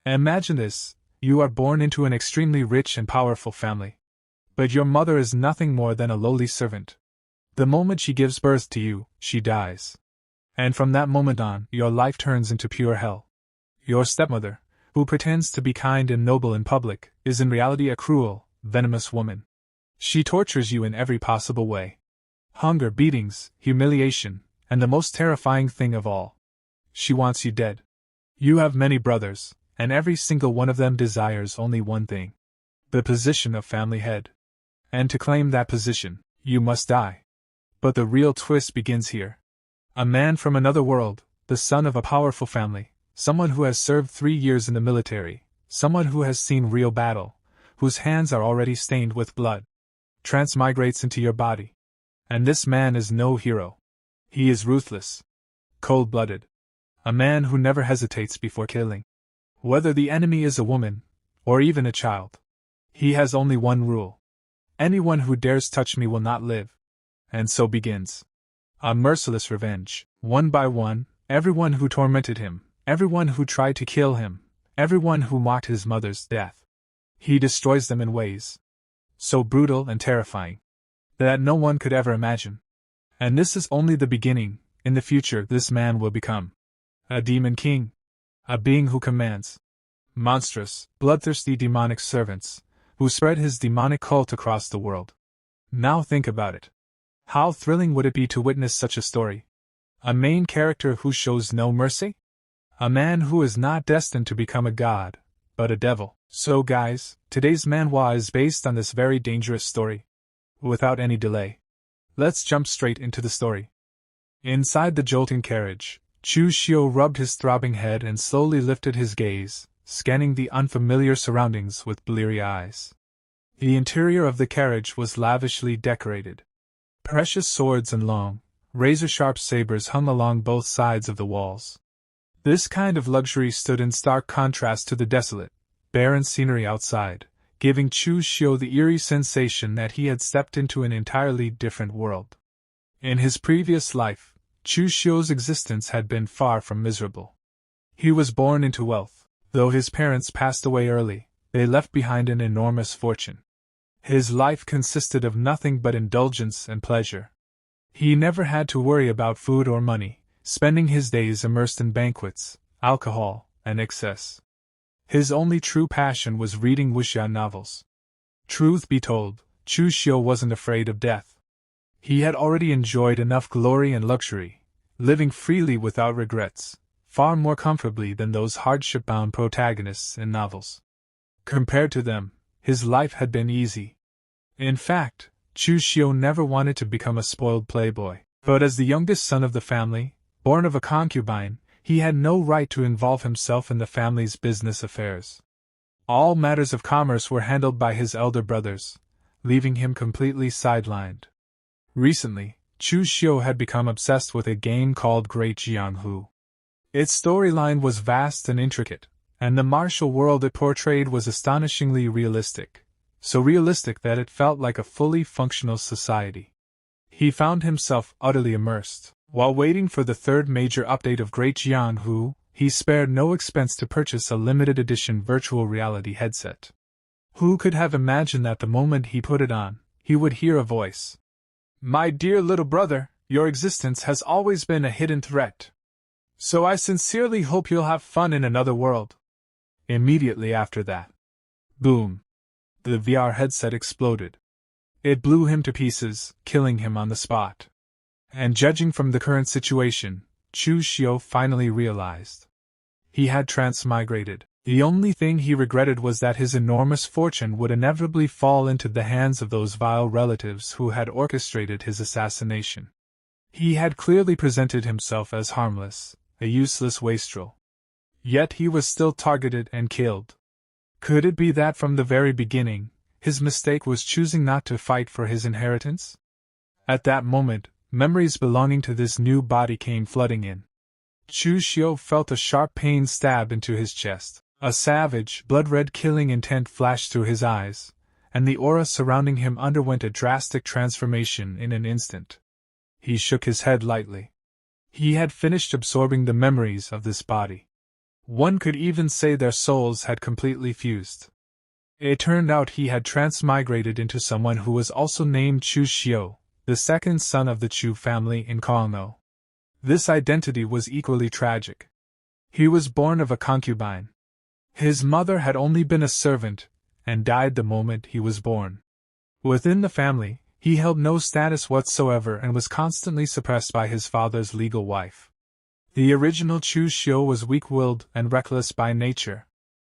Imagine this, you are born into an extremely rich and powerful family. But your mother is nothing more than a lowly servant. The moment she gives birth to you, she dies. And from that moment on, your life turns into pure hell. Your stepmother, who pretends to be kind and noble in public, is in reality a cruel, venomous woman. She tortures you in every possible way. Hunger, beatings, humiliation, and the most terrifying thing of all. She wants you dead. You have many brothers, and every single one of them desires only one thing: the position of family head. And to claim that position, you must die. But the real twist begins here. A man from another world, the son of a powerful family, someone who has served 3 years in the military, someone who has seen real battle, whose hands are already stained with blood, transmigrates into your body. And this man is no hero. He is ruthless, cold-blooded, a man who never hesitates before killing. Whether the enemy is a woman, or even a child. He has only one rule: anyone who dares touch me will not live. And so begins a merciless revenge. One by one, everyone who tormented him, everyone who tried to kill him, everyone who mocked his mother's death. He destroys them in ways so brutal and terrifying that no one could ever imagine. And this is only the beginning. In the future, this man will become a demon king, a being who commands monstrous, bloodthirsty demonic servants, who spread his demonic cult across the world. Now think about it. How thrilling would it be to witness such a story? A main character who shows no mercy? A man who is not destined to become a god, but a devil. So guys, today's manhwa is based on this very dangerous story. Without any delay, let's jump straight into the story. Inside the jolting carriage, Chu Xiu rubbed his throbbing head and slowly lifted his gaze, scanning the unfamiliar surroundings with bleary eyes. The interior of the carriage was lavishly decorated. Precious swords and long, razor-sharp sabers hung along both sides of the walls. This kind of luxury stood in stark contrast to the desolate, barren scenery outside, giving Chu Xiu the eerie sensation that he had stepped into an entirely different world. In his previous life, Chu Xiu's existence had been far from miserable. He was born into wealth. Though his parents passed away early, they left behind an enormous fortune. His life consisted of nothing but indulgence and pleasure. He never had to worry about food or money, spending his days immersed in banquets, alcohol, and excess. His only true passion was reading wuxia novels. Truth be told, Chu Xiu wasn't afraid of death. He had already enjoyed enough glory and luxury, living freely without regrets, far more comfortably than those hardship-bound protagonists in novels. Compared to them, his life had been easy. In fact, Chu Xiu never wanted to become a spoiled playboy. But as the youngest son of the family, born of a concubine, he had no right to involve himself in the family's business affairs. All matters of commerce were handled by his elder brothers, leaving him completely sidelined. Recently, Chu Xiu had become obsessed with a game called Great Jianghu. Its storyline was vast and intricate, and the martial world it portrayed was astonishingly realistic, so realistic that it felt like a fully functional society. He found himself utterly immersed. While waiting for the third major update of Great Jianghu, he spared no expense to purchase a limited edition virtual reality headset. Who could have imagined that the moment he put it on, he would hear a voice? "My dear little brother, your existence has always been a hidden threat. So I sincerely hope you'll have fun in another world." Immediately after that, boom! The VR headset exploded. It blew him to pieces, killing him on the spot. And judging from the current situation, Chu Xiu finally realized he had transmigrated. The only thing he regretted was that his enormous fortune would inevitably fall into the hands of those vile relatives who had orchestrated his assassination. He had clearly presented himself as harmless, a useless wastrel. Yet he was still targeted and killed. Could it be that from the very beginning, his mistake was choosing not to fight for his inheritance? At that moment, memories belonging to this new body came flooding in. Chu Xiu felt a sharp pain stab into his chest. A savage, blood-red killing intent flashed through his eyes, and the aura surrounding him underwent a drastic transformation in an instant. He shook his head lightly. He had finished absorbing the memories of this body. One could even say their souls had completely fused. It turned out he had transmigrated into someone who was also named Chu Xiu, the second son of the Chu family in Kunlun. This identity was equally tragic. He was born of a concubine. His mother had only been a servant, and died the moment he was born. Within the family, he held no status whatsoever and was constantly suppressed by his father's legal wife. The original Chu Xiu was weak-willed and reckless by nature.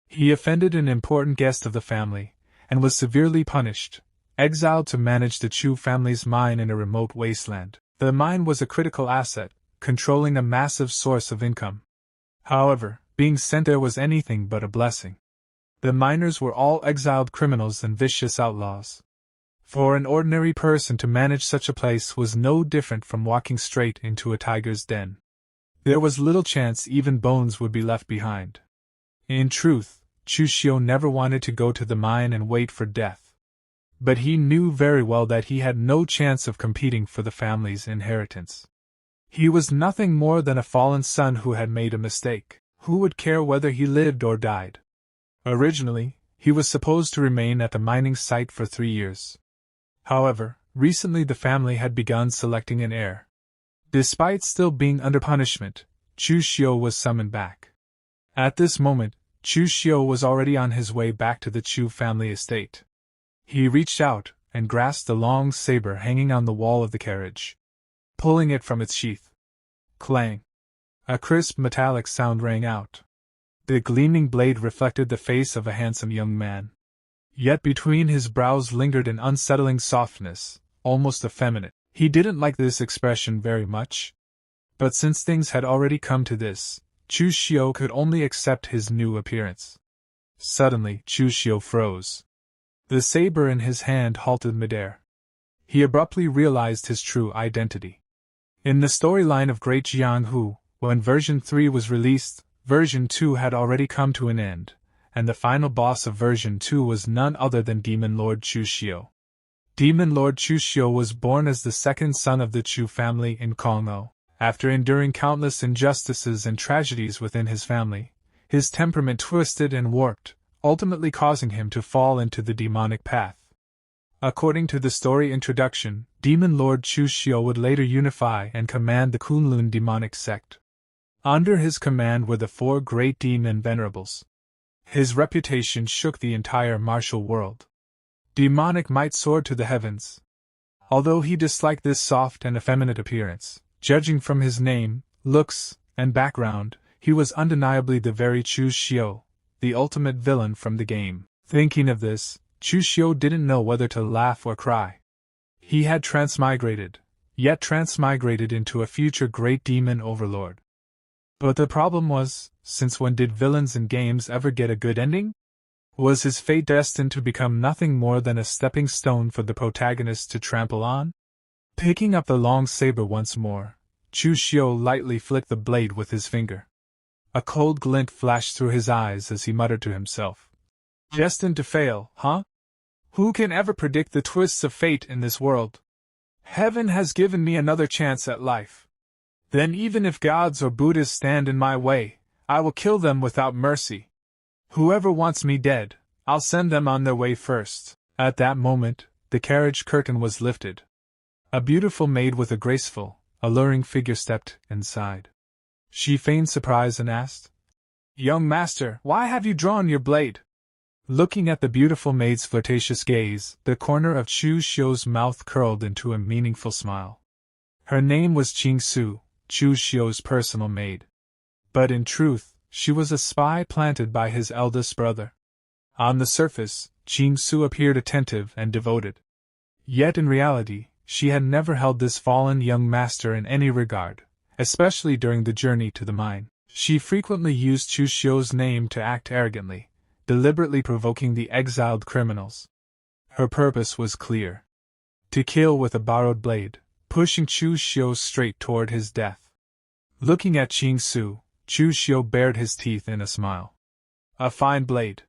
He offended an important guest of the family, and was severely punished, exiled to manage the Chu family's mine in a remote wasteland. The mine was a critical asset, controlling a massive source of income. However, being sent there was anything but a blessing. The miners were all exiled criminals and vicious outlaws. For an ordinary person to manage such a place was no different from walking straight into a tiger's den. There was little chance even bones would be left behind. In truth, Chu Xiu never wanted to go to the mine and wait for death. But he knew very well that he had no chance of competing for the family's inheritance. He was nothing more than a fallen son who had made a mistake. Who would care whether he lived or died? Originally, he was supposed to remain at the mining site for 3 years. However, recently the family had begun selecting an heir. Despite still being under punishment, Chu Xiu was summoned back. At this moment, Chu Xiu was already on his way back to the Chu family estate. He reached out and grasped the long saber hanging on the wall of the carriage. Pulling it from its sheath. Clang! A crisp metallic sound rang out. The gleaming blade reflected the face of a handsome young man. Yet between his brows lingered an unsettling softness, almost effeminate. He didn't like this expression very much. But since things had already come to this, Chu Xiu could only accept his new appearance. Suddenly, Chu Xiu froze. The saber in his hand halted midair. He abruptly realized his true identity. In the storyline of Great Jianghu, when version 3 was released, version 2 had already come to an end, and the final boss of version 2 was none other than Demon Lord Chu Xiu. Demon Lord Chu Xiu was born as the second son of the Chu family in Kunlun. After enduring countless injustices and tragedies within his family, his temperament twisted and warped, ultimately causing him to fall into the demonic path. According to the story introduction, Demon Lord Chu Xiu would later unify and command the Kunlun demonic sect. Under his command were the 4 great demon venerables. His reputation shook the entire martial world. Demonic might soared to the heavens. Although he disliked this soft and effeminate appearance, judging from his name, looks, and background, he was undeniably the very Chu Xiu, the ultimate villain from the game. Thinking of this, Chu Xiu didn't know whether to laugh or cry. He had transmigrated, yet transmigrated into a future great demon overlord. But the problem was, since when did villains in games ever get a good ending? Was his fate destined to become nothing more than a stepping stone for the protagonist to trample on? Picking up the long saber once more, Chu Xiu lightly flicked the blade with his finger. A cold glint flashed through his eyes as he muttered to himself. Destined to fail, huh? Who can ever predict the twists of fate in this world? Heaven has given me another chance at life. Then even if gods or Buddhas stand in my way, I will kill them without mercy. Whoever wants me dead, I'll send them on their way first. At that moment, the carriage curtain was lifted. A beautiful maid with a graceful, alluring figure stepped inside. She feigned surprise and asked, "Young master, why have you drawn your blade?" Looking at the beautiful maid's flirtatious gaze, the corner of Chu Xiu's mouth curled into a meaningful smile. Her name was Chu Xiu's personal maid. But in truth, she was a spy planted by his eldest brother. On the surface, Xiu appeared attentive and devoted. Yet in reality, she had never held this fallen young master in any regard, especially during the journey to the mine. She frequently used Chu Xiu's name to act arrogantly, deliberately provoking the exiled criminals. Her purpose was clear: to kill with a borrowed blade, pushing Chu Xiu straight toward his death. Looking at Chu Xiu bared his teeth in a smile. "A fine blade.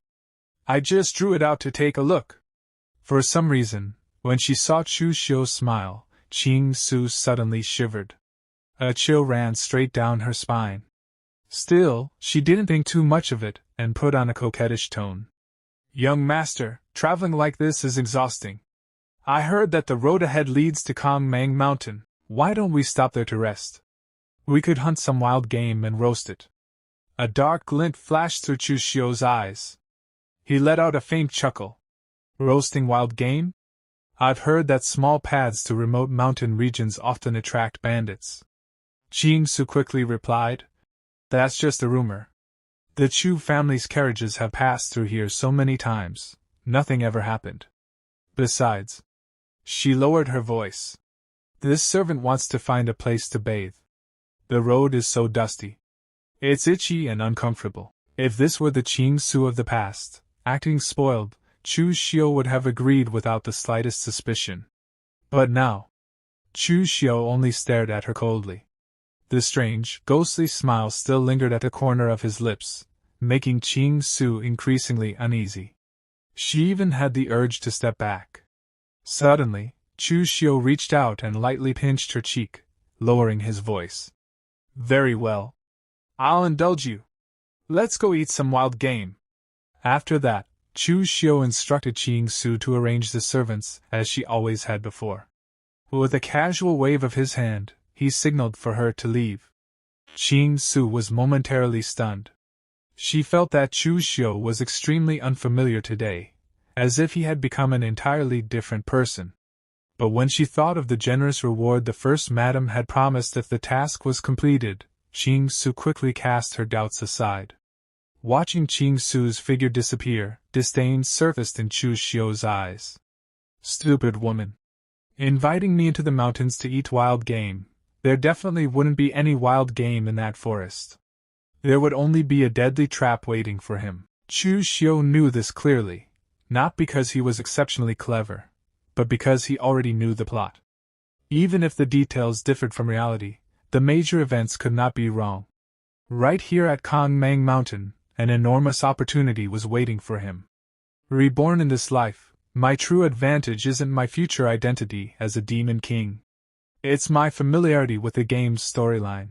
I just drew it out to take a look." For some reason, when she saw Chu Xiu smile, Chu suddenly shivered. A chill ran straight down her spine. Still, she didn't think too much of it, and put on a coquettish tone. Young master, traveling like this is exhausting. I heard that the road ahead leads to Kongmang Mountain. Why don't we stop there to rest? We could hunt some wild game and roast it. A dark glint flashed through Chu Xiu's eyes. He let out a faint chuckle. Roasting wild game? I've heard that small paths to remote mountain regions often attract bandits. Su quickly replied. That's just a rumor. The Chu family's carriages have passed through here so many times, nothing ever happened. Besides, she lowered her voice. This servant wants to find a place to bathe. The road is so dusty. It's itchy and uncomfortable. If this were the Su of the past, acting spoiled, Chu Xiu would have agreed without the slightest suspicion. But now, Chu Xiu only stared at her coldly. The strange, ghostly smile still lingered at the corner of his lips, making Su increasingly uneasy. She even had the urge to step back. Suddenly, Chu Xiu reached out and lightly pinched her cheek, lowering his voice. Very well. I'll indulge you. Let's go eat some wild game. After that, Chu Xiu instructed Su to arrange the servants, as she always had before. With a casual wave of his hand, he signaled for her to leave. Su was momentarily stunned. She felt that Chu Xiu was extremely unfamiliar today, as if he had become an entirely different person. But when she thought of the generous reward the first madam had promised if the task was completed, Su quickly cast her doubts aside. Watching Su's figure disappear, disdain surfaced in Chu Xiu's eyes. Stupid woman. Inviting me into the mountains to eat wild game. There definitely wouldn't be any wild game in that forest. There would only be a deadly trap waiting for him. Chu Xiu knew this clearly, not because he was exceptionally clever, but because he already knew the plot. Even if the details differed from reality, the major events could not be wrong. Right here at Kongmang Mountain, an enormous opportunity was waiting for him. Reborn in this life, my true advantage isn't my future identity as a demon king. It's my familiarity with the game's storyline.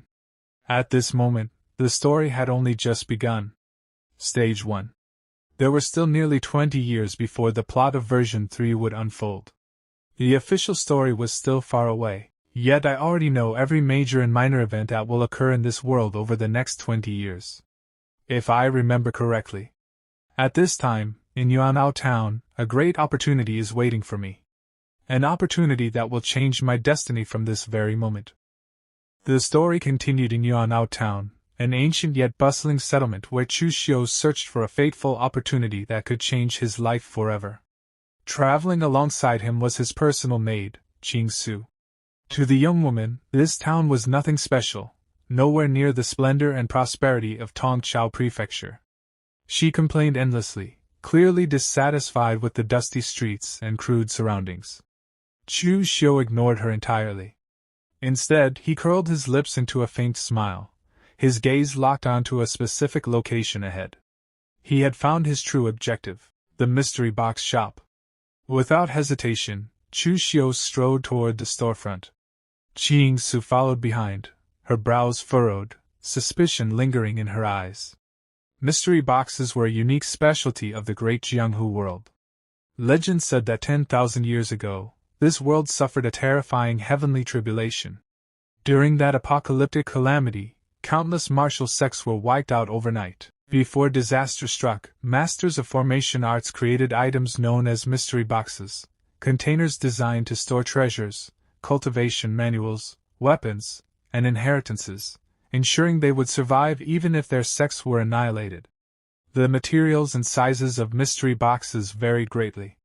At this moment, the story had only just begun. Stage 1. There were still nearly 20 years before the plot of version 3 would unfold. The official story was still far away. Yet I already know every major and minor event that will occur in this world over the next 20 years. If I remember correctly. At this time, in Yuanao Town, a great opportunity is waiting for me. An opportunity that will change my destiny from this very moment. The story continued in Yuanao Town, an ancient yet bustling settlement where Chu Xiu searched for a fateful opportunity that could change his life forever. Traveling alongside him was his personal maid, Su. To the young woman, this town was nothing special, nowhere near the splendor and prosperity of Tongchao Prefecture. She complained endlessly, clearly dissatisfied with the dusty streets and crude surroundings. Chu Xiu ignored her entirely. Instead, he curled his lips into a faint smile, his gaze locked onto a specific location ahead. He had found his true objective, the mystery box shop. Without hesitation, Chu Xiu strode toward the storefront. Su followed behind, her brows furrowed, suspicion lingering in her eyes. Mystery boxes were a unique specialty of the Great Jianghu world. Legend said that 10,000 years ago, this world suffered a terrifying heavenly tribulation. During that apocalyptic calamity, countless martial sects were wiped out overnight. Before disaster struck, masters of formation arts created items known as mystery boxes, containers designed to store treasures, cultivation manuals, weapons, and inheritances, ensuring they would survive even if their sects were annihilated. The materials and sizes of mystery boxes varied greatly.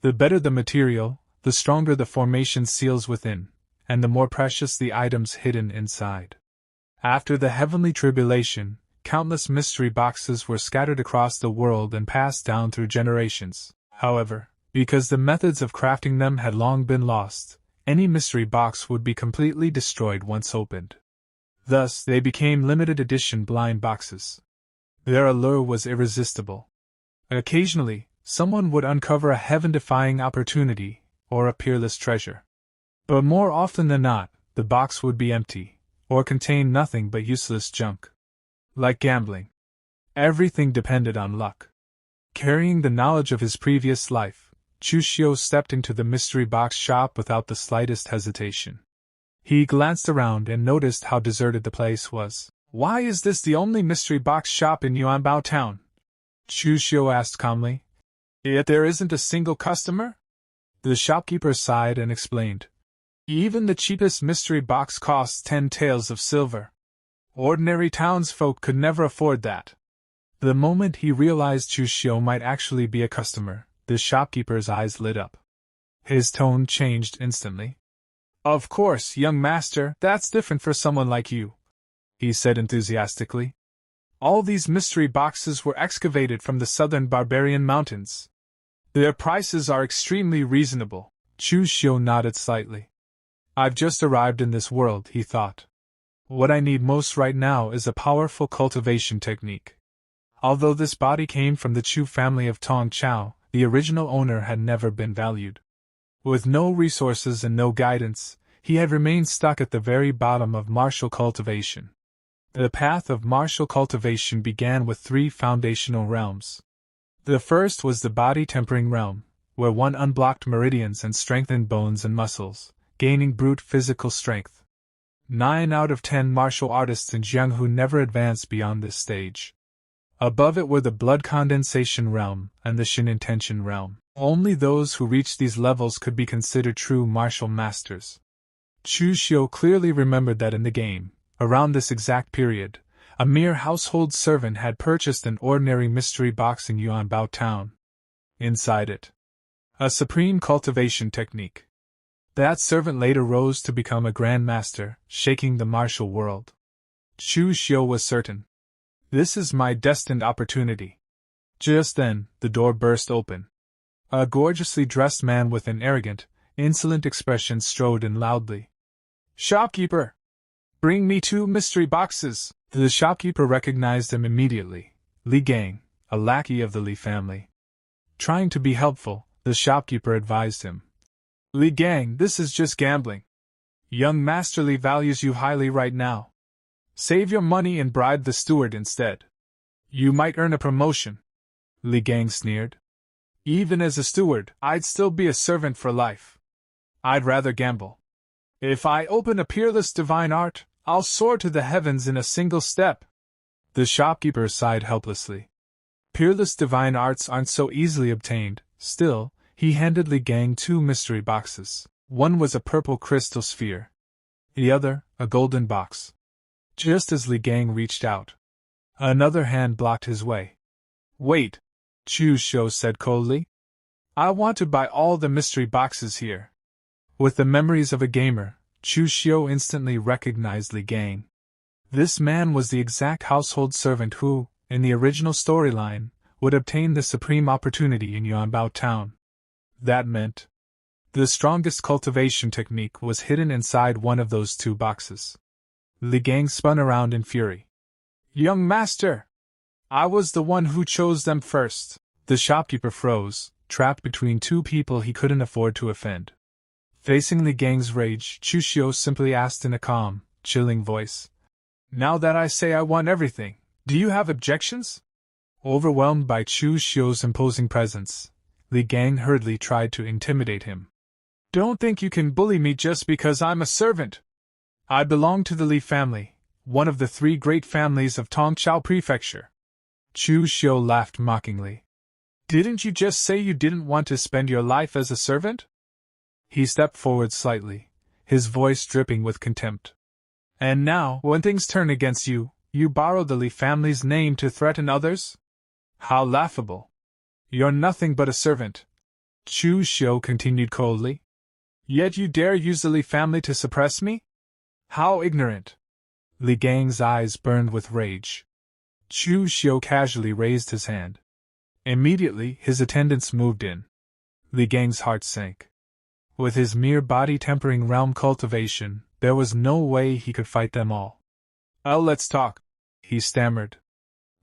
The better the material, the stronger the formation seals within, and the more precious the items hidden inside. After the heavenly tribulation, countless mystery boxes were scattered across the world and passed down through generations. However, because the methods of crafting them had long been lost, any mystery box would be completely destroyed once opened. Thus, they became limited edition blind boxes. Their allure was irresistible. Occasionally, someone would uncover a heaven-defying opportunity, or a peerless treasure. But more often than not, the box would be empty, or contain nothing but useless junk. Like gambling. Everything depended on luck. Carrying the knowledge of his previous life, Chu Xiu stepped into the mystery box shop without the slightest hesitation. He glanced around and noticed how deserted the place was. "Why is this the only mystery box shop in Yuanbao town?" Chu Xiu asked calmly. "Yet there isn't a single customer?" The shopkeeper sighed and explained. "Even the cheapest mystery box costs 10 taels of silver. Ordinary townsfolk could never afford that." The moment he realized Chu Xiu might actually be a customer, the shopkeeper's eyes lit up. His tone changed instantly. "Of course, young master, that's different for someone like you," he said enthusiastically. "All these mystery boxes were excavated from the southern barbarian mountains. Their prices are extremely reasonable." Chu Xiu nodded slightly. "I've just arrived in this world," he thought. "What I need most right now is a powerful cultivation technique." Although this body came from the Chu family of Tong Chao, the original owner had never been valued. With no resources and no guidance, he had remained stuck at the very bottom of martial cultivation. The path of martial cultivation began with 3 foundational realms. The first was the body-tempering realm, where one unblocked meridians and strengthened bones and muscles, gaining brute physical strength. 9 out of 10 martial artists in Jianghu never advanced beyond this stage. Above it were the blood condensation realm and the Shin intention realm. Only those who reached these levels could be considered true martial masters. Chu Xiu clearly remembered that in the game, around this exact period, a mere household servant had purchased an ordinary mystery box in Yuanbao town. Inside it, a supreme cultivation technique. That servant later rose to become a grand master, shaking the martial world. Chu Xiu was certain. This is my destined opportunity. Just then, the door burst open. A gorgeously dressed man with an arrogant, insolent expression strode in loudly. "Shopkeeper! Bring me 2 mystery boxes!" The shopkeeper recognized him immediately. Li Gang, a lackey of the Li family. Trying to be helpful, the shopkeeper advised him. "Li Gang, this is just gambling. Young Master Li values you highly right now. Save your money and bribe the steward instead. You might earn a promotion." Li Gang sneered. "Even as a steward, I'd still be a servant for life. I'd rather gamble. If I open a peerless divine art, I'll soar to the heavens in a single step." The shopkeeper sighed helplessly. Peerless divine arts aren't so easily obtained. Still, he handed Li Gang 2 mystery boxes. One was a purple crystal sphere. The other, a golden box. Just as Li Gang reached out, another hand blocked his way. "Wait," Chu Xiu said coldly. "I want to buy all the mystery boxes here." With the memories of a gamer, Chu Xiu instantly recognized Li Gang. This man was the exact household servant who, in the original storyline, would obtain the supreme opportunity in Yuanbao town. That meant the strongest cultivation technique was hidden inside one of those 2 boxes. Li Gang spun around in fury. "Young master! I was the one who chose them first." The shopkeeper froze, trapped between 2 people he couldn't afford to offend. Facing Li Gang's rage, Chu Xiu simply asked in a calm, chilling voice. "Now that I say I want everything, do you have objections?" Overwhelmed by Chu Xiu's imposing presence, Li Gang hurriedly tried to intimidate him. "Don't think you can bully me just because I'm a servant. I belong to the Li family, one of the 3 great families of Tongchao Prefecture." Chu Xiu laughed mockingly. "Didn't you just say you didn't want to spend your life as a servant?" He stepped forward slightly, his voice dripping with contempt. "And now, when things turn against you, you borrow the Li family's name to threaten others? How laughable! You're nothing but a servant," Chu Xiu continued coldly. "Yet you dare use the Li family to suppress me? How ignorant!" Li Gang's eyes burned with rage. Chu Xiu casually raised his hand. Immediately, his attendants moved in. Li Gang's heart sank. With his mere body-tempering realm cultivation, there was no way he could fight them all. Let's talk," he stammered.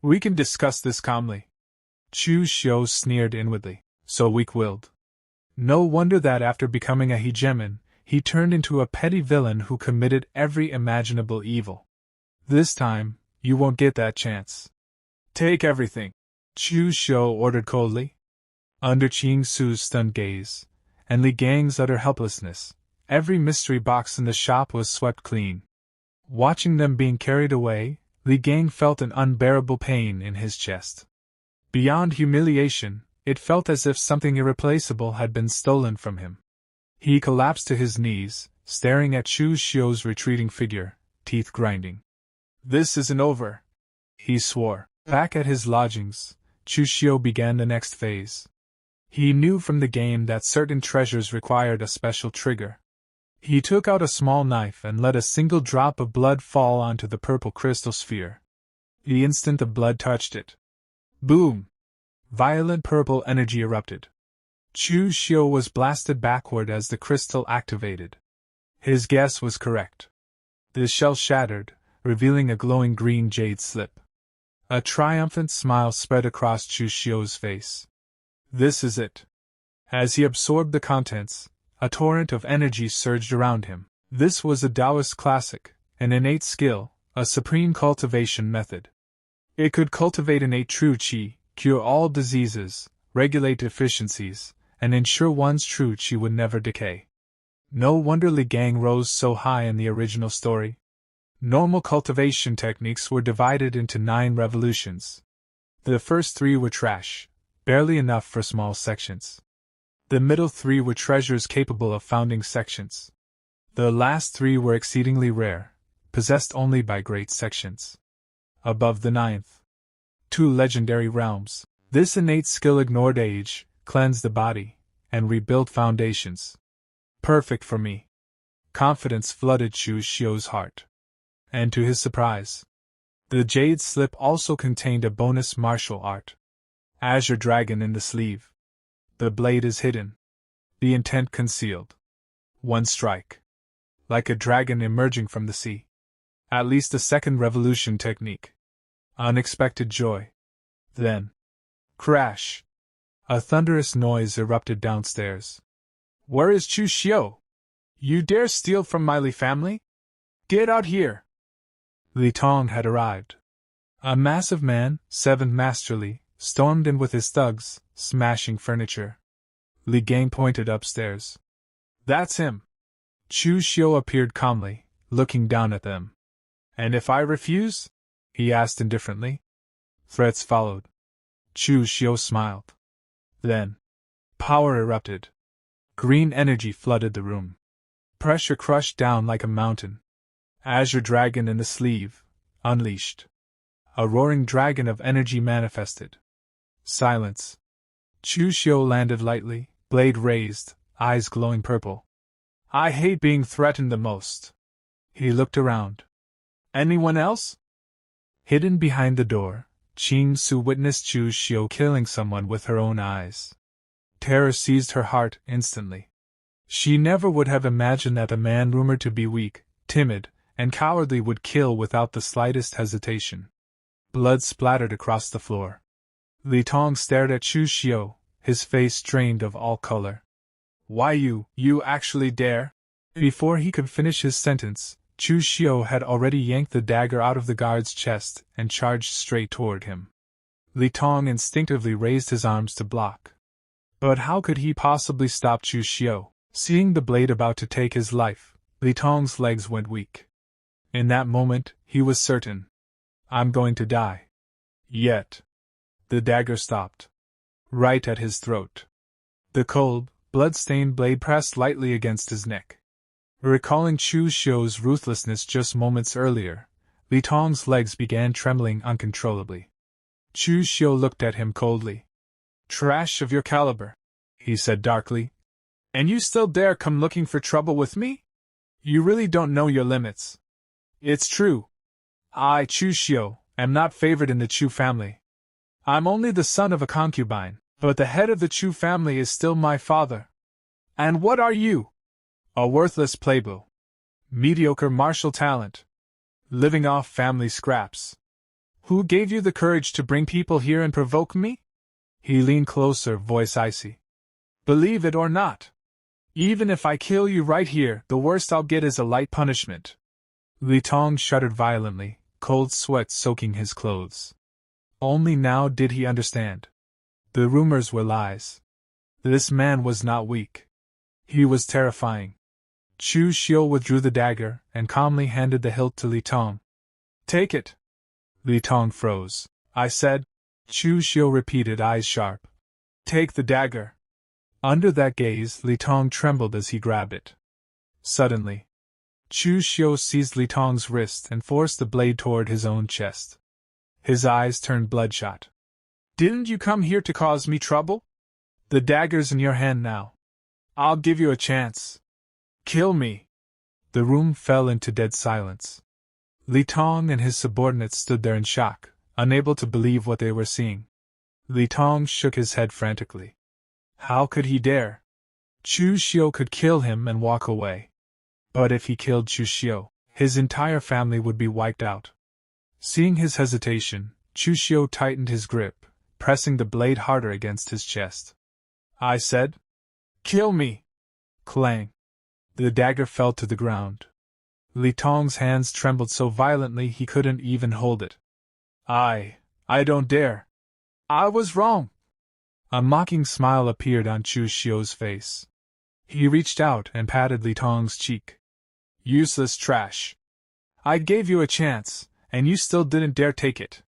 "We can discuss this calmly." Chu Xiu sneered inwardly. So weak-willed. No wonder that after becoming a hegemon, he turned into a petty villain who committed every imaginable evil. This time, You won't get that chance. Take everything, Chu Xiu ordered coldly. Under Chu Xiu's stunned gaze, and Li Gang's utter helplessness, every mystery box in the shop was swept clean. Watching them being carried away, Li Gang felt an unbearable pain in his chest. Beyond humiliation, it felt as if something irreplaceable had been stolen from him. He collapsed to his knees, staring at Chu Xiu's retreating figure, teeth grinding. This isn't over, he swore. Back at his lodgings, Chu Xiu began the next phase. He knew from the game that certain treasures required a special trigger. He took out a small knife and let a single drop of blood fall onto the purple crystal sphere. The instant the blood touched it, boom! Violent purple energy erupted. Chu Xiu was blasted backward as the crystal activated. His guess was correct. The shell shattered, revealing a glowing green jade slip. A triumphant smile spread across Chu Xiu's face. This is it. As he absorbed the contents, a torrent of energy surged around him. This was a Taoist classic, an innate skill, a supreme cultivation method. It could cultivate innate true qi, cure all diseases, regulate deficiencies, and ensure one's true qi would never decay. No wonder Li Gang rose so high in the original story. Normal cultivation techniques were divided into 9 revolutions. The first 3 were trash, barely enough for small sections. The middle 3 were treasures capable of founding sections. The last 3 were exceedingly rare, possessed only by great sections. Above the 9th, 2 legendary realms. This innate skill ignored age, cleansed the body, and rebuilt foundations. Perfect for me. Confidence flooded Chu Xiu's heart. And to his surprise, the jade slip also contained a bonus martial art. Azure Dragon in the sleeve. The blade is hidden. The intent concealed. One strike. Like a dragon emerging from the sea. At least a second revolution technique. Unexpected joy. Then, crash! A thunderous noise erupted downstairs. Where is Chu Xiu? You dare steal from my Li family? Get out here! Li Tong had arrived. A massive man, 7th Master Li, stormed in with his thugs, smashing furniture. Li Gang pointed upstairs. That's him. Chu Xiu appeared calmly, looking down at them. And if I refuse? He asked indifferently. Threats followed. Chu Xiu smiled. Then, power erupted. Green energy flooded the room. Pressure crushed down like a mountain. Azure Dragon in the sleeve, unleashed. A roaring dragon of energy manifested. Silence. Chu Xiu landed lightly, blade raised, eyes glowing purple. I hate being threatened the most. He looked around. Anyone else? Hidden behind the door, Qing Su witnessed Chu Xiu killing someone with her own eyes. Terror seized her heart instantly. She never would have imagined that a man rumored to be weak, timid, and cowardly would kill without the slightest hesitation. Blood splattered across the floor. Li Tong stared at Chu Xiu, his face drained of all color. Why you actually dare? Before he could finish his sentence, Chu Xiu had already yanked the dagger out of the guard's chest and charged straight toward him. Li Tong instinctively raised his arms to block. But how could he possibly stop Chu Xiu? Seeing the blade about to take his life, Li Tong's legs went weak. In that moment, he was certain. I'm going to die. Yet. The dagger stopped. Right at his throat. The cold, blood-stained blade pressed lightly against his neck. Recalling Chu Xiu's ruthlessness just moments earlier, Li Tong's legs began trembling uncontrollably. Chu Xiu looked at him coldly. Trash of your caliber, he said darkly. And you still dare come looking for trouble with me? You really don't know your limits. It's true. I, Chu Xiu, am not favored in the Chu family. I'm only the son of a concubine, but the head of the Chu family is still my father. And what are you? A worthless playbill. Mediocre martial talent. Living off family scraps. Who gave you the courage to bring people here and provoke me? He leaned closer, voice icy. Believe it or not. Even if I kill you right here, the worst I'll get is a light punishment. Li Tong shuddered violently, cold sweat soaking his clothes. Only now did he understand. The rumors were lies. This man was not weak. He was terrifying. Chu Xiu withdrew the dagger and calmly handed the hilt to Li Tong. "Take it." Li Tong froze. "I said," Chu Xiu repeated, eyes sharp. "Take the dagger." Under that gaze, Li Tong trembled as he grabbed it. Suddenly, Chu Xiu seized Li Tong's wrist and forced the blade toward his own chest. His eyes turned bloodshot. "Didn't you come here to cause me trouble? The dagger's in your hand now. I'll give you a chance. Kill me." The room fell into dead silence. Li Tong and his subordinates stood there in shock, unable to believe what they were seeing. Li Tong shook his head frantically. How could he dare? Chu Xiu could kill him and walk away. But if he killed Chu Xiu, his entire family would be wiped out. Seeing his hesitation, Chu Xiu tightened his grip, pressing the blade harder against his chest. "I said, kill me!" Clang! The dagger fell to the ground. Li Tong's hands trembled so violently he couldn't even hold it. I don't dare. I was wrong." A mocking smile appeared on Chu Xiu's face. He reached out and patted Li Tong's cheek. "Useless trash. I gave you a chance, and you still didn't dare take it.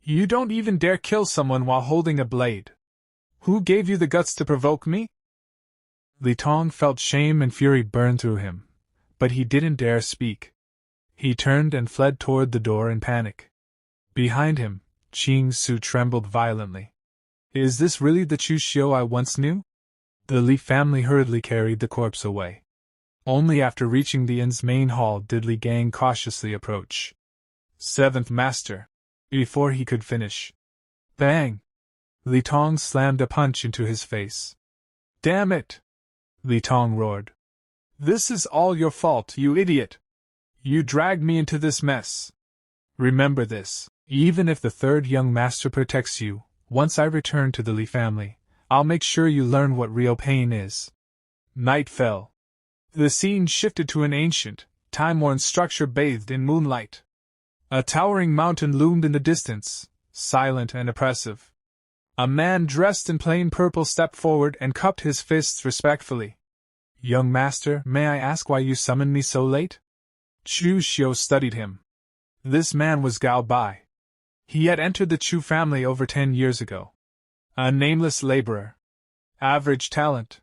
You don't even dare kill someone while holding a blade. Who gave you the guts to provoke me?" Li Tong felt shame and fury burn through him, but he didn't dare speak. He turned and fled toward the door in panic. Behind him, Chu Xiu trembled violently. Is this really the Chu Xiu I once knew? The Li family hurriedly carried the corpse away. Only after reaching the inn's main hall did Li Gang cautiously approach. "Seventh Master." Before he could finish, bang! Li Tong slammed a punch into his face. "Damn it!" Li Tong roared. "This is all your fault, you idiot! You dragged me into this mess. Remember this, even if the third young master protects you, once I return to the Li family, I'll make sure you learn what real pain is." Night fell. The scene shifted to an ancient, time-worn structure bathed in moonlight. A towering mountain loomed in the distance, silent and oppressive. A man dressed in plain purple stepped forward and cupped his fists respectfully. "Young master, may I ask why you summoned me so late?" Chu Xiu studied him. This man was Gao Bai. He had entered the Chu family over 10 years ago. A nameless laborer. Average talent.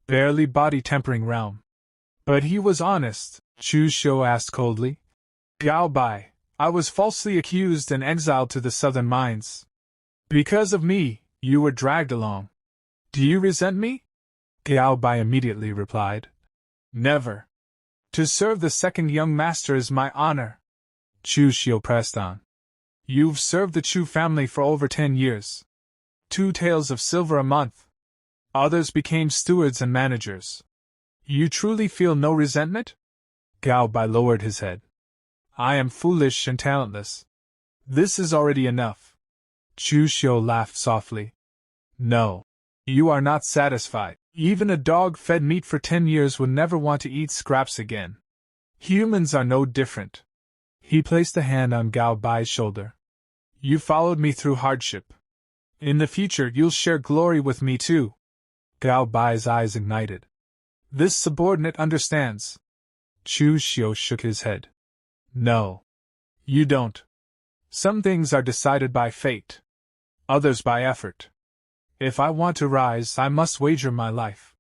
Barely body-tempering realm. But he was honest, Chu Xiu asked coldly. "Gao Bai, I was falsely accused and exiled to the southern mines. Because of me, you were dragged along. Do you resent me?" Gao Bai immediately replied. "Never. To serve the second young master is my honor." Chu Xiu pressed on. "You've served the Chu family for over 10 years. 2 taels of silver a month. Others became stewards and managers. You truly feel no resentment?" Gao Bai lowered his head. "I am foolish and talentless. This is already enough." Chu Xiu laughed softly. "No. You are not satisfied. Even a dog fed meat for 10 years would never want to eat scraps again. Humans are no different." He placed a hand on Gao Bai's shoulder. "You followed me through hardship. In the future you'll share glory with me too." Gao Bai's eyes ignited. "This subordinate understands." Chu Xiu shook his head. "No. You don't. Some things are decided by fate. Others by effort. If I want to rise, I must wager my life."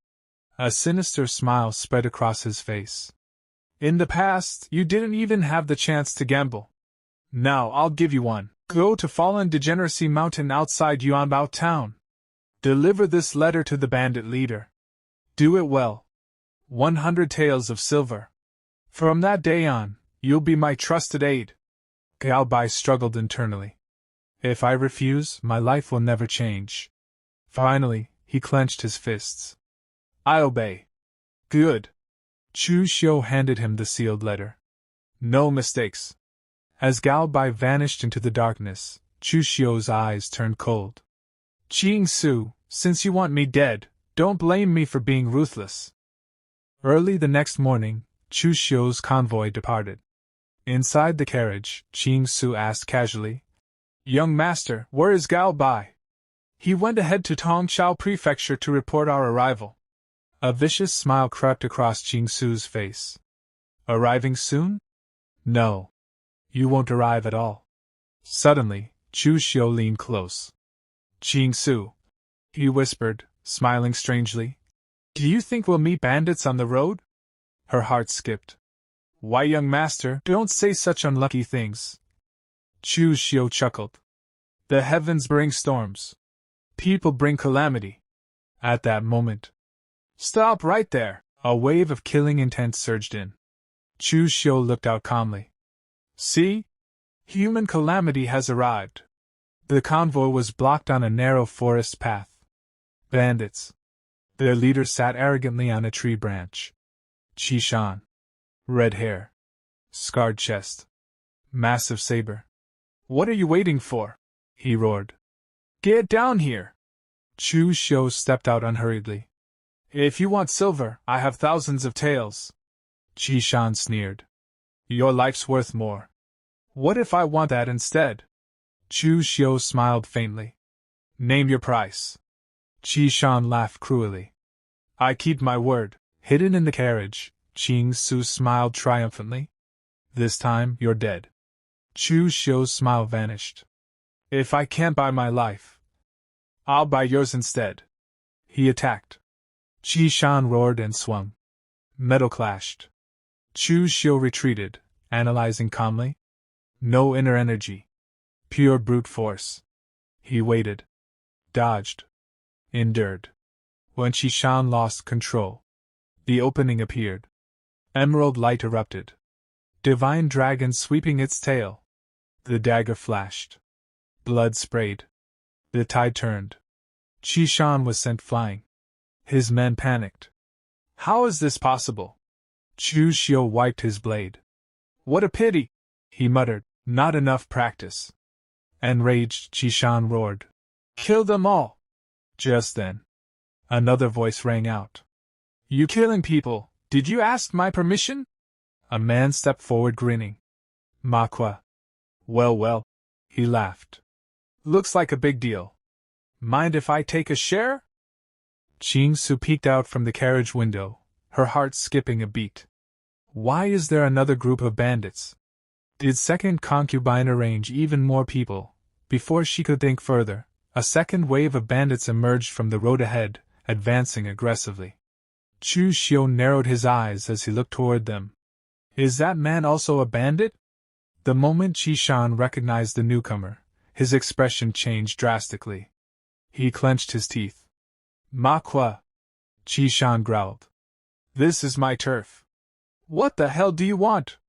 A sinister smile spread across his face. "In the past, you didn't even have the chance to gamble. Now I'll give you one. Go to Fallen Degeneracy Mountain outside Yuanbao town. Deliver this letter to the bandit leader. Do it well. 100 taels of silver. From that day on, you'll be my trusted aide." Gao Bai struggled internally. "If I refuse, my life will never change." Finally, he clenched his fists. "I obey." "Good." Chu Xiu handed him the sealed letter. "No mistakes." As Gao Bai vanished into the darkness, Chu Xiu's eyes turned cold. "Chu Xiu, since you want me dead, don't blame me for being ruthless." Early the next morning, Chu Xiu's convoy departed. Inside the carriage, Chu Xiu asked casually, "Young master, where is Gao Bai?" "He went ahead to Tongchao Prefecture to report our arrival." A vicious smile crept across Chu Xiu's face. "Arriving soon?" "No. You won't arrive at all." Suddenly, Chu Xiu leaned close. "Chu Xiu," he whispered, smiling strangely, "do you think we'll meet bandits on the road?" Her heart skipped. "Why, young master, don't say such unlucky things." Chu Xiu chuckled. "The heavens bring storms. People bring calamity." At that moment, "Stop right there!" A wave of killing intent surged in. Chu Xiu looked out calmly. "See? Human calamity has arrived." The convoy was blocked on a narrow forest path. Bandits. Their leader sat arrogantly on a tree branch. Qishan. Red hair. Scarred chest. Massive saber. "What are you waiting for?" he roared. "Get down here!" Chu Xiu stepped out unhurriedly. "If you want silver, I have thousands of taels." Qishan sneered. "Your life's worth more." "What if I want that instead?" Chu Xiu smiled faintly. "Name your price." Qishan laughed cruelly. "I keep my word." Hidden in the carriage, Chu Xiu smiled triumphantly. "This time, you're dead." Chu Xiu's smile vanished. "If I can't buy my life, I'll buy yours instead." He attacked. Qishan roared and swung. Metal clashed. Chu Xiu retreated, analyzing calmly. No inner energy. Pure brute force. He waited. Dodged. Endured. When Qishan lost control, the opening appeared. Emerald light erupted. Divine dragon sweeping its tail. The dagger flashed. Blood sprayed. The tide turned. Qishan was sent flying. His men panicked. "How is this possible?" Chu Xiu wiped his blade. "What a pity!" he muttered. "Not enough practice." Enraged, Qishan roared. "Kill them all!" Just then, another voice rang out. "You killing people, did you ask my permission?" A man stepped forward grinning. Manhwa. "Well, well," he laughed. "Looks like a big deal. Mind if I take a share?" Chu Xiu peeked out from the carriage window, her heart skipping a beat. Why is there another group of bandits? Did second concubine arrange even more people? Before she could think further, a second wave of bandits emerged from the road ahead, advancing aggressively. Chu Xiu narrowed his eyes as he looked toward them. Is that man also a bandit? The moment Qishan recognized the newcomer, his expression changed drastically. He clenched his teeth. "Manhwa," Qishan growled. "This is my turf." "What the hell do you want?"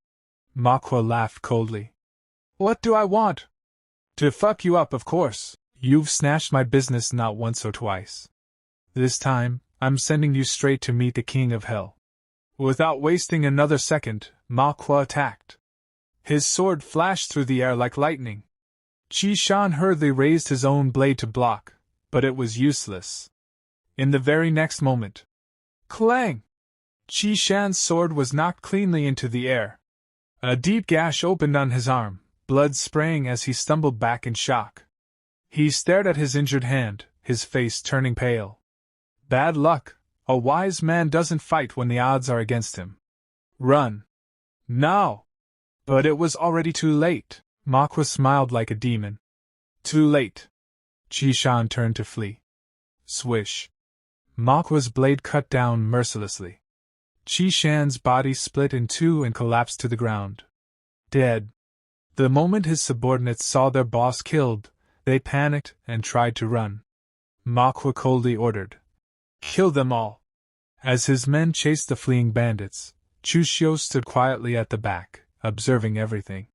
Manhwa laughed coldly. "What do I want?" "To fuck you up, of course. You've snatched my business not once or twice. This time, I'm sending you straight to meet the King of Hell." Without wasting another second, Manhwa attacked. His sword flashed through the air like lightning. Qishan hurriedly raised his own blade to block, but it was useless. In the very next moment, clang! Qishan's sword was knocked cleanly into the air. A deep gash opened on his arm, blood spraying as he stumbled back in shock. He stared at his injured hand, his face turning pale. Bad luck. A wise man doesn't fight when the odds are against him. Run. Now! But it was already too late. Manhwa smiled like a demon. Too late. Qishan turned to flee. Swish. Manhwa's blade cut down mercilessly. Qishan's body split in two and collapsed to the ground. Dead. The moment his subordinates saw their boss killed, they panicked and tried to run. Manhwa coldly ordered, "Kill them all." As his men chased the fleeing bandits, Chu Xiu stood quietly at the back, observing everything.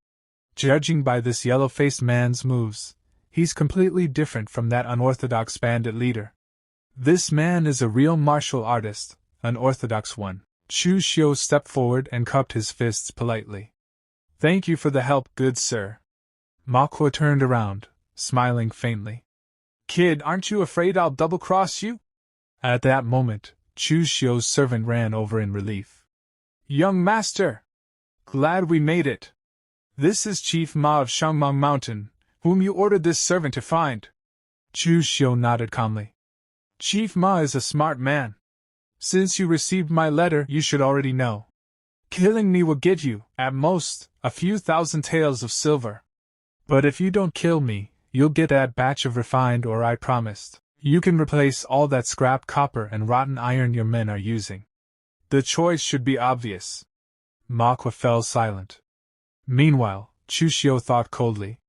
Judging by this yellow-faced man's moves, he's completely different from that unorthodox bandit leader. This man is a real martial artist, an orthodox one. Chu Xiu stepped forward and cupped his fists politely. "Thank you for the help, good sir." Manhwa turned around, smiling faintly. "Kid, aren't you afraid I'll double-cross you?" At that moment, Chu Xiu's servant ran over in relief. "Young master! Glad we made it." This is Chief Ma of Shangmang Mountain, whom you ordered this servant to find. Chu Xiu nodded calmly. Chief Ma is a smart man. Since you received my letter, you should already know. Killing me will get you, at most, a few thousand taels of silver. But if you don't kill me, you'll get that batch of refined ore I promised. You can replace all that scrap copper and rotten iron your men are using. The choice should be obvious. Manhwa fell silent. Meanwhile, Chu Xiu thought coldly.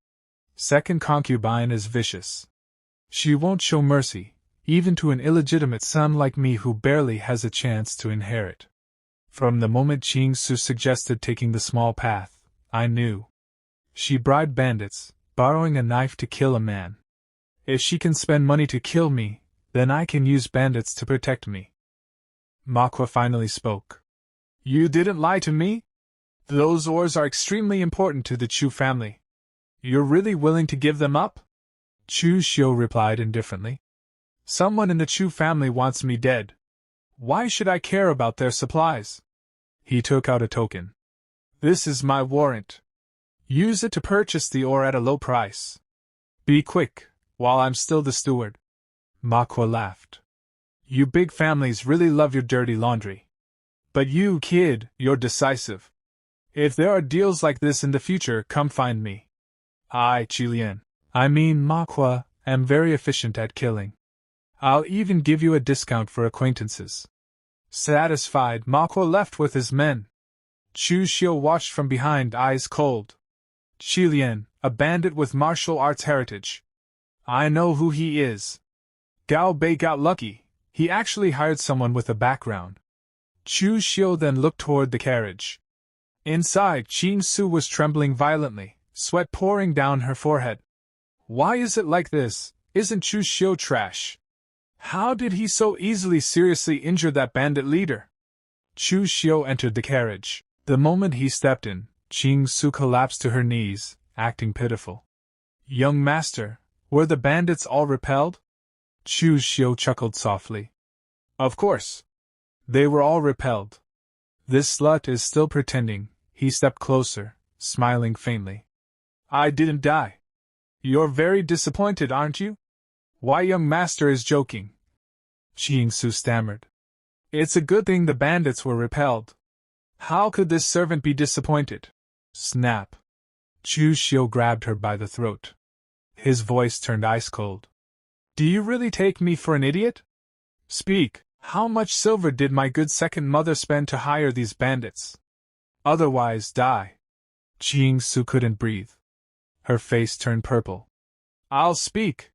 Second concubine is vicious. She won't show mercy, even to an illegitimate son like me who barely has a chance to inherit. From the moment Chu Xiu suggested taking the small path, I knew. She bribed bandits, borrowing a knife to kill a man. If she can spend money to kill me, then I can use bandits to protect me. Manhwa finally spoke. You didn't lie to me? Those ores are extremely important to the Chu family. You're really willing to give them up? Chu Xiu replied indifferently. Someone in the Chu family wants me dead. Why should I care about their supplies? He took out a token. This is my warrant. Use it to purchase the ore at a low price. Be quick, while I'm still the steward. Manhwa laughed. You big families really love your dirty laundry. But you, kid, you're decisive. If there are deals like this in the future, come find me. I, Manhwa, am very efficient at killing. I'll even give you a discount for acquaintances. Satisfied, Manhwa left with his men. Chu Xiu watched from behind, eyes cold. Qilian, a bandit with martial arts heritage. I know who he is. Gao Bei got lucky. He actually hired someone with a background. Chu Xiu then looked toward the carriage. Inside, Chu Xiu was trembling violently, sweat pouring down her forehead. Why is it like this? Isn't Chu Xiu trash? How did he so easily seriously injure that bandit leader? Chu Xiu entered the carriage. The moment he stepped in, Chu Xiu collapsed to her knees, acting pitiful. Young master, were the bandits all repelled? Chu Xiu chuckled softly. Of course. They were all repelled. This slut is still pretending. He stepped closer, smiling faintly. I didn't die. You're very disappointed, aren't you? Why, young master is joking. Chu Xiu stammered. It's a good thing the bandits were repelled. How could this servant be disappointed? Snap. Chu Xiu grabbed her by the throat. His voice turned ice cold. Do you really take me for an idiot? Speak, how much silver did my good second mother spend to hire these bandits? Otherwise die. Chu Xiu couldn't breathe. Her face turned purple. I'll speak.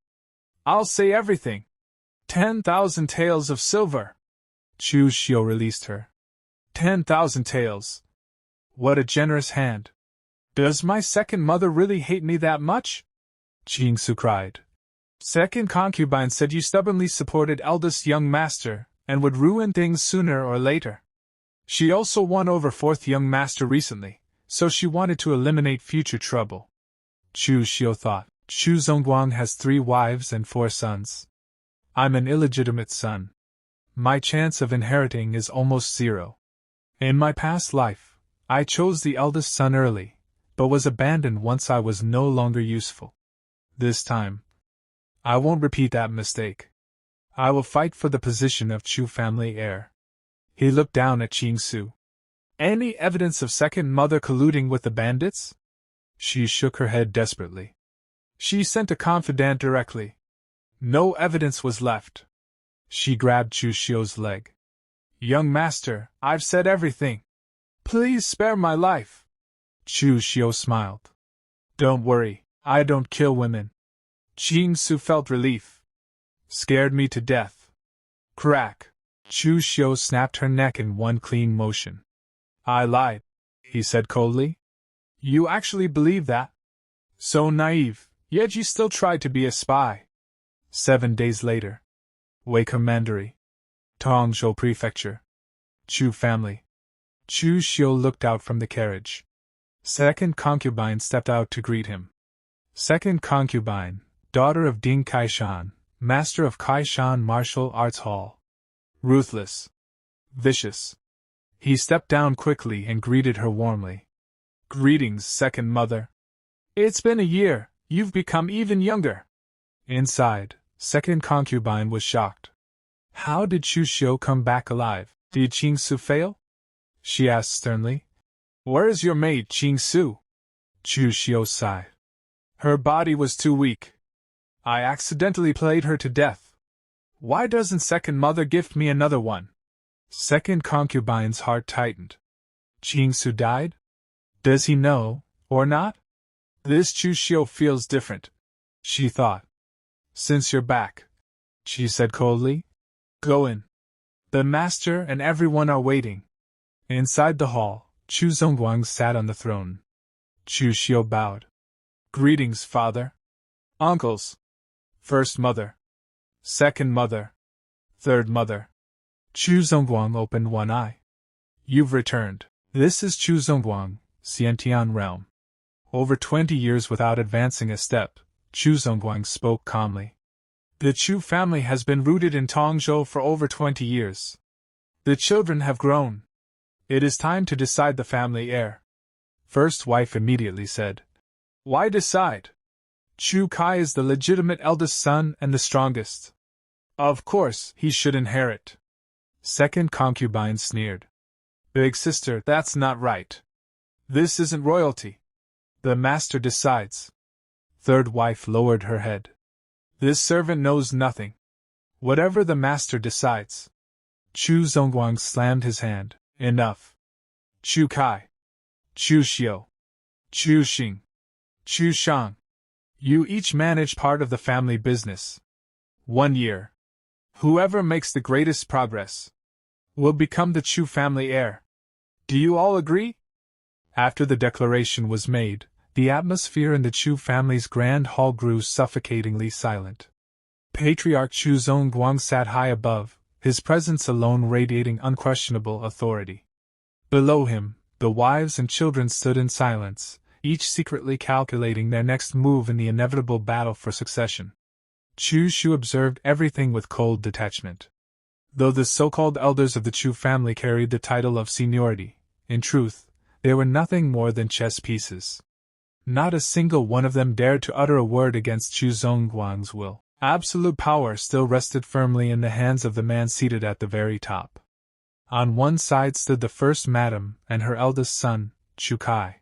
I'll say everything. 10,000 taels of silver. Chu Xiu released her. 10,000 taels. What a generous hand. Does my second mother really hate me that much? Chu Xiu cried. Second concubine said you stubbornly supported eldest young master, and would ruin things sooner or later. She also won over fourth young master recently, so she wanted to eliminate future trouble. Chu Xiu thought. Chu Zongguang has 3 wives and 4 sons. I'm an illegitimate son. My chance of inheriting is almost 0. In my past life, I chose the eldest son early, but was abandoned once I was no longer useful. This time, I won't repeat that mistake. I will fight for the position of Chu family heir. He looked down at Chu Xiu. Any evidence of second mother colluding with the bandits? She shook her head desperately. She sent a confidant directly. No evidence was left. She grabbed Chu Xiu's leg. Young master, I've said everything. Please spare my life. Chu Xiu smiled. Don't worry, I don't kill women. Chu Xiu felt relief. Scared me to death. Crack. Chu Xiu snapped her neck in one clean motion. I lied, he said coldly. You actually believe that? So naive, yet you still tried to be a spy. 7 days later. Wei Commandery. Tongzhou Prefecture. Chu family. Chu Xiu looked out from the carriage. Second concubine stepped out to greet him. Second concubine, daughter of Ding Kaishan, master of Kaishan Martial Arts Hall. Ruthless. Vicious. He stepped down quickly and greeted her warmly. Greetings, second mother. It's been a year, you've become even younger. Inside, second concubine was shocked. How did Chu Xiu come back alive? Did Chu Xiu fail? She asked sternly. Where is your maid, Chu Xiu? Chu Xiu sighed. Her body was too weak. I accidentally played her to death. Why doesn't second mother gift me another one? Second concubine's heart tightened. Chu Xiu died? Does he know, or not? This Chu Xiu feels different, she thought. Since you're back, she said coldly. Go in. The master and everyone are waiting. Inside the hall, Chu Zongguang sat on the throne. Chu Xiu bowed. Greetings, father. Uncles. First mother. Second mother. Third mother. Chu Zongguang opened one eye. You've returned. This is Chu Zongguang, Xiantian realm. Over 20 years without advancing a step, Chu Zongguang spoke calmly. The Chu family has been rooted in Tongzhou for over 20 years. The children have grown. It is time to decide the family heir. First wife immediately said. Why decide? Chu Kai is the legitimate eldest son and the strongest. Of course, he should inherit. Second concubine sneered. Big sister, that's not right. This isn't royalty. The master decides. Third wife lowered her head. This servant knows nothing. Whatever the master decides. Chu Zongguang slammed his hand. Enough. Chu Kai. Chu Xiu. Chu Xing. Chu Shang. You each manage part of the family business. 1 year. Whoever makes the greatest progress will become the Chu family heir. Do you all agree? After the declaration was made, the atmosphere in the Chu family's grand hall grew suffocatingly silent. Patriarch Chu Zongguang sat high above, his presence alone radiating unquestionable authority. Below him, the wives and children stood in silence, each secretly calculating their next move in the inevitable battle for succession. Chu Xiu observed everything with cold detachment. Though the so-called elders of the Chu family carried the title of seniority, in truth, they were nothing more than chess pieces. Not a single one of them dared to utter a word against Chu Zongguang's will. Absolute power still rested firmly in the hands of the man seated at the very top. On one side stood the first madam and her eldest son, Chu Kai.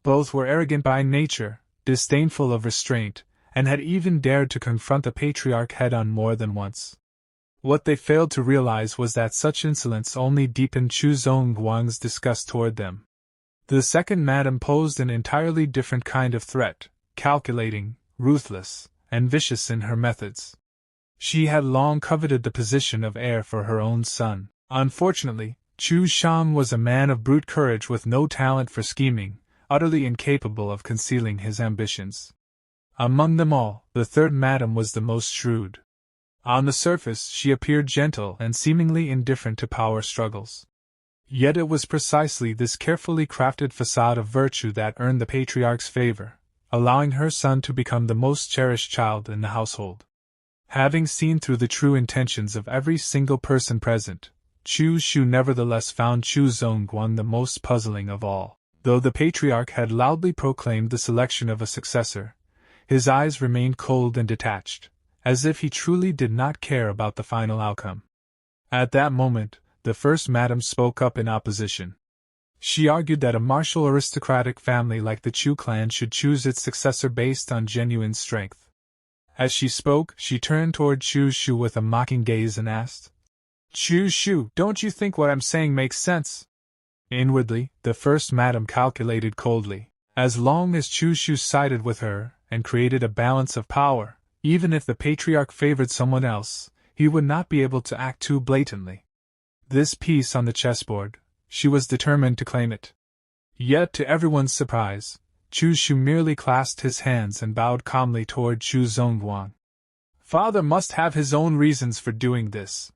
Both were arrogant by nature, disdainful of restraint, and had even dared to confront the patriarch head-on more than once. What they failed to realize was that such insolence only deepened Chu Zongguang's disgust toward them. The second madam posed an entirely different kind of threat, calculating, ruthless, and vicious in her methods. She had long coveted the position of heir for her own son. Unfortunately, Chu Shang was a man of brute courage with no talent for scheming, utterly incapable of concealing his ambitions. Among them all, the third madam was the most shrewd. On the surface, she appeared gentle and seemingly indifferent to power struggles. Yet it was precisely this carefully crafted facade of virtue that earned the patriarch's favor, allowing her son to become the most cherished child in the household. Having seen through the true intentions of every single person present, Chu Xiu nevertheless found Chu Zongguang the most puzzling of all. Though the patriarch had loudly proclaimed the selection of a successor, his eyes remained cold and detached, as if he truly did not care about the final outcome. At that moment, the first madam spoke up in opposition. She argued that a martial aristocratic family like the Chu clan should choose its successor based on genuine strength. As she spoke, she turned toward Chu Xiu with a mocking gaze and asked, Chu Xiu, don't you think what I'm saying makes sense? Inwardly, the first madam calculated coldly. As long as Chu Xiu sided with her and created a balance of power, even if the patriarch favored someone else, he would not be able to act too blatantly. This piece on the chessboard, she was determined to claim it. Yet to everyone's surprise, Chu Xiu merely clasped his hands and bowed calmly toward Chu Zongguang. Father must have his own reasons for doing this.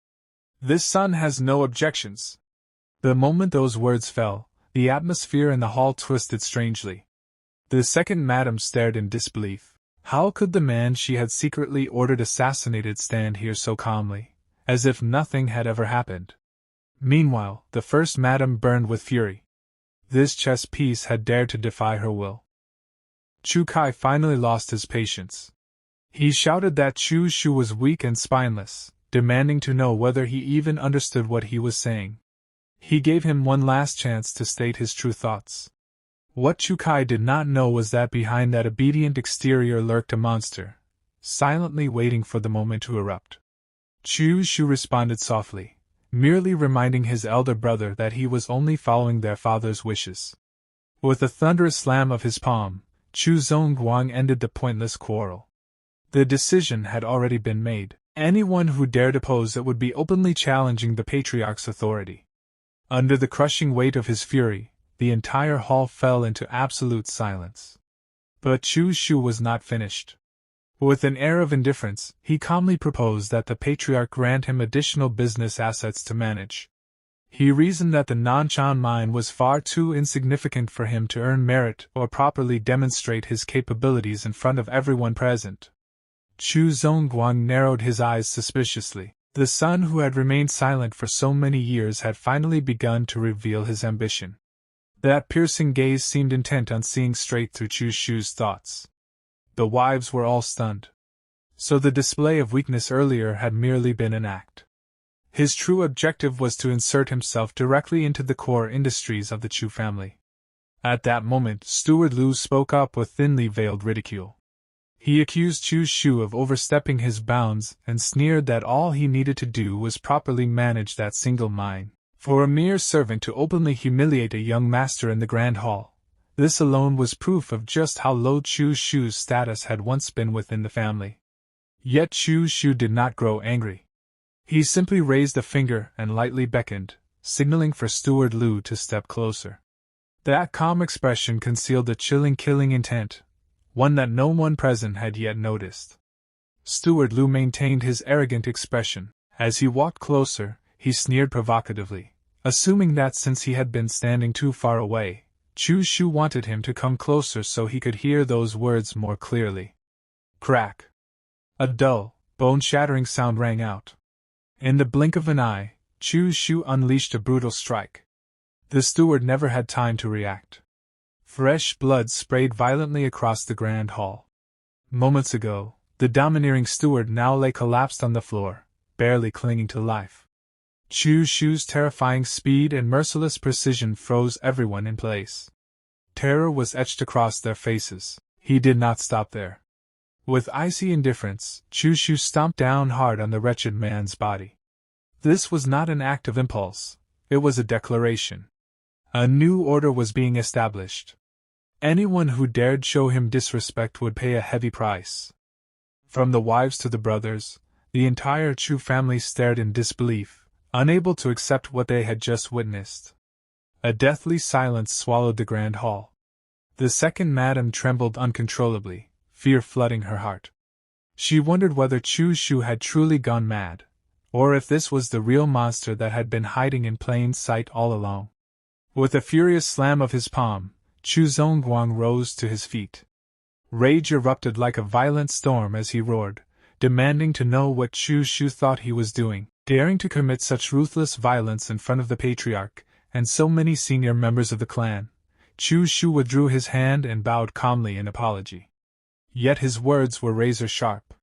This son has no objections. The moment those words fell, the atmosphere in the hall twisted strangely. The second madam stared in disbelief. How could the man she had secretly ordered assassinated stand here so calmly, as if nothing had ever happened? Meanwhile, the first madam burned with fury. This chess piece had dared to defy her will. Chu Kai finally lost his patience. He shouted that Chu Xiu was weak and spineless, demanding to know whether he even understood what he was saying. He gave him one last chance to state his true thoughts. What Chu Kai did not know was that behind that obedient exterior lurked a monster, silently waiting for the moment to erupt. Chu Xiu responded softly, merely reminding his elder brother that he was only following their father's wishes. With a thunderous slam of his palm, Chu Zongguang ended the pointless quarrel. The decision had already been made. Anyone who dared oppose it would be openly challenging the patriarch's authority. Under the crushing weight of his fury, the entire hall fell into absolute silence. But Chu Xiu was not finished. With an air of indifference, he calmly proposed that the patriarch grant him additional business assets to manage. He reasoned that the Nanshan mine was far too insignificant for him to earn merit or properly demonstrate his capabilities in front of everyone present. Chu Zongguang narrowed his eyes suspiciously. The son who had remained silent for so many years had finally begun to reveal his ambition. That piercing gaze seemed intent on seeing straight through Chu Xiu's thoughts. The wives were all stunned. So the display of weakness earlier had merely been an act. His true objective was to insert himself directly into the core industries of the Chu family. At that moment, Steward Lu spoke up with thinly veiled ridicule. He accused Chu Xiu of overstepping his bounds and sneered that all he needed to do was properly manage that single mine. For a mere servant to openly humiliate a young master in the Grand Hall, this alone was proof of just how low Chu Xiu's status had once been within the family. Yet Chu Xiu did not grow angry. He simply raised a finger and lightly beckoned, signaling for Steward Lu to step closer. That calm expression concealed a chilling killing intent, one that no one present had yet noticed. Steward Lu maintained his arrogant expression. As he walked closer, he sneered provocatively, assuming that since he had been standing too far away, Chu Xiu wanted him to come closer so he could hear those words more clearly. Crack! A dull, bone-shattering sound rang out. In the blink of an eye, Chu Xiu unleashed a brutal strike. The steward never had time to react. Fresh blood sprayed violently across the grand hall. Moments ago, the domineering steward now lay collapsed on the floor, barely clinging to life. Chu Xiu's terrifying speed and merciless precision froze everyone in place. Terror was etched across their faces. He did not stop there. With icy indifference, Chu Xiu stomped down hard on the wretched man's body. This was not an act of impulse, it was a declaration. A new order was being established. Anyone who dared show him disrespect would pay a heavy price. From the wives to the brothers, the entire Chu family stared in disbelief, unable to accept what they had just witnessed. A deathly silence swallowed the grand hall. The second madam trembled uncontrollably, fear flooding her heart. She wondered whether Chu Xiu had truly gone mad, or if this was the real monster that had been hiding in plain sight all along. With a furious slam of his palm, Chu Zongguang rose to his feet. Rage erupted like a violent storm as he roared, demanding to know what Chu Xiu thought he was doing, daring to commit such ruthless violence in front of the patriarch and so many senior members of the clan. Chu Xiu withdrew his hand and bowed calmly in apology. Yet his words were razor-sharp.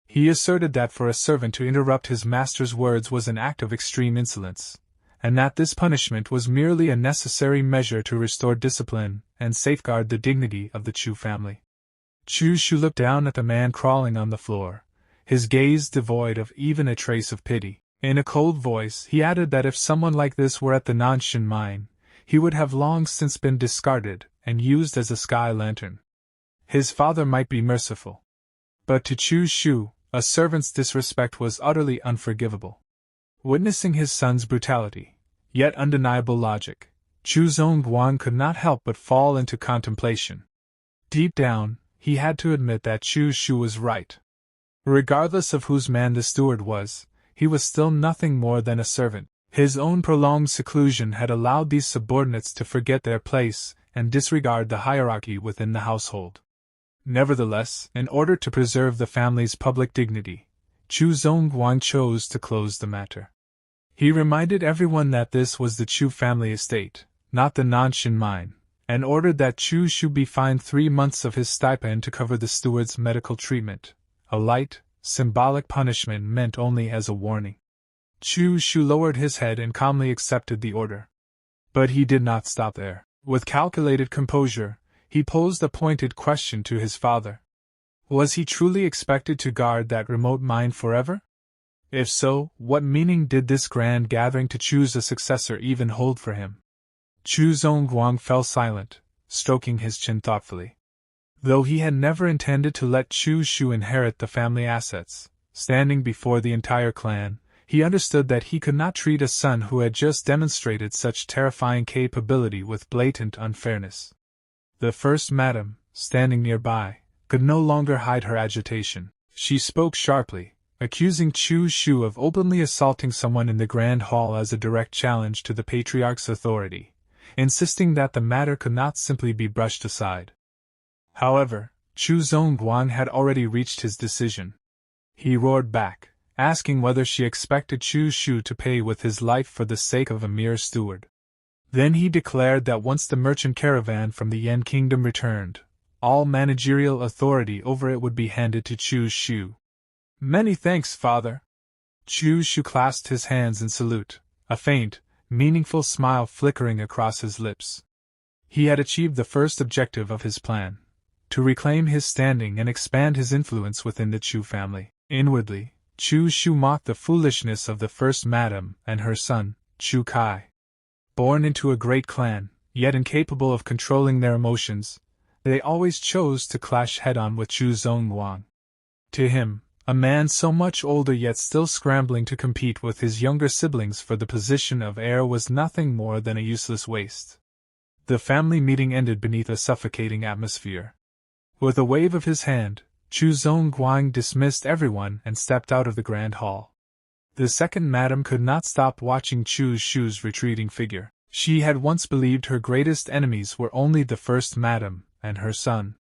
He asserted that for a servant to interrupt his master's words was an act of extreme insolence, and that this punishment was merely a necessary measure to restore discipline and safeguard the dignity of the Chu family. Chu Xiu looked down at the man crawling on the floor, his gaze devoid of even a trace of pity. In a cold voice, he added that if someone like this were at the Nanshan mine, he would have long since been discarded and used as a sky lantern. His father might be merciful, but to Chu Xiu, a servant's disrespect was utterly unforgivable. Witnessing his son's brutality, yet undeniable logic, Chu Zongguang could not help but fall into contemplation. Deep down, he had to admit that Chu Xiu was right. Regardless of whose man the steward was, he was still nothing more than a servant. His own prolonged seclusion had allowed these subordinates to forget their place and disregard the hierarchy within the household. Nevertheless, in order to preserve the family's public dignity, Chu Zongguang chose to close the matter. He reminded everyone that this was the Chu family estate, not the Nanshan mine, and ordered that Chu Xiu be fined 3 months of his stipend to cover the steward's medical treatment, a light, symbolic punishment meant only as a warning. Chu Xiu lowered his head and calmly accepted the order. But he did not stop there. With calculated composure, he posed a pointed question to his father. Was he truly expected to guard that remote mine forever? If so, what meaning did this grand gathering to choose a successor even hold for him? Chu Zongguang fell silent, stroking his chin thoughtfully. Though he had never intended to let Chu Xiu inherit the family assets, standing before the entire clan, he understood that he could not treat a son who had just demonstrated such terrifying capability with blatant unfairness. The first madam, standing nearby, could no longer hide her agitation. She spoke sharply, accusing Chu Xiu of openly assaulting someone in the Grand Hall as a direct challenge to the patriarch's authority, insisting that the matter could not simply be brushed aside. However, Chu Zongguang had already reached his decision. He roared back, asking whether she expected Chu Xiu to pay with his life for the sake of a mere steward. Then he declared that once the merchant caravan from the Yan Kingdom returned, all managerial authority over it would be handed to Chu Xiu. Many thanks, father. Chu Xiu clasped his hands in salute, a faint, meaningful smile flickering across his lips. He had achieved the first objective of his plan, to reclaim his standing and expand his influence within the Chu family. Inwardly, Chu Xiu mocked the foolishness of the first madam and her son, Chu Kai. Born into a great clan, yet incapable of controlling their emotions, they always chose to clash head-on with Chu Zongguang. To him, a man so much older yet still scrambling to compete with his younger siblings for the position of heir was nothing more than a useless waste. The family meeting ended beneath a suffocating atmosphere. With a wave of his hand, Chu Zongguang dismissed everyone and stepped out of the grand hall. The second madam could not stop watching Chu Xiu's retreating figure. She had once believed her greatest enemies were only the first madam and her son.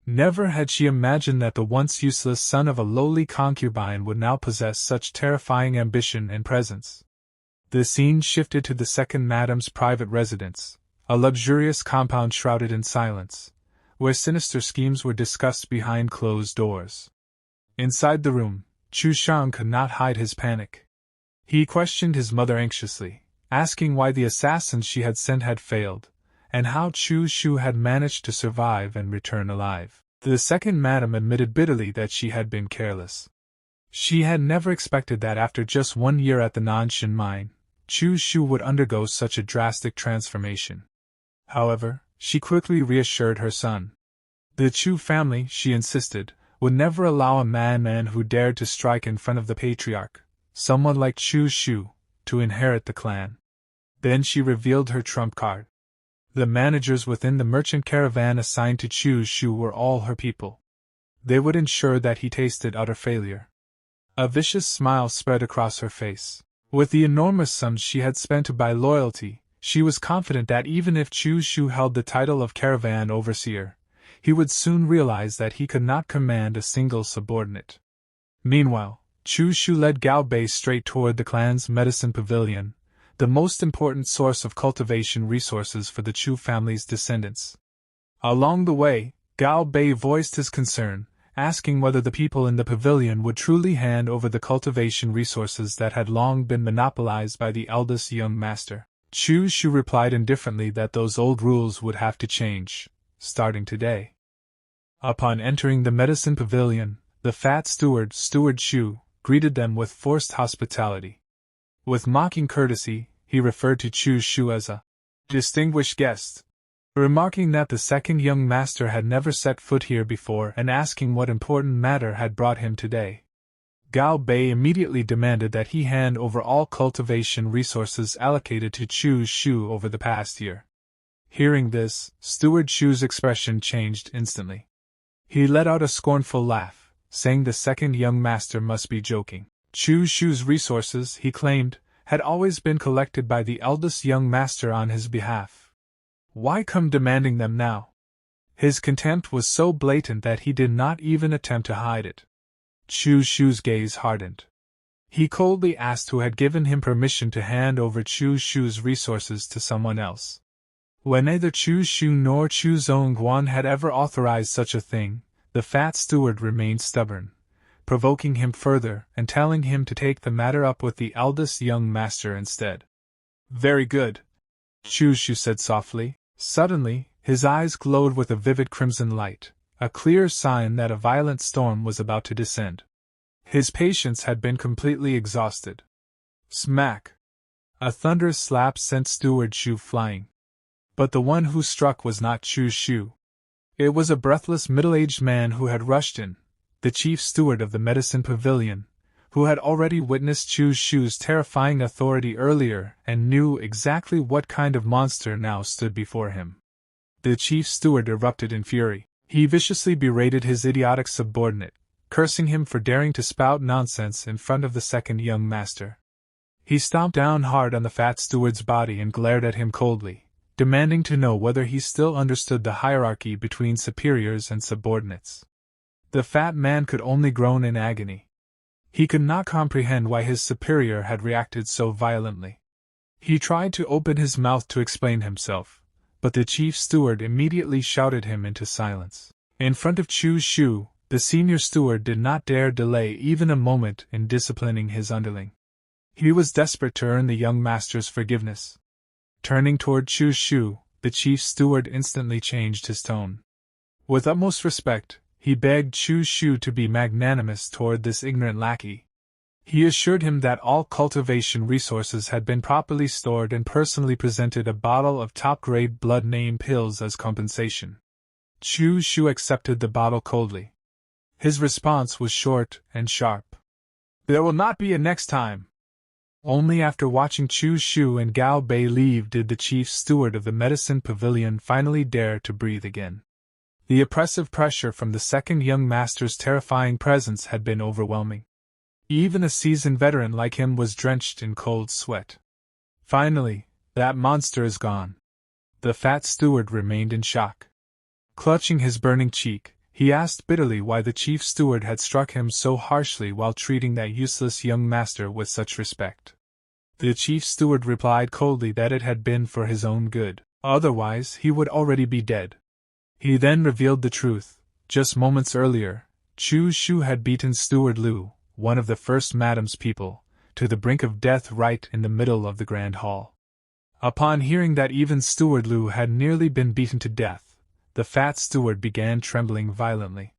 Never had she imagined that the once useless son of a lowly concubine would now possess such terrifying ambition and presence. The scene shifted to the second madam's private residence, a luxurious compound shrouded in silence, where sinister schemes were discussed behind closed doors. Inside the room, Chu Xiang could not hide his panic. He questioned his mother anxiously, asking why the assassins she had sent had failed, and how Chu Xiu had managed to survive and return alive. The second madam admitted bitterly that she had been careless. She had never expected that after just 1 year at the Nanshan mine, Chu Xiu would undergo such a drastic transformation. However, she quickly reassured her son. The Chu family, she insisted, would never allow a man who dared to strike in front of the patriarch, someone like Chu Xiu, to inherit the clan. Then she revealed her trump card. The managers within the merchant caravan assigned to Chu Xiu were all her people. They would ensure that he tasted utter failure. A vicious smile spread across her face. With the enormous sums she had spent to buy loyalty, she was confident that even if Chu Xiu held the title of caravan overseer, he would soon realize that he could not command a single subordinate. Meanwhile, Chu Xiu led Gao Bei straight toward the clan's medicine pavilion, the most important source of cultivation resources for the Chu family's descendants. Along the way, Gao Bei voiced his concern, asking whether the people in the pavilion would truly hand over the cultivation resources that had long been monopolized by the eldest young master. Chu Xiu replied indifferently that those old rules would have to change, starting today. Upon entering the medicine pavilion, the fat steward, Steward Chu, greeted them with forced hospitality. With mocking courtesy, he referred to Chu Xiu as a distinguished guest, remarking that the second young master had never set foot here before and asking what important matter had brought him today. Gao Bei immediately demanded that he hand over all cultivation resources allocated to Chu Xiu over the past year. Hearing this, Steward Chu's expression changed instantly. He let out a scornful laugh, saying the second young master must be joking. Chu Xiu's resources, he claimed, had always been collected by the eldest young master on his behalf. Why come demanding them now? His contempt was so blatant that he did not even attempt to hide it. Chu Xiu's gaze hardened. He coldly asked who had given him permission to hand over Chu Xiu's resources to someone else. When neither Chu Xiu nor Chu Zhongguan had ever authorized such a thing, the fat steward remained stubborn, provoking him further and telling him to take the matter up with the eldest young master instead. Very good, Chu Xiu said softly. Suddenly, his eyes glowed with a vivid crimson light, a clear sign that a violent storm was about to descend. His patience had been completely exhausted. Smack! A thunderous slap sent Steward Xiu flying. But the one who struck was not Chu Xiu. It was a breathless middle-aged man who had rushed in, the chief steward of the medicine pavilion, who had already witnessed Chu Xiu's terrifying authority earlier and knew exactly what kind of monster now stood before him. The chief steward erupted in fury. He viciously berated his idiotic subordinate, cursing him for daring to spout nonsense in front of the second young master. He stomped down hard on the fat steward's body and glared at him coldly, demanding to know whether he still understood the hierarchy between superiors and subordinates. The fat man could only groan in agony. He could not comprehend why his superior had reacted so violently. He tried to open his mouth to explain himself, but the chief steward immediately shouted him into silence. In front of Chu Xiu, the senior steward did not dare delay even a moment in disciplining his underling. He was desperate to earn the young master's forgiveness. Turning toward Chu Xiu, the chief steward instantly changed his tone. With utmost respect, he begged Chu Xiu to be magnanimous toward this ignorant lackey. He assured him that all cultivation resources had been properly stored and personally presented a bottle of top-grade blood name pills as compensation. Chu Xiu accepted the bottle coldly. His response was short and sharp. There will not be a next time. Only after watching Chu Xiu and Gao Bei leave did the chief steward of the medicine pavilion finally dare to breathe again. The oppressive pressure from the second young master's terrifying presence had been overwhelming. Even a seasoned veteran like him was drenched in cold sweat. Finally, that monster is gone. The fat steward remained in shock. Clutching his burning cheek, he asked bitterly why the chief steward had struck him so harshly while treating that useless young master with such respect. The chief steward replied coldly that it had been for his own good, otherwise he would already be dead. He then revealed the truth. Just moments earlier, Chu Xiu had beaten Steward Liu, one of the first madam's people, to the brink of death right in the middle of the grand hall. Upon hearing that even Steward Liu had nearly been beaten to death, the fat steward began trembling violently.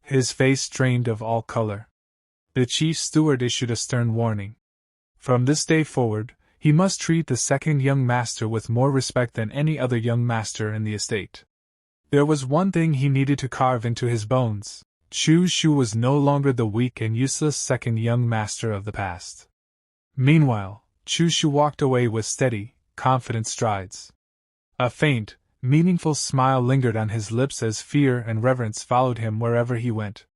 His face drained of all color. The chief steward issued a stern warning. From this day forward, he must treat the second young master with more respect than any other young master in the estate. There was one thing he needed to carve into his bones. Chu Xiu was no longer the weak and useless second young master of the past. Meanwhile, Chu Xiu walked away with steady, confident strides. A faint, meaningful smile lingered on his lips as fear and reverence followed him wherever he went.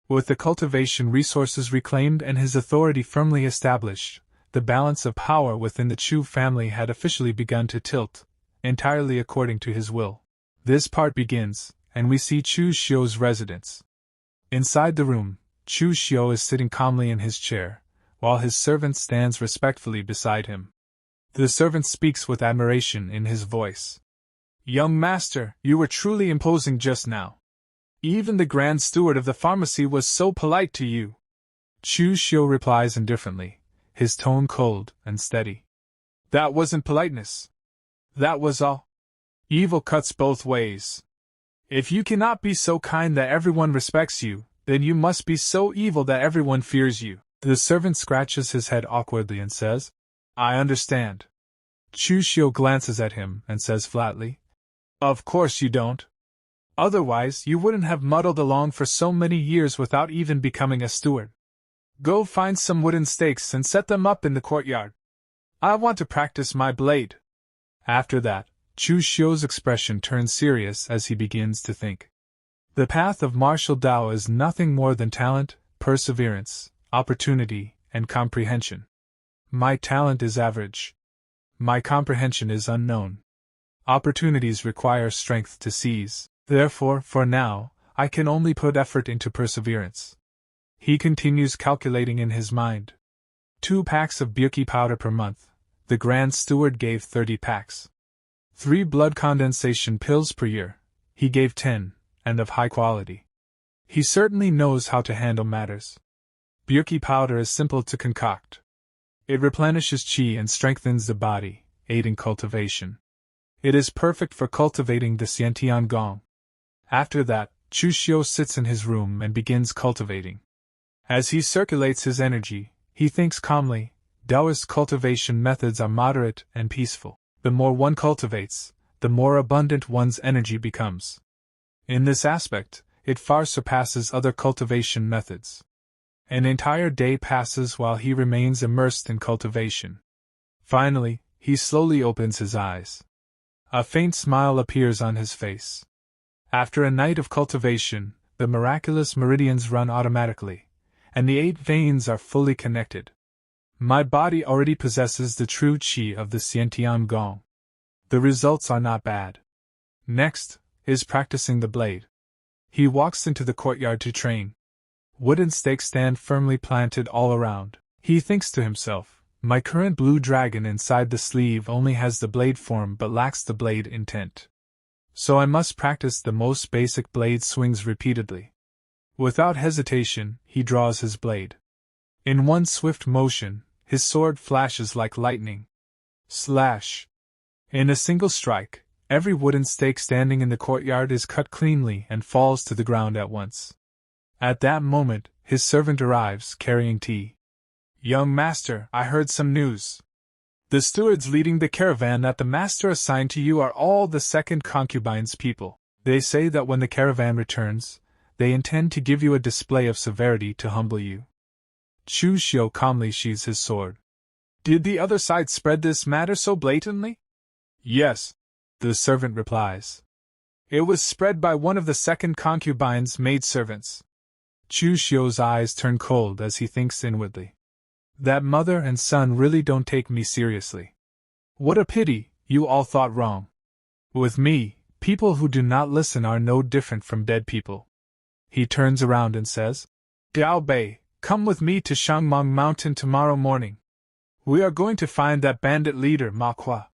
With the cultivation resources reclaimed and his authority firmly established, the balance of power within the Chu family had officially begun to tilt, entirely according to his will. This part begins, and we see Chu Xiu's residence. Inside the room, Chu Xiu is sitting calmly in his chair, while his servant stands respectfully beside him. The servant speaks with admiration in his voice. Young master, you were truly imposing just now. Even the grand steward of the pharmacy was so polite to you. Chu Xiu replies indifferently, his tone cold and steady. That wasn't politeness. That was all. Evil cuts both ways. If you cannot be so kind that everyone respects you, then you must be so evil that everyone fears you. The servant scratches his head awkwardly and says, I understand. Chu Xiu glances at him and says flatly, Of course you don't. Otherwise you wouldn't have muddled along for so many years without even becoming a steward. Go find some wooden stakes and set them up in the courtyard. I want to practice my blade. After that, Chu Xiu's expression turns serious as he begins to think. The path of martial Tao is nothing more than talent, perseverance, opportunity, and comprehension. My talent is average. My comprehension is unknown. Opportunities require strength to seize. Therefore, for now, I can only put effort into perseverance. He continues calculating in his mind. 2 packs of Bukki powder per month. The Grand Steward gave 30 packs. 3 blood condensation pills per year. He gave 10, and of high quality. He certainly knows how to handle matters. Byoki powder is simple to concoct. It replenishes qi and strengthens the body, aiding cultivation. It is perfect for cultivating the Xiantian Gong. After that, Chu Xiu sits in his room and begins cultivating. As he circulates his energy, he thinks calmly. Taoist cultivation methods are moderate and peaceful. The more one cultivates, the more abundant one's energy becomes. In this aspect, it far surpasses other cultivation methods. An entire day passes while he remains immersed in cultivation. Finally, he slowly opens his eyes. A faint smile appears on his face. After a night of cultivation, the miraculous meridians run automatically, and the 8 veins are fully connected. My body already possesses the true qi of the Xiantian Gong. The results are not bad. Next, is practicing the blade. He walks into the courtyard to train. Wooden stakes stand firmly planted all around. He thinks to himself, my current blue dragon inside the sleeve only has the blade form but lacks the blade intent. So I must practice the most basic blade swings repeatedly. Without hesitation, he draws his blade. In one swift motion, his sword flashes like lightning. Slash! In a single strike, every wooden stake standing in the courtyard is cut cleanly and falls to the ground at once. At that moment, his servant arrives, carrying tea. Young master, I heard some news. The stewards leading the caravan that the master assigned to you are all the second concubine's people. They say that when the caravan returns, they intend to give you a display of severity to humble you. Chu Xiu calmly sheathes his sword. Did the other side spread this matter so blatantly? Yes, the servant replies. It was spread by one of the second concubine's maidservants. Chu Xiu's eyes turn cold as he thinks inwardly. That mother and son really don't take me seriously. What a pity, you all thought wrong. With me, people who do not listen are no different from dead people. He turns around and says, Gao Bei, come with me to Shangmang Mountain tomorrow morning. We are going to find that bandit leader Manhwa.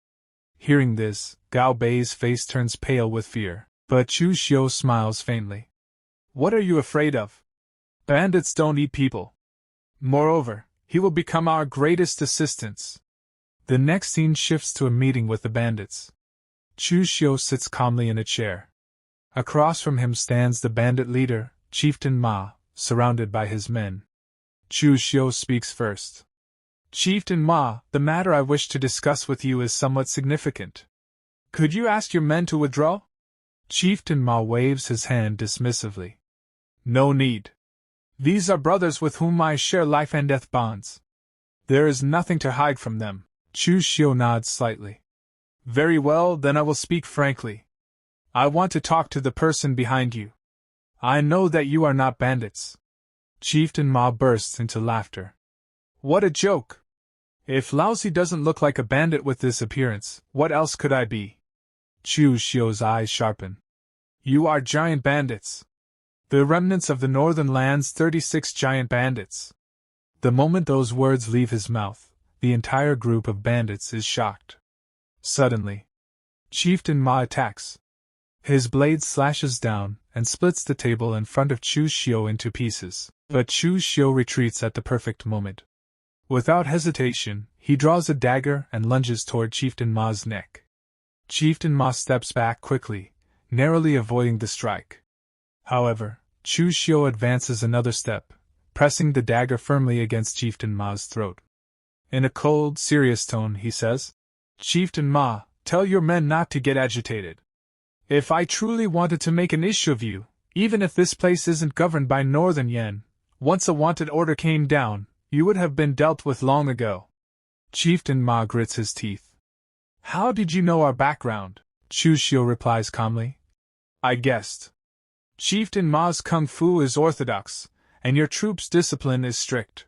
Hearing this, Gao Bei's face turns pale with fear, but Chu Xiu smiles faintly. What are you afraid of? Bandits don't eat people. Moreover, he will become our greatest assistance. The next scene shifts to a meeting with the bandits. Chu Xiu sits calmly in a chair. Across from him stands the bandit leader, Chieftain Ma, surrounded by his men. Chu Xiu speaks first. Chieftain Ma, the matter I wish to discuss with you is somewhat significant. Could you ask your men to withdraw? Chieftain Ma waves his hand dismissively. No need. These are brothers with whom I share life and death bonds. There is nothing to hide from them. Chu Xiu nods slightly. Very well, then I will speak frankly. I want to talk to the person behind you. I know that you are not bandits. Chieftain Ma bursts into laughter. What a joke! If Laozi doesn't look like a bandit with this appearance, what else could I be? Chu Xiu's eyes sharpen. You are giant bandits. The remnants of the northern land's 36 giant bandits. The moment those words leave his mouth, the entire group of bandits is shocked. Suddenly, Chieftain Ma attacks. His blade slashes down and splits the table in front of Chu Xiu into pieces, but Chu Xiu retreats at the perfect moment. Without hesitation, he draws a dagger and lunges toward Chieftain Ma's neck. Chieftain Ma steps back quickly, narrowly avoiding the strike. However, Chu Xiu advances another step, pressing the dagger firmly against Chieftain Ma's throat. In a cold, serious tone, he says, Chieftain Ma, tell your men not to get agitated. If I truly wanted to make an issue of you, even if this place isn't governed by Northern Yan, once a wanted order came down, you would have been dealt with long ago. Chieftain Ma grits his teeth. How did you know our background? Chu Xiu replies calmly. I guessed. Chieftain Ma's kung fu is orthodox, and your troops' discipline is strict.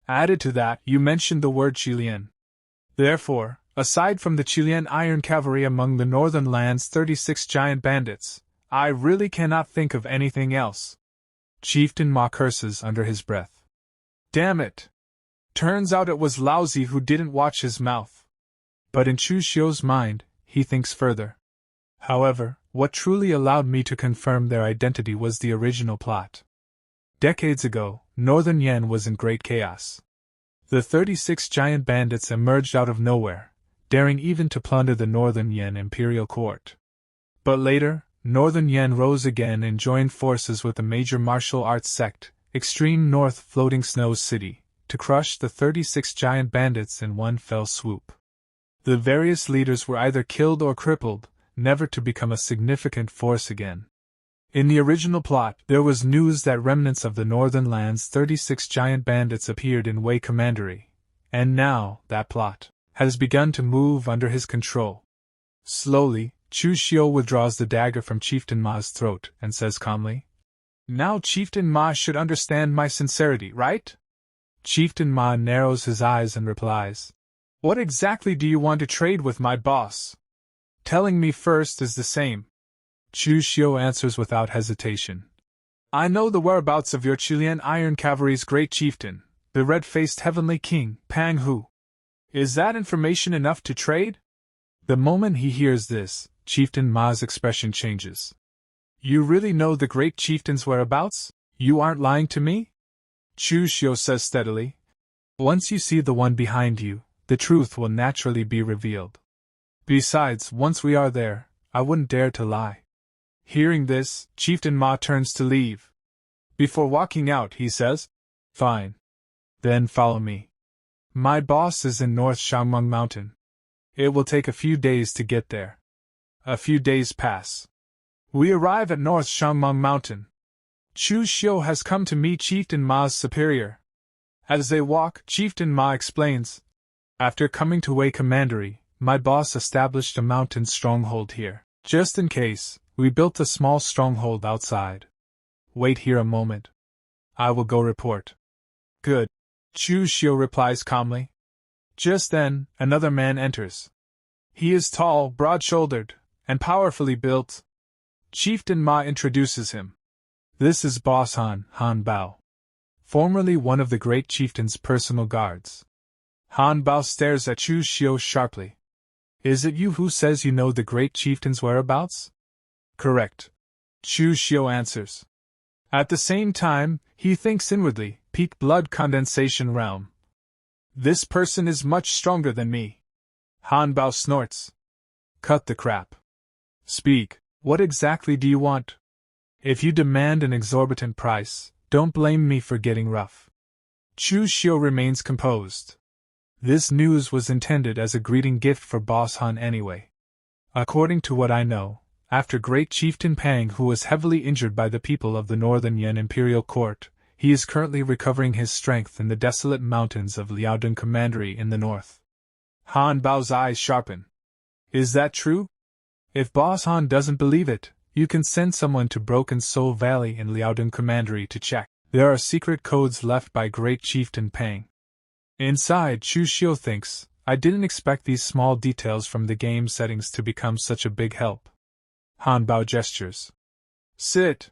Added to that, you mentioned the word Qilian. Therefore, aside from the Qilian iron cavalry among the northern land's 36 giant bandits, I really cannot think of anything else. Chieftain Ma curses under his breath. Damn it! Turns out it was Laozi who didn't watch his mouth. But in Chu Xiu's mind, he thinks further. However, what truly allowed me to confirm their identity was the original plot. Decades ago, Northern Yan was in great chaos. The 36 giant bandits emerged out of nowhere, daring even to plunder the Northern Yan imperial court. But later, Northern Yan rose again and joined forces with the major martial arts sect, Extreme North Floating Snow City, to crush the 36 giant bandits in one fell swoop. The various leaders were either killed or crippled, never to become a significant force again. In the original plot, there was news that remnants of the Northern Land's 36 giant bandits appeared in Wei Commandery, and now that plot has begun to move under his control. Slowly, Chu Xiu withdraws the dagger from Chieftain Ma's throat and says calmly, "Now Chieftain Ma should understand my sincerity, right?" Chieftain Ma narrows his eyes and replies, "What exactly do you want to trade with my boss? Telling me first is the same." Chu Xiu answers without hesitation. "I know the whereabouts of your Chilean Iron Cavalry's great chieftain, the red-faced heavenly king, Pang Hu. Is that information enough to trade?" The moment he hears this, Chieftain Ma's expression changes. "You really know the great chieftain's whereabouts? You aren't lying to me?" Chu Xiu says steadily. "Once you see the one behind you, the truth will naturally be revealed. Besides, once we are there, I wouldn't dare to lie." Hearing this, Chieftain Ma turns to leave. Before walking out, he says, "Fine. Then follow me. My boss is in North Shangmeng Mountain. It will take a few days to get there." A few days pass. We arrive at North Shangmeng Mountain. Chu Xiu has come to meet Chieftain Ma's superior. As they walk, Chieftain Ma explains, "After coming to Wei Commandery, my boss established a mountain stronghold here. Just in case, we built a small stronghold outside. Wait here a moment. I will go report." "Good," Chu Xiu replies calmly. Just then, another man enters. He is tall, broad-shouldered, and powerfully built. Chieftain Ma introduces him. This is Boss Han Bao, formerly one of the great chieftain's personal guards. Han Bao stares at Chu Xiu sharply. "Is it you who says you know the great chieftain's whereabouts?" "Correct," Chu Xiu answers. At the same time, he thinks inwardly, peak blood condensation realm. "This person is much stronger than me." Han Bao snorts. "Cut the crap. Speak, what exactly do you want? If you demand an exorbitant price, don't blame me for getting rough." Chu Xiu remains composed. This news was intended as a greeting gift for Boss Han anyway. According to what I know, after Great Chieftain Pang, who was heavily injured by the people of the Northern Yan Imperial Court, he is currently recovering his strength in the desolate mountains of Liaodong Commandery in the north. Han Bao's eyes sharpen. "Is that true? If Boss Han doesn't believe it, you can send someone to Broken Soul Valley in Liaodong Commandery to check. There are secret codes left by Great Chieftain Pang." Inside, Chu Xiu thinks, I didn't expect these small details from the game settings to become such a big help. Han Bao gestures. "Sit.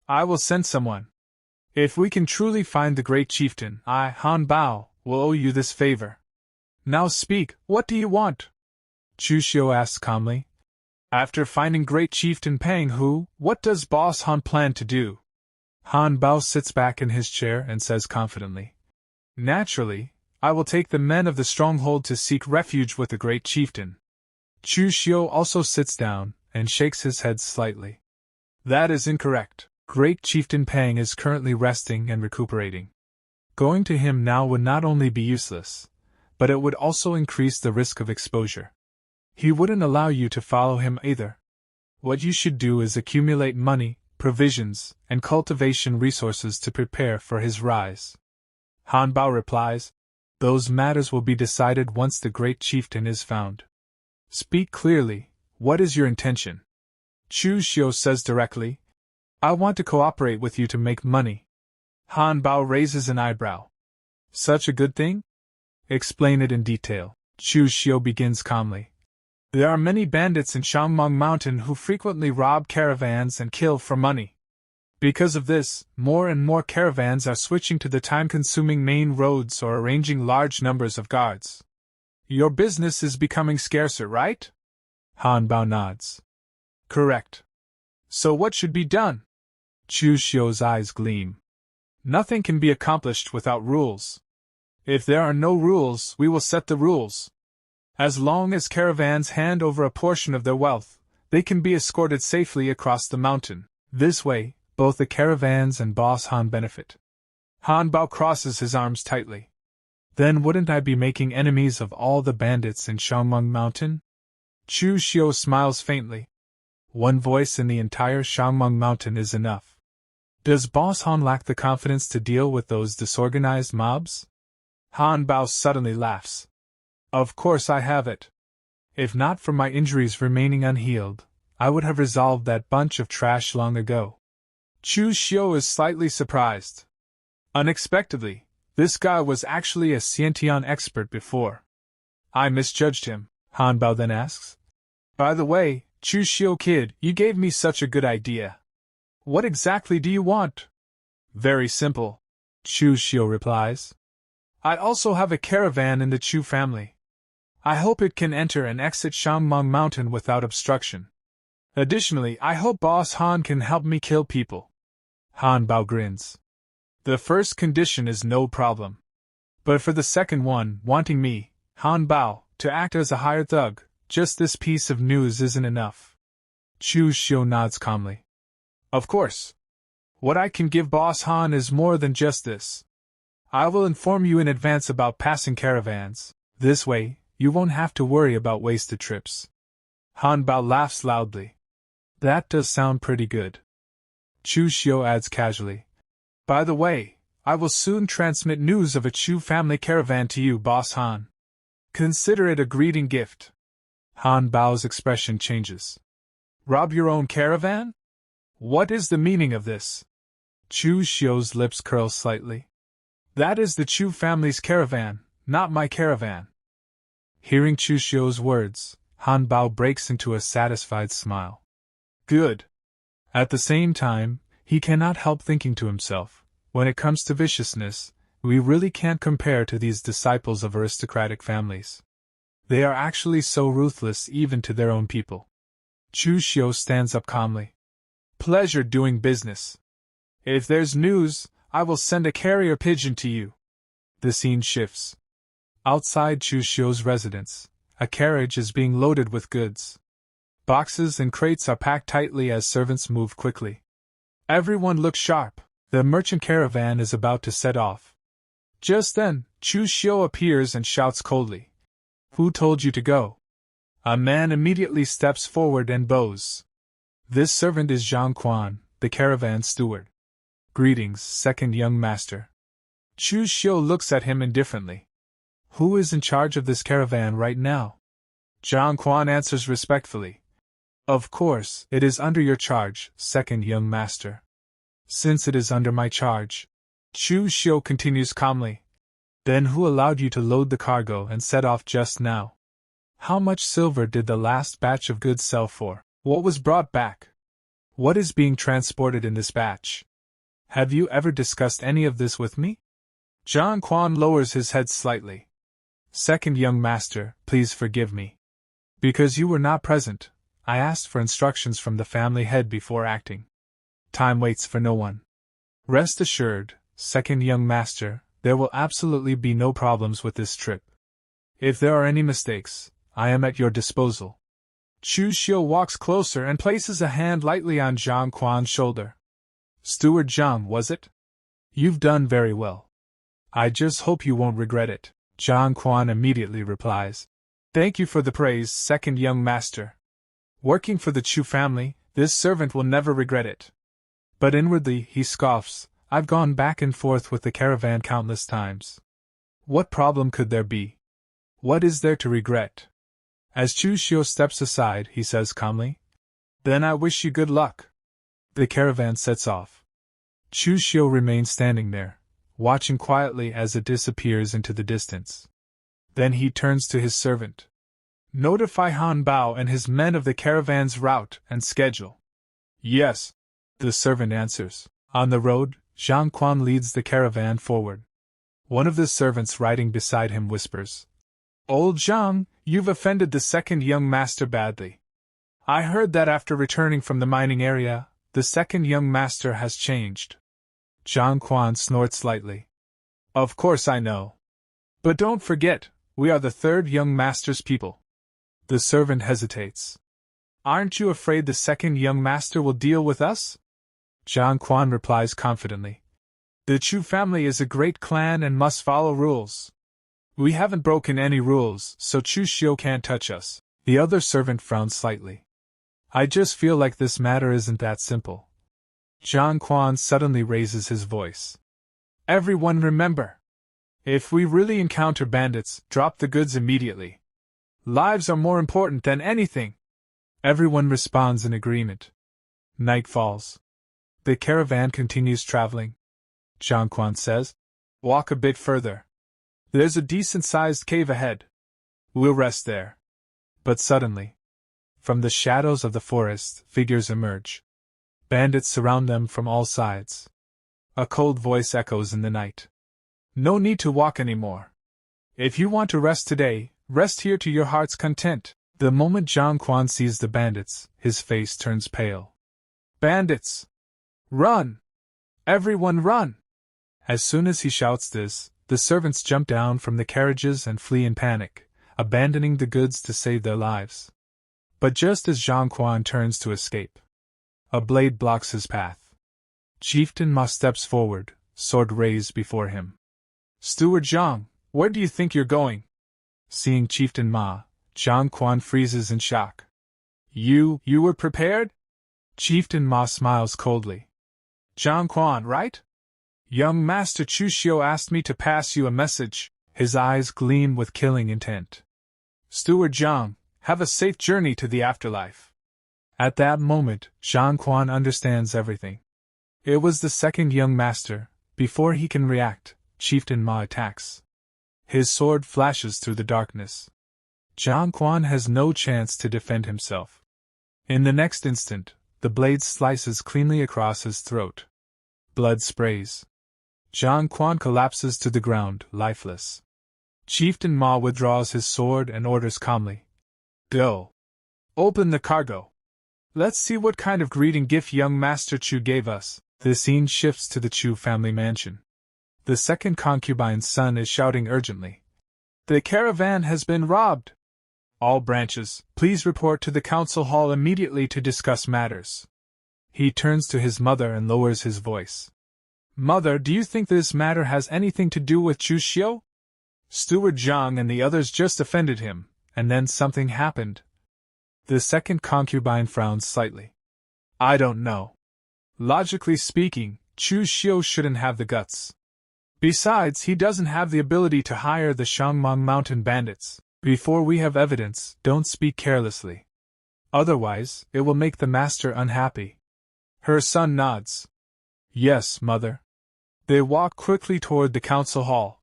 I will send someone. If we can truly find the Great Chieftain, I, Han Bao, will owe you this favor. Now speak, what do you want?" Chu Xiu asks calmly. "After finding Great Chieftain Pang Hu, what does Boss Han plan to do?" Han Bao sits back in his chair and says confidently, "Naturally, I will take the men of the stronghold to seek refuge with the Great Chieftain." Chu Xiu also sits down and shakes his head slightly. "That is incorrect. Great Chieftain Pang is currently resting and recuperating. Going to him now would not only be useless, but it would also increase the risk of exposure. He wouldn't allow you to follow him either. What you should do is accumulate money, provisions, and cultivation resources to prepare for his rise." Han Bao replies, "Those matters will be decided once the Great Chieftain is found. Speak clearly, what is your intention?" Chu Xiu says directly, "I want to cooperate with you to make money." Han Bao raises an eyebrow. "Such a good thing? Explain it in detail." Chu Xiu begins calmly. "There are many bandits in Shangmeng Mountain who frequently rob caravans and kill for money. Because of this, more and more caravans are switching to the time-consuming main roads or arranging large numbers of guards. Your business is becoming scarcer, right?" Han Bao nods. Correct. So what should be done? Chu Xiu's eyes gleam. Nothing can be accomplished without rules. If there are no rules, we will set the rules. As long as caravans hand over a portion of their wealth, they can be escorted safely across the mountain. This way, both the caravans and Boss Han benefit. Han Bao crosses his arms tightly. Then wouldn't I be making enemies of all the bandits in Shangmeng Mountain? Chu Xiu smiles faintly. One voice in the entire Shangmeng Mountain is enough. Does Boss Han lack the confidence to deal with those disorganized mobs? Han Bao suddenly laughs. Of course I have it. If not for my injuries remaining unhealed, I would have resolved that bunch of trash long ago. Chu Xiu is slightly surprised. Unexpectedly, this guy was actually a Xiantian expert before. I misjudged him, Han Bao then asks. By the way, Chu Xiu kid, you gave me such a good idea. What exactly do you want? Very simple, Chu Xiu replies. I also have a caravan in the Chu family. I hope it can enter and exit Shangmeng Mountain without obstruction. Additionally, I hope Boss Han can help me kill people. Han Bao grins. The first condition is no problem. But for the second one, wanting me, Han Bao, to act as a hired thug, just this piece of news isn't enough. Chu Xiu nods calmly. Of course. What I can give Boss Han is more than just this. I will inform you in advance about passing caravans. This way, you won't have to worry about wasted trips. Han Bao laughs loudly. That does sound pretty good. Chu Xiu adds casually. By the way, I will soon transmit news of a Chu family caravan to you, Boss Han. Consider it a greeting gift. Han Bao's expression changes. Rob your own caravan? What is the meaning of this? Chu Xiu's lips curl slightly. That is the Chu family's caravan, not my caravan. Hearing Chu Xiu's words, Han Bao breaks into a satisfied smile. Good. At the same time, he cannot help thinking to himself, when it comes to viciousness, we really can't compare to these disciples of aristocratic families. They are actually so ruthless even to their own people. Chu Xiu stands up calmly. Pleasure doing business. If there's news, I will send a carrier pigeon to you. The scene shifts. Outside Chu Xiu's residence, a carriage is being loaded with goods. Boxes and crates are packed tightly as servants move quickly. Everyone looks sharp. The merchant caravan is about to set off. Just then, Chu Xiu appears and shouts coldly. Who told you to go? A man immediately steps forward and bows. This servant is Zhang Quan, the caravan steward. Greetings, second young master. Chu Xiu looks at him indifferently. Who is in charge of this caravan right now? Zhang Quan answers respectfully. Of course, it is under your charge, second young master. Since it is under my charge, Chu Xiu continues calmly. Then who allowed you to load the cargo and set off just now? How much silver did the last batch of goods sell for? What was brought back? What is being transported in this batch? Have you ever discussed any of this with me? Zhang Quan lowers his head slightly. Second young master, please forgive me. Because you were not present, I asked for instructions from the family head before acting. Time waits for no one. Rest assured, second young master, there will absolutely be no problems with this trip. If there are any mistakes, I am at your disposal. Chu Xiu walks closer and places a hand lightly on Zhang Quan's shoulder. Steward Zhang, was it? You've done very well. I just hope you won't regret it. Zhang Quan immediately replies. Thank you for the praise, second young master. Working for the Chu family, this servant will never regret it. But inwardly, he scoffs. I've gone back and forth with the caravan countless times. What problem could there be? What is there to regret? As Chu Xiu steps aside, he says calmly, Then I wish you good luck. The caravan sets off. Chu Xiu remains standing there, watching quietly as it disappears into the distance. Then he turns to his servant. Notify Han Bao and his men of the caravan's route and schedule. Yes, the servant answers. On the road, Zhang Quan leads the caravan forward. One of the servants riding beside him whispers, Old Zhang, you've offended the second young master badly. I heard that after returning from the mining area, the second young master has changed. Zhang Quan snorts slightly. Of course I know. But don't forget, we are the third young master's people. The servant hesitates. Aren't you afraid the second young master will deal with us? Zhang Quan replies confidently. The Chu family is a great clan and must follow rules. We haven't broken any rules, so Chu Xiu can't touch us. The other servant frowns slightly. I just feel like this matter isn't that simple. Zhang Quan suddenly raises his voice. Everyone remember! If we really encounter bandits, drop the goods immediately. Lives are more important than anything. Everyone responds in agreement. Night falls. The caravan continues traveling. Zhang Quan says, walk a bit further. There's a decent-sized cave ahead. We'll rest there. But suddenly, from the shadows of the forest, figures emerge. Bandits surround them from all sides. A cold voice echoes in the night. No need to walk anymore. If you want to rest today, rest here to your heart's content. The moment Zhang Quan sees the bandits, his face turns pale. Bandits! Run! Everyone run! As soon as he shouts this, the servants jump down from the carriages and flee in panic, abandoning the goods to save their lives. But just as Zhang Quan turns to escape, a blade blocks his path. Chieftain Ma steps forward, sword raised before him. Steward Zhang, where do you think you're going? Seeing Chieftain Ma, Zhang Quan freezes in shock. You were prepared? Chieftain Ma smiles coldly. Zhang Quan, right? Young Master Chu Xiu asked me to pass you a message. His eyes gleam with killing intent. Steward Zhang, have a safe journey to the afterlife. At that moment, Zhang Quan understands everything. It was the second young master. Before he can react, Chieftain Ma attacks. His sword flashes through the darkness. Zhang Quan has no chance to defend himself. In the next instant, the blade slices cleanly across his throat. Blood sprays. Zhang Quan collapses to the ground, lifeless. Chieftain Ma withdraws his sword and orders calmly. Go. Open the cargo. Let's see what kind of greeting gift young Master Chu gave us. The scene shifts to the Chu family mansion. The second concubine's son is shouting urgently. The caravan has been robbed. All branches, please report to the council hall immediately to discuss matters. He turns to his mother and lowers his voice. Mother, do you think this matter has anything to do with Chu Xiu? Steward Zhang and the others just offended him, and then something happened. The second concubine frowns slightly. I don't know. Logically speaking, Chu Xiu shouldn't have the guts. Besides, he doesn't have the ability to hire the Shangmang Mountain bandits. Before we have evidence, don't speak carelessly. Otherwise, it will make the master unhappy. Her son nods. Yes, mother. They walk quickly toward the council hall.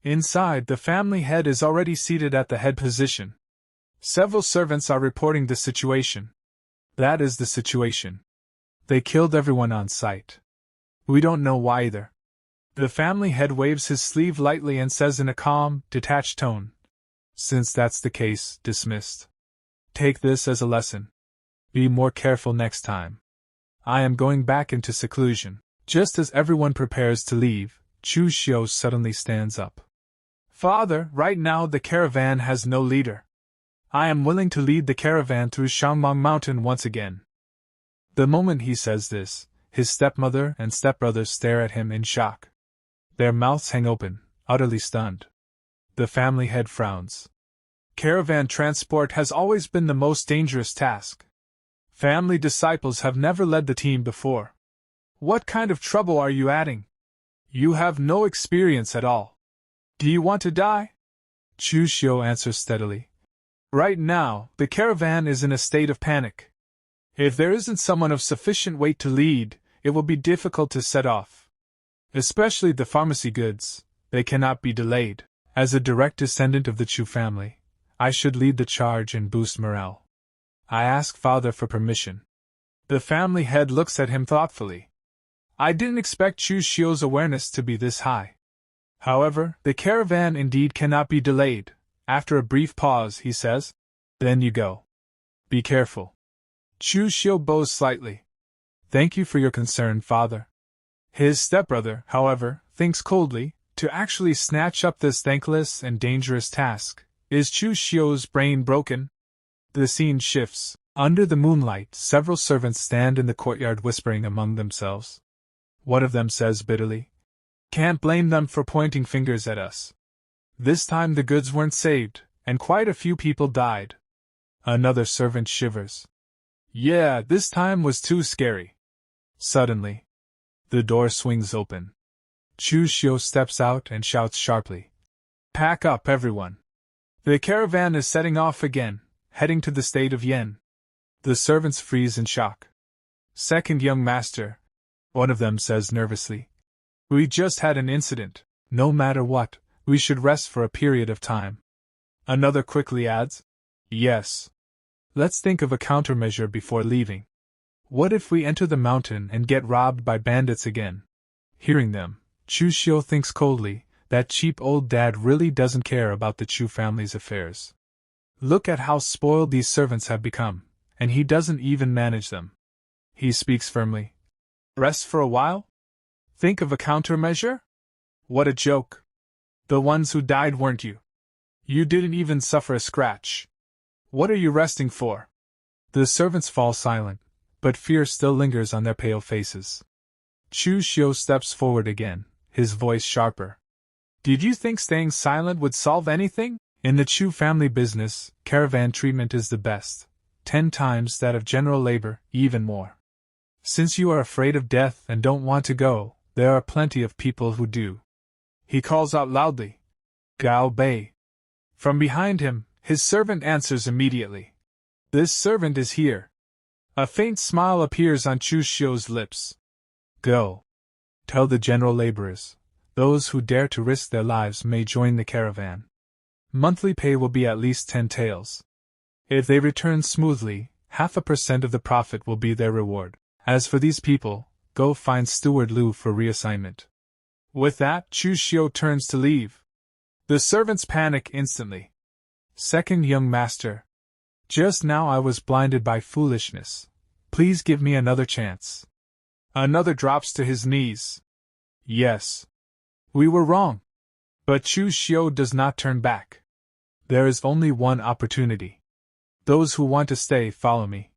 Inside, the family head is already seated at the head position. Several servants are reporting the situation. That is the situation. They killed everyone on sight. We don't know why either. The family head waves his sleeve lightly and says in a calm, detached tone. Since that's the case, dismissed. Take this as a lesson. Be more careful next time. I am going back into seclusion. Just as everyone prepares to leave, Chu Xiu suddenly stands up. Father, right now the caravan has no leader. I am willing to lead the caravan through Shangmang Mountain once again. The moment he says this, his stepmother and stepbrother stare at him in shock. Their mouths hang open, utterly stunned. The family head frowns. Caravan transport has always been the most dangerous task. Family disciples have never led the team before. What kind of trouble are you adding? You have no experience at all. Do you want to die? Chu Xiu answers steadily. Right now, the caravan is in a state of panic. If there isn't someone of sufficient weight to lead, it will be difficult to set off. Especially the pharmacy goods, they cannot be delayed. As a direct descendant of the Chu family, I should lead the charge and boost morale. I ask Father for permission. The family head looks at him thoughtfully. I didn't expect Chu Xiu's awareness to be this high. However, the caravan indeed cannot be delayed. After a brief pause, he says, Then you go. Be careful. Chu Xiu bows slightly. Thank you for your concern, father. His stepbrother, however, thinks coldly. To actually snatch up this thankless and dangerous task. Is Chu Xiu's brain broken? The scene shifts. Under the moonlight, several servants stand in the courtyard whispering among themselves. One of them says bitterly, "Can't blame them for pointing fingers at us. This time the goods weren't saved, and quite a few people died." Another servant shivers. "Yeah, this time was too scary." Suddenly, the door swings open. Chu Xiu steps out and shouts sharply, "Pack up, everyone. The caravan is setting off again, heading to the state of Yen." The servants freeze in shock. "Second young master," one of them says nervously, "we just had an incident. No matter what, we should rest for a period of time." Another quickly adds, "Yes. Let's think of a countermeasure before leaving. What if we enter the mountain and get robbed by bandits again?" Hearing them, Chu Xiu thinks coldly, that cheap old dad really doesn't care about the Chu family's affairs. Look at how spoiled these servants have become, and he doesn't even manage them. He speaks firmly. "Rest for a while? Think of a countermeasure? What a joke. The ones who died weren't you. You didn't even suffer a scratch. What are you resting for?" The servants fall silent, but fear still lingers on their pale faces. Chu Xiu steps forward again, his voice sharper. "Did you think staying silent would solve anything? In the Chu family business, caravan treatment is the best, 10 times that of general labor, even more. Since you are afraid of death and don't want to go, there are plenty of people who do." He calls out loudly, "Gao Bei." From behind him, his servant answers immediately. "This servant is here." A faint smile appears on Chu Xiu's lips. "Go. Tell the general laborers, those who dare to risk their lives may join the caravan. Monthly pay will be at least 10 taels. If they return smoothly, 0.5% of the profit will be their reward. As for these people, go find Steward Liu for reassignment." With that, Chu Xiu turns to leave. The servants panic instantly. "Second young master. Just now I was blinded by foolishness. Please give me another chance." Another drops to his knees. "Yes. We were wrong." But Chu Xiu does not turn back. "There is only one opportunity. Those who want to stay, follow me."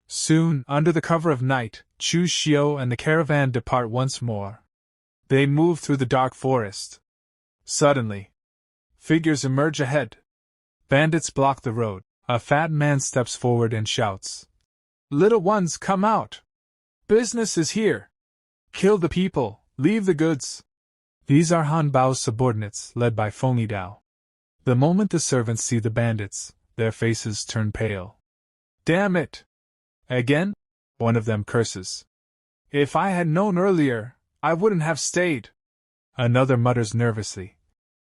Soon, under the cover of night, Chu Xiu and the caravan depart once more. They move through the dark forest. Suddenly, figures emerge ahead. Bandits block the road. A fat man steps forward and shouts, "Little ones, come out! Business is here! Kill the people, leave the goods!" These are Han Bao's subordinates, led by Feng Yidao. The moment the servants see the bandits, their faces turn pale. "Damn it! Again?" one of them curses. "If I had known earlier, I wouldn't have stayed." Another mutters nervously,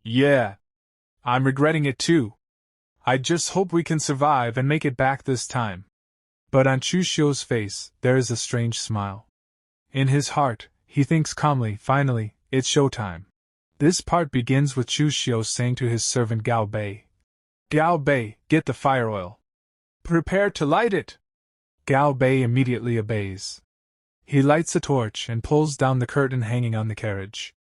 "Yeah. I'm regretting it too. I just hope we can survive and make it back this time." But on Chu Xiu's face, there is a strange smile. In his heart, he thinks calmly, finally, it's showtime. This part begins with Chu Xiu saying to his servant Gao Bei, "Gao Bei, get the fire oil. Prepare to light it." Gao Bei immediately obeys. He lights a torch and pulls down the curtain hanging on the carriage.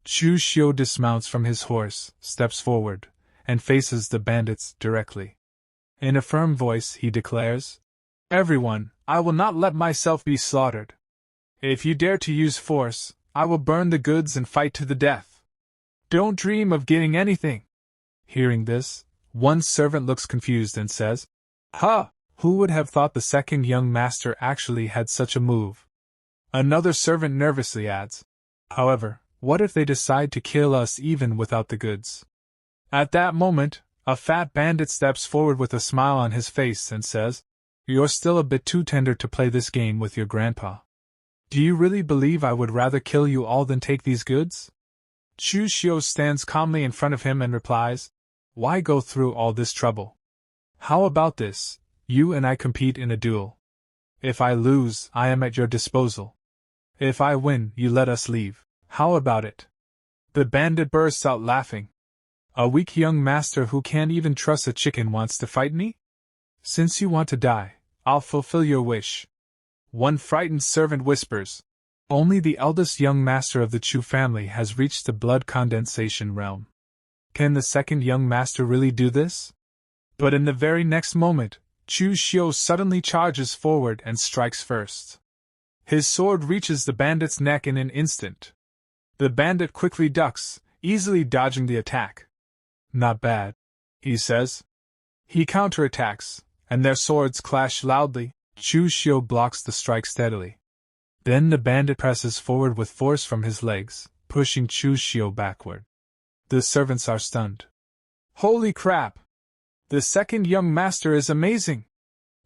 Chu Xiu dismounts from his horse, steps forward, and faces the bandits directly. In a firm voice he declares, "Everyone, I will not let myself be slaughtered. If you dare to use force, I will burn the goods and fight to the death. Don't dream of getting anything." Hearing this, one servant looks confused and says, "Huh, who would have thought the second young master actually had such a move?" Another servant nervously adds, "However, what if they decide to kill us even without the goods?" At that moment, a fat bandit steps forward with a smile on his face and says, "You're still a bit too tender to play this game with your grandpa. Do you really believe I would rather kill you all than take these goods?" Chu Xiu stands calmly in front of him and replies, "Why go through all this trouble? How about this, you and I compete in a duel. If I lose, I am at your disposal. If I win, you let us leave. How about it?" The bandit bursts out laughing. "A weak young master who can't even trust a chicken wants to fight me? Since you want to die, I'll fulfill your wish. One frightened servant whispers. Only the eldest young master of the Chu family has reached the blood condensation realm. Can the second young master really do this? But in the very next moment, Chu Xiu suddenly charges forward and strikes first. His sword reaches the bandit's neck in an instant. The bandit quickly ducks, easily dodging the attack. Not bad, he says. He counterattacks, and their swords clash loudly. Chu Xiu blocks the strike steadily. Then the bandit presses forward with force from his legs, pushing Chu Xiu backward. The servants are stunned. Holy crap! The second young master is amazing!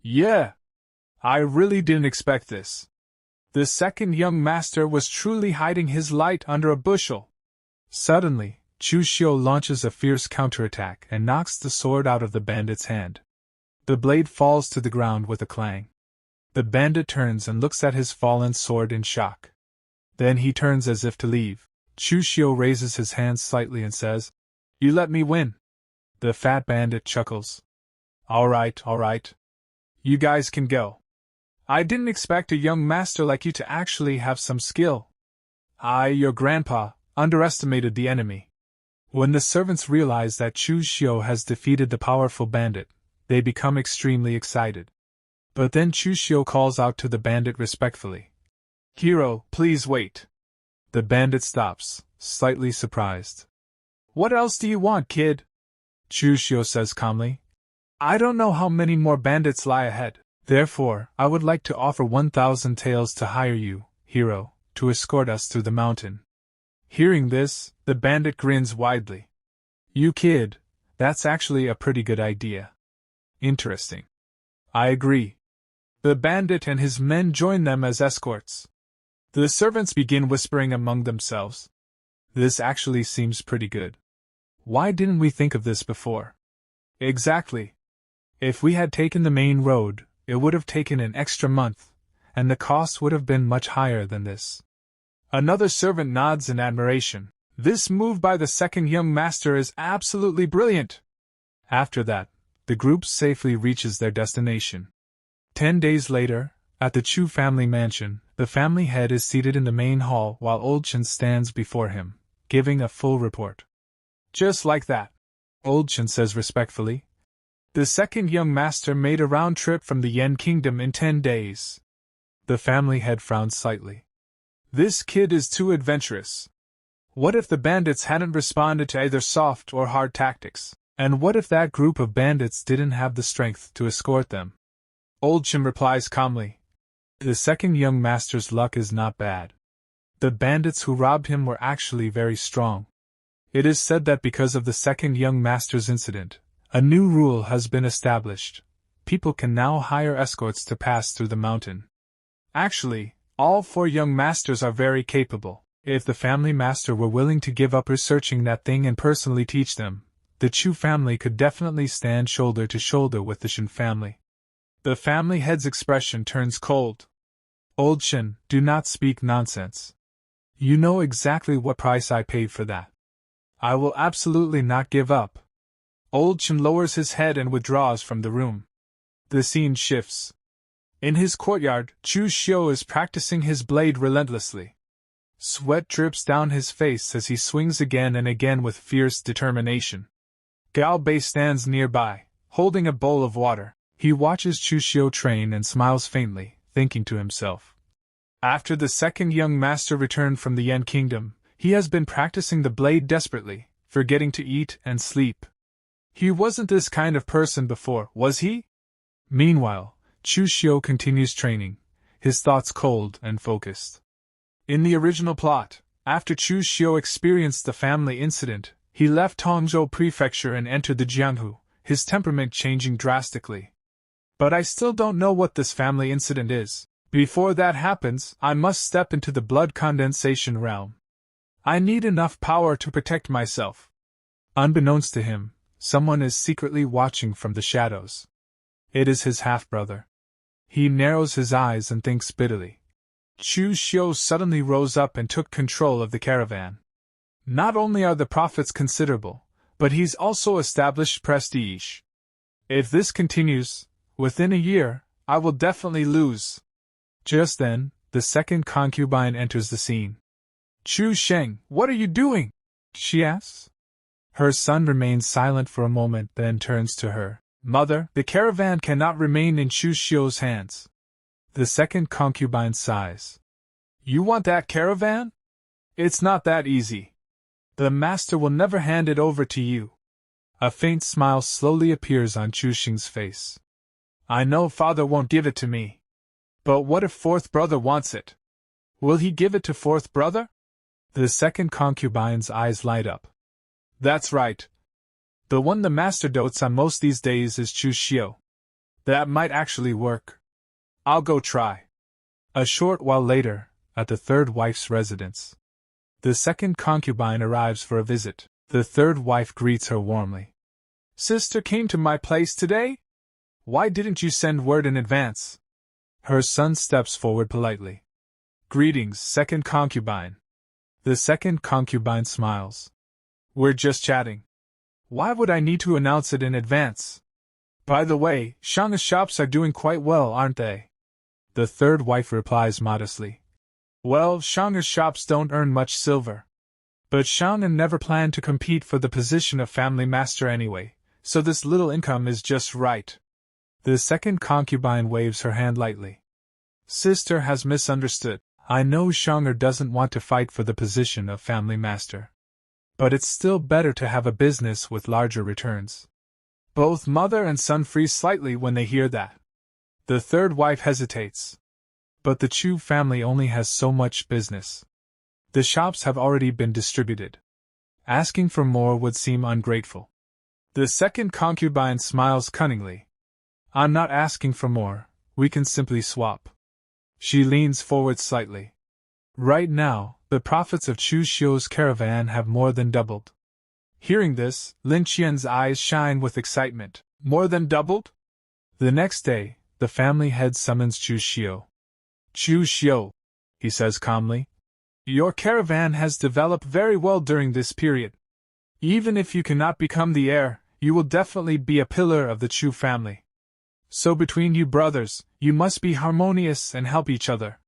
Yeah! I really didn't expect this. The second young master was truly hiding his light under a bushel. Suddenly, Chu Xiu launches a fierce counterattack and knocks the sword out of the bandit's hand. The blade falls to the ground with a clang. The bandit turns and looks at his fallen sword in shock. Then he turns as if to leave. Chu Xiu raises his hand slightly and says, "You let me win." The fat bandit chuckles. All right. You guys can go. I didn't expect a young master like you to actually have some skill. Your grandpa, underestimated the enemy. When the servants realize that Chu Xiu has defeated the powerful bandit, they become extremely excited. But then Chu Xiu calls out to the bandit respectfully. "Hero, please wait." The bandit stops, slightly surprised. "What else do you want, kid?" Chu Xiu says calmly. "I don't know how many more bandits lie ahead. Therefore, I would like to offer 1,000 taels to hire you, hero, to escort us through the mountain." Hearing this, the bandit grins widely. "You kid, that's actually a pretty good idea. Interesting. I agree." The bandit and his men join them as escorts. The servants begin whispering among themselves. This actually seems pretty good. Why didn't we think of this before? Exactly. If we had taken the main road, it would have taken an extra month, and the cost would have been much higher than this. Another servant nods in admiration. This move by the second young master is absolutely brilliant. After that, the group safely reaches their destination. 10 days later, at the Chu family mansion, the family head is seated in the main hall while Old Chen stands before him, giving a full report. Just like that, Old Chen says respectfully. The second young master made a round trip from the Yen Kingdom in 10 days. The family head frowned slightly. This kid is too adventurous. What if the bandits hadn't responded to either soft or hard tactics? And what if that group of bandits didn't have the strength to escort them? Old Chen replies calmly. The second young master's luck is not bad. The bandits who robbed him were actually very strong. It is said that because of the second young master's incident, a new rule has been established. People can now hire escorts to pass through the mountain. Actually, all 4 young masters are very capable. If the family master were willing to give up researching that thing and personally teach them, the Chu family could definitely stand shoulder to shoulder with the Shen family. The family head's expression turns cold. Old Shen, do not speak nonsense. You know exactly what price I paid for that. I will absolutely not give up. Old Chen lowers his head and withdraws from the room. The scene shifts. In his courtyard, Chu Xiu is practicing his blade relentlessly. Sweat drips down his face as he swings again and again with fierce determination. Gao Bei stands nearby, holding a bowl of water. He watches Chu Xiu train and smiles faintly, thinking to himself. After the second young master returned from the Yen Kingdom, he has been practicing the blade desperately, forgetting to eat and sleep. He wasn't this kind of person before, was he? Meanwhile, Chu Xiu continues training, his thoughts cold and focused. In the original plot, after Chu Xiu experienced the family incident, he left Tongzhou Prefecture and entered the Jianghu, his temperament changing drastically. But I still don't know what this family incident is. Before that happens, I must step into the blood condensation realm. I need enough power to protect myself. Unbeknownst to him, someone is secretly watching from the shadows. It is his half-brother. He narrows his eyes and thinks bitterly. Chu Xiu suddenly rose up and took control of the caravan. Not only are the profits considerable, but he's also established prestige. If this continues, within a year, I will definitely lose. Just then, the second concubine enters the scene. Chu Sheng, what are you doing? She asks. Her son remains silent for a moment, then turns to her. Mother, the caravan cannot remain in Chu Xiu's hands. The second concubine sighs. You want that caravan? It's not that easy. The master will never hand it over to you. A faint smile slowly appears on Chu Xing's face. I know father won't give it to me. But what if fourth brother wants it? Will he give it to fourth brother? The second concubine's eyes light up. That's right. The one the master dotes on most these days is Chu Xiu. That might actually work. I'll go try. A short while later, at the third wife's residence. The second concubine arrives for a visit. The third wife greets her warmly. Sister came to my place today? Why didn't you send word in advance? Her son steps forward politely. Greetings, second concubine. The second concubine smiles. We're just chatting. Why would I need to announce it in advance? By the way, Shang's shops are doing quite well, aren't they? The third wife replies modestly. Well, Shang's shops don't earn much silver. But Shang never planned to compete for the position of family master anyway, so this little income is just right. The second concubine waves her hand lightly. Sister has misunderstood. I know Shang doesn't want to fight for the position of family master. But it's still better to have a business with larger returns. Both mother and son freeze slightly when they hear that. The third wife hesitates. But the Chu family only has so much business. The shops have already been distributed. Asking for more would seem ungrateful. The second concubine smiles cunningly. I'm not asking for more, we can simply swap. She leans forward slightly. Right now, the profits of Chu Xiu's caravan have more than doubled. Hearing this, Lin Qian's eyes shine with excitement. More than doubled? The next day, the family head summons Chu Xiu. Chu Xiu, he says calmly. Your caravan has developed very well during this period. Even if you cannot become the heir, you will definitely be a pillar of the Chu family. So between you brothers, you must be harmonious and help each other.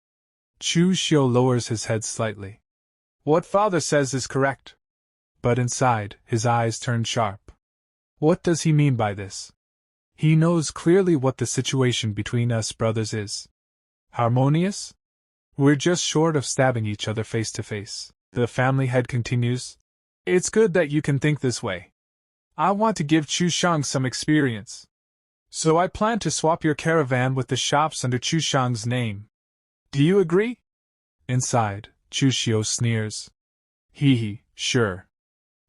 Chu Xiu lowers his head slightly. What father says is correct. But inside, his eyes turn sharp. What does he mean by this? He knows clearly what the situation between us brothers is. Harmonious? We're just short of stabbing each other face to face. The family head continues. It's good that you can think this way. I want to give Chu Shang some experience. So I plan to swap your caravan with the shops under Chu Shang's name. Do you agree? Inside, Chu Xiu sneers. Hee, sure.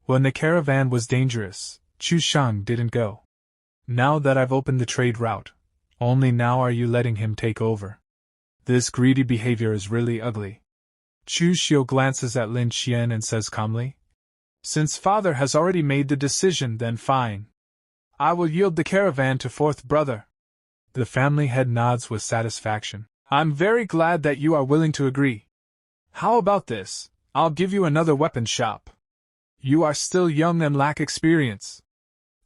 When the caravan was dangerous, Chu Shang didn't go. Now that I've opened the trade route, only now are you letting him take over. This greedy behavior is really ugly. Chu Xiu glances at Lin Qian and says calmly, Since father has already made the decision, then fine. I will yield the caravan to fourth brother. The family head nods with satisfaction. I'm very glad that you are willing to agree. How about this? I'll give you another weapon shop. You are still young and lack experience.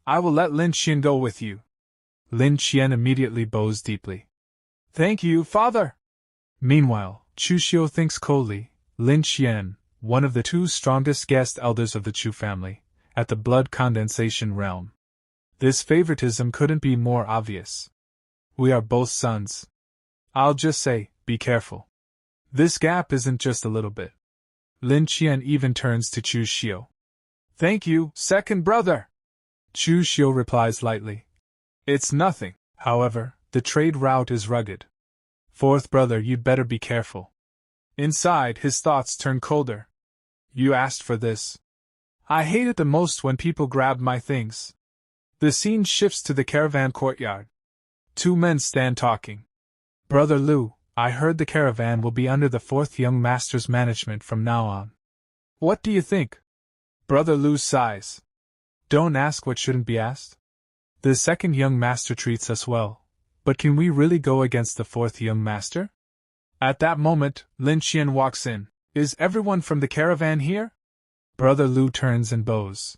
I will let Lin Qian go with you. Lin Qian immediately bows deeply. Thank you, father. Meanwhile, Chu Xiu thinks coldly. Lin Qian, one of the two strongest guest elders of the Chu family, at the blood condensation realm. This favoritism couldn't be more obvious. We are both sons. I'll just say, be careful. This gap isn't just a little bit. Lin Qian even turns to Chu Xiu. Thank you, second brother. Chu Xiu replies lightly. It's nothing. However, the trade route is rugged. Fourth brother, you'd better be careful. Inside, his thoughts turn colder. You asked for this. I hate it the most when people grab my things. The scene shifts to the caravan courtyard. Two men stand talking. Brother Lu, I heard the caravan will be under the fourth young master's management from now on. What do you think? Brother Lu sighs. Don't ask what shouldn't be asked. The second young master treats us well, but can we really go against the fourth young master? At that moment, Lin Qian walks in. Is everyone from the caravan here? Brother Lu turns and bows.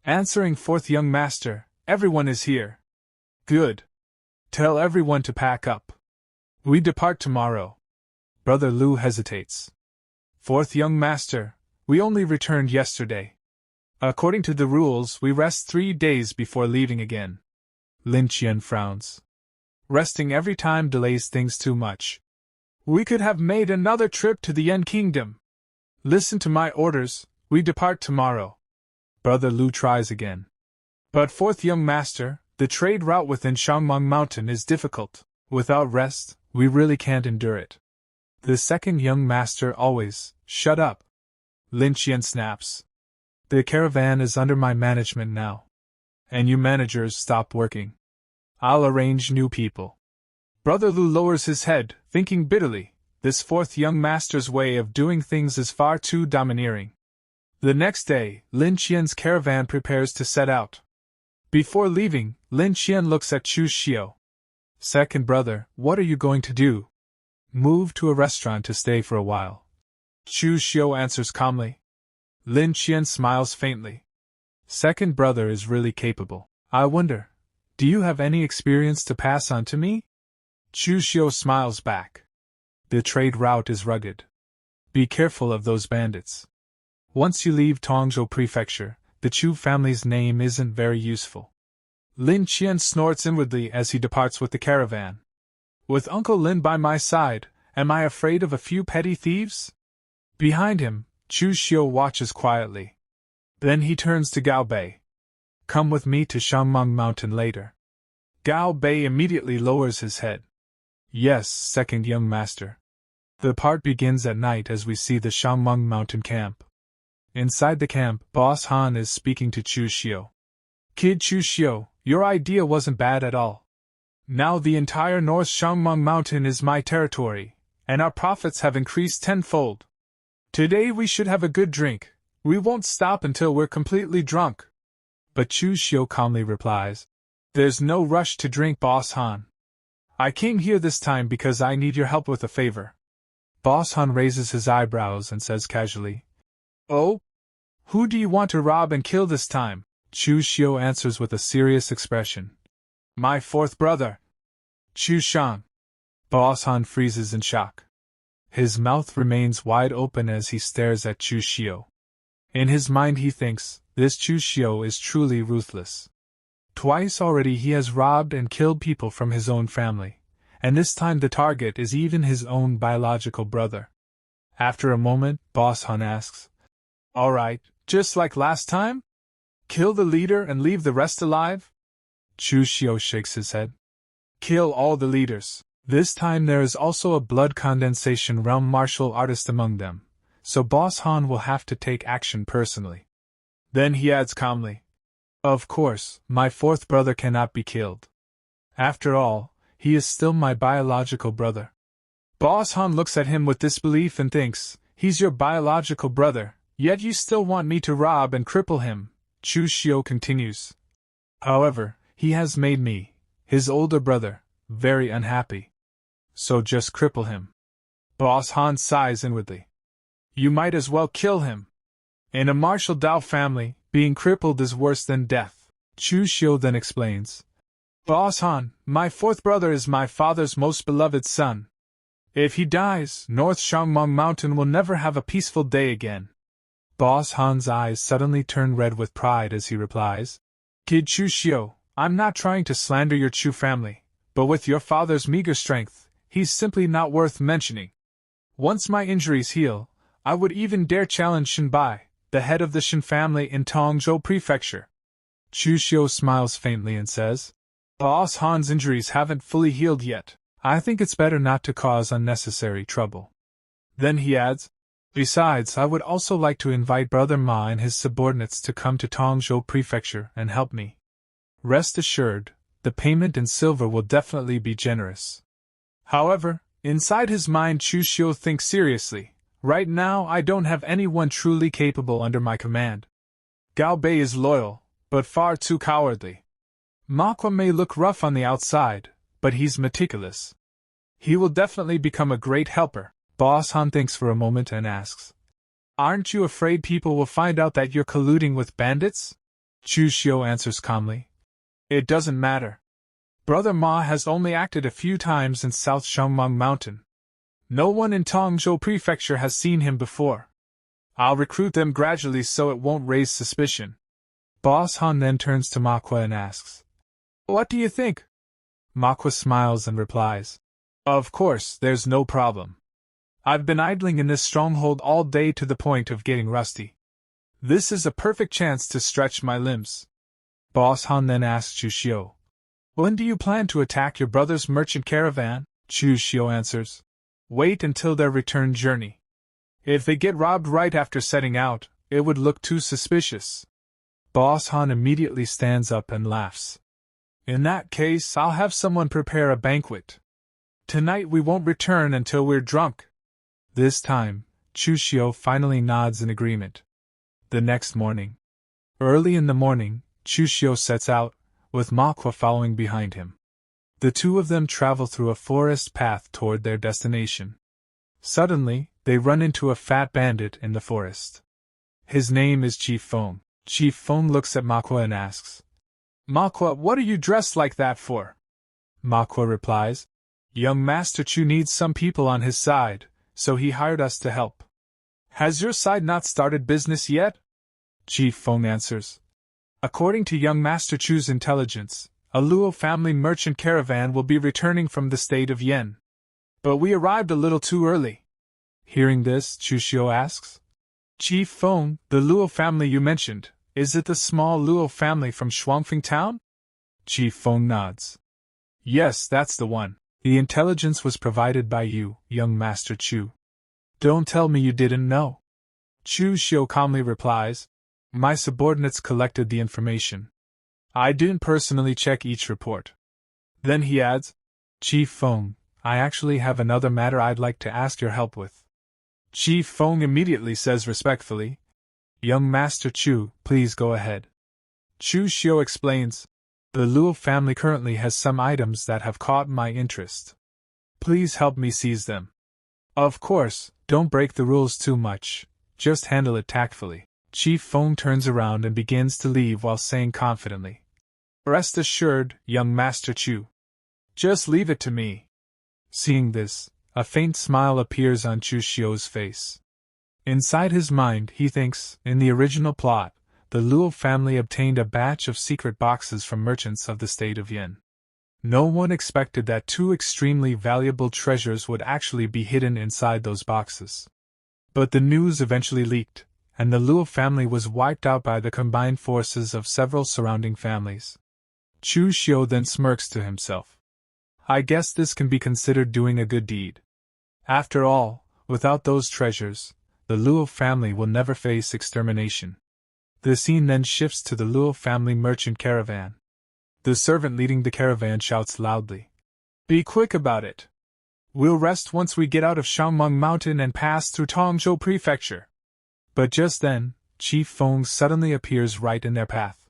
Answering fourth young master, everyone is here. Good. Tell everyone to pack up. We depart tomorrow. Brother Lu hesitates. Fourth young master, we only returned yesterday. According to the rules, we rest 3 days before leaving again. Lin Qian frowns. Resting every time delays things too much. We could have made another trip to the Yen Kingdom. Listen to my orders, we depart tomorrow. Brother Lu tries again. But fourth young master, the trade route within Shangmeng Mountain is difficult. Without rest, we really can't endure it. The second young master always, shut up. Lin Qian snaps. The caravan is under my management now. And you managers stop working. I'll arrange new people. Brother Lu lowers his head, thinking bitterly, this fourth young master's way of doing things is far too domineering. The next day, Lin Qian's caravan prepares to set out. Before leaving, Lin Qian looks at Chu Xiu. Second brother, what are you going to do? Move to a restaurant to stay for a while. Chu Xiu answers calmly. Lin Qian smiles faintly. Second brother is really capable. I wonder, do you have any experience to pass on to me? Chu Xiu smiles back. The trade route is rugged. Be careful of those bandits. Once you leave Tongzhou Prefecture, the Chu family's name isn't very useful. Lin Qian snorts inwardly as he departs with the caravan. With Uncle Lin by my side, am I afraid of a few petty thieves? Behind him, Chu Xiu watches quietly. Then he turns to Gao Bei. Come with me to Shangmeng Mountain later. Gao Bei immediately lowers his head. Yes, second young master. The part begins at night as we see the Shangmeng Mountain camp. Inside the camp, Boss Han is speaking to Chu Xiu. Kid Chu Xiu, your idea wasn't bad at all. Now the entire North Shangmeng Mountain is my territory, and our profits have increased tenfold. Today we should have a good drink. We won't stop until we're completely drunk. But Chu Xiu calmly replies, There's no rush to drink, Boss Han. I came here this time because I need your help with a favor. Boss Han raises his eyebrows and says casually, Oh? Who do you want to rob and kill this time? Chu Xiu answers with a serious expression. My fourth brother. Chu Shang. Boss Han freezes in shock. His mouth remains wide open as he stares at Chu Xiu. In his mind he thinks, this Chu Xiu is truly ruthless. Twice already he has robbed and killed people from his own family, and this time the target is even his own biological brother. After a moment, Boss Han asks, All right, just like last time? Kill the leader and leave the rest alive? Chu Xiu shakes his head. Kill all the leaders. This time there is also a blood condensation realm martial artist among them, so Boss Han will have to take action personally. Then he adds calmly, Of course, my fourth brother cannot be killed. After all, he is still my biological brother. Boss Han looks at him with disbelief and thinks, He's your biological brother, yet you still want me to rob and cripple him. Chu Xiu continues. However, he has made me, his older brother, very unhappy. So just cripple him. Boss Han sighs inwardly. You might as well kill him. In a martial Dao family, being crippled is worse than death. Chu Xiu then explains. Boss Han, my fourth brother is my father's most beloved son. If he dies, North Shangmeng Mountain will never have a peaceful day again. Boss Han's eyes suddenly turn red with pride as he replies, Kid Chu Xiu, I'm not trying to slander your Chu family, but with your father's meager strength, he's simply not worth mentioning. Once my injuries heal, I would even dare challenge Shen Bai, the head of the Shen family in Tongzhou Prefecture. Chu Xiu smiles faintly and says, Boss Han's injuries haven't fully healed yet. I think it's better not to cause unnecessary trouble. Then he adds, Besides, I would also like to invite Brother Ma and his subordinates to come to Tongzhou Prefecture and help me. Rest assured, the payment in silver will definitely be generous. However, inside his mind Chu Xiu thinks seriously, right now I don't have anyone truly capable under my command. Gao Bei is loyal, but far too cowardly. Manhwa may look rough on the outside, but he's meticulous. He will definitely become a great helper. Boss Han thinks for a moment and asks, Aren't you afraid people will find out that you're colluding with bandits? Chu Xiu answers calmly, It doesn't matter. Brother Ma has only acted a few times in South Shangmeng Mountain. No one in Tongzhou Prefecture has seen him before. I'll recruit them gradually so it won't raise suspicion. Boss Han then turns to Manhwa and asks, "What do you think?" Manhwa smiles and replies, "Of course, there's no problem. I've been idling in this stronghold all day to the point of getting rusty. This is a perfect chance to stretch my limbs." Boss Han then asks Chu Xiu, "When do you plan to attack your brother's merchant caravan?" Chu Xiu answers, "Wait until their return journey. If they get robbed right after setting out, it would look too suspicious." Boss Han immediately stands up and laughs. "In that case, I'll have someone prepare a banquet. Tonight we won't return until we're drunk." This time, Chu Xiu finally nods in agreement. The next morning. Early in the morning, Chu Xiu sets out, with Manhwa following behind him. The two of them travel through a forest path toward their destination. Suddenly, they run into a fat bandit in the forest. His name is Chief Feng. Chief Feng looks at Manhwa and asks, "Manhwa, what are you dressed like that for?" Manhwa replies, "Young Master Chu needs some people on his side, so he hired us to help." "Has your side not started business yet?" Chief Feng answers, "According to young Master Chu's intelligence, a Luo family merchant caravan will be returning from the state of Yen. But we arrived a little too early." Hearing this, Chu Xiu asks, "Chief Feng, the Luo family you mentioned, is it the small Luo family from Shuangfeng town?" Chief Feng nods. "Yes, that's the one. The intelligence was provided by you, young Master Chu. Don't tell me you didn't know." Chu Xiu calmly replies, "My subordinates collected the information. I didn't personally check each report." Then he adds, "Chief Feng, I actually have another matter I'd like to ask your help with." Chief Feng immediately says respectfully, "Young Master Chu, please go ahead." Chu Xiu explains, "The Luo family currently has some items that have caught my interest. Please help me seize them. Of course, don't break the rules too much, just handle it tactfully." Chief Feng turns around and begins to leave while saying confidently, "Rest assured, young Master Chu. Just leave it to me." Seeing this, a faint smile appears on Chu Xiu's face. Inside his mind, he thinks, in the original plot, the Luo family obtained a batch of secret boxes from merchants of the state of Yen. No one expected that two extremely valuable treasures would actually be hidden inside those boxes. But the news eventually leaked, and the Luo family was wiped out by the combined forces of several surrounding families. Chu Xiu then smirks to himself. "I guess this can be considered doing a good deed. After all, without those treasures, the Luo family will never face extermination." The scene then shifts to the Luo family merchant caravan. The servant leading the caravan shouts loudly, "Be quick about it. We'll rest once we get out of Shangmeng Mountain and pass through Tongzhou Prefecture." But just then, Chief Feng suddenly appears right in their path.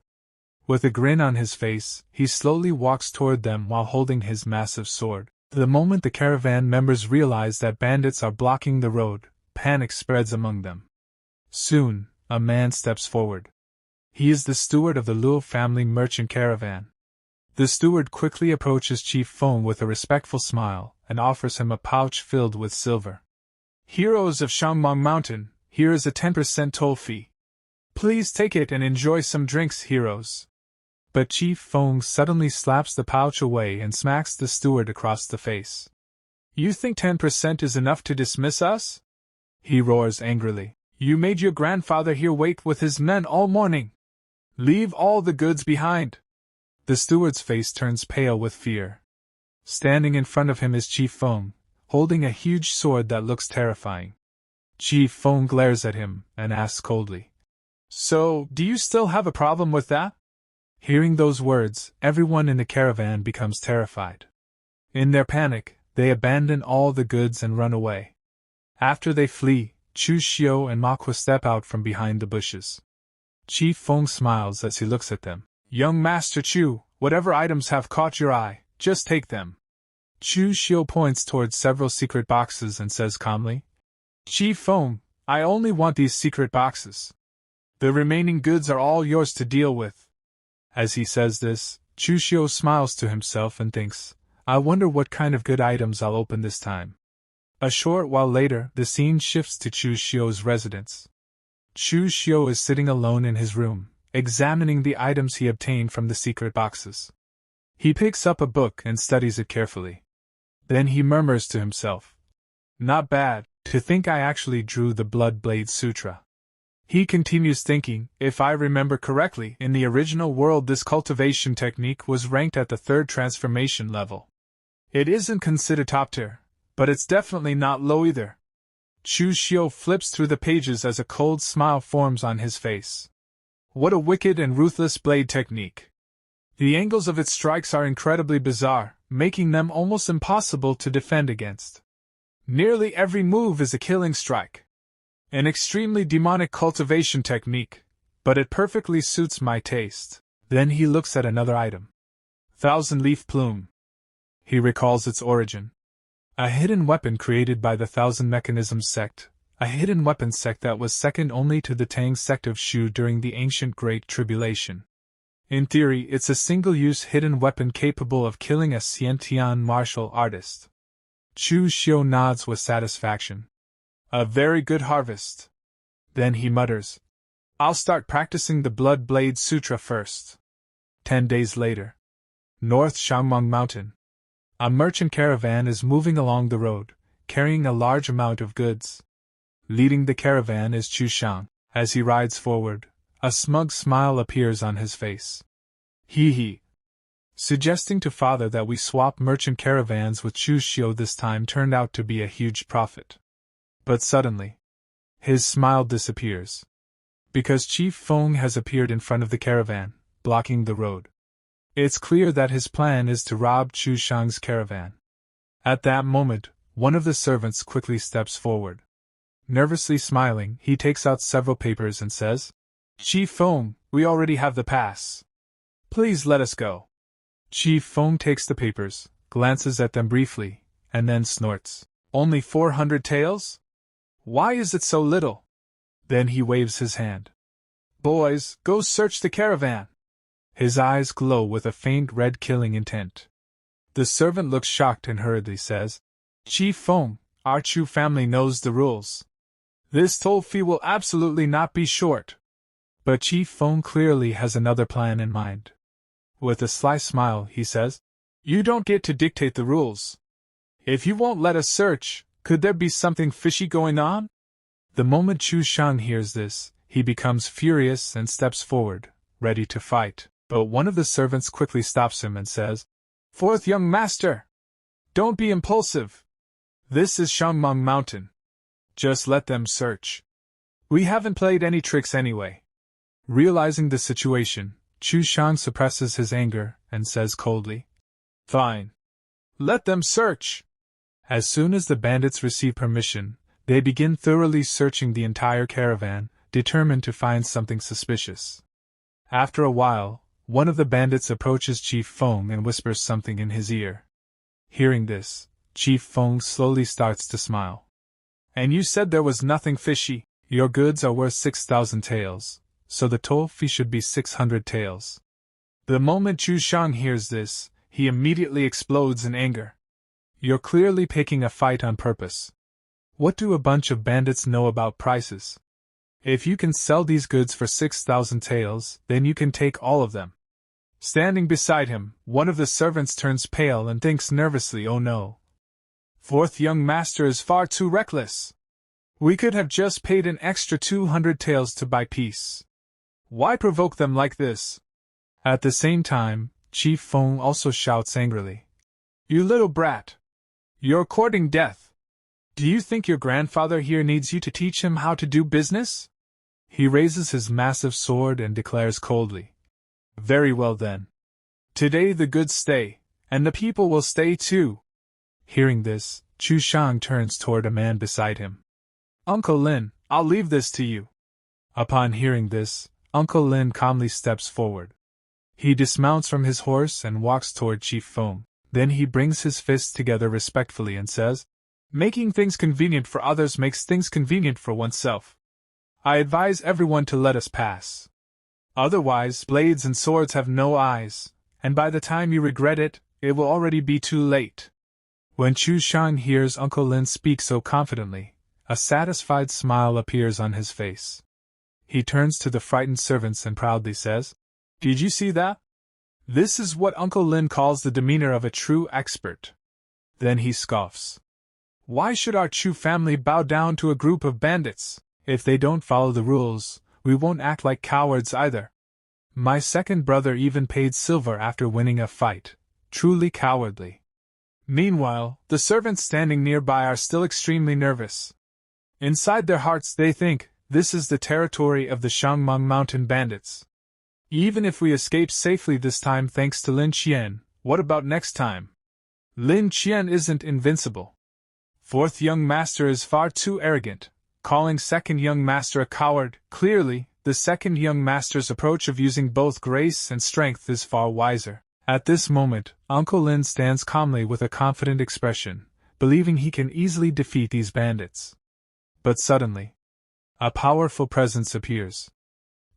With a grin on his face, he slowly walks toward them while holding his massive sword. The moment the caravan members realize that bandits are blocking the road, panic spreads among them. Soon, a man steps forward. He is the steward of the Luo family merchant caravan. The steward quickly approaches Chief Feng with a respectful smile and offers him a pouch filled with silver. "Heroes of Shangmeng Mountain, here is a 10% toll fee. Please take it and enjoy some drinks, heroes." But Chief Feng suddenly slaps the pouch away and smacks the steward across the face. "You think 10% is enough to dismiss us?" he roars angrily. "You made your grandfather here wait with his men all morning. Leave all the goods behind." The steward's face turns pale with fear. Standing in front of him is Chief Feng, holding a huge sword that looks terrifying. Chief Feng glares at him and asks coldly, "So, do you still have a problem with that?" Hearing those words, everyone in the caravan becomes terrified. In their panic, they abandon all the goods and run away. After they flee, Chu Xiu and Manhwa step out from behind the bushes. Chief Feng smiles as he looks at them. "Young Master Chu, whatever items have caught your eye, just take them." Chu Xiu points towards several secret boxes and says calmly, "Chief Feng, I only want these secret boxes. The remaining goods are all yours to deal with." As he says this, Chu Xiu smiles to himself and thinks, I wonder what kind of good items I'll open this time. A short while later, the scene shifts to Chu Xiu's residence. Chu Xiu is sitting alone in his room, examining the items he obtained from the secret boxes. He picks up a book and studies it carefully. Then he murmurs to himself, Not bad, to think I actually drew the Blood Blade Sutra. He continues thinking, if I remember correctly, in the original world this cultivation technique was ranked at the 3rd transformation level. It isn't considered top tier, but it's definitely not low either. Chu Xiu flips through the pages as a cold smile forms on his face. What a wicked and ruthless blade technique. The angles of its strikes are incredibly bizarre, making them almost impossible to defend against. Nearly every move is a killing strike. An extremely demonic cultivation technique, but it perfectly suits my taste. Then he looks at another item. Thousand Leaf Plume. He recalls its origin. A hidden weapon created by the Thousand Mechanisms sect, a hidden weapon sect that was second only to the Tang sect of Shu during the ancient Great Tribulation. In theory, it's a single-use hidden weapon capable of killing a Xiantian martial artist. Chu Xiu nods with satisfaction. A very good harvest. Then he mutters, I'll start practicing the Blood Blade Sutra first. 10 days later. North Shangmeng Mountain. A merchant caravan is moving along the road, carrying a large amount of goods. Leading the caravan is Chu Xiu. As he rides forward, a smug smile appears on his face. Hee. Suggesting to father that we swap merchant caravans with Chu Xiu this time turned out to be a huge profit. But suddenly, his smile disappears. Because Chief Feng has appeared in front of the caravan, blocking the road. It's clear that his plan is to rob Chu Xiu's caravan. At that moment, one of the servants quickly steps forward. Nervously smiling, he takes out several papers and says, Chief Feng, we already have the pass. Please let us go. Chief Feng takes the papers, glances at them briefly, and then snorts. Only 400 taels? Why is it so little? Then he waves his hand. Boys, go search the caravan. His eyes glow with a faint red killing intent. The servant looks shocked and hurriedly says, Chief Feng, our Chu family knows the rules. This toll fee will absolutely not be short. But Chief Feng clearly has another plan in mind. With a sly smile, he says, You don't get to dictate the rules. If you won't let us search, could there be something fishy going on? The moment Chu Xiu hears this, he becomes furious and steps forward, ready to fight. But one of the servants quickly stops him and says, Fourth young master! Don't be impulsive. This is Shangmeng Mountain. Just let them search. We haven't played any tricks anyway. Realizing the situation, Chu Xiu suppresses his anger and says coldly, Fine. Let them search. As soon as the bandits receive permission, they begin thoroughly searching the entire caravan, determined to find something suspicious. After a while, one of the bandits approaches Chief Feng and whispers something in his ear. Hearing this, Chief Feng slowly starts to smile. And you said there was nothing fishy. Your goods are worth 6,000 taels, so the toll fee should be 600 taels. The moment Chu Xiu hears this, he immediately explodes in anger. You're clearly picking a fight on purpose. What do a bunch of bandits know about prices? If you can sell these goods for 6,000 taels, then you can take all of them. Standing beside him, one of the servants turns pale and thinks nervously, oh no. Fourth young master is far too reckless. We could have just paid an extra 200 taels to buy peace. Why provoke them like this? At the same time, Chief Feng also shouts angrily. You little brat! You're courting death. Do you think your grandfather here needs you to teach him how to do business? He raises his massive sword and declares coldly. Very well then. Today the goods stay, and the people will stay too. Hearing this, Chu Xiu turns toward a man beside him. Uncle Lin, I'll leave this to you. Upon hearing this, Uncle Lin calmly steps forward. He dismounts from his horse and walks toward Chief Feng. Then he brings his fists together respectfully and says, Making things convenient for others makes things convenient for oneself. I advise everyone to let us pass. Otherwise, blades and swords have no eyes, and by the time you regret it, it will already be too late. When Chu Xiu hears Uncle Lin speak so confidently, a satisfied smile appears on his face. He turns to the frightened servants and proudly says, "Did you see that? This is what Uncle Lin calls the demeanor of a true expert." Then he scoffs. "Why should our Chu family bow down to a group of bandits? If they don't follow the rules, we won't act like cowards either. My second brother even paid silver after winning a fight. Truly cowardly." Meanwhile, the servants standing nearby are still extremely nervous. Inside their hearts they think, this is the territory of the Shangmeng Mountain bandits. Even if we escape safely this time thanks to Lin Qian, what about next time? Lin Qian isn't invincible. Fourth young master is far too arrogant, calling second young master a coward. Clearly, the second young master's approach of using both grace and strength is far wiser. At this moment, Uncle Lin stands calmly with a confident expression, believing he can easily defeat these bandits. But suddenly, a powerful presence appears.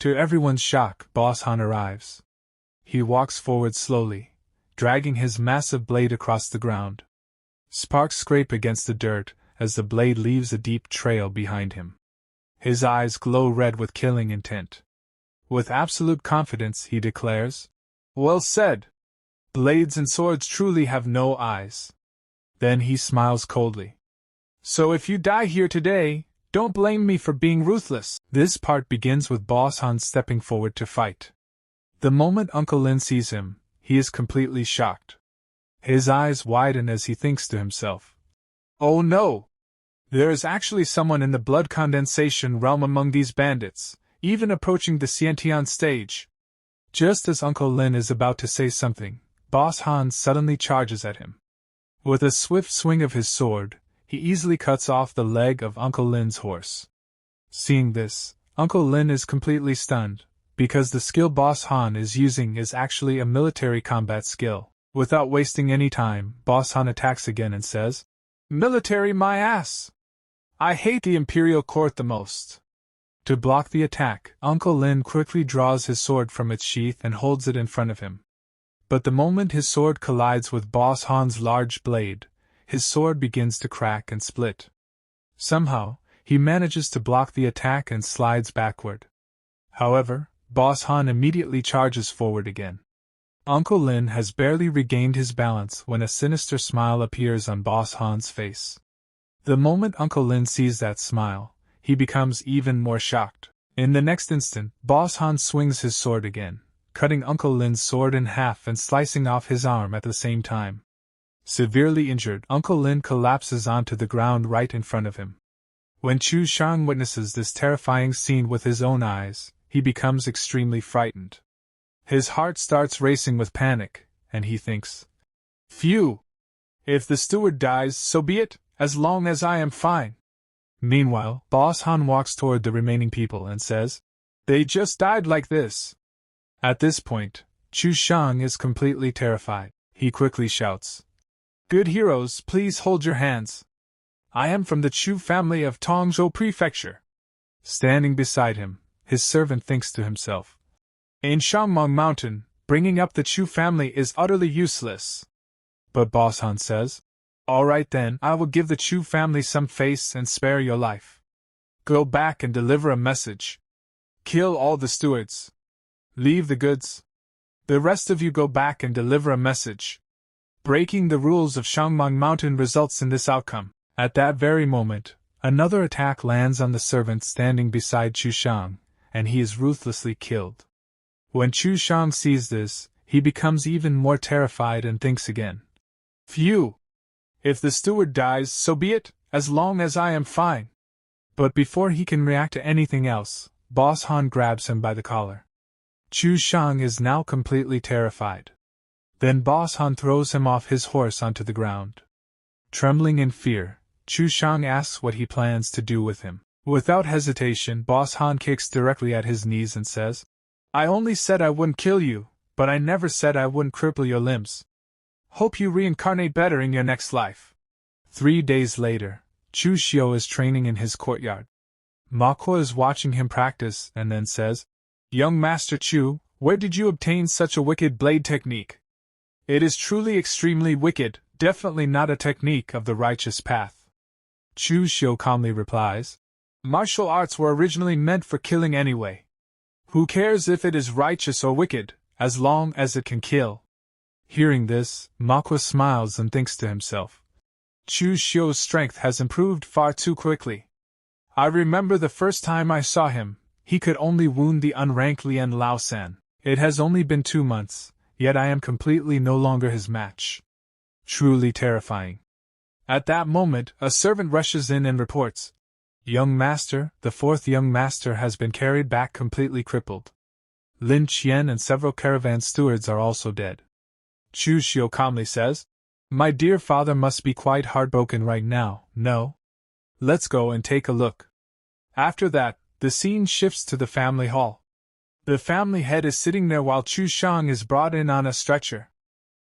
To everyone's shock, Boss Han arrives. He walks forward slowly, dragging his massive blade across the ground. Sparks scrape against the dirt as the blade leaves a deep trail behind him. His eyes glow red with killing intent. With absolute confidence, he declares, "Well said! Blades and swords truly have no eyes." Then he smiles coldly. "So if you die here today, don't blame me for being ruthless." This part begins with Boss Han stepping forward to fight. The moment Uncle Lin sees him, he is completely shocked. His eyes widen as he thinks to himself, "Oh no! There is actually someone in the blood condensation realm among these bandits, even approaching the Xiantian stage." Just as Uncle Lin is about to say something, Boss Han suddenly charges at him. With a swift swing of his sword, he easily cuts off the leg of Uncle Lin's horse. Seeing this, Uncle Lin is completely stunned, because the skill Boss Han is using is actually a military combat skill. Without wasting any time, Boss Han attacks again and says, "Military my ass! I hate the Imperial Court the most." To block the attack, Uncle Lin quickly draws his sword from its sheath and holds it in front of him. But the moment his sword collides with Boss Han's large blade, his sword begins to crack and split. Somehow, he manages to block the attack and slides backward. However, Boss Han immediately charges forward again. Uncle Lin has barely regained his balance when a sinister smile appears on Boss Han's face. The moment Uncle Lin sees that smile, he becomes even more shocked. In the next instant, Boss Han swings his sword again, cutting Uncle Lin's sword in half and slicing off his arm at the same time. Severely injured, Uncle Lin collapses onto the ground right in front of him. When Chu Xiu witnesses this terrifying scene with his own eyes, he becomes extremely frightened. His heart starts racing with panic, and he thinks, "Phew! If the steward dies, so be it, as long as I am fine." Meanwhile, Boss Han walks toward the remaining people and says, "They just died like this." At this point, Chu Xiu is completely terrified. He quickly shouts, "Good heroes, please hold your hands. I am from the Chu family of Tongzhou Prefecture." Standing beside him, his servant thinks to himself, "In Shangmeng Mountain, bringing up the Chu family is utterly useless." But Boss Han says, "All right then, I will give the Chu family some face and spare your life. Go back and deliver a message. Kill all the stewards. Leave the goods. The rest of you go back and deliver a message." Breaking the rules of Shangmeng Mountain results in this outcome. At that very moment, another attack lands on the servant standing beside Chu Xiu, and he is ruthlessly killed. When Chu Xiu sees this, he becomes even more terrified and thinks again, "Phew! If the steward dies, so be it, as long as I am fine." But before he can react to anything else, Boss Han grabs him by the collar. Chu Xiu is now completely terrified. Then Boss Han throws him off his horse onto the ground. Trembling in fear, Chu Xiu asks what he plans to do with him. Without hesitation, Boss Han kicks directly at his knees and says, "I only said I wouldn't kill you, but I never said I wouldn't cripple your limbs. Hope you reincarnate better in your next life." 3 days later, Chu Xiu is training in his courtyard. Manhwa is watching him practice and then says, "Young Master Chu, Where did you obtain such a wicked blade technique? It is truly extremely wicked, definitely not a technique of the righteous path. Chu Xiu calmly replies, martial arts were originally meant for killing anyway. Who cares if it is righteous or wicked, as long as it can kill? Hearing this, Manhwa smiles and thinks to himself, Chu Xiu's strength has improved far too quickly. I remember the first time I saw him, he could only wound the unranked Lian Laosan. It has only been 2 months, yet I am completely no longer his match. Truly terrifying. At that moment, a servant rushes in and reports, Young master, the 4th young master has been carried back completely crippled. Lin Qian and several caravan stewards are also dead. Chu Xiu calmly says, My dear father must be quite heartbroken right now, no? Let's go and take a look. After that, the scene shifts to the family hall. The family head is sitting there while Chu Xiang is brought in on a stretcher.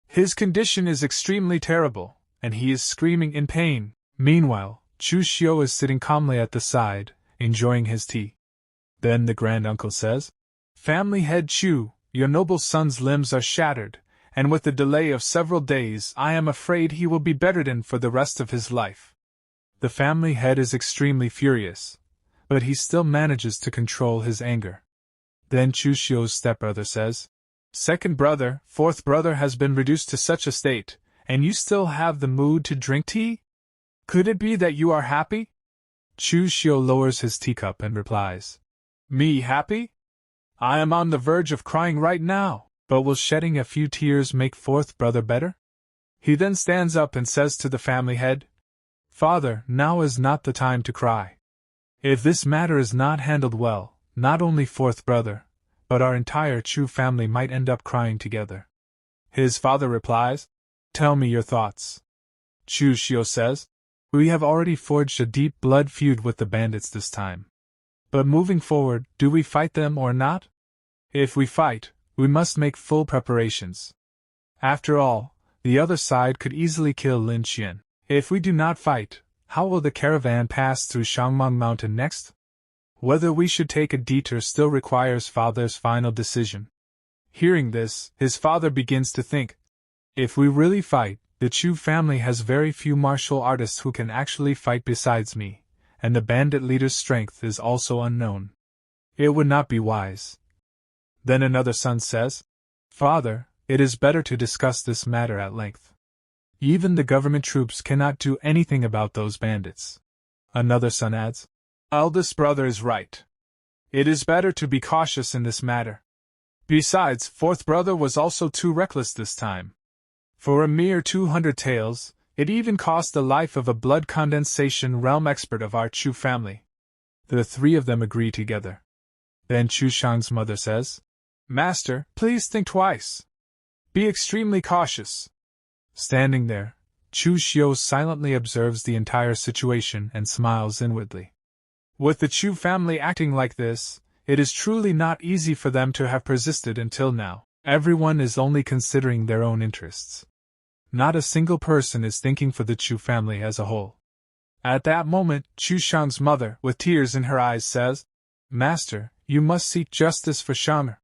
His condition is extremely terrible, and he is screaming in pain. Meanwhile, Chu Xiu is sitting calmly at the side, enjoying his tea. Then the granduncle says, Family head Chu, your noble son's limbs are shattered, and with the delay of several days I am afraid he will be bedridden for the rest of his life. The family head is extremely furious, but he still manages to control his anger. Then Chu Xiu's stepbrother says, Second brother, 4th brother has been reduced to such a state, and you still have the mood to drink tea? Could it be that you are happy? Chu Xiu lowers his teacup and replies, Me happy? I am on the verge of crying right now, but will shedding a few tears make 4th brother better? He then stands up and says to the family head, Father, now is not the time to cry. If this matter is not handled well, not only 4th brother, but our entire Chu family might end up crying together. His father replies, Tell me your thoughts. Chu Xiu says, We have already forged a deep blood feud with the bandits this time. But moving forward, do we fight them or not? If we fight, we must make full preparations. After all, the other side could easily kill Lin Qian. If we do not fight, how will the caravan pass through Shangmeng Mountain next? Whether we should take a detour still requires father's final decision. Hearing this, his father begins to think, If we really fight, the Chu family has very few martial artists who can actually fight besides me, and the bandit leader's strength is also unknown. It would not be wise. Then another son says, Father, it is better to discuss this matter at length. Even the government troops cannot do anything about those bandits. Another son adds, Eldest brother is right. It is better to be cautious in this matter. Besides, 4th brother was also too reckless this time. For a mere 200 taels, it even cost the life of a blood condensation realm expert of our Chu family. The 3 of them agree together. Then Chu Shang's mother says, Master, please think twice. Be extremely cautious. Standing there, Chu Xiu silently observes the entire situation and smiles inwardly. With the Chu family acting like this, it is truly not easy for them to have persisted until now. Everyone is only considering their own interests. Not a single person is thinking for the Chu family as a whole. At that moment, Chu Shang's mother, with tears in her eyes, says, Master, you must seek justice for Shanger.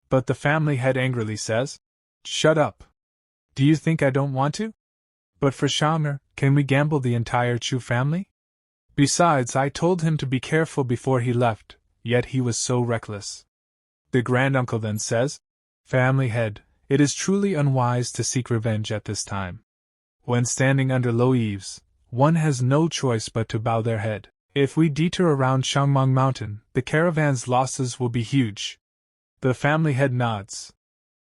But the family head angrily says, Shut up. Do you think I don't want to? But for Shanger, can we gamble the entire Chu family? Besides, I told him to be careful before he left, yet he was so reckless. The granduncle then says, Family head, it is truly unwise to seek revenge at this time. When standing under low eaves, one has no choice but to bow their head. If we detour around Shangmeng Mountain, the caravan's losses will be huge. The family head nods.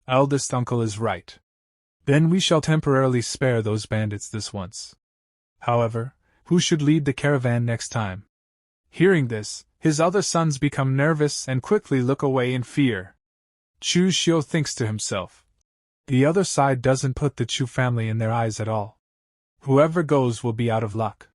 Eldest uncle is right. Then we shall temporarily spare those bandits this once. However, who should lead the caravan next time? Hearing this, his other sons become nervous and quickly look away in fear. Chu Xiu thinks to himself, The other side doesn't put the Chu family in their eyes at all. Whoever goes will be out of luck.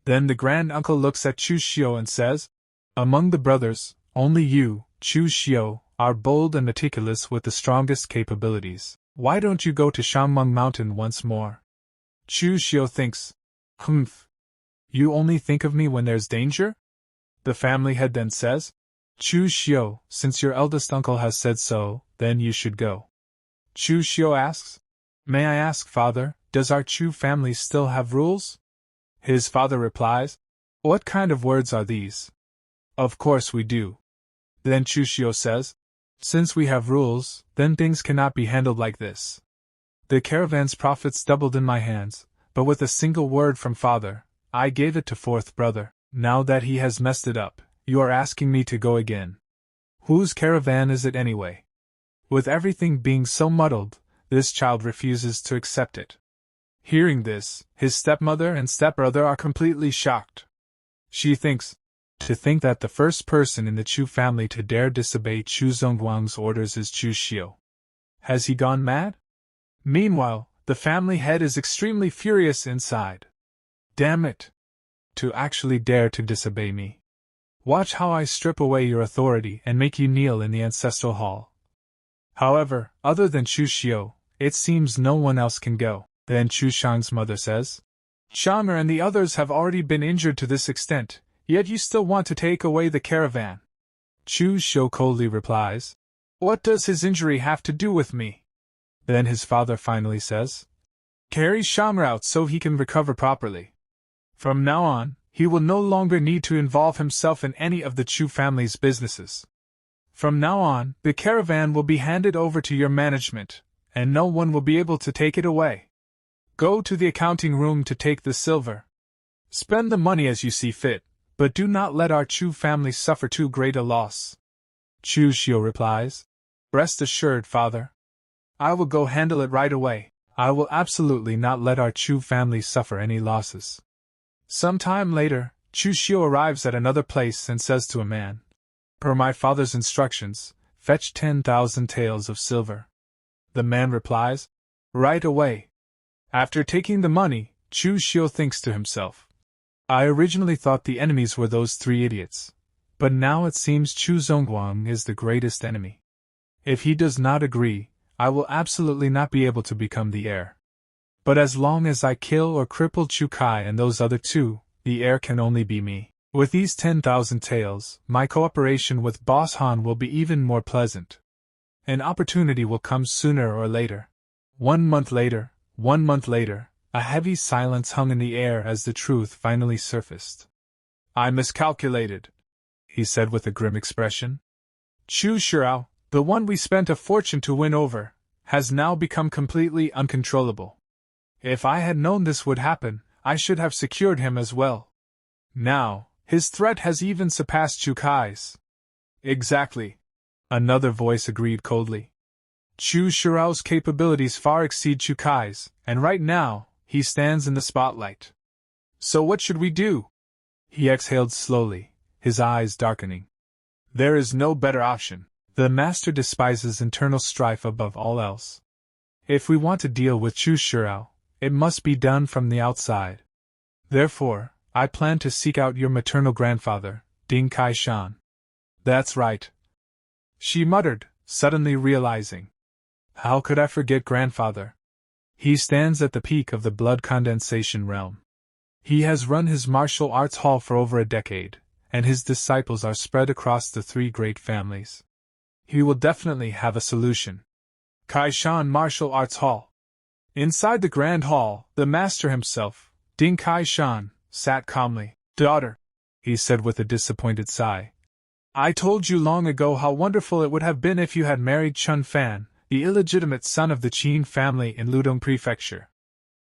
Then the granduncle looks at Chu Xiu and says, Among the brothers, only you, Chu Xiu, are bold and meticulous with the strongest capabilities. Why don't you go to Shangmeng Mountain once more? Chu Xiu thinks, Humph. You only think of me when there's danger? The family head then says, Chu Xiu, since your eldest uncle has said so, then you should go. Chu Xiu asks. May I ask, father, does our Chu family still have rules? His father replies. What kind of words are these? Of course we do. Then Chu Xiu says, since we have rules, then things cannot be handled like this. The caravan's profits doubled in my hands, but with a single word from father, I gave it to fourth brother. Now that he has messed it up, you are asking me to go again. Whose caravan is it anyway? With everything being so muddled, this child refuses to accept it. Hearing this, his stepmother and stepbrother are completely shocked. She thinks, to think that the first person in the Chu family to dare disobey Chu Zongguang's orders is Chu Xiu. Has he gone mad? Meanwhile, the family head is extremely furious inside. Damn it! To actually dare to disobey me. Watch how I strip away your authority and make you kneel in the ancestral hall. However, other than Chu Xiu, it seems no one else can go. Then Chu Shang's mother says, Shanger and the others have already been injured to this extent, yet you still want to take away the caravan. Chu Xiu coldly replies, what does his injury have to do with me? Then his father finally says, carry Shanger out so he can recover properly. From now on, he will no longer need to involve himself in any of the Chu family's businesses. From now on, the caravan will be handed over to your management, and no one will be able to take it away. Go to the accounting room to take the silver. Spend the money as you see fit, but do not let our Chu family suffer too great a loss. Chu Xiu replies, rest assured, father. I will go handle it right away. I will absolutely not let our Chu family suffer any losses. Some time later, Chu Xiu arrives at another place and says to a man, per my father's instructions, fetch 10,000 taels of silver. The man replies, right away. After taking the money, Chu Xiu thinks to himself, I originally thought the enemies were those three idiots, but now it seems Chu Zongguang is the greatest enemy. If he does not agree, I will absolutely not be able to become the heir. But as long as I kill or cripple Chu Kai and those other two, the heir can only be me. With these 10,000 taels, my cooperation with Boss Han will be even more pleasant. An opportunity will come sooner or later. 1 month later, a heavy silence hung in the air as the truth finally surfaced. I miscalculated, he said with a grim expression. Chu Xiu, the one we spent a fortune to win over, has now become completely uncontrollable. If I had known this would happen, I should have secured him as well. Now, his threat has even surpassed Chu Kai's. Exactly. Another voice agreed coldly. Chu Xiu's capabilities far exceed Chu Kai's, and right now, he stands in the spotlight. So what should we do? He exhaled slowly, his eyes darkening. There is no better option. The master despises internal strife above all else. If we want to deal with Chu Xiu, it must be done from the outside. Therefore, I plan to seek out your maternal grandfather, Ding Kai Shan. That's right, she muttered, suddenly realizing. How could I forget grandfather? He stands at the peak of the blood condensation realm. He has run his martial arts hall for over a decade, and his disciples are spread across the 3 great families. He will definitely have a solution. Kai Shan Martial Arts Hall. Inside the grand hall, the master himself, Ding Kai Shan, sat calmly. Daughter, he said with a disappointed sigh. I told you long ago how wonderful it would have been if you had married Chun Fan, the illegitimate son of the Qin family in Ludong Prefecture.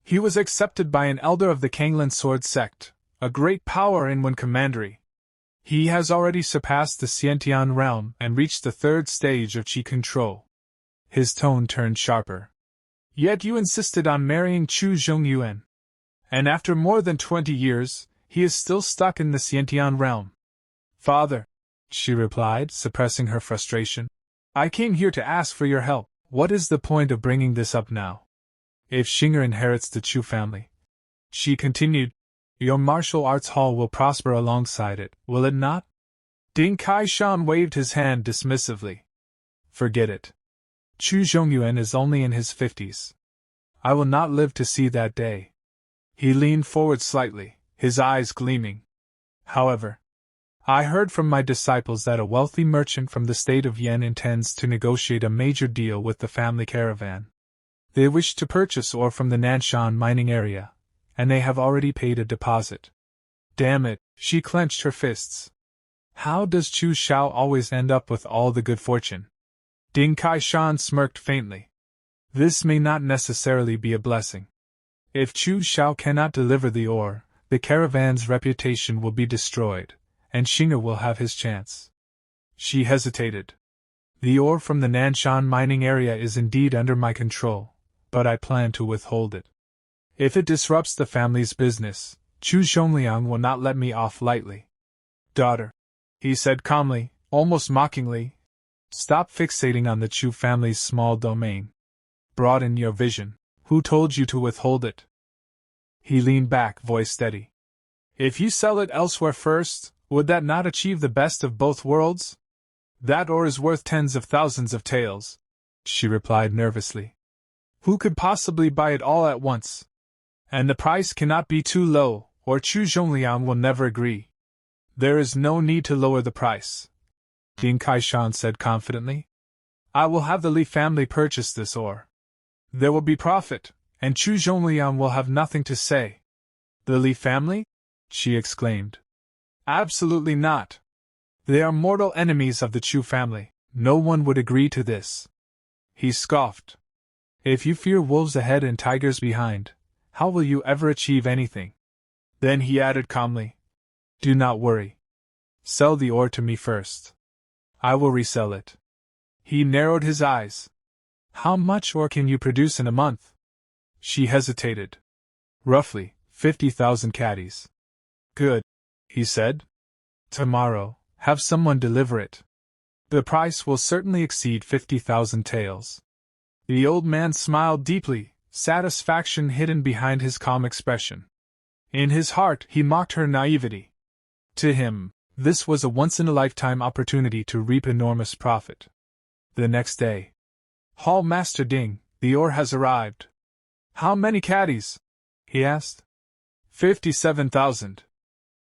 He was accepted by an elder of the Kunlun Sword Sect, a great power in one commandery. He has already surpassed the Xiantian realm and reached the 3rd stage of Qi control. His tone turned sharper. Yet you insisted on marrying Chu Zhongyuan. And after more than 20 years, he is still stuck in the Xiantian realm. Father, she replied, suppressing her frustration, I came here to ask for your help. What is the point of bringing this up now? If Xinger inherits the Chu family, she continued, your martial arts hall will prosper alongside it, will it not? Ding Kai Shan waved his hand dismissively. Forget it. Chu Zhongyuan is only in his 50s. I will not live to see that day. He leaned forward slightly, his eyes gleaming. However, I heard from my disciples that a wealthy merchant from the state of Yan intends to negotiate a major deal with the family caravan. They wish to purchase ore from the Nanshan mining area, and they have already paid a deposit. Damn it, she clenched her fists. How does Chu Xiu always end up with all the good fortune? Ding Kai-shan smirked faintly. This may not necessarily be a blessing. If Chu Xiu cannot deliver the ore, the caravan's reputation will be destroyed, and Xing'e will have his chance. She hesitated. The ore from the Nanshan mining area is indeed under my control, but I plan to withhold it. If it disrupts the family's business, Chu Xiu will not let me off lightly. Daughter, he said calmly, almost mockingly, stop fixating on the Chu family's small domain. Broaden your vision. Who told you to withhold it? He leaned back, voice steady. If you sell it elsewhere first, would that not achieve the best of both worlds? That ore is worth tens of thousands of taels, she replied nervously. Who could possibly buy it all at once? And the price cannot be too low, or Chu Zhongliang will never agree. There is no need to lower the price, Ding Kai-shan said confidently. I will have the Li family purchase this ore. There will be profit, and Chu Zhongliang will have nothing to say. The Li family? She exclaimed. Absolutely not. They are mortal enemies of the Chu family. No one would agree to this. He scoffed. If you fear wolves ahead and tigers behind, how will you ever achieve anything? Then he added calmly, do not worry. Sell the ore to me first. I will resell it. He narrowed his eyes. How much ore can you produce in a month? She hesitated. Roughly 50,000 caddies. Good, he said. Tomorrow, have someone deliver it. The price will certainly exceed 50,000 taels. The old man smiled deeply, satisfaction hidden behind his calm expression. In his heart, he mocked her naivety. To him, this was a once-in-a-lifetime opportunity to reap enormous profit. The next day. Hall Master Ding, the ore has arrived. How many caddies? He asked. 57,000.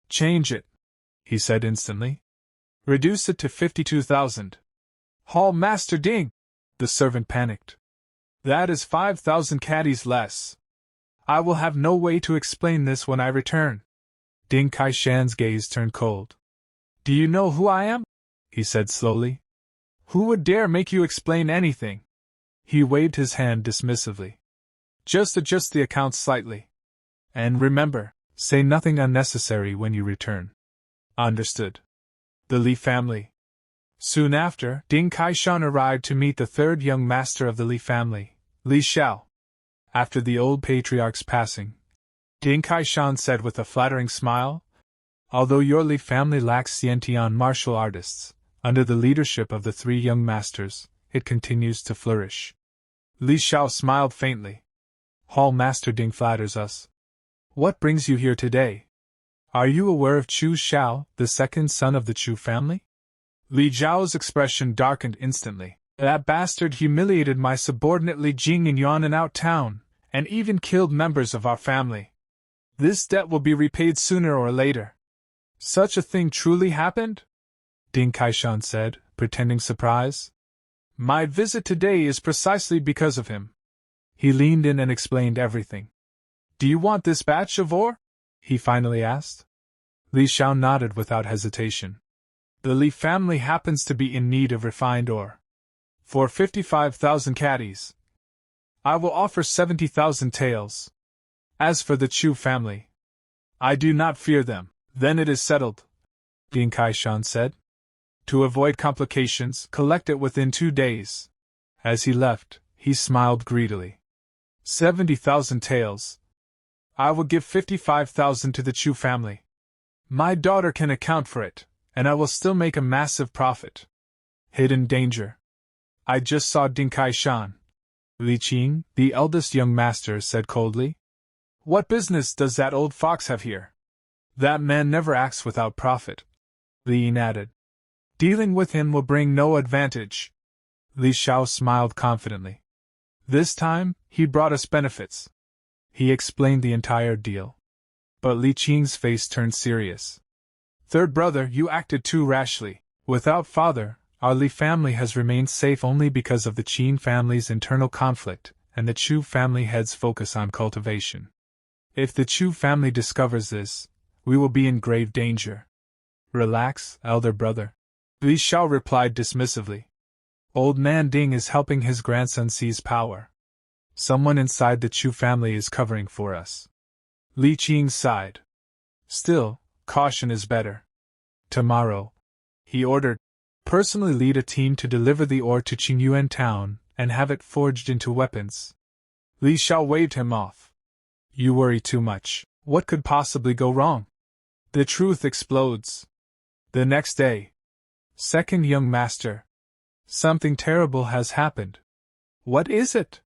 Change it, he said instantly. Reduce it to 52,000. Hall Master Ding! The servant panicked. That is 5,000 caddies less. I will have no way to explain this when I return. Ding Kai-shan's gaze turned cold. Do you know who I am? He said slowly. Who would dare make you explain anything? He waved his hand dismissively. Just adjust the accounts slightly. And remember, say nothing unnecessary when you return. Understood. The Li family. Soon after, Ding Kai-shan arrived to meet the third young master of the Li family, Li Xiao. After the old patriarch's passing, Ding Kai-shan said with a flattering smile, although your Li family lacks Xiantian martial artists, under the leadership of the three young masters, it continues to flourish. Li Xiao smiled faintly. Hall Master Ding flatters us. What brings you here today? Are you aware of Chu Xiu, the second son of the Chu family? Li Zhao's expression darkened instantly. That bastard humiliated my subordinate Li Jing in Yuanan town, and even killed members of our family. This debt will be repaid sooner or later. Such a thing truly happened? Ding Kai-shan said, pretending surprise. My visit today is precisely because of him. He leaned in and explained everything. Do you want this batch of ore? He finally asked. Li Xiao nodded without hesitation. The Li family happens to be in need of refined ore. For 55,000 caddies, I will offer 70,000 taels. As for the Chu family, I do not fear them. Then it is settled, Ding Kai-shan said. To avoid complications, collect it within 2 days. As he left, he smiled greedily. 70,000 taels. I will give 55,000 to the Chu family. My daughter can account for it, and I will still make a massive profit. Hidden danger. I just saw Ding Kai-shan. Li Qing, the eldest young master, said coldly. What business does that old fox have here? That man never acts without profit. Li Yin added. Dealing with him will bring no advantage. Li Xiao smiled confidently. This time, he brought us benefits. He explained the entire deal. But Li Qing's face turned serious. Third brother, you acted too rashly. Without father, our Li family has remained safe only because of the Qin family's internal conflict and the Chu family head's focus on cultivation. If the Chu family discovers this, we will be in grave danger. Relax, elder brother. Li Xiao replied dismissively. Old man Ding is helping his grandson seize power. Someone inside the Chu family is covering for us. Li Qing sighed. Still, caution is better. Tomorrow, he ordered, personally lead a team to deliver the ore to Qingyuan town and have it forged into weapons. Li Xiao waved him off. You worry too much. What could possibly go wrong? The truth explodes. The next day. Second young master. Something terrible has happened. What is it?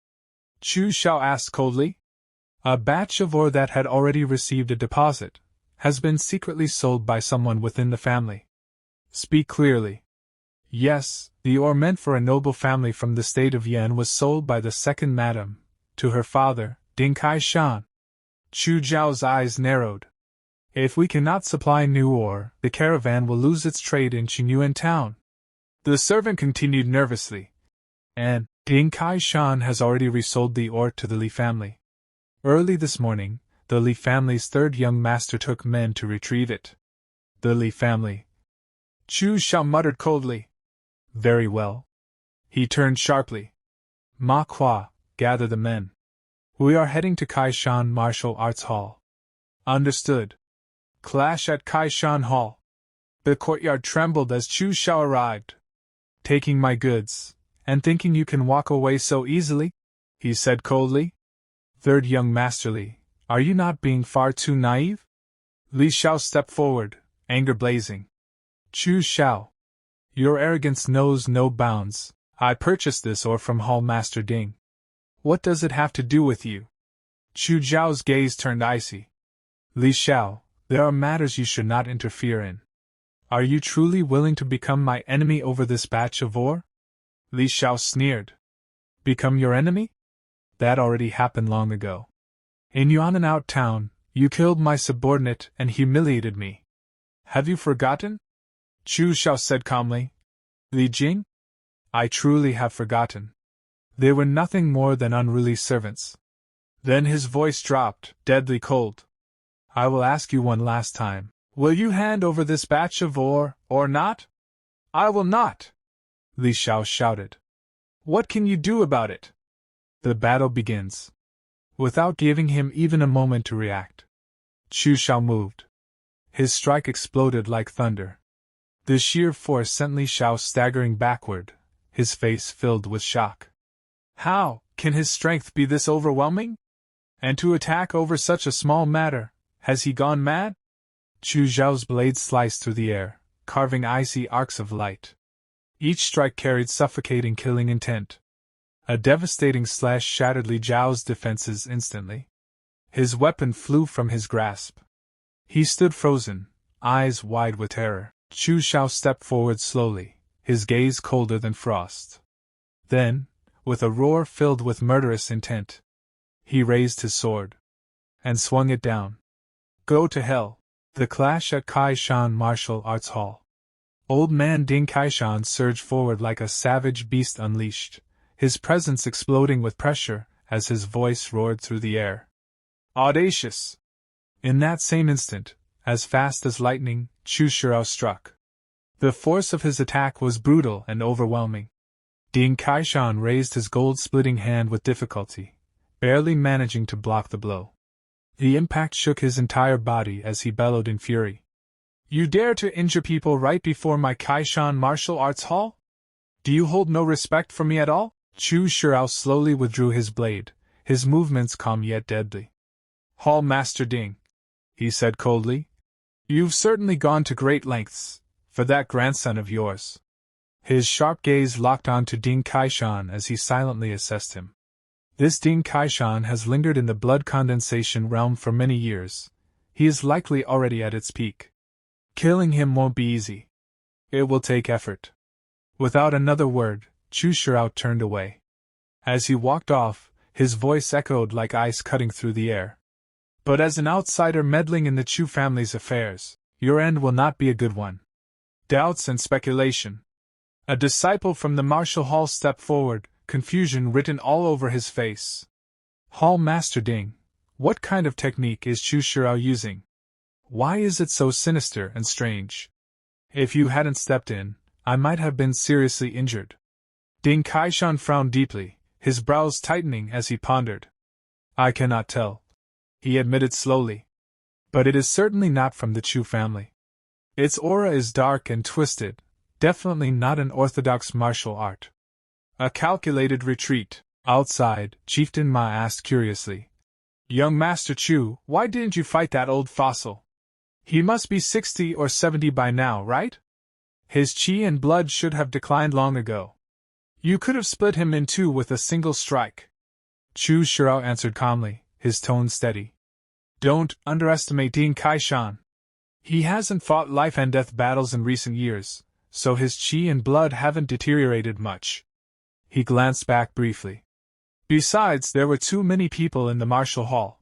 Chu Xiu asked coldly. A batch of ore that had already received a deposit has been secretly sold by someone within the family. Speak clearly. Yes, the ore meant for a noble family from the state of Yan was sold by the second madam to her father, Ding Kai-shan. Chu Zhao's eyes narrowed. If we cannot supply new ore, the caravan will lose its trade in Qingyuan town. The servant continued nervously. And Ding Kai-shan has already resold the ore to the Li family. Early this morning, the Li family's third young master took men to retrieve it. The Li family. Chu Xiao muttered coldly. Very well. He turned sharply. Manhwa, gather the men. We are heading to Kaishan Martial Arts Hall. Understood. Clash at Kaishan Hall. The courtyard trembled as Chu Xiao arrived. Taking my goods, and thinking you can walk away so easily? He said coldly. Third young master Li, are you not being far too naive? Li Xiao stepped forward, anger blazing. Chu Xiao. Your arrogance knows no bounds. I purchased this ore from Hall Master Ding. What does it have to do with you? Chu Zhao's gaze turned icy. Li Xiao, there are matters you should not interfere in. Are you truly willing to become my enemy over this batch of ore? Li Xiao sneered. Become your enemy? That already happened long ago. In Yuananao town, you killed my subordinate and humiliated me. Have you forgotten? Chu Xiao said calmly. Li Jing? I truly have forgotten. They were nothing more than unruly servants. Then his voice dropped, deadly cold. I will ask you one last time. Will you hand over this batch of ore, or not? I will not! Li Xiao shouted. What can you do about it? The battle begins. Without giving him even a moment to react, Chu Xiao moved. His strike exploded like thunder. The sheer force sent Li Xiao staggering backward, his face filled with shock. How can his strength be this overwhelming? And to attack over such a small matter, has he gone mad? Chu Xiao's blade sliced through the air, carving icy arcs of light. Each strike carried suffocating killing intent. A devastating slash shattered Li Zhao's defenses instantly. His weapon flew from his grasp. He stood frozen, eyes wide with terror. Chu Xiao stepped forward slowly, his gaze colder than frost. Then, with a roar filled with murderous intent, he raised his sword and swung it down. Go to hell! The clash at Kaishan Martial Arts Hall. Old man Ding Kaishan surged forward like a savage beast unleashed, his presence exploding with pressure as his voice roared through the air. Audacious! In that same instant, as fast as lightning, Chu Xiu struck. The force of his attack was brutal and overwhelming. Ding Kaishan raised his gold-splitting hand with difficulty, barely managing to block the blow. The impact shook his entire body as he bellowed in fury. You dare to injure people right before my Kaishan Martial Arts Hall? Do you hold no respect for me at all? Chu Xiu slowly withdrew his blade, his movements calm yet deadly. Hall Master Ding, he said coldly. You've certainly gone to great lengths, for that grandson of yours. His sharp gaze locked on to Ding Kaishan as he silently assessed him. This Ding Kaishan has lingered in the blood condensation realm for many years. He is likely already at its peak. Killing him won't be easy. It will take effort. Without another word, Chu Xiu turned away. As he walked off, his voice echoed like ice cutting through the air. But as an outsider meddling in the Chu family's affairs, your end will not be a good one. Doubts and speculation. A disciple from the martial hall stepped forward, confusion written all over his face. Hall Master Ding, what kind of technique is Chu Xiu using? Why is it so sinister and strange? If you hadn't stepped in, I might have been seriously injured. Ding Kaishan frowned deeply, his brows tightening as he pondered. I cannot tell, he admitted slowly. But it is certainly not from the Chu family. Its aura is dark and twisted, definitely not an orthodox martial art. A calculated retreat. Outside, Chieftain Ma asked curiously. Young Master Chu, why didn't you fight that old fossil? He must be 60 or 70 by now, right? His chi and blood should have declined long ago. You could have split him in two with a single strike. Chu Xiu answered calmly, his tone steady. Don't underestimate Ding Kaishan. He hasn't fought life and death battles in recent years, so his chi and blood haven't deteriorated much. He glanced back briefly. Besides, there were too many people in the martial hall.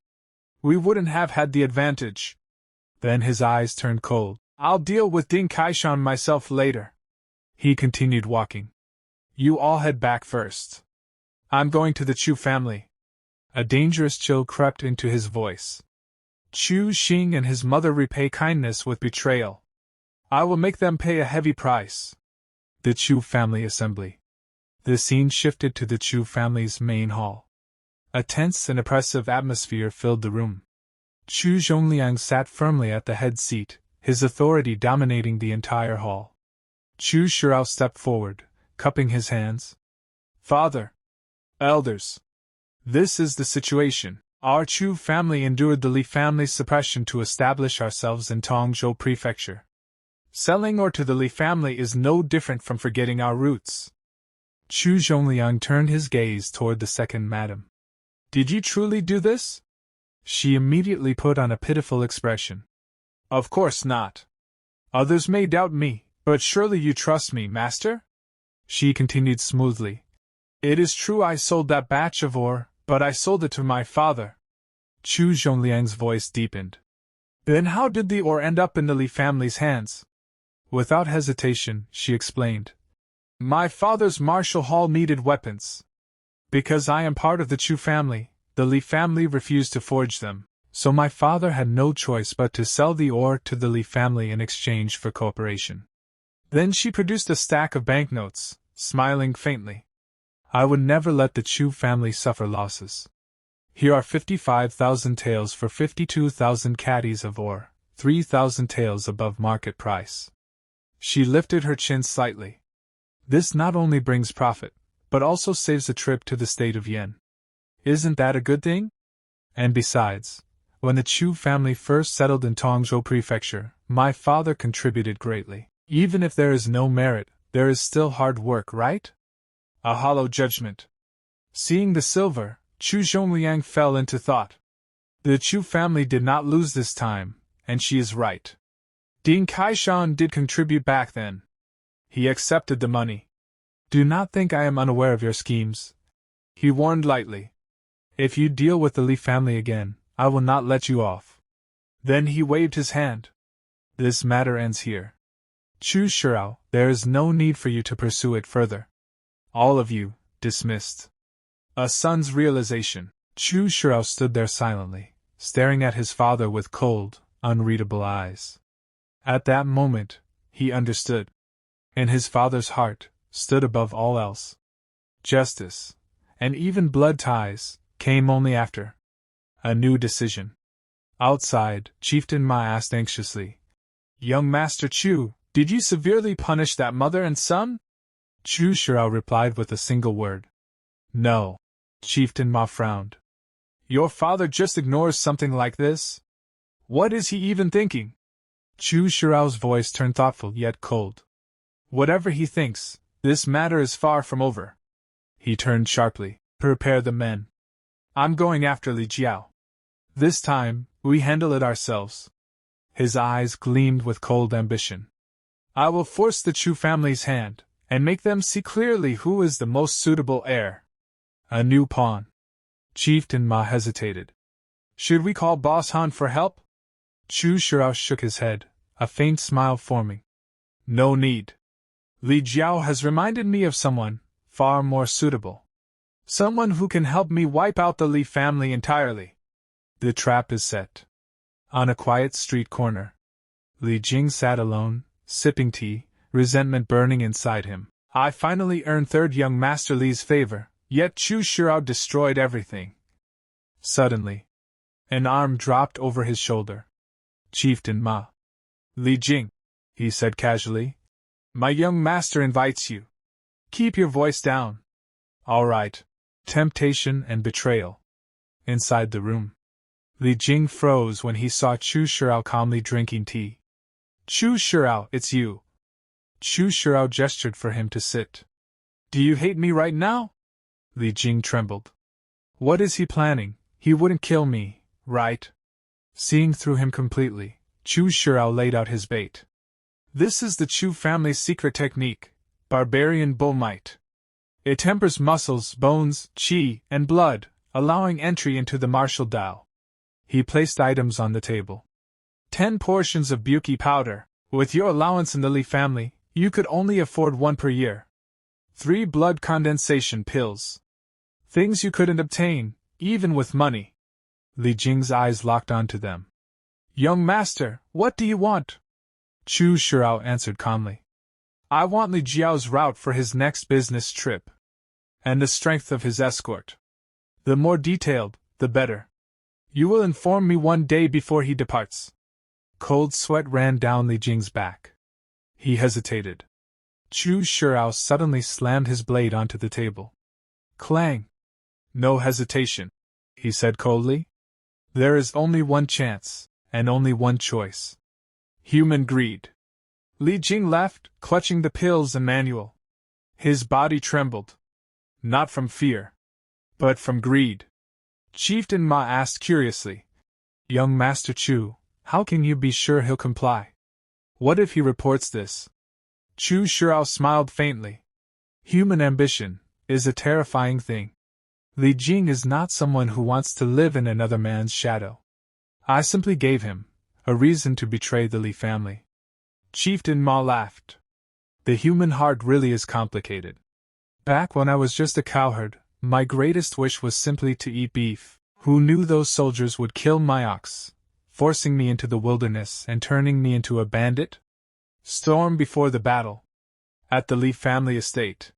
We wouldn't have had the advantage. Then his eyes turned cold. I'll deal with Ding Kaishan myself later. He continued walking. You all head back first. I'm going to the Chu family. A dangerous chill crept into his voice. Chu Xing and his mother repay kindness with betrayal. I will make them pay a heavy price. The Chu family assembly. The scene shifted to the Chu family's main hall. A tense and oppressive atmosphere filled the room. Chu Zhongliang sat firmly at the head seat, his authority dominating the entire hall. Chu Xiu stepped forward, cupping his hands. Father! Elders! This is the situation. Our Chu family endured the Li family's suppression to establish ourselves in Tongzhou Prefecture. Selling or to the Li family is no different from forgetting our roots. Chu Zhongliang turned his gaze toward the second madam. Did you truly do this? She immediately put on a pitiful expression. Of course not. Others may doubt me, but surely you trust me, master? She continued smoothly. It is true I sold that batch of ore, but I sold it to my father. Chu Zhongliang's voice deepened. Then how did the ore end up in the Li family's hands? Without hesitation, she explained. My father's martial hall needed weapons. Because I am part of the Chu family, the Li family refused to forge them, so my father had no choice but to sell the ore to the Li family in exchange for cooperation. Then she produced a stack of banknotes, smiling faintly. I would never let the Chu family suffer losses. Here are 55,000 taels for 52,000 caddies of ore, 3,000 taels above market price. She lifted her chin slightly. This not only brings profit, but also saves a trip to the state of Yen. Isn't that a good thing? And besides, when the Chu family first settled in Tongzhou Prefecture, my father contributed greatly. Even if there is no merit, there is still hard work, right? A hollow judgment. Seeing the silver, Chu Zhongliang fell into thought. The Chu family did not lose this time, and she is right. Ding Kaishan did contribute back then. He accepted the money. Do not think I am unaware of your schemes. He warned lightly. If you deal with the Li family again, I will not let you off. Then he waved his hand. This matter ends here. Chu Xiu, there is no need for you to pursue it further. All of you, dismissed. A son's realization. Chu Xiu stood there silently, staring at his father with cold, unreadable eyes. At that moment, he understood. In his father's heart, stood above all else. Justice, and even blood ties, came only after. A new decision. Outside, Chieftain Ma asked anxiously, Young Master Chu, did you severely punish that mother and son? Chu Xiu replied with a single word. No. Chieftain Ma frowned. Your father just ignores something like this? What is he even thinking? Chu Xiu's voice turned thoughtful yet cold. Whatever he thinks, this matter is far from over. He turned sharply. Prepare the men. I'm going after Li Jiao. This time, we handle it ourselves. His eyes gleamed with cold ambition. I will force the Chu family's hand, and make them see clearly who is the most suitable heir. A new pawn. Chieftain Ma hesitated. Should we call Boss Han for help? Chu Xiu shook his head, a faint smile forming. No need. Li Jiao has reminded me of someone far more suitable. Someone who can help me wipe out the Li family entirely. The trap is set. On a quiet street corner, Li Jing sat alone, sipping tea, resentment burning inside him. I finally earned third young Master Li's favor, yet Chu Xiu destroyed everything. Suddenly, an arm dropped over his shoulder. Chieftain Ma. Li Jing, he said casually. My young master invites you. Keep your voice down. All right. Temptation and betrayal. Inside the room, Li Jing froze when he saw Chu Xiu calmly drinking tea. Chu Xiu, it's you. Chu Xiu gestured for him to sit. Do you hate me right now? Li Jing trembled. What is he planning? He wouldn't kill me, right? Seeing through him completely, Chu Xiu laid out his bait. This is the Chu family's secret technique, barbarian bull might. It tempers muscles, bones, qi, and blood, allowing entry into the martial Dao. He placed items on the table. 10 portions of Buki powder. With your allowance in the Li family, you could only afford 1 per year. 3 blood condensation pills. Things you couldn't obtain, even with money. Li Jing's eyes locked onto them. Young master, what do you want? Chu Xiu answered calmly. I want Li Jiao's route for his next business trip. And the strength of his escort. The more detailed, the better. You will inform me 1 day before he departs. Cold sweat ran down Li Jing's back. He hesitated. Chu Xiu suddenly slammed his blade onto the table. Clang! No hesitation, he said coldly. There is only one chance, and only one choice. Human greed. Li Jing laughed, clutching the pills and manual. His body trembled. Not from fear, but from greed. Chieftain Ma asked curiously, Young Master Chu, how can you be sure he'll comply? What if he reports this? Chu Xiu smiled faintly. Human ambition is a terrifying thing. Li Jing is not someone who wants to live in another man's shadow. I simply gave him a reason to betray the Li family. Chieftain Ma laughed. The human heart really is complicated. Back when I was just a cowherd, my greatest wish was simply to eat beef. Who knew those soldiers would kill my ox, forcing me into the wilderness and turning me into a bandit? Storm before the battle. At the Li family estate.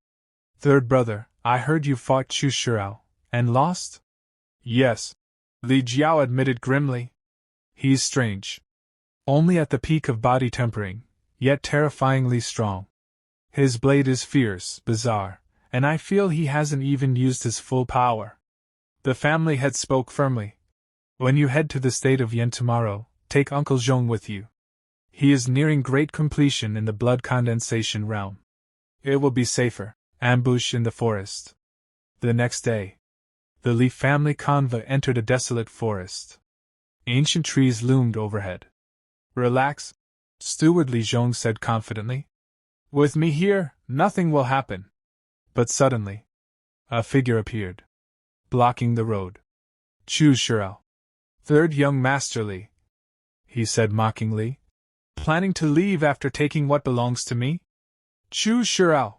Third brother, I heard you fought Chu Xiu, and lost? Yes. Li Jiao admitted grimly. He's strange. Only at the peak of body tempering, yet terrifyingly strong. His blade is fierce, bizarre, and I feel he hasn't even used his full power. The family head spoke firmly. When you head to the state of Yan tomorrow, take Uncle Zhong with you. He is nearing great completion in the blood condensation realm. It will be safer. Ambush in the forest. The next day, the Li family convoy entered a desolate forest. Ancient trees loomed overhead. Relax, Steward Li Zhong said confidently. With me here, nothing will happen. But suddenly, a figure appeared, blocking the road. Chu Xiu. Third young Master Li, he said mockingly. Planning to leave after taking what belongs to me? Chu Xiu!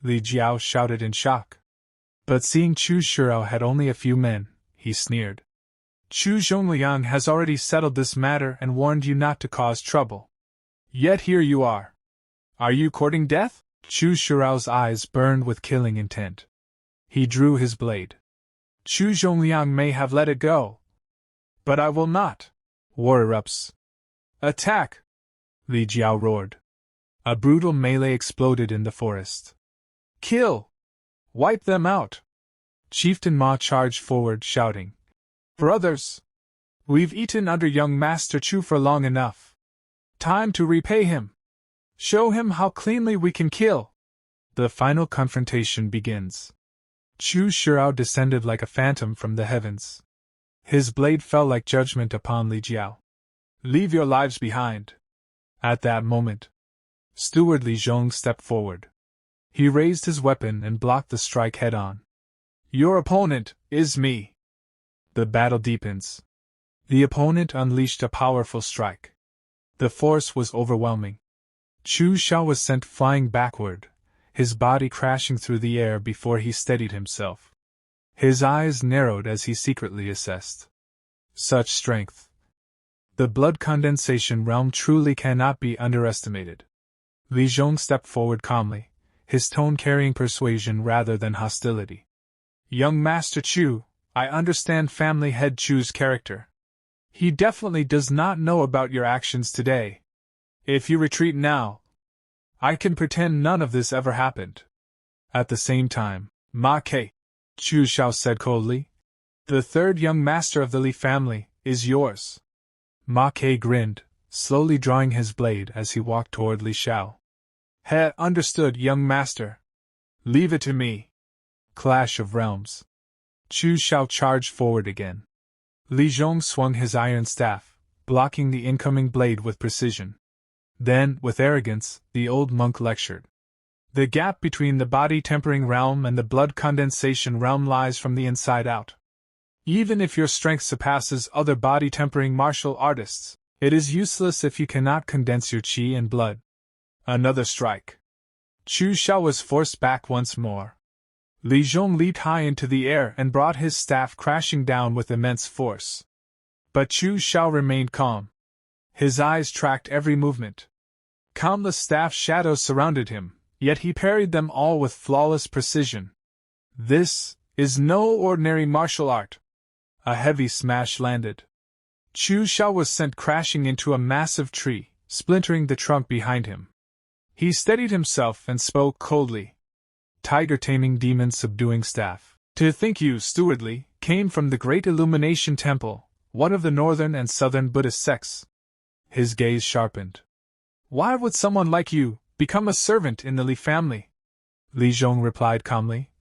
Li Jiao shouted in shock. But seeing Chu Xiu had only a few men, he sneered. Chu Zhongliang has already settled this matter and warned you not to cause trouble. Yet here you are. Are you courting death? Chu Xiu's eyes burned with killing intent. He drew his blade. Chu Zhongliang may have let it go. But I will not. War erupts. Attack! Li Jiao roared. A brutal melee exploded in the forest. Kill! Wipe them out! Chieftain Ma charged forward, shouting. Brothers! We've eaten under young Master Chu for long enough. Time to repay him. Show him how cleanly we can kill. The final confrontation begins. Chu Xiu descended like a phantom from the heavens. His blade fell like judgment upon Li Jiao. Leave your lives behind. At that moment, Steward Li Zhong stepped forward. He raised his weapon and blocked the strike head-on. Your opponent is me. The battle deepens. The opponent unleashed a powerful strike. The force was overwhelming. Chu Xiu was sent flying backward, his body crashing through the air before he steadied himself. His eyes narrowed as he secretly assessed. Such strength. The blood condensation realm truly cannot be underestimated. Li Zhong stepped forward calmly, his tone carrying persuasion rather than hostility. Young Master Chu, I understand family head Chu's character. He definitely does not know about your actions today. If you retreat now, I can pretend none of this ever happened. At the same time, Ma Ke, Chu Xiu said coldly, the third young master of the Li family is yours. Ma Ke grinned, slowly drawing his blade as he walked toward Li Xiao. He, understood, young master. Leave it to me. Clash of realms. Chu Xiu charged forward again. Li Zhong swung his iron staff, blocking the incoming blade with precision. Then, with arrogance, the old monk lectured. The gap between the body-tempering realm and the blood condensation realm lies from the inside out. Even if your strength surpasses other body-tempering martial artists, it is useless if you cannot condense your qi and blood. Another strike. Chu Xiu was forced back once more. Li Zhong leaped high into the air and brought his staff crashing down with immense force. But Chu Xiu remained calm. His eyes tracked every movement. Countless staff shadows surrounded him, yet he parried them all with flawless precision. This is no ordinary martial art. A heavy smash landed. Chu Xiu was sent crashing into a massive tree, splintering the trunk behind him. He steadied himself and spoke coldly. Tiger taming demon subduing staff. To think you, stewardly, came from the Great Illumination Temple, one of the northern and southern Buddhist sects. His gaze sharpened. Why would someone like you become a servant in the Li family? Li Zhong replied calmly.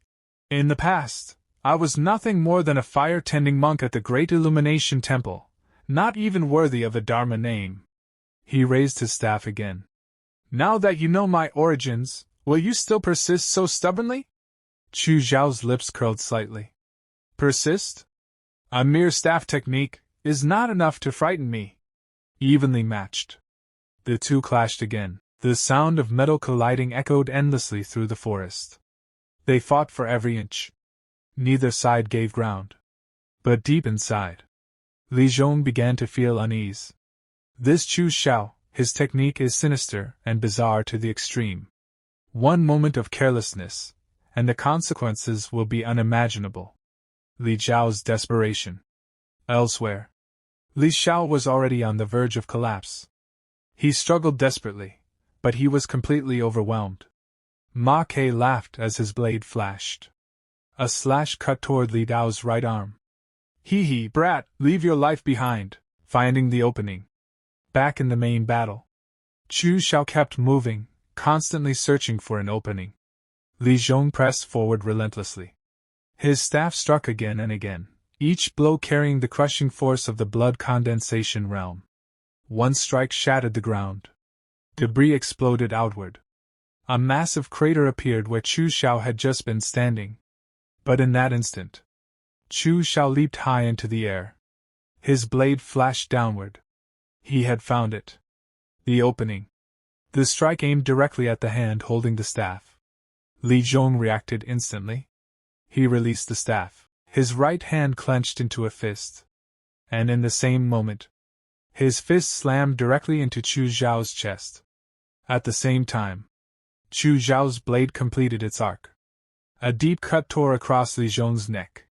In the past, I was nothing more than a fire-tending monk at the Great Illumination Temple, not even worthy of a Dharma name. He raised his staff again. Now that you know my origins, will you still persist so stubbornly? Chu Xiao's lips curled slightly. Persist? A mere staff technique is not enough to frighten me. Evenly matched. The two clashed again. The sound of metal colliding echoed endlessly through the forest. They fought for every inch. Neither side gave ground. But deep inside, Li Zhong began to feel unease. This Chu Xiu, his technique is sinister and bizarre to the extreme. One moment of carelessness, and the consequences will be unimaginable. Li Zhao's desperation. Elsewhere, Li Xiao was already on the verge of collapse. He struggled desperately, but he was completely overwhelmed. Ma Ke laughed as his blade flashed. A slash cut toward Li Dao's right arm. Hee, brat, leave your life behind, finding the opening. Back in the main battle, Chu Xiu kept moving, constantly searching for an opening. Li Zhong pressed forward relentlessly. His staff struck again and again, each blow carrying the crushing force of the blood condensation realm. One strike shattered the ground. Debris exploded outward. A massive crater appeared where Chu Xiu had just been standing. But in that instant, Chu Xiu leaped high into the air. His blade flashed downward. He had found it. The opening. The strike aimed directly at the hand holding the staff. Li Zhong reacted instantly. He released the staff. His right hand clenched into a fist. And in the same moment, his fist slammed directly into Chu Xiao's chest. At the same time, Chu Xiao's blade completed its arc. A deep cut tore across Li Zhong's neck.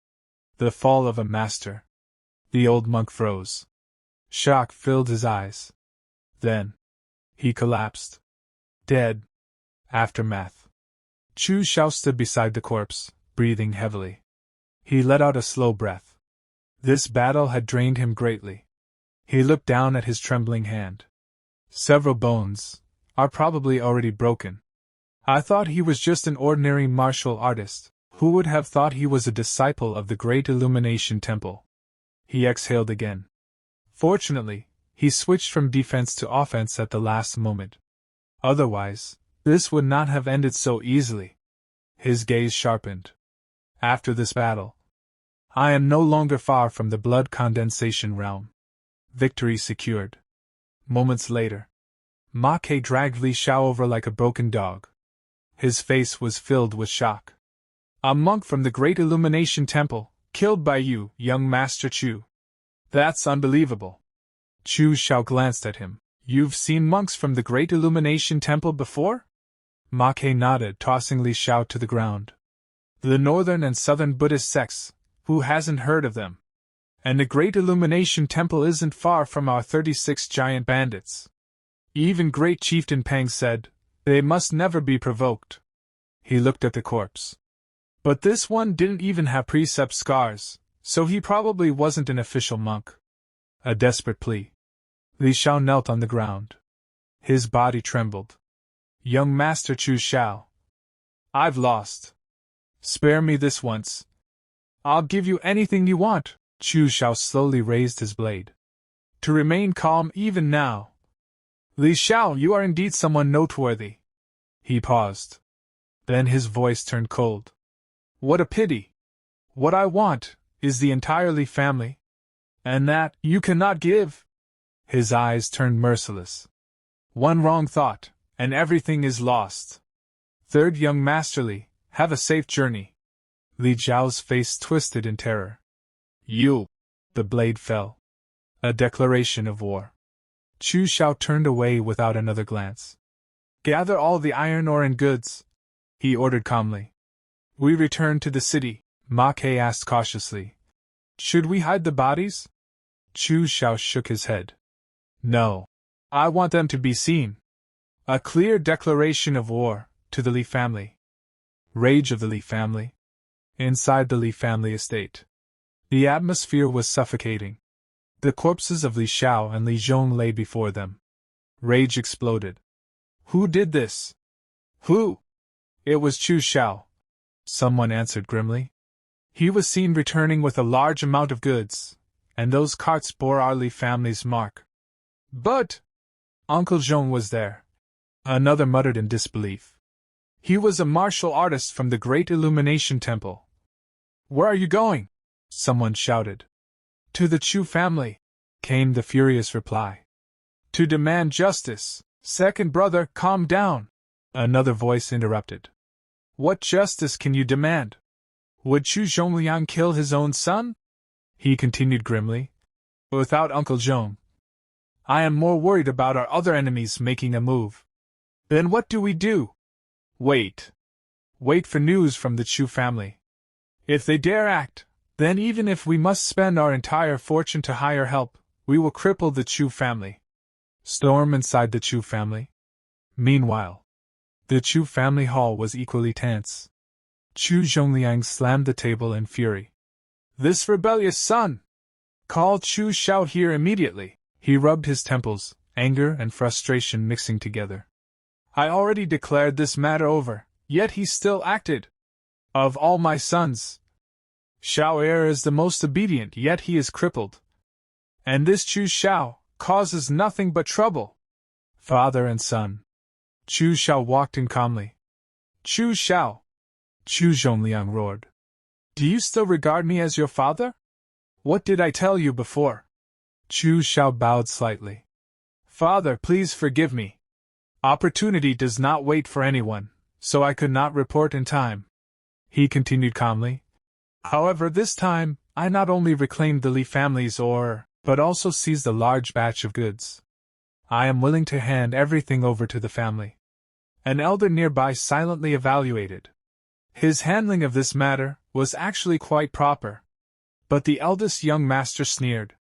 The fall of a master. The old monk froze. Shock filled his eyes. Then, he collapsed. Dead. Aftermath. Chu Xiu stood beside the corpse, breathing heavily. He let out a slow breath. This battle had drained him greatly. He looked down at his trembling hand. Several bones are probably already broken. I thought he was just an ordinary martial artist. Who would have thought he was a disciple of the Great Illumination Temple? He exhaled again. Fortunately, he switched from defense to offense at the last moment. Otherwise, this would not have ended so easily. His gaze sharpened. After this battle, I am no longer far from the blood condensation realm. Victory secured. Moments later, Ma Ke dragged Li Xiao over like a broken dog. His face was filled with shock. A monk from the Great Illumination Temple, killed by you, young Master Chu. That's unbelievable. Chu Xiao glanced at him. You've seen monks from the Great Illumination Temple before? Ma Ke nodded, tossing Li Xiao to the ground. The northern and southern Buddhist sects, who hasn't heard of them? And the Great Illumination Temple isn't far from our 36 giant bandits. Even Great Chieftain Pang said, they must never be provoked. He looked at the corpse. But this one didn't even have precept scars, so he probably wasn't an official monk. A desperate plea. Li Xiao knelt on the ground. His body trembled. Young Master Chu Xiao. I've lost. Spare me this once. I'll give you anything you want. Chu Xiao slowly raised his blade. To remain calm even now. Li Xiao, you are indeed someone noteworthy. He paused. Then his voice turned cold. What a pity. What I want is the entire Li family. And that you cannot give. His eyes turned merciless. One wrong thought, and everything is lost. Third young Master Li, have a safe journey. Li Zhao's face twisted in terror. You! The blade fell. A declaration of war. Chu Xiao turned away without another glance. Gather all the iron ore and goods, he ordered calmly. We return to the city, Ma Ke asked cautiously. Should we hide the bodies? Chu Xiao shook his head. No. I want them to be seen. A clear declaration of war, to the Li family. Rage of the Li family. Inside the Li family estate. The atmosphere was suffocating. The corpses of Li Xiao and Li Zhong lay before them. Rage exploded. Who did this? Who? It was Chu Xiao. Someone answered grimly. He was seen returning with a large amount of goods, and those carts bore our Li family's mark. But Uncle Zhong was there. Another muttered in disbelief. He was a martial artist from the Great Illumination Temple. Where are you going? Someone shouted. To the Chu family, came the furious reply. To demand justice. Second brother, calm down. Another voice interrupted. What justice can you demand? Would Chu Zhongliang kill his own son? He continued grimly. Without Uncle Zhong. I am more worried about our other enemies making a move. Then what do we do? Wait. Wait for news from the Chu family. If they dare act, then even if we must spend our entire fortune to hire help, we will cripple the Chu family. Storm inside the Chu family. Meanwhile, the Chu family hall was equally tense. Chu Zhongliang slammed the table in fury. This rebellious son! Call Chu Xiao here immediately. He rubbed his temples, anger and frustration mixing together. I already declared this matter over, yet he still acted. Of all my sons, Xiao Er is the most obedient, yet he is crippled. And this Chu Xiao causes nothing but trouble. Father and son. Chu Xiao walked in calmly. Chu Xiao! Chu Zhongliang roared. Do you still regard me as your father? What did I tell you before? Chu Xiao bowed slightly. Father, please forgive me. Opportunity does not wait for anyone, so I could not report in time. He continued calmly. However, this time, I not only reclaimed the Li family's ore, but also seized a large batch of goods. I am willing to hand everything over to the family. An elder nearby silently evaluated. His handling of this matter was actually quite proper. But the eldest young master sneered.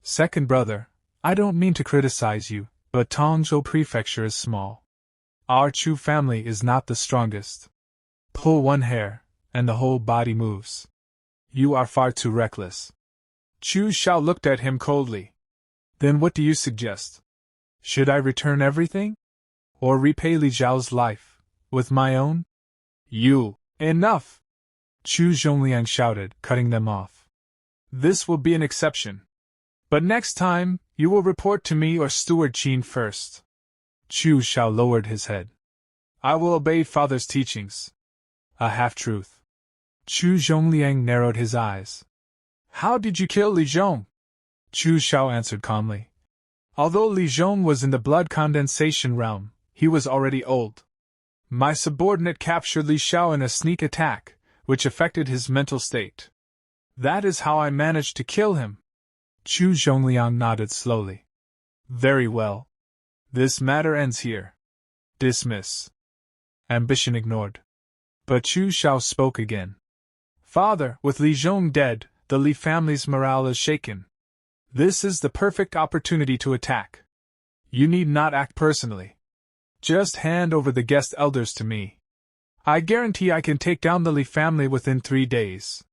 Second brother, I don't mean to criticize you, but Tongzhou Prefecture is small. Our Chu family is not the strongest. Pull one hair, and the whole body moves. You are far too reckless. Chu Xiao looked at him coldly. Then what do you suggest? Should I return everything? Or repay Li Zhao's life, with my own? You! Enough! Chu Zhongliang shouted, cutting them off. This will be an exception. But next time, you will report to me or Steward Qin first. Chu Xiao lowered his head. I will obey father's teachings. A half-truth. Chu Zhongliang narrowed his eyes. How did you kill Li Zhong? Chu Xiao answered calmly. Although Li Zhong was in the blood condensation realm, he was already old. My subordinate captured Li Xiao in a sneak attack, which affected his mental state. That is how I managed to kill him. Chu Zhongliang nodded slowly. Very well. This matter ends here. Dismiss. Ambition ignored. But Chu Xiao spoke again. Father, with Li Zhong dead, the Li family's morale is shaken. This is the perfect opportunity to attack. You need not act personally. Just hand over the guest elders to me. I guarantee I can take down the Li family within 3 days.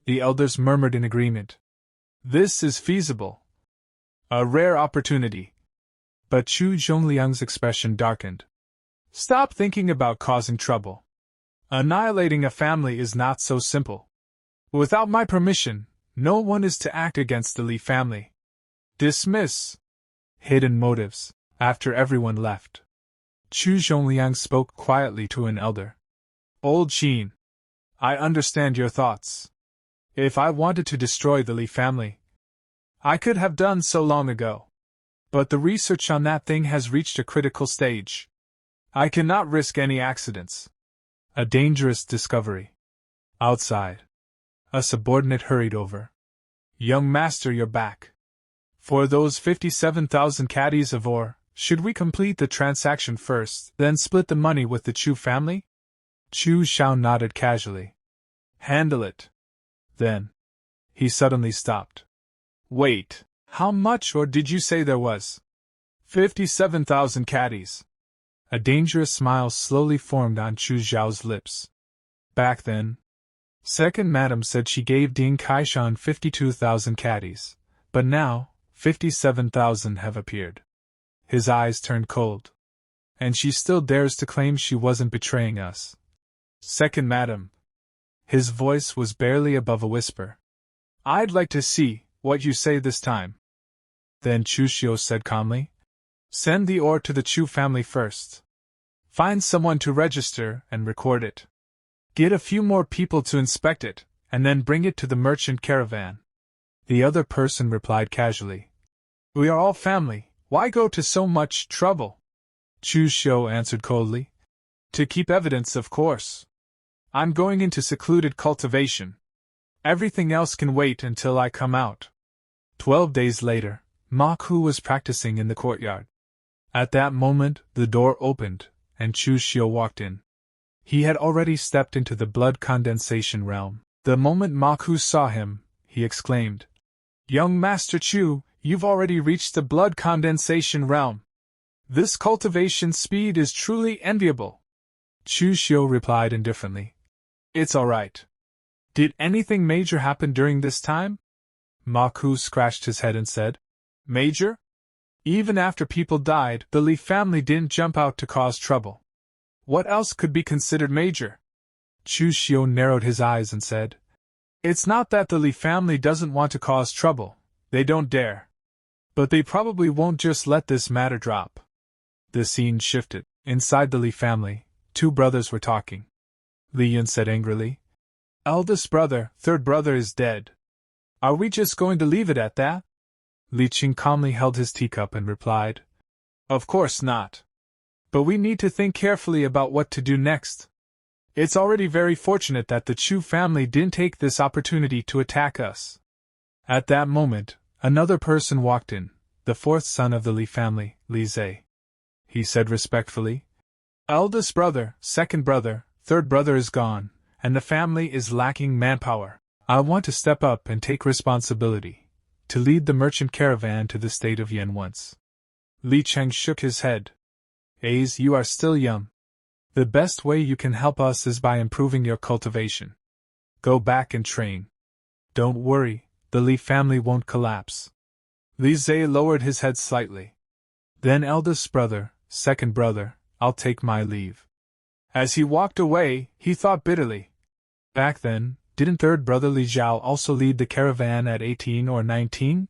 The elders murmured in agreement. This is feasible. A rare opportunity. But Chu Zhongliang's expression darkened. Stop thinking about causing trouble. Annihilating a family is not so simple. Without my permission, no one is to act against the Li family. Dismiss. Hidden motives. After everyone left, Chu Zhongliang spoke quietly to an elder. Old Qin, I understand your thoughts. If I wanted to destroy the Li family, I could have done so long ago. But the research on that thing has reached a critical stage. I cannot risk any accidents. A dangerous discovery. Outside, a subordinate hurried over. Young master, you're back. For those 57,000 caddies of ore, should we complete the transaction first, then split the money with the Chu family? Chu Xiao nodded casually. Handle it. Then. He suddenly stopped. Wait, how much ore did you say there was? 57,000 caddies. A dangerous smile slowly formed on Chu Xiao's lips. Back then, Second Madam said she gave Ding Kaishan 52,000 caddies, but now, 57,000 have appeared. His eyes turned cold. And she still dares to claim she wasn't betraying us. Second Madam. His voice was barely above a whisper. I'd like to see what you say this time. Then Chu Xiu said calmly. Send the ore to the Chu family first. Find someone to register and record it. Get a few more people to inspect it, and then bring it to the merchant caravan. The other person replied casually. We are all family, why go to so much trouble? Chu Xiu answered coldly. To keep evidence, of course. I'm going into secluded cultivation. Everything else can wait until I come out. 12 days later, Ma Ku was practicing in the courtyard. At that moment, the door opened, and Chu Xiu walked in. He had already stepped into the blood condensation realm. The moment Ma Ku saw him, he exclaimed, Young Master Chu, you've already reached the blood condensation realm. This cultivation speed is truly enviable. Chu Xiu replied indifferently. It's all right. Did anything major happen during this time? Ma Ku scratched his head and said, Major? Even after people died, the Li family didn't jump out to cause trouble. What else could be considered major? Chu Xiu narrowed his eyes and said, It's not that the Li family doesn't want to cause trouble, they don't dare. But they probably won't just let this matter drop. The scene shifted. Inside the Li family, 2 brothers were talking. Li Yun said angrily, Eldest brother, third brother is dead. Are we just going to leave it at that? Li Qing calmly held his teacup and replied, Of course not. But we need to think carefully about what to do next. It's already very fortunate that the Chu family didn't take this opportunity to attack us. At that moment, another person walked in, the 4th son of the Li family, Li Zhe. He said respectfully, Eldest brother, second brother, third brother is gone, and the family is lacking manpower. I want to step up and take responsibility, to lead the merchant caravan to the state of Yan once. Li Cheng shook his head. Ace, you are still young. The best way you can help us is by improving your cultivation. Go back and train. Don't worry, the Li family won't collapse. Li Zhe lowered his head slightly. Then eldest brother, second brother, I'll take my leave. As he walked away, he thought bitterly. Back then, didn't third brother Li Zhao also lead the caravan at 18 or 19?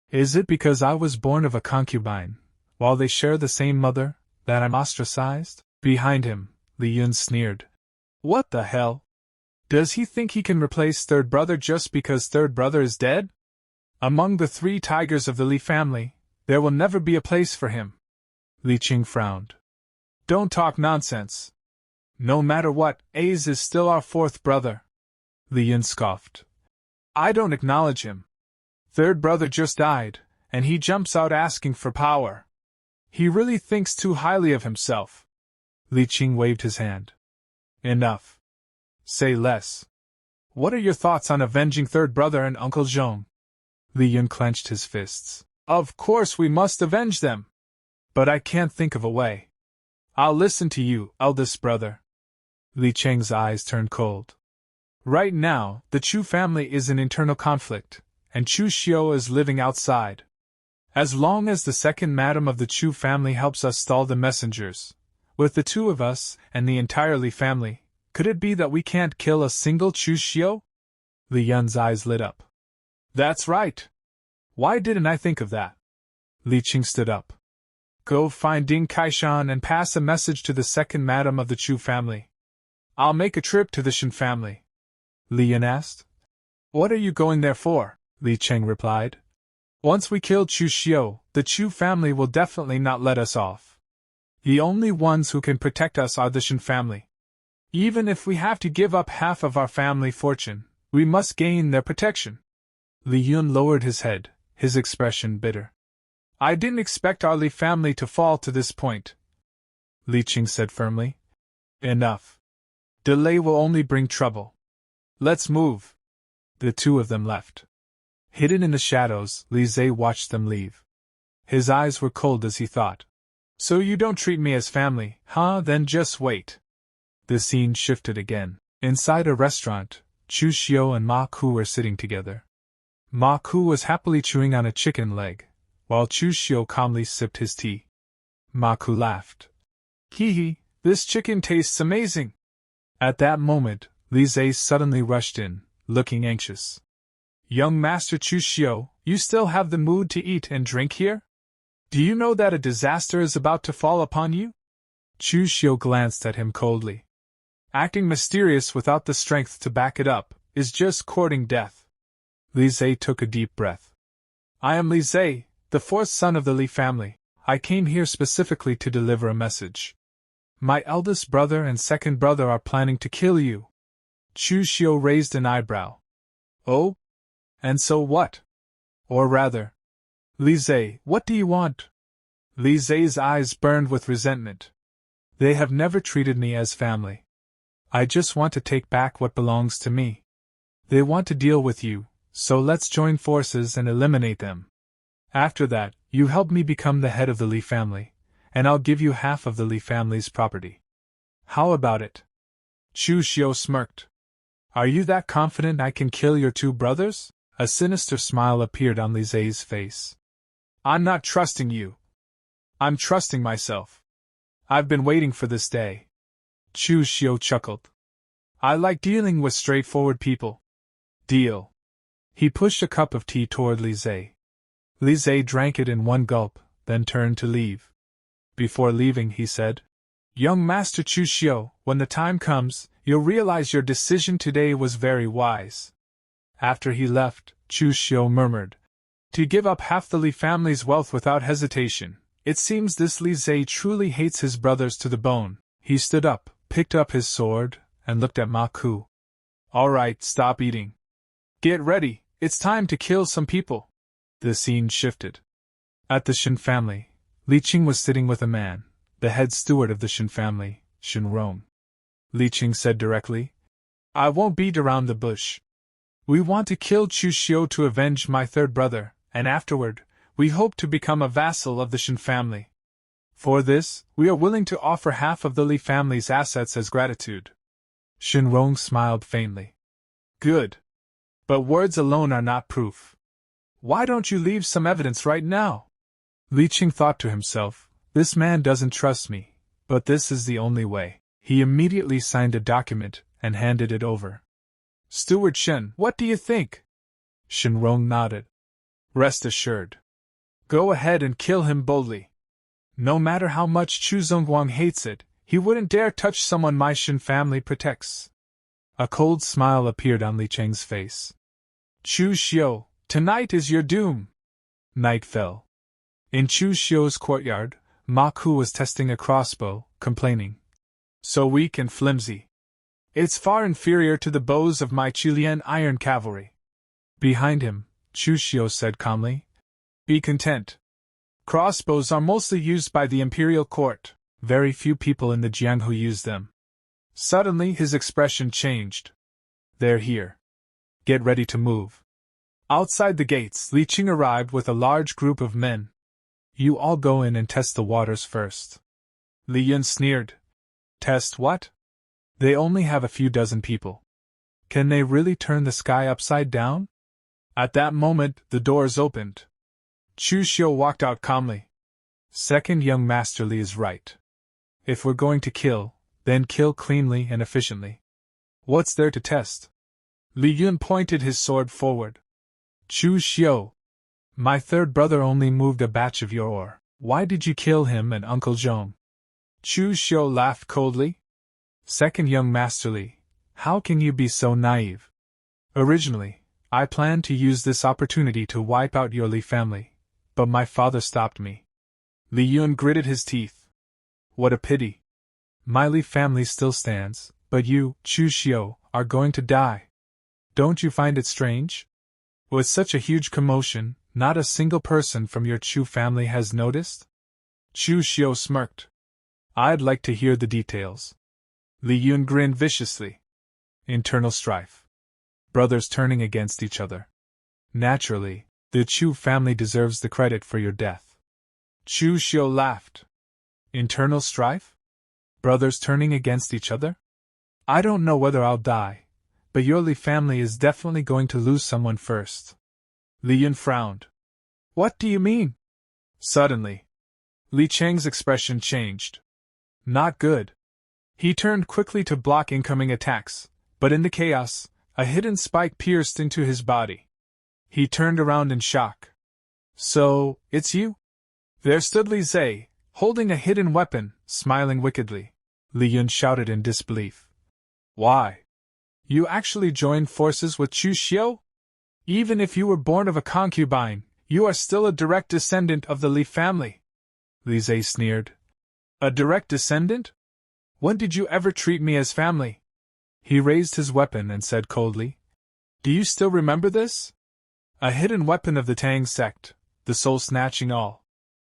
Is it because I was born of a concubine, while they share the same mother, that I'm ostracized? Behind him, Li Yun sneered. What the hell? Does he think he can replace third brother just because third brother is dead? Among the 3 tigers of the Li family, There will never be a place for him. Li Qing frowned. Don't talk nonsense. No matter what, A's is still our fourth brother. Li Yin scoffed. I don't acknowledge him. Third brother just died, and he jumps out asking for power. He really thinks too highly of himself. Li Qing waved his hand. Enough. Say less. What are your thoughts on avenging third brother and Uncle Zhong? Li Yin clenched his fists. Of course we must avenge them. But I can't think of a way. I'll listen to you, eldest brother. Li Cheng's eyes turned cold. Right now, the Chu family is in internal conflict, and Chu Xiu is living outside. As long as the second madam of the Chu family helps us stall the messengers, with the two of us and the entire Li family, could it be that we can't kill a single Chu Xiu? Li Yun's eyes lit up. That's right. Why didn't I think of that? Li Qing stood up. Go find Ding Kaishan and pass a message to the second madam of the Chu family. I'll make a trip to the Shen family. Li Yun asked. What are you going there for? Li Cheng replied. Once we kill Chu Xiu, the Chu family will definitely not let us off. The only ones who can protect us are the Shen family. Even if we have to give up half of our family fortune, we must gain their protection. Li Yun lowered his head, his expression bitter. I didn't expect our Li family to fall to this point. Li Qing said firmly. Enough. Delay will only bring trouble. Let's move. The two of them left. Hidden in the shadows, Li Zhe watched them leave. His eyes were cold as he thought. So you don't treat me as family, huh? Then just wait. The scene shifted again. Inside a restaurant, Chu Xiu and Ma Ku were sitting together. Ma Ku was happily chewing on a chicken leg, while Chu Xiu calmly sipped his tea. Ma Ku laughed. Hee hee, this chicken tastes amazing. At that moment, Li Zhe suddenly rushed in, looking anxious. Young Master Chu Xiu, you still have the mood to eat and drink here? Do you know that a disaster is about to fall upon you? Chu Xiu glanced at him coldly. Acting mysterious without the strength to back it up is just courting death. Li Zhe took a deep breath. I am Li Zhe, the fourth son of the Li family. I came here specifically to deliver a message. My eldest brother and second brother are planning to kill you. Chu Xiu raised an eyebrow. Oh? And so what? Or rather, Li Zhe, what do you want? Li Zhe's eyes burned with resentment. They have never treated me as family. I just want to take back what belongs to me. They want to deal with you, so let's join forces and eliminate them. After that, you help me become the head of the Li family, and I'll give you half of the Li family's property. How about it? Chu Xiu smirked. Are you that confident I can kill your two brothers? A sinister smile appeared on Li Zhe's face. I'm not trusting you. I'm trusting myself. I've been waiting for this day. Chu Xiu chuckled. I like dealing with straightforward people. Deal. He pushed a cup of tea toward Li Zhe. Li Zhe drank it in one gulp, then turned to leave. Before leaving, he said, Young Master Chu Xiu, when the time comes, you'll realize your decision today was very wise. After he left, Chu Xiu murmured, To give up half the Li family's wealth without hesitation. It seems this Li Zhe truly hates his brothers to the bone. He stood up, picked up his sword, and looked at Ma Ku. All right, stop eating. Get ready, it's time to kill some people. The scene shifted. At the Shen family, Li Qing was sitting with a man, the head steward of the Shen family, Shen Rong. Li Qing said directly, I won't beat around the bush. We want to kill Chu Xiu to avenge my third brother, and afterward, we hope to become a vassal of the Shen family. For this, we are willing to offer half of the Li family's assets as gratitude. Shen Rong smiled faintly. Good. But words alone are not proof. Why don't you leave some evidence right now? Li Qing thought to himself, this man doesn't trust me, but this is the only way. He immediately signed a document and handed it over. Steward Shen, what do you think? Shen Rong nodded. Rest assured. Go ahead and kill him boldly. No matter how much Chu Zongguang hates it, he wouldn't dare touch someone my Shen family protects. A cold smile appeared on Li Cheng's face. Chu Xiu, tonight is your doom. Night fell. In Chu Xiu's courtyard, Ma Ku was testing a crossbow, complaining. So weak and flimsy. It's far inferior to the bows of my Chilean iron cavalry. Behind him, Chu Xiu said calmly. Be content. Crossbows are mostly used by the imperial court. Very few people in the Jianghu use them. Suddenly his expression changed. They're here. Get ready to move. Outside the gates, Li Qing arrived with a large group of men. You all go in and test the waters first. Li Yun sneered. Test what? They only have a few dozen people. Can they really turn the sky upside down? At that moment, the doors opened. Chu Xiu walked out calmly. Second young Master Li is right. If we're going to kill, then kill cleanly and efficiently. What's there to test? Li Yun pointed his sword forward. Chu Xiu. My third brother only moved a batch of your ore. Why did you kill him and Uncle Zhong? Chu Xiu laughed coldly. Second young Master Li, how can you be so naive? Originally, I planned to use this opportunity to wipe out your Li family, but my father stopped me. Li Yun gritted his teeth. What a pity. My Li family still stands, but you, Chu Xiu, are going to die. Don't you find it strange? With such a huge commotion, not a single person from your Chu family has noticed? Chu Xiu smirked. I'd like to hear the details. Li Yun grinned viciously. Internal strife. Brothers turning against each other. Naturally, the Chu family deserves the credit for your death. Chu Xiu laughed. Internal strife? Brothers turning against each other? I don't know whether I'll die, but your Li family is definitely going to lose someone first. Li Yun frowned. What do you mean? Suddenly, Li Cheng's expression changed. Not good. He turned quickly to block incoming attacks, but in the chaos, a hidden spike pierced into his body. He turned around in shock. So, it's you? There stood Li Zhe, holding a hidden weapon, smiling wickedly. Li Yun shouted in disbelief. Why? You actually joined forces with Chu Xiu? Even if you were born of a concubine, you are still a direct descendant of the Li family. Li Zhe sneered. A direct descendant? When did you ever treat me as family? He raised his weapon and said coldly. Do you still remember this? A hidden weapon of the Tang sect, the soul-snatching awl.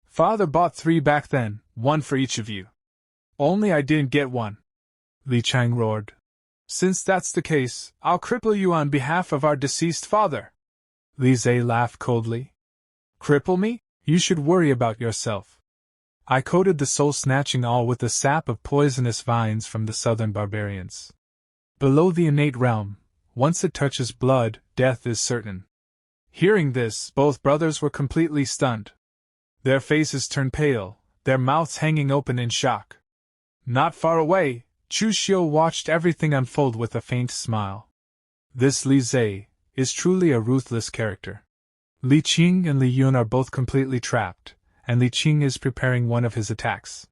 Father bought 3 back then, 1 for each of you. Only I didn't get one. Li Chang roared. Since that's the case, I'll cripple you on behalf of our deceased father. Li Zhe laughed coldly. Cripple me? You should worry about yourself. I coated the soul-snatching awl with the sap of poisonous vines from the southern barbarians. Below the innate realm, once it touches blood, death is certain. Hearing this, both brothers were completely stunned. Their faces turned pale, their mouths hanging open in shock. Not far away, Chu Xiu watched everything unfold with a faint smile. This Li Zhe is truly a ruthless character. Li Qing and Li Yun are both completely trapped, and Li Qing is preparing one of his attacks.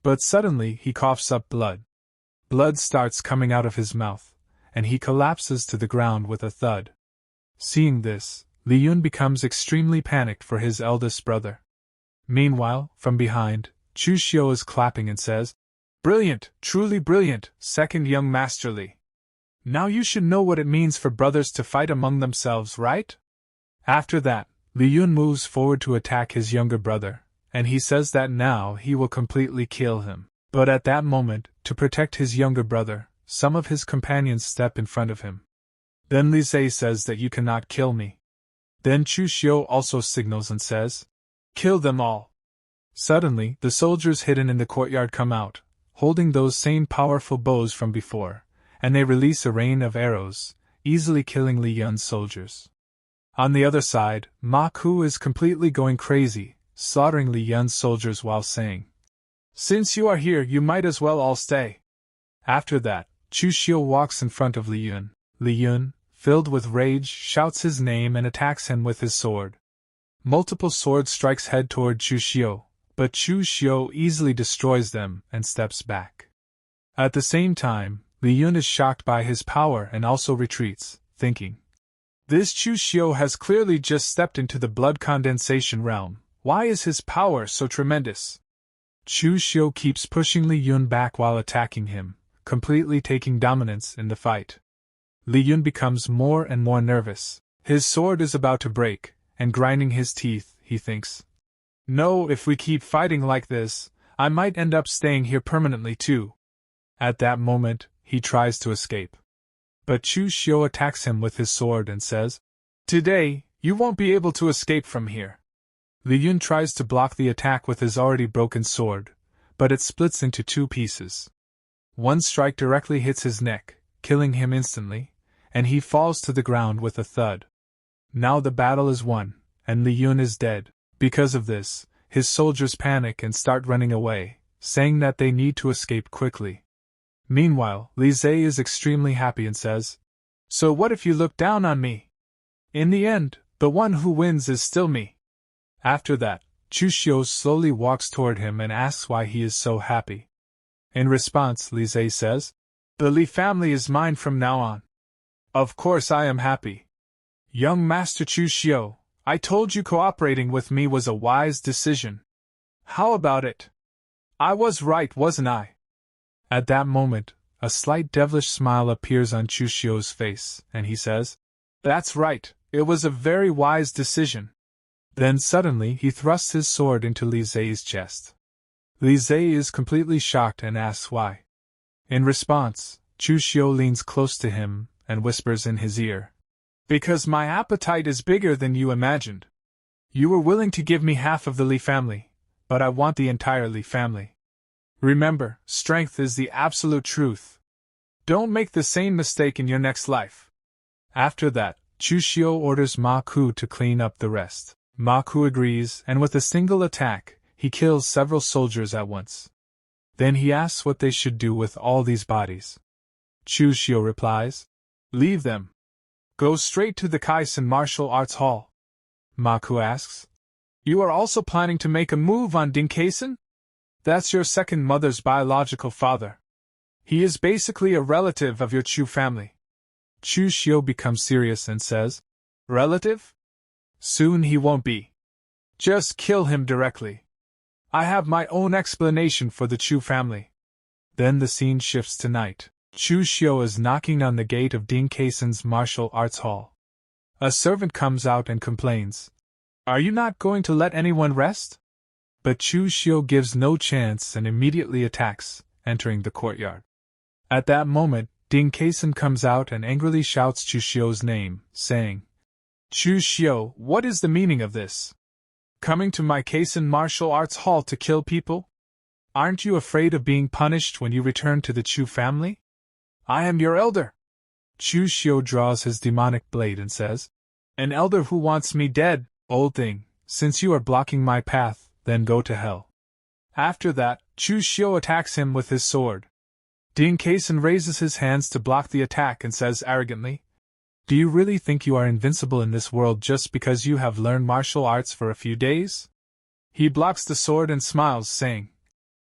But suddenly he coughs up blood. Blood starts coming out of his mouth, and he collapses to the ground with a thud. Seeing this, Li Yun becomes extremely panicked for his eldest brother. Meanwhile, from behind, Chu Xiu is clapping and says, Brilliant, truly brilliant, second young Master Li. Now you should know what it means for brothers to fight among themselves, right? After that, Li Yun moves forward to attack his younger brother, and he says that now he will completely kill him. But at that moment, to protect his younger brother, some of his companions step in front of him. Then Li Zhe says that you cannot kill me. Then Chu Xiu also signals and says, Kill them all. Suddenly, the soldiers hidden in the courtyard come out, holding those same powerful bows from before, and they release a rain of arrows, easily killing Li Yun's soldiers. On the other side, Ma Ku is completely going crazy, slaughtering Li Yun's soldiers while saying, Since you are here, you might as well all stay. After that, Chu Xiu walks in front of Li Yun. Li Yun, filled with rage, shouts his name and attacks him with his sword. Multiple sword strikes head toward Chu Xiu, but Chu Xiu easily destroys them and steps back. At the same time, Li Yun is shocked by his power and also retreats, thinking, This Chu Xiu has clearly just stepped into the blood condensation realm, Why is his power so tremendous? Chu Xiu keeps pushing Li Yun back while attacking him, completely taking dominance in the fight. Li Yun becomes more and more nervous. His sword is about to break, and grinding his teeth, he thinks, "No, if we keep fighting like this, I might end up staying here permanently too." At that moment, he tries to escape. But Chu Xiu attacks him with his sword and says, "Today, you won't be able to escape from here." Li Yun tries to block the attack with his already broken sword, but it splits into two pieces. One strike directly hits his neck, killing him instantly, and he falls to the ground with a thud. Now the battle is won, and Li Yun is dead. Because of this, his soldiers panic and start running away, saying that they need to escape quickly. Meanwhile, Li Zhe is extremely happy and says, "So what if you look down on me? In the end, the one who wins is still me." After that, Chu Xiu slowly walks toward him and asks why he is so happy. In response, Li Zhe says, "The Li family is mine from now on. Of course I am happy. Young Master Chu Xiu, I told you cooperating with me was a wise decision. How about it? I was right, wasn't I?" At that moment, a slight devilish smile appears on Chu Xiu's face, and he says, "That's right, it was a very wise decision." Then suddenly he thrusts his sword into Li Zhe's chest. Li Zhe is completely shocked and asks why. In response, Chu Xiu leans close to him and whispers in his ear, "Because my appetite is bigger than you imagined. You were willing to give me half of the Li family, but I want the entire Li family. Remember, strength is the absolute truth. Don't make the same mistake in your next life." After that, Chu Xiu orders Ma Ku to clean up the rest. Ma Ku agrees, and with a single attack, he kills several soldiers at once. Then he asks what they should do with all these bodies. Chu Xiu replies, "Leave them. Go straight to the Kaisen Martial Arts Hall." Ma Ku asks, "You are also planning to make a move on Ding Kaisen? That's your second mother's biological father. He is basically a relative of your Chu family." Chu Xiu becomes serious and says, "Relative? Soon he won't be. Just kill him directly. I have my own explanation for the Chu family." Then the scene shifts to night. Chu Xiu is knocking on the gate of Ding Kaisen's martial arts hall. A servant comes out and complains, "Are you not going to let anyone rest?" But Chu Xiu gives no chance and immediately attacks, entering the courtyard. At that moment, Ding Kaisen comes out and angrily shouts Chu Xiu's name, saying, "Chu Xiu, what is the meaning of this? Coming to my Kaisen martial arts hall to kill people? Aren't you afraid of being punished when you return to the Chu family? I am your elder." Chu Xiu draws his demonic blade and says, "An elder who wants me dead, old thing, since you are blocking my path, then go to hell." After that, Chu Xiu attacks him with his sword. Ding Kaisen raises his hands to block the attack and says arrogantly, "Do you really think you are invincible in this world just because you have learned martial arts for a few days?" He blocks the sword and smiles, saying,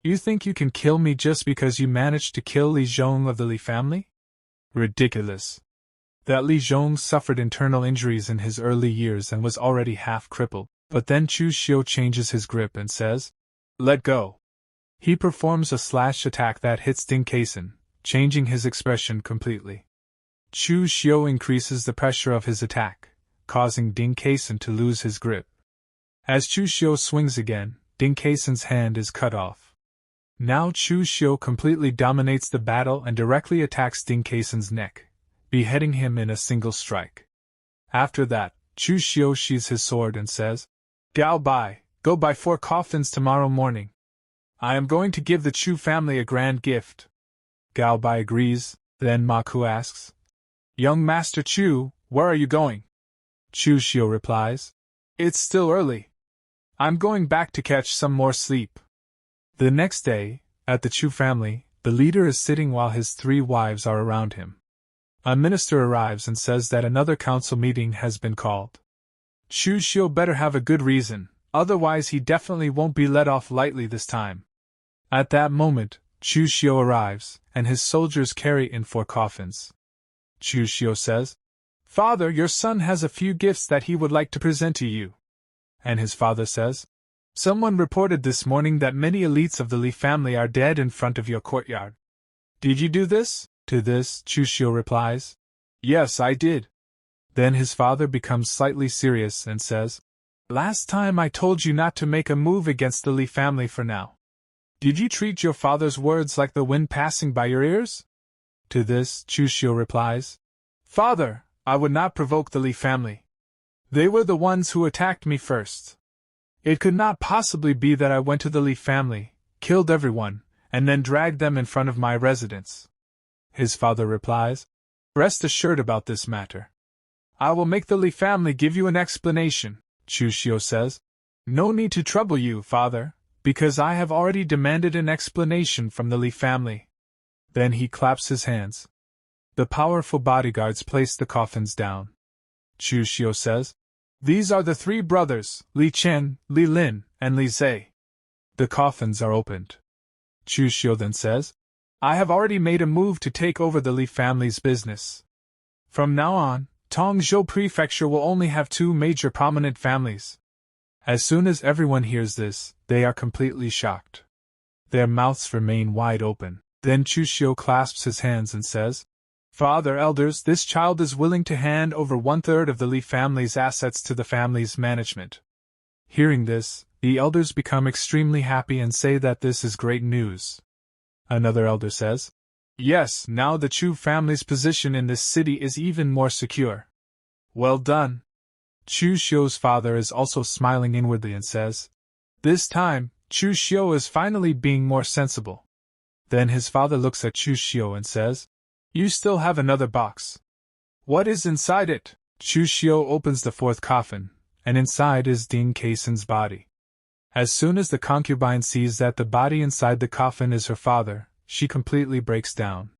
"You think you can kill me just because you managed to kill Li Zhong of the Li family? Ridiculous." That Li Zhong suffered internal injuries in his early years and was already half crippled, but then Chu Xiu changes his grip and says, "Let go." He performs a slash attack that hits Ding Kaisen, changing his expression completely. Chu Xiu increases the pressure of his attack, causing Ding Kaisen to lose his grip. As Chu Xiu swings again, Ding Kaisen's hand is cut off. Now Chu Xiu completely dominates the battle and directly attacks Ding Kaisen's neck, beheading him in a single strike. After that, Chu Xiu sheathes his sword and says, "Gao Bai, go buy 4 coffins tomorrow morning. I am going to give the Chu family a grand gift." Gao Bai agrees, then Ma Ku asks, "Young Master Chu, where are you going?" Chu Xiu replies, "It's still early. I'm going back to catch some more sleep." The next day, at the Chu family, the leader is sitting while his 3 wives are around him. A minister arrives and says that another council meeting has been called. Chu Xiu better have a good reason, otherwise he definitely won't be let off lightly this time. At that moment, Chu Xiu arrives, and his soldiers carry in 4 coffins. Chu Xiu says, "Father, your son has a few gifts that he would like to present to you." And his father says, Someone reported this morning that many elites of the Li family are dead in front of your courtyard. Did you do this? To this, Chu Xiu replies, Yes, I did. Then his father becomes slightly serious and says, Last time I told you not to make a move against the Li family for now. Did you treat your father's words like the wind passing by your ears? To this, Chu Xiu replies, Father, I would not provoke the Li family. They were the ones who attacked me first. It could not possibly be that I went to the Li family, killed everyone, and then dragged them in front of my residence. His father replies, Rest assured about this matter. I will make the Li family give you an explanation, Chu Xiu says. No need to trouble you, father, because I have already demanded an explanation from the Li family. Then he claps his hands. The powerful bodyguards place the coffins down. Chu Xiu says, These are the three brothers, Li Chen, Li Lin, and Li Zhe. The coffins are opened. Chu Xiu then says, I have already made a move to take over the Li family's business. From now on, Tongzhou Prefecture will only have two major prominent families. As soon as everyone hears this, they are completely shocked. Their mouths remain wide open. Then Chu Xiu clasps his hands and says, Father, elders, this child is willing to hand over 1/3 of the Li family's assets to the family's management. Hearing this, the elders become extremely happy and say that this is great news. Another elder says, Yes, now the Chu family's position in this city is even more secure. Well done. Chu Xiu's father is also smiling inwardly and says, This time, Chu Xiu is finally being more sensible. Then his father looks at Chu Xiu and says, You still have another box. What is inside it? Chu Xiu opens the fourth coffin, and inside is Ding Kaisen's body. As soon as the concubine sees that the body inside the coffin is her father, she completely breaks down.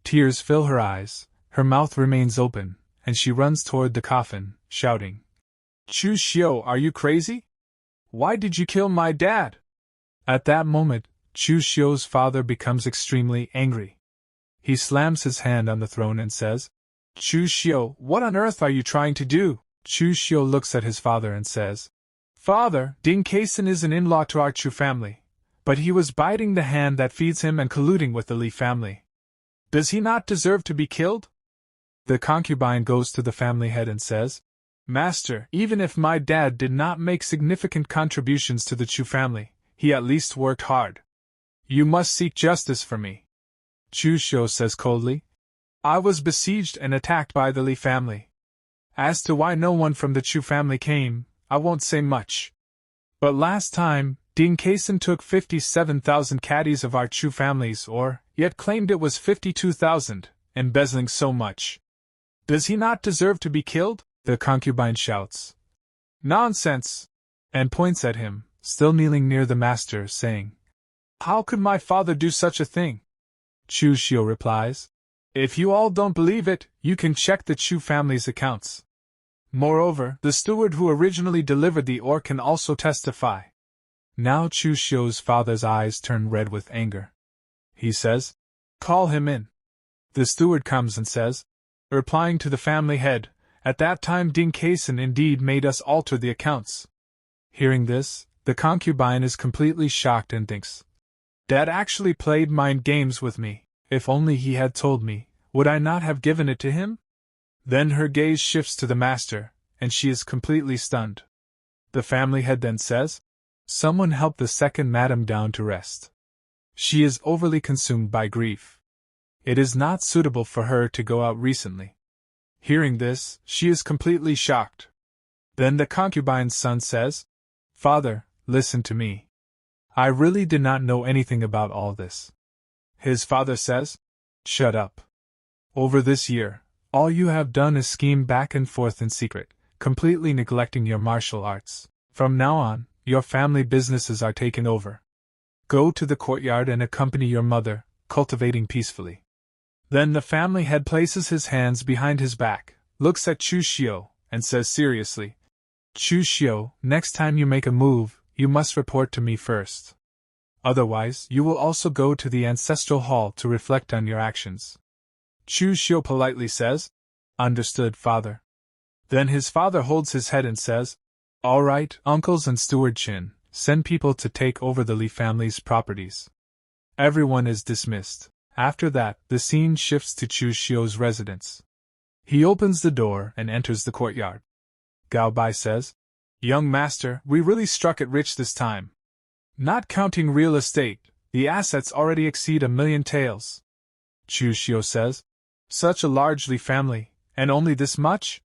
Tears fill her eyes, her mouth remains open, and she runs toward the coffin, shouting, Chu Xiu, are you crazy? Why did you kill my dad? At that moment, Chu Xiu's father becomes extremely angry. He slams his hand on the throne and says, Chu Xiu, what on earth are you trying to do? Chu Xiu looks at his father and says, Father, Ding Kaisen is an in-law to our Chu family, but he was biting the hand that feeds him and colluding with the Li family. Does he not deserve to be killed? The concubine goes to the family head and says, Master, even if my dad did not make significant contributions to the Chu family, he at least worked hard. You must seek justice for me. Chu Xiu says coldly, I was besieged and attacked by the Li family. As to why no one from the Chu family came, I won't say much. But last time, Ding Kaisen took 57,000 caddies of our Chu families, yet claimed it was 52,000, embezzling so much. Does he not deserve to be killed? The concubine shouts. Nonsense! And points at him, still kneeling near the master, saying, How could my father do such a thing? Chu Xiu replies, If you all don't believe it, you can check the Chu family's accounts. Moreover, the steward who originally delivered the ore can also testify. Now Chu Xiu's father's eyes turn red with anger. He says, Call him in. The steward comes and says, replying to the family head, At that time Ding Kaisen indeed made us alter the accounts. Hearing this, the concubine is completely shocked and thinks, Dad actually played mind games with me. If only he had told me, would I not have given it to him? Then her gaze shifts to the master, and she is completely stunned. The family head then says, Someone help the second madam down to rest. She is overly consumed by grief. It is not suitable for her to go out recently. Hearing this, she is completely shocked. Then the concubine's son says, Father, listen to me. I really did not know anything about all this. His father says, Shut up. Over this year, all you have done is scheme back and forth in secret, completely neglecting your martial arts. From now on, your family businesses are taken over. Go to the courtyard and accompany your mother, cultivating peacefully. Then the family head places his hands behind his back, looks at Chu Xiu, and says seriously, Chu Xiu, next time you make a move, you must report to me first. Otherwise, you will also go to the ancestral hall to reflect on your actions. Chu Xiu politely says, Understood, father. Then his father holds his head and says, All right, uncles and Steward Chin, send people to take over the Li family's properties. Everyone is dismissed. After that, the scene shifts to Chu Xiu's residence. He opens the door and enters the courtyard. Gao Bai says, "Young master, we really struck it rich this time. Not counting real estate, the assets already exceed 1,000,000 taels." Chu Xiu says, "Such a large Li family, and only this much?"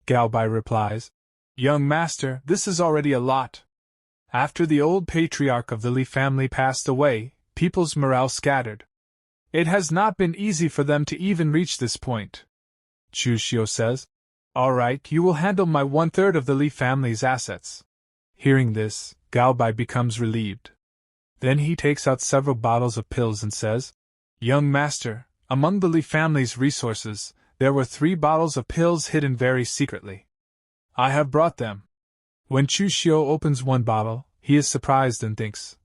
Gao Bai replies, "Young master, this is already a lot. After the old patriarch of the Li family passed away, people's morale scattered. It has not been easy for them to even reach this point." Chu Xiu says, "All right, you will handle my 1/3 of the Li family's assets." Hearing this, Gao Bai becomes relieved. Then he takes out several bottles of pills and says, "Young master, among the Li family's resources, there were 3 bottles of pills hidden very secretly. I have brought them." When Chu Xiu opens one bottle, he is surprised and thinks,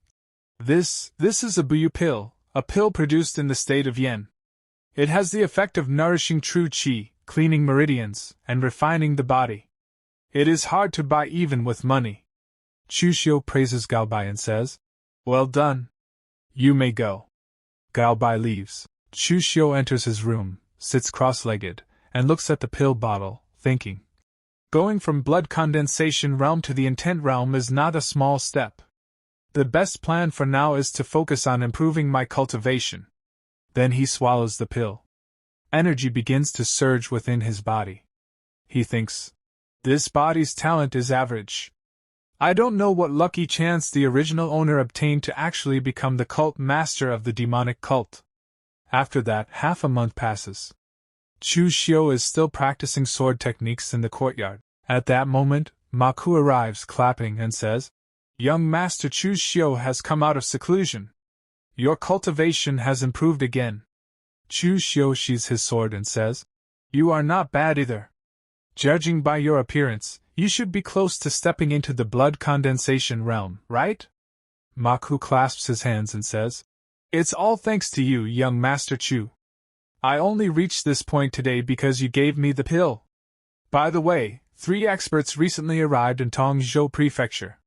This is a buyu pill, a pill produced in the state of Yen. It has the effect of nourishing true qi, cleaning meridians, and refining the body. It is hard to buy even with money." Chu Xiu praises Gao Bai and says, "Well done. You may go." Gao Bai leaves. Chu Xiu enters his room, sits cross-legged, and looks at the pill bottle, thinking, going from blood condensation realm to the intent realm is not a small step. The best plan for now is to focus on improving my cultivation. Then he swallows the pill. Energy begins to surge within his body. He thinks, this body's talent is average. I don't know what lucky chance the original owner obtained to actually become the cult master of the demonic cult. After that, half a month passes. Chu Xiu is still practicing sword techniques in the courtyard. At that moment, Ma Ku arrives clapping and says, "Young Master Chu Xiu has come out of seclusion. Your cultivation has improved again." Chu Xiu sheathes his sword and says, "You are not bad either. Judging by your appearance, you should be close to stepping into the blood condensation realm, right?" Ma Ku clasps his hands and says, "It's all thanks to you, young Master Chu. I only reached this point today because you gave me the pill. By the way, 3 experts recently arrived in Tongzhou Prefecture.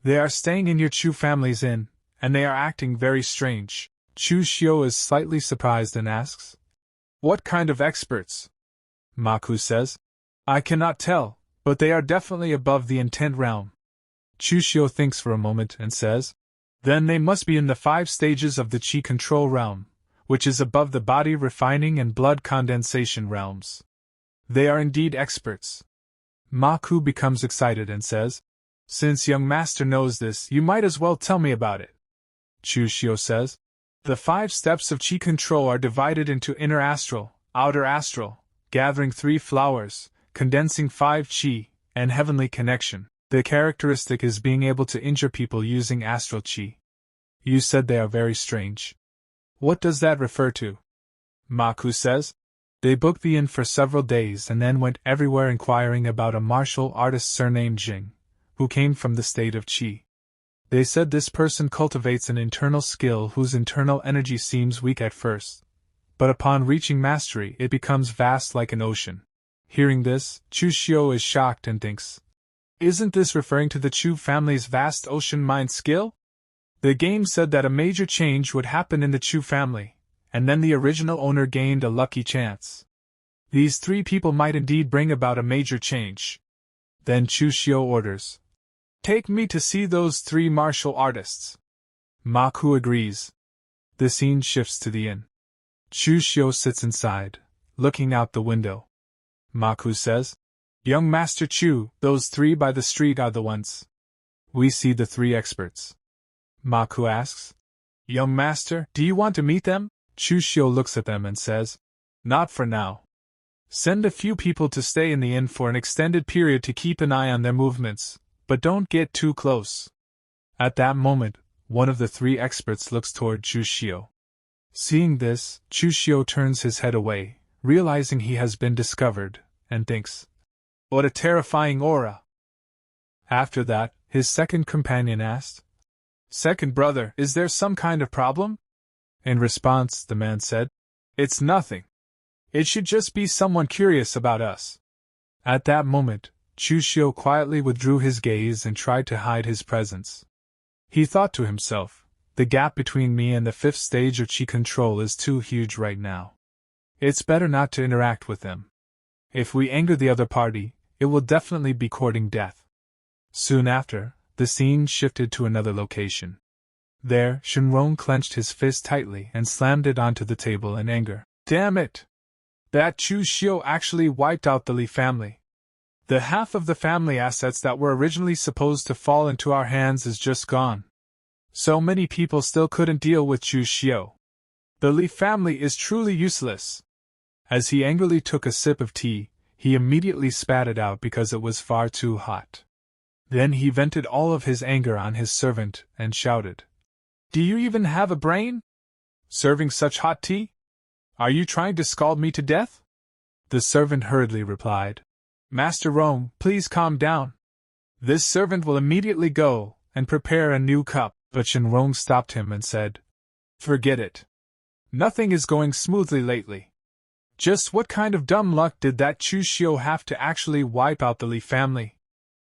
They are staying in your Chu family's inn, and they are acting very strange." Chu Xiu is slightly surprised and asks, "What kind of experts?" Ma Ku says, "I cannot tell, but they are definitely above the intent realm." Chu Xiu thinks for a moment and says, "Then they must be in the 5 stages of the Qi control realm, which is above the body refining and blood condensation realms. They are indeed experts." Ma Ku becomes excited and says, "Since young master knows this, you might as well tell me about it." Chu Xiu says, "The 5 steps of Qi control are divided into inner astral, outer astral, gathering 3 flowers, condensing 5 Qi, and heavenly connection. The characteristic is being able to injure people using astral Qi. You said they are very strange. What does that refer to?" Ma Ku says, "They booked the inn for several days and then went everywhere inquiring about a martial artist surnamed Jing, who came from the state of Qi. They said this person cultivates an internal skill whose internal energy seems weak at first, but upon reaching mastery it becomes vast like an ocean." Hearing this, Chu Xiu is shocked and thinks, "Isn't this referring to the Chu family's vast ocean mind skill? The game said that a major change would happen in the Chu family, and then the original owner gained a lucky chance. These 3 people might indeed bring about a major change." Then Chu Xiu orders, "Take me to see those 3 martial artists." Ma Ku agrees. The scene shifts to the inn. Chu Xiu sits inside, looking out the window. Ma Ku says, "Young Master Chu, those 3 by the street are the ones." We see the 3 experts. Ma Ku asks, "Young Master, do you want to meet them?" Chu Xiu looks at them and says, "Not for now. Send a few people to stay in the inn for an extended period to keep an eye on their movements, but don't get too close." At that moment, one of the 3 experts looks toward Chu Xiu. Seeing this, Chu Xiu turns his head away, realizing he has been discovered, and thinks, "What a terrifying aura." After that, his second companion asked, "Second brother, is there some kind of problem?" In response, the man said, "It's nothing. It should just be someone curious about us." At that moment, Chu Xiu quietly withdrew his gaze and tried to hide his presence. He thought to himself, the gap between me and the 5th stage of chi control is too huge right now. It's better not to interact with them. If we anger the other party, it will definitely be courting death. Soon after, the scene shifted to another location. There, Shenrong clenched his fist tightly and slammed it onto the table in anger. Damn it! That Chu Xiu actually wiped out the Li family. The half of the family assets that were originally supposed to fall into our hands is just gone. So many people still couldn't deal with Chu Xiu. The Li family is truly useless. As he angrily took a sip of tea, he immediately spat it out because it was far too hot. Then he vented all of his anger on his servant and shouted, "Do you even have a brain? Serving such hot tea? Are you trying to scald me to death?" The servant hurriedly replied, "Master Rome, please calm down. This servant will immediately go and prepare a new cup." But Shenrong stopped him and said, "Forget it. Nothing is going smoothly lately. Just what kind of dumb luck did that Chu Xiu have to actually wipe out the Li family?"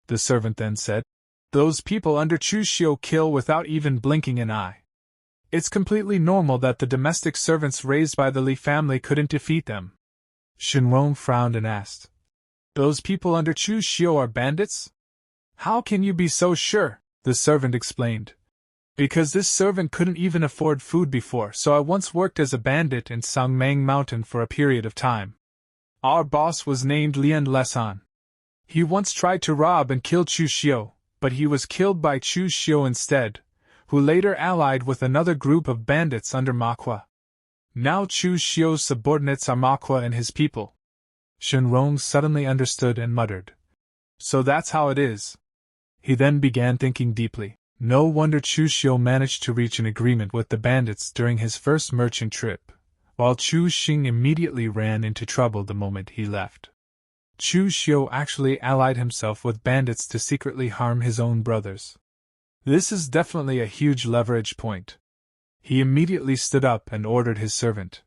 The servant then said, "Those people under Chu Xiu kill without even blinking an eye. It's completely normal that the domestic servants raised by the Li family couldn't defeat them." Shenrong frowned and asked, "Those people under Chu Xiu are bandits? How can you be so sure?" The servant explained, "Because this servant couldn't even afford food before, so I once worked as a bandit in Sangmang Mountain for a period of time. Our boss was named Lian Lesan. He once tried to rob and kill Chu Xiu, but he was killed by Chu Xiu instead, who later allied with another group of bandits under Manhwa. Now Chu Xiu's subordinates are Manhwa and his people." Shenrong suddenly understood and muttered, "So that's how it is." He then began thinking deeply. No wonder Chu Xiu managed to reach an agreement with the bandits during his first merchant trip, while Chu Xing immediately ran into trouble the moment he left. Chu Xiu actually allied himself with bandits to secretly harm his own brothers. This is definitely a huge leverage point. He immediately stood up and ordered his servant,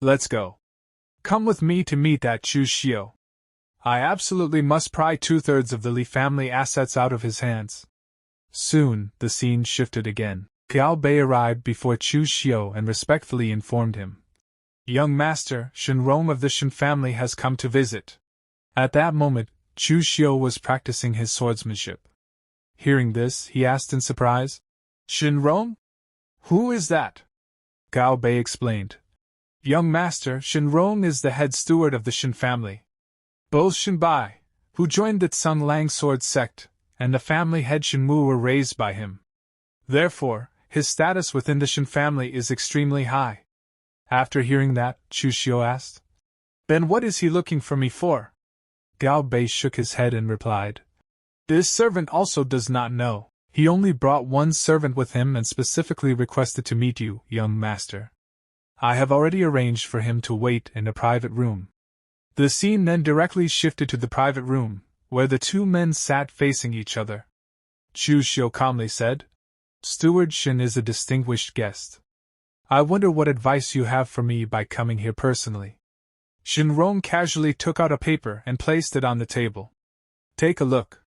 "Let's go. Come with me to meet that Chu Xiu. I absolutely must pry 2/3 of the Li family assets out of his hands." Soon, the scene shifted again. Gao Bei arrived before Chu Xiu and respectfully informed him, "Young master, Shenrong of the Shen family has come to visit." At that moment, Chu Xiu was practicing his swordsmanship. Hearing this, he asked in surprise, "Shenrong? Who is that?" Gao Bei explained, "Young master, Shenrong is the head steward of the Shen family. Both Shenbai, who joined the Tsung Lang sword sect, and the family head Shenmu were raised by him. Therefore, his status within the Shen family is extremely high." After hearing that, Chu Xiu asked, "Then what is he looking for me for?" Gao Bei shook his head and replied, "This servant also does not know. He only brought one servant with him and specifically requested to meet you, young master. I have already arranged for him to wait in a private room." The scene then directly shifted to the private room, where the two men sat facing each other. Chu Xiu calmly said, "Steward Shen is a distinguished guest. I wonder what advice you have for me by coming here personally." Shenrong casually took out a paper and placed it on the table. "Take a look."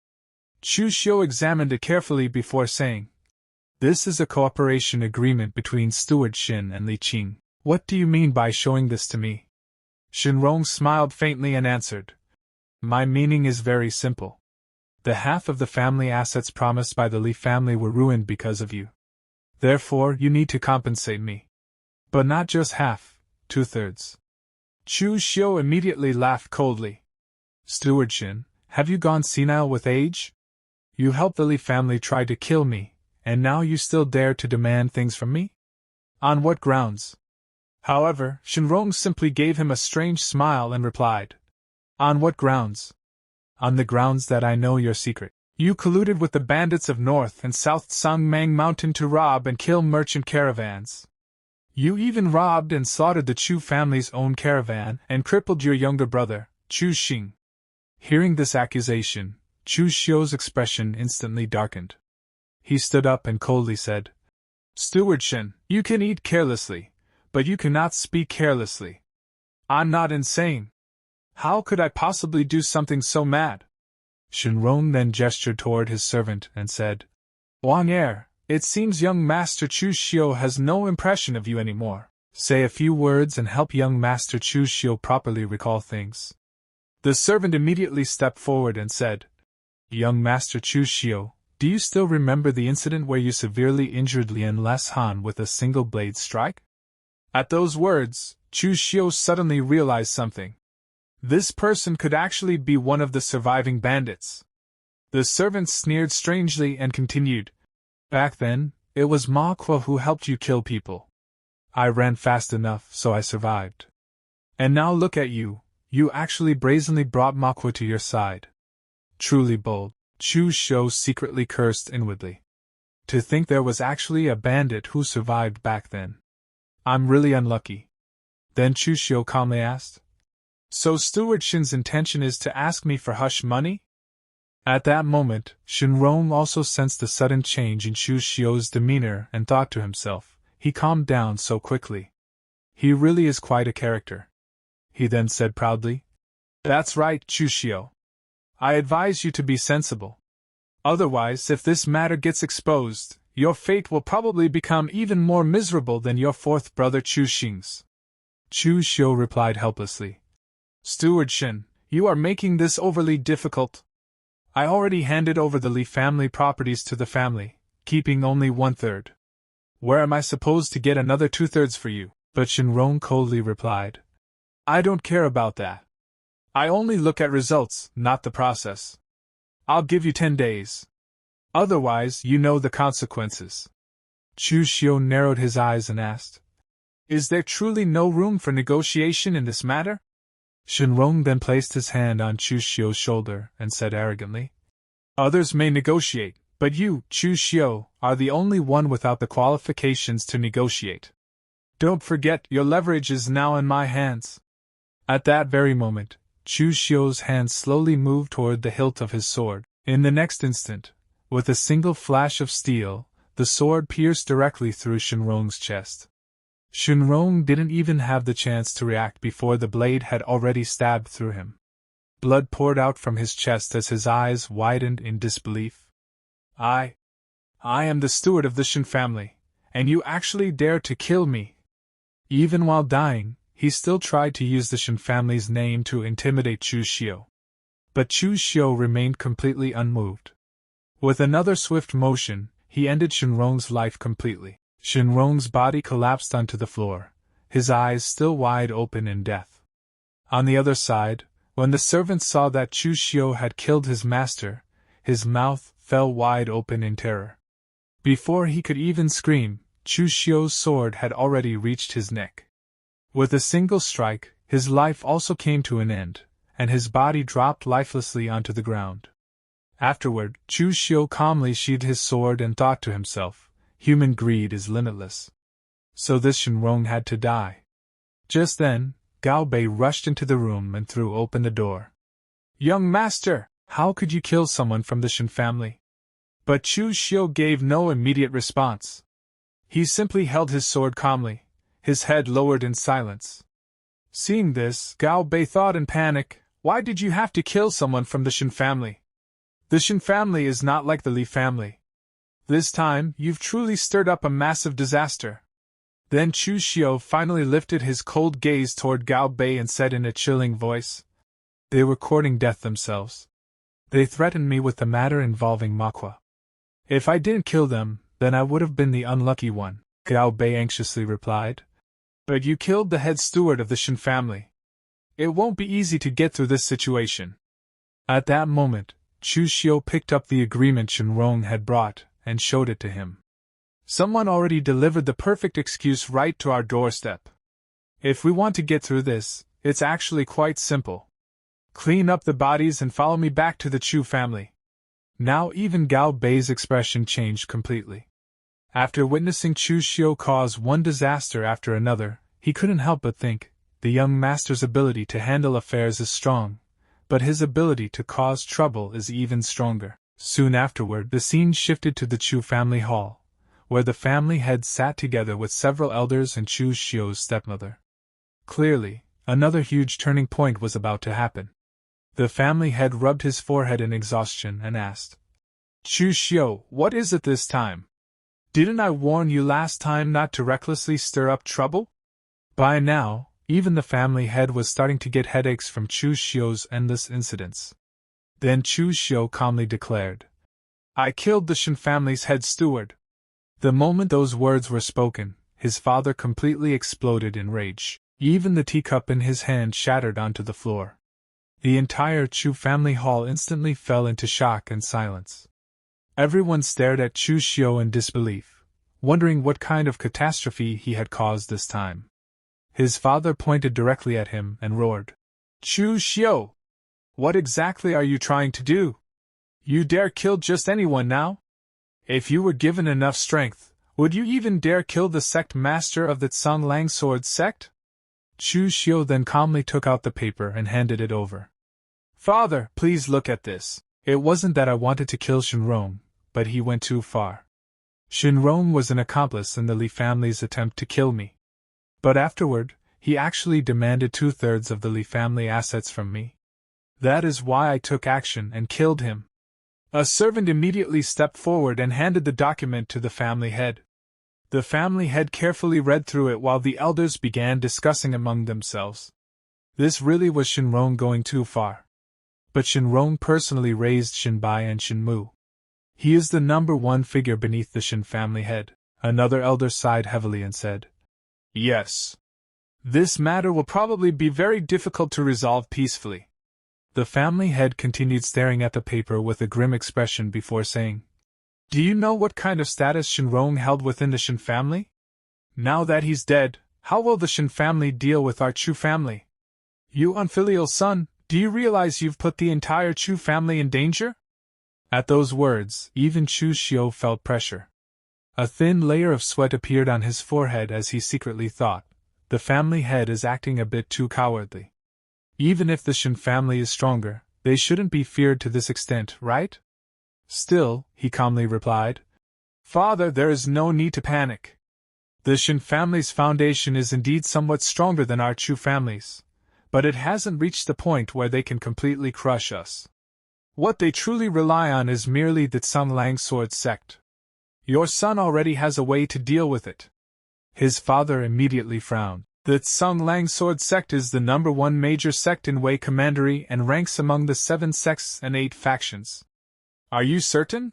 Chu Xiu examined it carefully before saying, "This is a cooperation agreement between Steward Shen and Li Qing. What do you mean by showing this to me?" Shenrong smiled faintly and answered, "My meaning is very simple. The half of the family assets promised by the Li family were ruined because of you. Therefore, you need to compensate me. But not just half, 2/3. Chu Xiu immediately laughed coldly. "Steward Shen, have you gone senile with age? You helped the Li family try to kill me, and now you still dare to demand things from me? On what grounds?" However, Shenrong simply gave him a strange smile and replied, "On what grounds? On the grounds that I know your secret. You colluded with the bandits of North and South Sangmang Mountain to rob and kill merchant caravans. You even robbed and slaughtered the Chu family's own caravan and crippled your younger brother, Chu Xing." Hearing this accusation, Chu Xiu's expression instantly darkened. He stood up and coldly said, "Steward Shen, you can eat carelessly, but you cannot speak carelessly. I'm not insane. How could I possibly do something so mad?" Shenrong then gestured toward his servant and said, "Wang Er, It seems young Master Chu Xiu has no impression of you anymore. Say a few words and help young Master Chu Xiu properly recall things. The servant immediately stepped forward and said, Young Master Chu Xiu, do you still remember the incident where you severely injured Lien Les Han with a single blade strike? At those words, Chu Xiu suddenly realized something. This person could actually be one of the surviving bandits. The servant sneered strangely and continued, Back then, it was Manhwa who helped you kill people. I ran fast enough, so I survived. And now look at you, you actually brazenly brought Manhwa to your side. Truly bold. Chu Xiu secretly cursed inwardly. To think there was actually a bandit who survived back then. I'm really unlucky. Then Chu Xiu calmly asked, So Steward Shin's intention is to ask me for hush money? At that moment, Shenrong also sensed a sudden change in Chu Xiu's demeanor and thought to himself, he calmed down so quickly. He really is quite a character. He then said proudly, That's right, Chu Xiu. I advise you to be sensible. Otherwise, if this matter gets exposed, your fate will probably become even more miserable than your fourth brother Chu Xing's. Chu Xiu replied helplessly, Steward Shin, you are making this overly difficult. I already handed over the Li family properties to the family, keeping only 1/3. Where am I supposed to get another 2/3 for you? But Shenrong coldly replied, I don't care about that. I only look at results, not the process. I'll give you 10 days. Otherwise, you know the consequences. Chu Xiu narrowed his eyes and asked, Is there truly no room for negotiation in this matter? Shenrong then placed his hand on Chu Xiu's shoulder and said arrogantly, Others may negotiate, but you, Chu Xiu, are the only one without the qualifications to negotiate. Don't forget, your leverage is now in my hands. At that very moment, Chu Xiu's hand slowly moved toward the hilt of his sword. In the next instant, with a single flash of steel, the sword pierced directly through Shenrong's chest. Shenrong didn't even have the chance to react before the blade had already stabbed through him. Blood poured out from his chest as his eyes widened in disbelief. I am the steward of the Shen family, and you actually dare to kill me. Even while dying, he still tried to use the Shen family's name to intimidate Chu Xiu. But Chu Xiu remained completely unmoved. With another swift motion, he ended Shenrong's life completely. Shenrong's body collapsed onto the floor, his eyes still wide open in death. On the other side, when the servant saw that Chu Xiu had killed his master, his mouth fell wide open in terror. Before he could even scream, Chu Xiu's sword had already reached his neck. With a single strike, his life also came to an end, and his body dropped lifelessly onto the ground. Afterward, Chu Xiu calmly sheathed his sword and thought to himself, Human greed is limitless. So this Shenrong had to die. Just then, Gao Bei rushed into the room and threw open the door. Young master, how could you kill someone from the Shen family? But Chu Xiu gave no immediate response. He simply held his sword calmly, his head lowered in silence. Seeing this, Gao Bei thought in panic, Why did you have to kill someone from the Shen family? The Shen family is not like the Li family. This time, you've truly stirred up a massive disaster. Then Chu Xiu finally lifted his cold gaze toward Gao Bei and said in a chilling voice, They were courting death themselves. They threatened me with the matter involving Manhwa. If I didn't kill them, then I would have been the unlucky one, Gao Bei anxiously replied. But you killed the head steward of the Shen family. It won't be easy to get through this situation. At that moment, Chu Xiu picked up the agreement Shenrong had brought and showed it to him. Someone already delivered the perfect excuse right to our doorstep. If we want to get through this, it's actually quite simple. Clean up the bodies and follow me back to the Chu family. Now even Gao Bei's expression changed completely. After witnessing Chu Xiu cause one disaster after another, he couldn't help but think, the young master's ability to handle affairs is strong, but his ability to cause trouble is even stronger. Soon afterward, the scene shifted to the Chu family hall, where the family head sat together with several elders and Chu Xiu's stepmother. Clearly, another huge turning point was about to happen. The family head rubbed his forehead in exhaustion and asked, Chu Xiu, what is it this time? Didn't I warn you last time not to recklessly stir up trouble? By now, even the family head was starting to get headaches from Chu Xiu's endless incidents. Then Chu Xiu calmly declared, I killed the Shen family's head steward. The moment those words were spoken, his father completely exploded in rage. Even the teacup in his hand shattered onto the floor. The entire Chu family hall instantly fell into shock and silence. Everyone stared at Chu Xiu in disbelief, wondering what kind of catastrophe he had caused this time. His father pointed directly at him and roared, Chu Xiu! What exactly are you trying to do? You dare kill just anyone now? If you were given enough strength, would you even dare kill the sect master of the Tsang Sword sect? Chu Xiu then calmly took out the paper and handed it over. Father, please look at this. It wasn't that I wanted to kill Shenrong, but he went too far. Shenrong was an accomplice in the Li family's attempt to kill me. But afterward, he actually demanded 2/3 of the Li family assets from me. That is why I took action and killed him. A servant immediately stepped forward and handed the document to the family head. The family head carefully read through it while the elders began discussing among themselves. This really was Shenrong going too far. But Shenrong personally raised Shenbai and Shenmu. He is the number one figure beneath the Shen family head. Another elder sighed heavily and said, Yes. This matter will probably be very difficult to resolve peacefully. The family head continued staring at the paper with a grim expression before saying, Do you know what kind of status Shenrong held within the Shen family? Now that he's dead, how will the Shen family deal with our Chu family? You unfilial son, do you realize you've put the entire Chu family in danger? At those words, even Chu Xiu felt pressure. A thin layer of sweat appeared on his forehead as he secretly thought, the family head is acting a bit too cowardly. Even if the Shen family is stronger, they shouldn't be feared to this extent, right? Still, he calmly replied, Father, there is no need to panic. The Shen family's foundation is indeed somewhat stronger than our Chu family's, but it hasn't reached the point where they can completely crush us. What they truly rely on is merely the Tsang Sword sect. Your son already has a way to deal with it. His father immediately frowned. The Tsang Sword sect is the number one major sect in Wei Commandery and ranks among the 7 sects and 8 factions. Are you certain?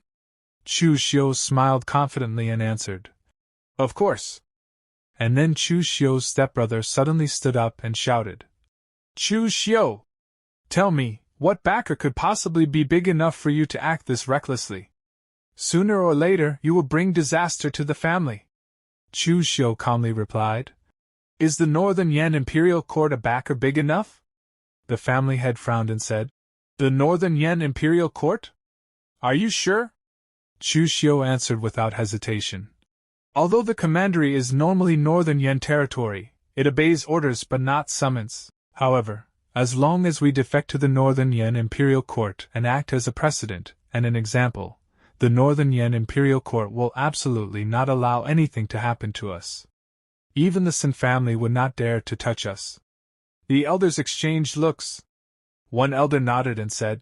Chu Xiu smiled confidently and answered, Of course. And then Chu Xiu's stepbrother suddenly stood up and shouted, Chu Xiu! Tell me, what backer could possibly be big enough for you to act this recklessly? Sooner or later you will bring disaster to the family. Chu Xiu calmly replied, Is the Northern Yan Imperial Court a backer big enough? The family head frowned and said, The Northern Yan Imperial Court? Are you sure? Chu Xiu answered without hesitation. Although the commandery is normally Northern Yan territory, it obeys orders but not summons. However, as long as we defect to the Northern Yan Imperial Court and act as a precedent and an example, the Northern Yan Imperial Court will absolutely not allow anything to happen to us. Even the Shen family would not dare to touch us. The elders exchanged looks. One elder nodded and said,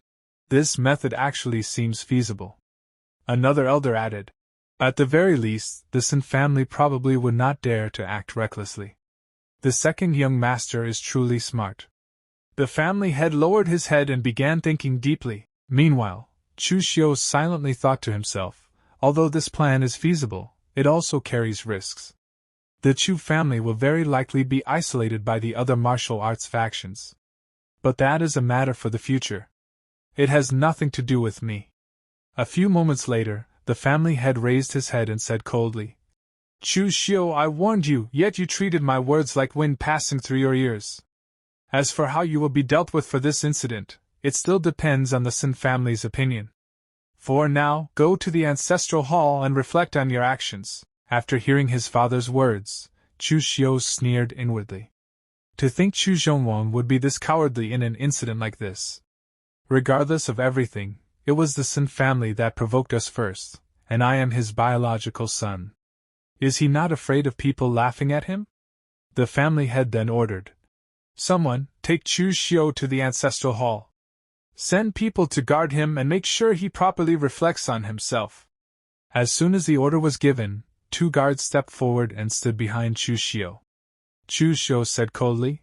This method actually seems feasible. Another elder added, At the very least, the Shen family probably would not dare to act recklessly. The second young master is truly smart. The family head lowered his head and began thinking deeply. Meanwhile, Chu Xiu silently thought to himself, although this plan is feasible, it also carries risks. The Chu family will very likely be isolated by the other martial arts factions. But that is a matter for the future. It has nothing to do with me. A few moments later, the family head raised his head and said coldly, Chu Xiu, I warned you, yet you treated my words like wind passing through your ears. As for how you will be dealt with for this incident, it still depends on the Shen family's opinion. For now, go to the ancestral hall and reflect on your actions. After hearing his father's words, Chu Xiu sneered inwardly. To think Chu Zhongwang would be this cowardly in an incident like this. Regardless of everything, it was the Shen family that provoked us first, and I am his biological son. Is he not afraid of people laughing at him? The family head then ordered, Someone, take Chu Xiu to the ancestral hall. Send people to guard him and make sure he properly reflects on himself. As soon as the order was given, two guards stepped forward and stood behind Chu Xiu. Chu Xiu said coldly,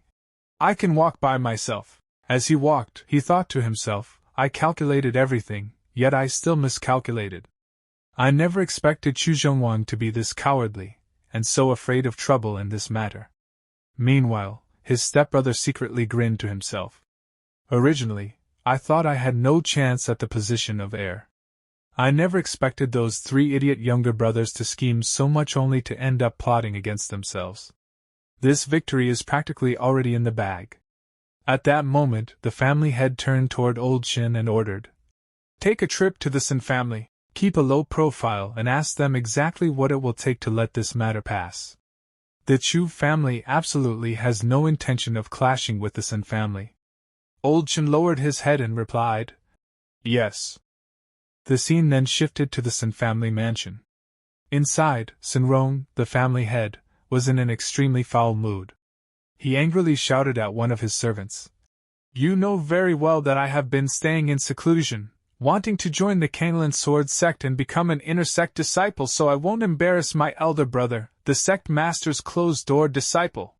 "I can walk by myself." As he walked, he thought to himself, "I calculated everything, yet I still miscalculated. I never expected Chu Xiongwang to be this cowardly, and so afraid of trouble in this matter." Meanwhile, his stepbrother secretly grinned to himself. "Originally, I thought I had no chance at the position of heir. I never expected those three idiot younger brothers to scheme so much only to end up plotting against themselves. This victory is practically already in the bag." At that moment, the family head turned toward Old Chin and ordered, "Take a trip to the Sin family, keep a low profile and ask them exactly what it will take to let this matter pass. The Chu family absolutely has no intention of clashing with the Sin family." Old Chin lowered his head and replied, "Yes." The scene then shifted to the Sin family mansion. Inside, Sin Rong, the family head, was in an extremely foul mood. He angrily shouted at one of his servants, "You know very well that I have been staying in seclusion, wanting to join the Kunlun Sword sect and become an inner sect disciple so I won't embarrass my elder brother, the sect master's closed-door disciple.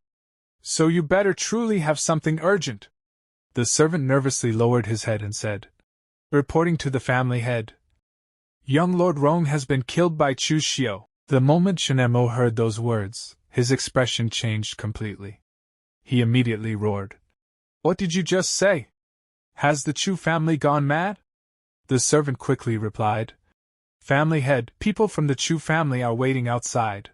So you better truly have something urgent." The servant nervously lowered his head and said, reporting to the family head, "Young Lord Rong has been killed by Chu Xiu." The moment Shinemo heard those words, his expression changed completely. He immediately roared, "What did you just say? Has the Chu family gone mad?" The servant quickly replied, "Family head, people from the Chu family are waiting outside.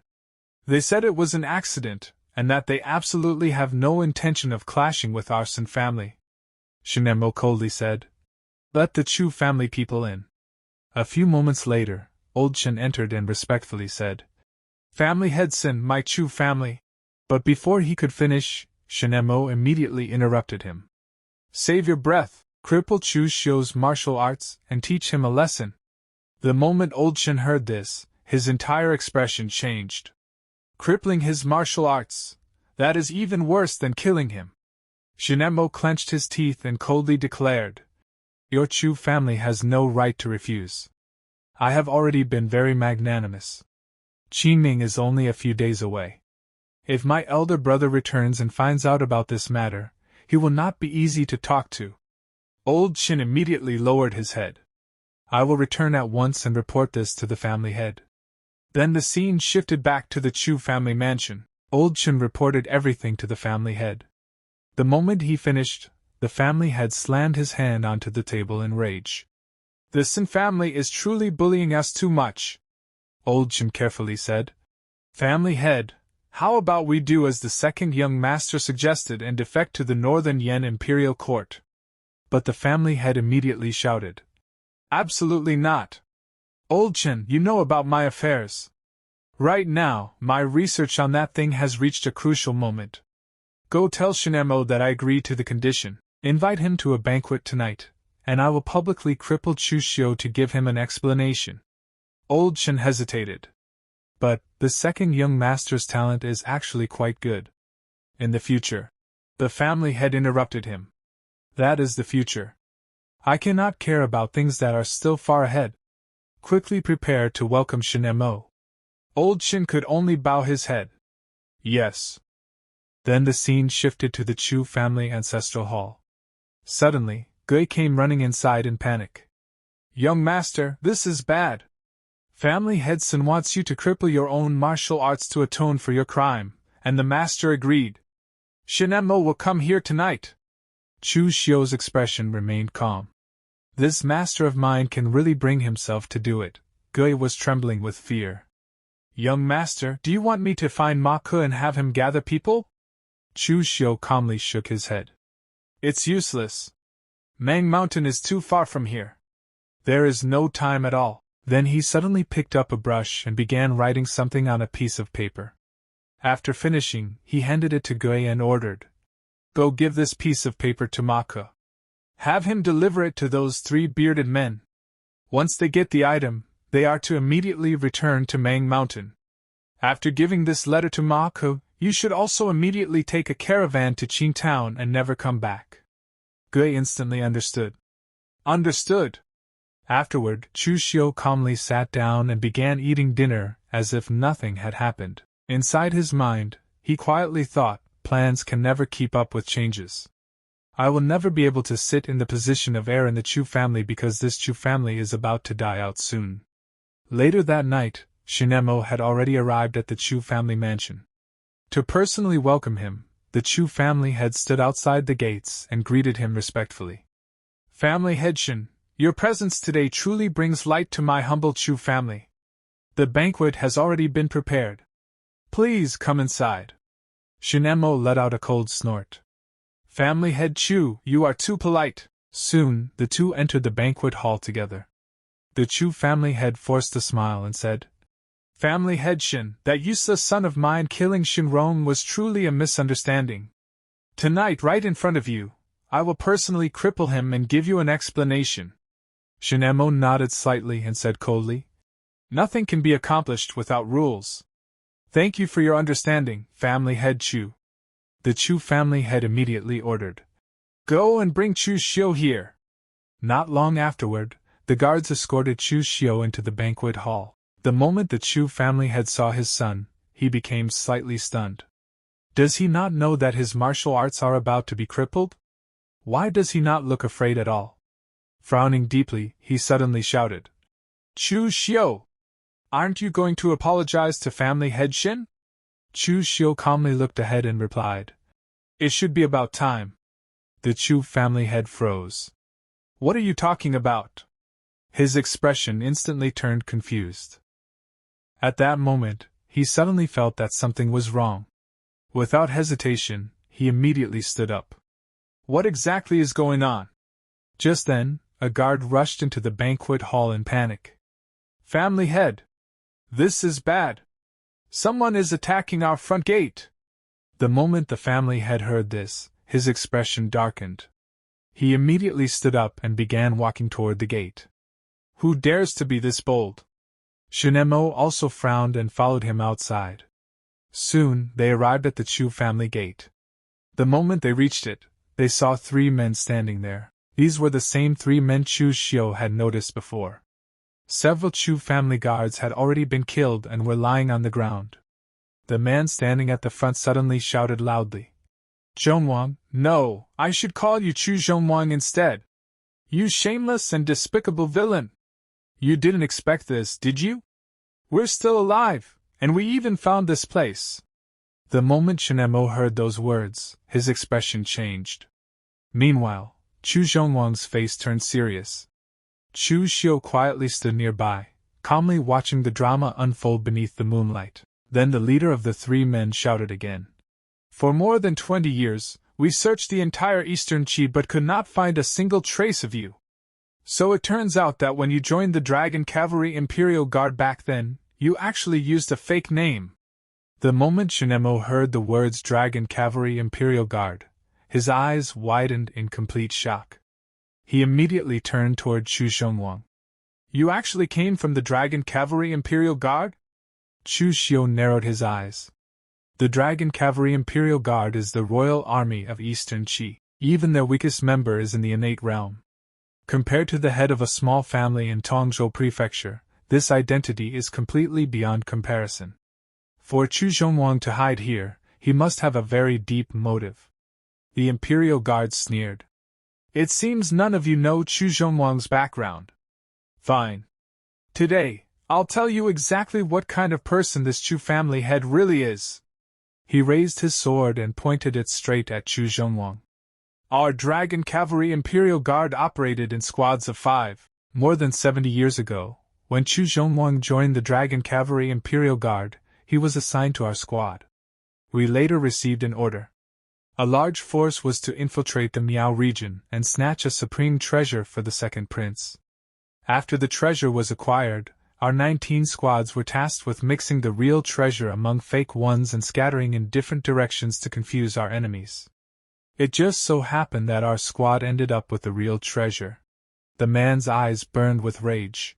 They said it was an accident, and that they absolutely have no intention of clashing with our Sin family." Shinemo coldly said, "Let the Chu family people in." A few moments later, Old Chen entered and respectfully said, "Family head Sin, my Chu family." But before he could finish, Shinemo immediately interrupted him. "Save your breath, cripple Chu Xiu's martial arts, and teach him a lesson." The moment Old Chen heard this, his entire expression changed. "Crippling his martial arts? That is even worse than killing him." Shinemo clenched his teeth and coldly declared, "Your Chu family has no right to refuse. I have already been very magnanimous. Qingming is only a few days away. If my elder brother returns and finds out about this matter, he will not be easy to talk to." Old Chin immediately lowered his head. "I will return at once and report this to the family head." Then the scene shifted back to the Chu family mansion. Old Chin reported everything to the family head. The moment he finished, the family head slammed his hand onto the table in rage. "The Sin family is truly bullying us too much," Old Chin carefully said. "Family head, how about we do as the second young master suggested and defect to the Northern Yen Imperial Court?" But the family head immediately shouted, "Absolutely not. Old Chen, you know about my affairs. Right now, my research on that thing has reached a crucial moment. Go tell Shinemo that I agree to the condition. Invite him to a banquet tonight, and I will publicly cripple Chu Xiu to give him an explanation." Old Chen hesitated. "But the second young master's talent is actually quite good." "In the future," the family head interrupted him. "That is the future. I cannot care about things that are still far ahead. Quickly prepare to welcome Shinemo." Old Chin could only bow his head. "Yes." Then the scene shifted to the Chu family ancestral hall. Suddenly, Gui came running inside in panic. "Young master, this is bad. Family head Sun wants you to cripple your own martial arts to atone for your crime, and the master agreed. Shinemo will come here tonight." Chu Xiu's expression remained calm. "This master of mine can really bring himself to do it." Gui was trembling with fear. "Young master, do you want me to find Ma Ke and have him gather people?" Chu Xiu calmly shook his head. "It's useless. Mang Mountain is too far from here. There is no time at all." Then he suddenly picked up a brush and began writing something on a piece of paper. After finishing, he handed it to Gui and ordered, "Go give this piece of paper to Ma Ke. Have him deliver it to those three bearded men. Once they get the item, they are to immediately return to Mang Mountain. After giving this letter to Ma Ke, you should also immediately take a caravan to Qing Town and never come back." Gui instantly understood. "Understood." Afterward, Chu Xiu calmly sat down and began eating dinner as if nothing had happened. Inside his mind, he quietly thought, plans can never keep up with changes. I will never be able to sit in the position of heir in the Chu family because this Chu family is about to die out soon. Later that night, Shinemo had already arrived at the Chu family mansion. To personally welcome him, the Chu family had stood outside the gates and greeted him respectfully. Family head Shin, your presence today truly brings light to my humble Chu family. The banquet has already been prepared. Please come inside. Shinemo let out a cold snort. Family head Chu, you are too polite. Soon, the two entered the banquet hall together. The Chu family head forced a smile and said, Family head Shin, that useless son of mine killing Shinrong was truly a misunderstanding. Tonight, right in front of you, I will personally cripple him and give you an explanation. Shinemo nodded slightly and said coldly, Nothing can be accomplished without rules. Thank you for your understanding, family head Chu. The Chu family head immediately ordered, Go and bring Chu Xiu here. Not long afterward, the guards escorted Chu Xiu into the banquet hall. The moment the Chu family head saw his son, he became slightly stunned. Does he not know that his martial arts are about to be crippled? Why does he not look afraid at all? Frowning deeply, he suddenly shouted, Chu Xiu! Aren't you going to apologize to family head Shin? Chu Xiu calmly looked ahead and replied, It should be about time. The Chu family head froze. What are you talking about? His expression instantly turned confused. At that moment, he suddenly felt that something was wrong. Without hesitation, he immediately stood up. What exactly is going on? Just then, a guard rushed into the banquet hall in panic. Family head! This is bad! Someone is attacking our front gate! The moment the family head heard this, his expression darkened. He immediately stood up and began walking toward the gate. Who dares to be this bold? Shinemo also frowned and followed him outside. Soon, they arrived at the Chu family gate. The moment they reached it, they saw 3 men standing there. These were the same 3 men Chu Xiu had noticed before. Several Chu family guards had already been killed and were lying on the ground. The man standing at the front suddenly shouted loudly, Zhongwang, no, I should call you Chu Zhongwang instead. You shameless and despicable villain! You didn't expect this, did you? We're still alive, and we even found this place. The moment Shinemo heard those words, his expression changed. Meanwhile, Chu Zhongwang's face turned serious. Chu Xiu quietly stood nearby, calmly watching the drama unfold beneath the moonlight. Then the leader of the 3 men shouted again. For more than 20 years, we searched the entire Eastern Qi but could not find a single trace of you. So it turns out that when you joined the Dragon Cavalry Imperial Guard back then, you actually used a fake name. The moment Shinemo heard the words Dragon Cavalry Imperial Guard, his eyes widened in complete shock. He immediately turned toward Chu Zhongwang. You actually came from the Dragon Cavalry Imperial Guard? Chu Xiu narrowed his eyes. The Dragon Cavalry Imperial Guard is the royal army of Eastern Qi. Even their weakest member is in the innate realm. Compared to the head of a small family in Tongzhou Prefecture, this identity is completely beyond comparison. For Chu Zhongwang to hide here, he must have a very deep motive. The Imperial Guard sneered. It seems none of you know Chu Zhongwang's background. Fine. Today, I'll tell you exactly what kind of person this Chu family head really is. He raised his sword and pointed it straight at Chu Zhongwang. Our Dragon Cavalry Imperial Guard operated in squads of 5. More than 70 years ago, when Chu Zhongwang joined the Dragon Cavalry Imperial Guard, he was assigned to our squad. We later received an order. A large force was to infiltrate the Miao region and snatch a supreme treasure for the second prince. After the treasure was acquired, our 19 squads were tasked with mixing the real treasure among fake ones and scattering in different directions to confuse our enemies. It just so happened that our squad ended up with the real treasure. The man's eyes burned with rage.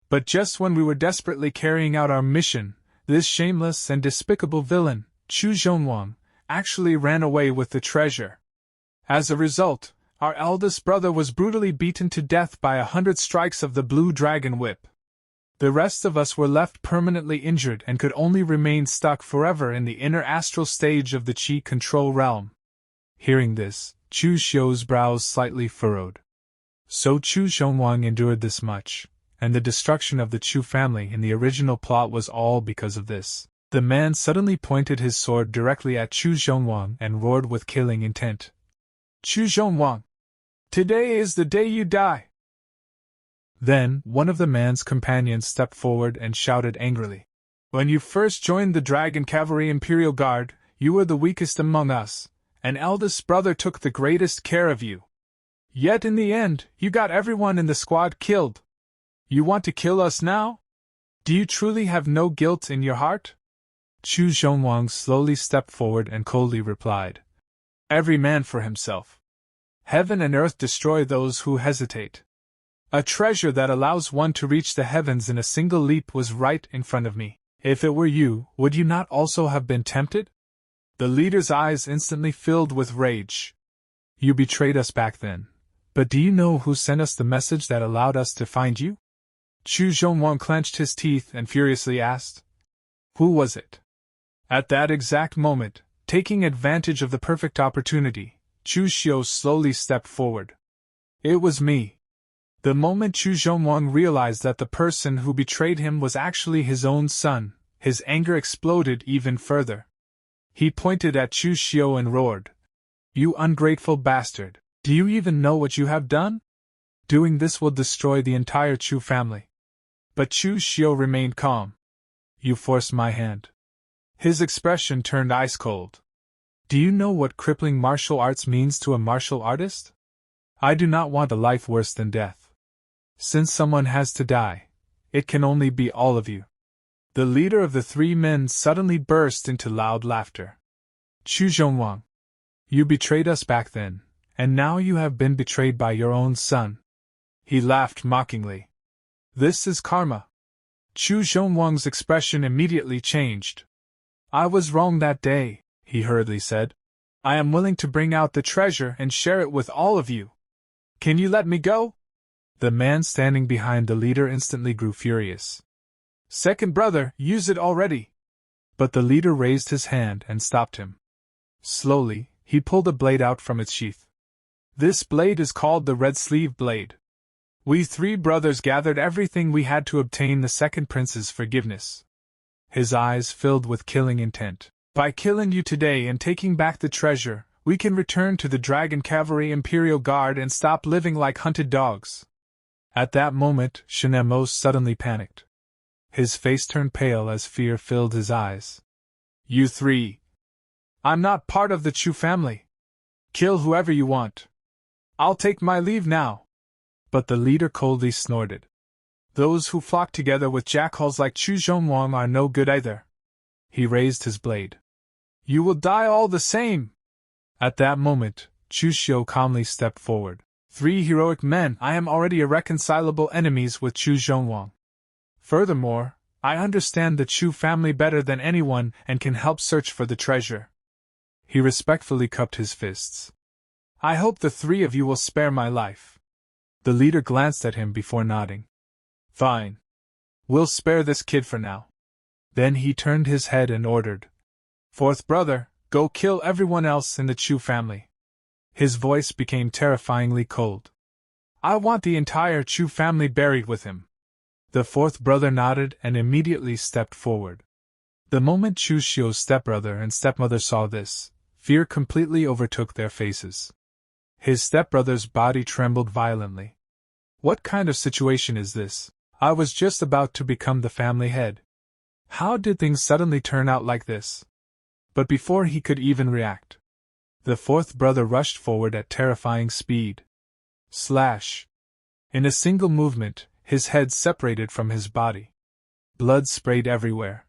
But just when we were desperately carrying out our mission, this shameless and despicable villain, Chu Zhongwang, actually ran away with the treasure. As a result, our eldest brother was brutally beaten to death by 100 strikes of the blue dragon whip. The rest of us were left permanently injured and could only remain stuck forever in the inner astral stage of the Qi control realm. Hearing this, Chu Xiu's brows slightly furrowed. So Chu Xiongwang endured this much, and the destruction of the Chu family in the original plot was all because of this. The man suddenly pointed his sword directly at Chu Xiongwang and roared with killing intent. Chu Xiongwang! Today is the day you die! Then, one of the man's companions stepped forward and shouted angrily. When you first joined the Dragon Cavalry Imperial Guard, you were the weakest among us, and eldest brother took the greatest care of you. Yet in the end, you got everyone in the squad killed. You want to kill us now? Do you truly have no guilt in your heart? Chu Xiongwang slowly stepped forward and coldly replied. Every man for himself. Heaven and earth destroy those who hesitate. A treasure that allows one to reach the heavens in a single leap was right in front of me. If it were you, would you not also have been tempted? The leader's eyes instantly filled with rage. You betrayed us back then. But do you know who sent us the message that allowed us to find you? Chu Xiongwang clenched his teeth and furiously asked. Who was it? At that exact moment, taking advantage of the perfect opportunity, Chu Xiu slowly stepped forward. It was me. The moment Chu Xiongwang realized that the person who betrayed him was actually his own son, his anger exploded even further. He pointed at Chu Xiu and roared. You ungrateful bastard, do you even know what you have done? Doing this will destroy the entire Chu family. But Chu Xiu remained calm. You forced my hand. His expression turned ice cold. Do you know what crippling martial arts means to a martial artist? I do not want a life worse than death. Since someone has to die, it can only be all of you. The leader of the three men suddenly burst into loud laughter. Chu Xiongwang, you betrayed us back then, and now you have been betrayed by your own son. He laughed mockingly. This is karma. Chu Xiongwang's expression immediately changed. I was wrong that day, he hurriedly said. I am willing to bring out the treasure and share it with all of you. Can you let me go? The man standing behind the leader instantly grew furious. Second brother, use it already. But the leader raised his hand and stopped him. Slowly, he pulled a blade out from its sheath. This blade is called the Red Sleeve Blade. We three brothers gathered everything we had to obtain the second prince's forgiveness. His eyes filled with killing intent. By killing you today and taking back the treasure, we can return to the Dragon Cavalry Imperial Guard and stop living like hunted dogs. At that moment, Shenemo suddenly panicked. His face turned pale as fear filled his eyes. You three! I'm not part of the Chu family. Kill whoever you want. I'll take my leave now. But the leader coldly snorted. Those who flock together with jackals like Chu Xiongwang are no good either. He raised his blade. You will die all the same! At that moment, Chu Xiu calmly stepped forward. 3 heroic men, I am already irreconcilable enemies with Chu Xiongwang. Furthermore, I understand the Chu family better than anyone and can help search for the treasure. He respectfully cupped his fists. I hope the 3 of you will spare my life. The leader glanced at him before nodding. Fine. We'll spare this kid for now. Then he turned his head and ordered. 4th brother, go kill everyone else in the Chu family. His voice became terrifyingly cold. I want the entire Chu family buried with him. The 4th brother nodded and immediately stepped forward. The moment Chu Xiu's stepbrother and stepmother saw this, fear completely overtook their faces. His stepbrother's body trembled violently. What kind of situation is this? I was just about to become the family head. How did things suddenly turn out like this? But before he could even react, the 4th brother rushed forward at terrifying speed. Slash! In a single movement, his head separated from his body. Blood sprayed everywhere.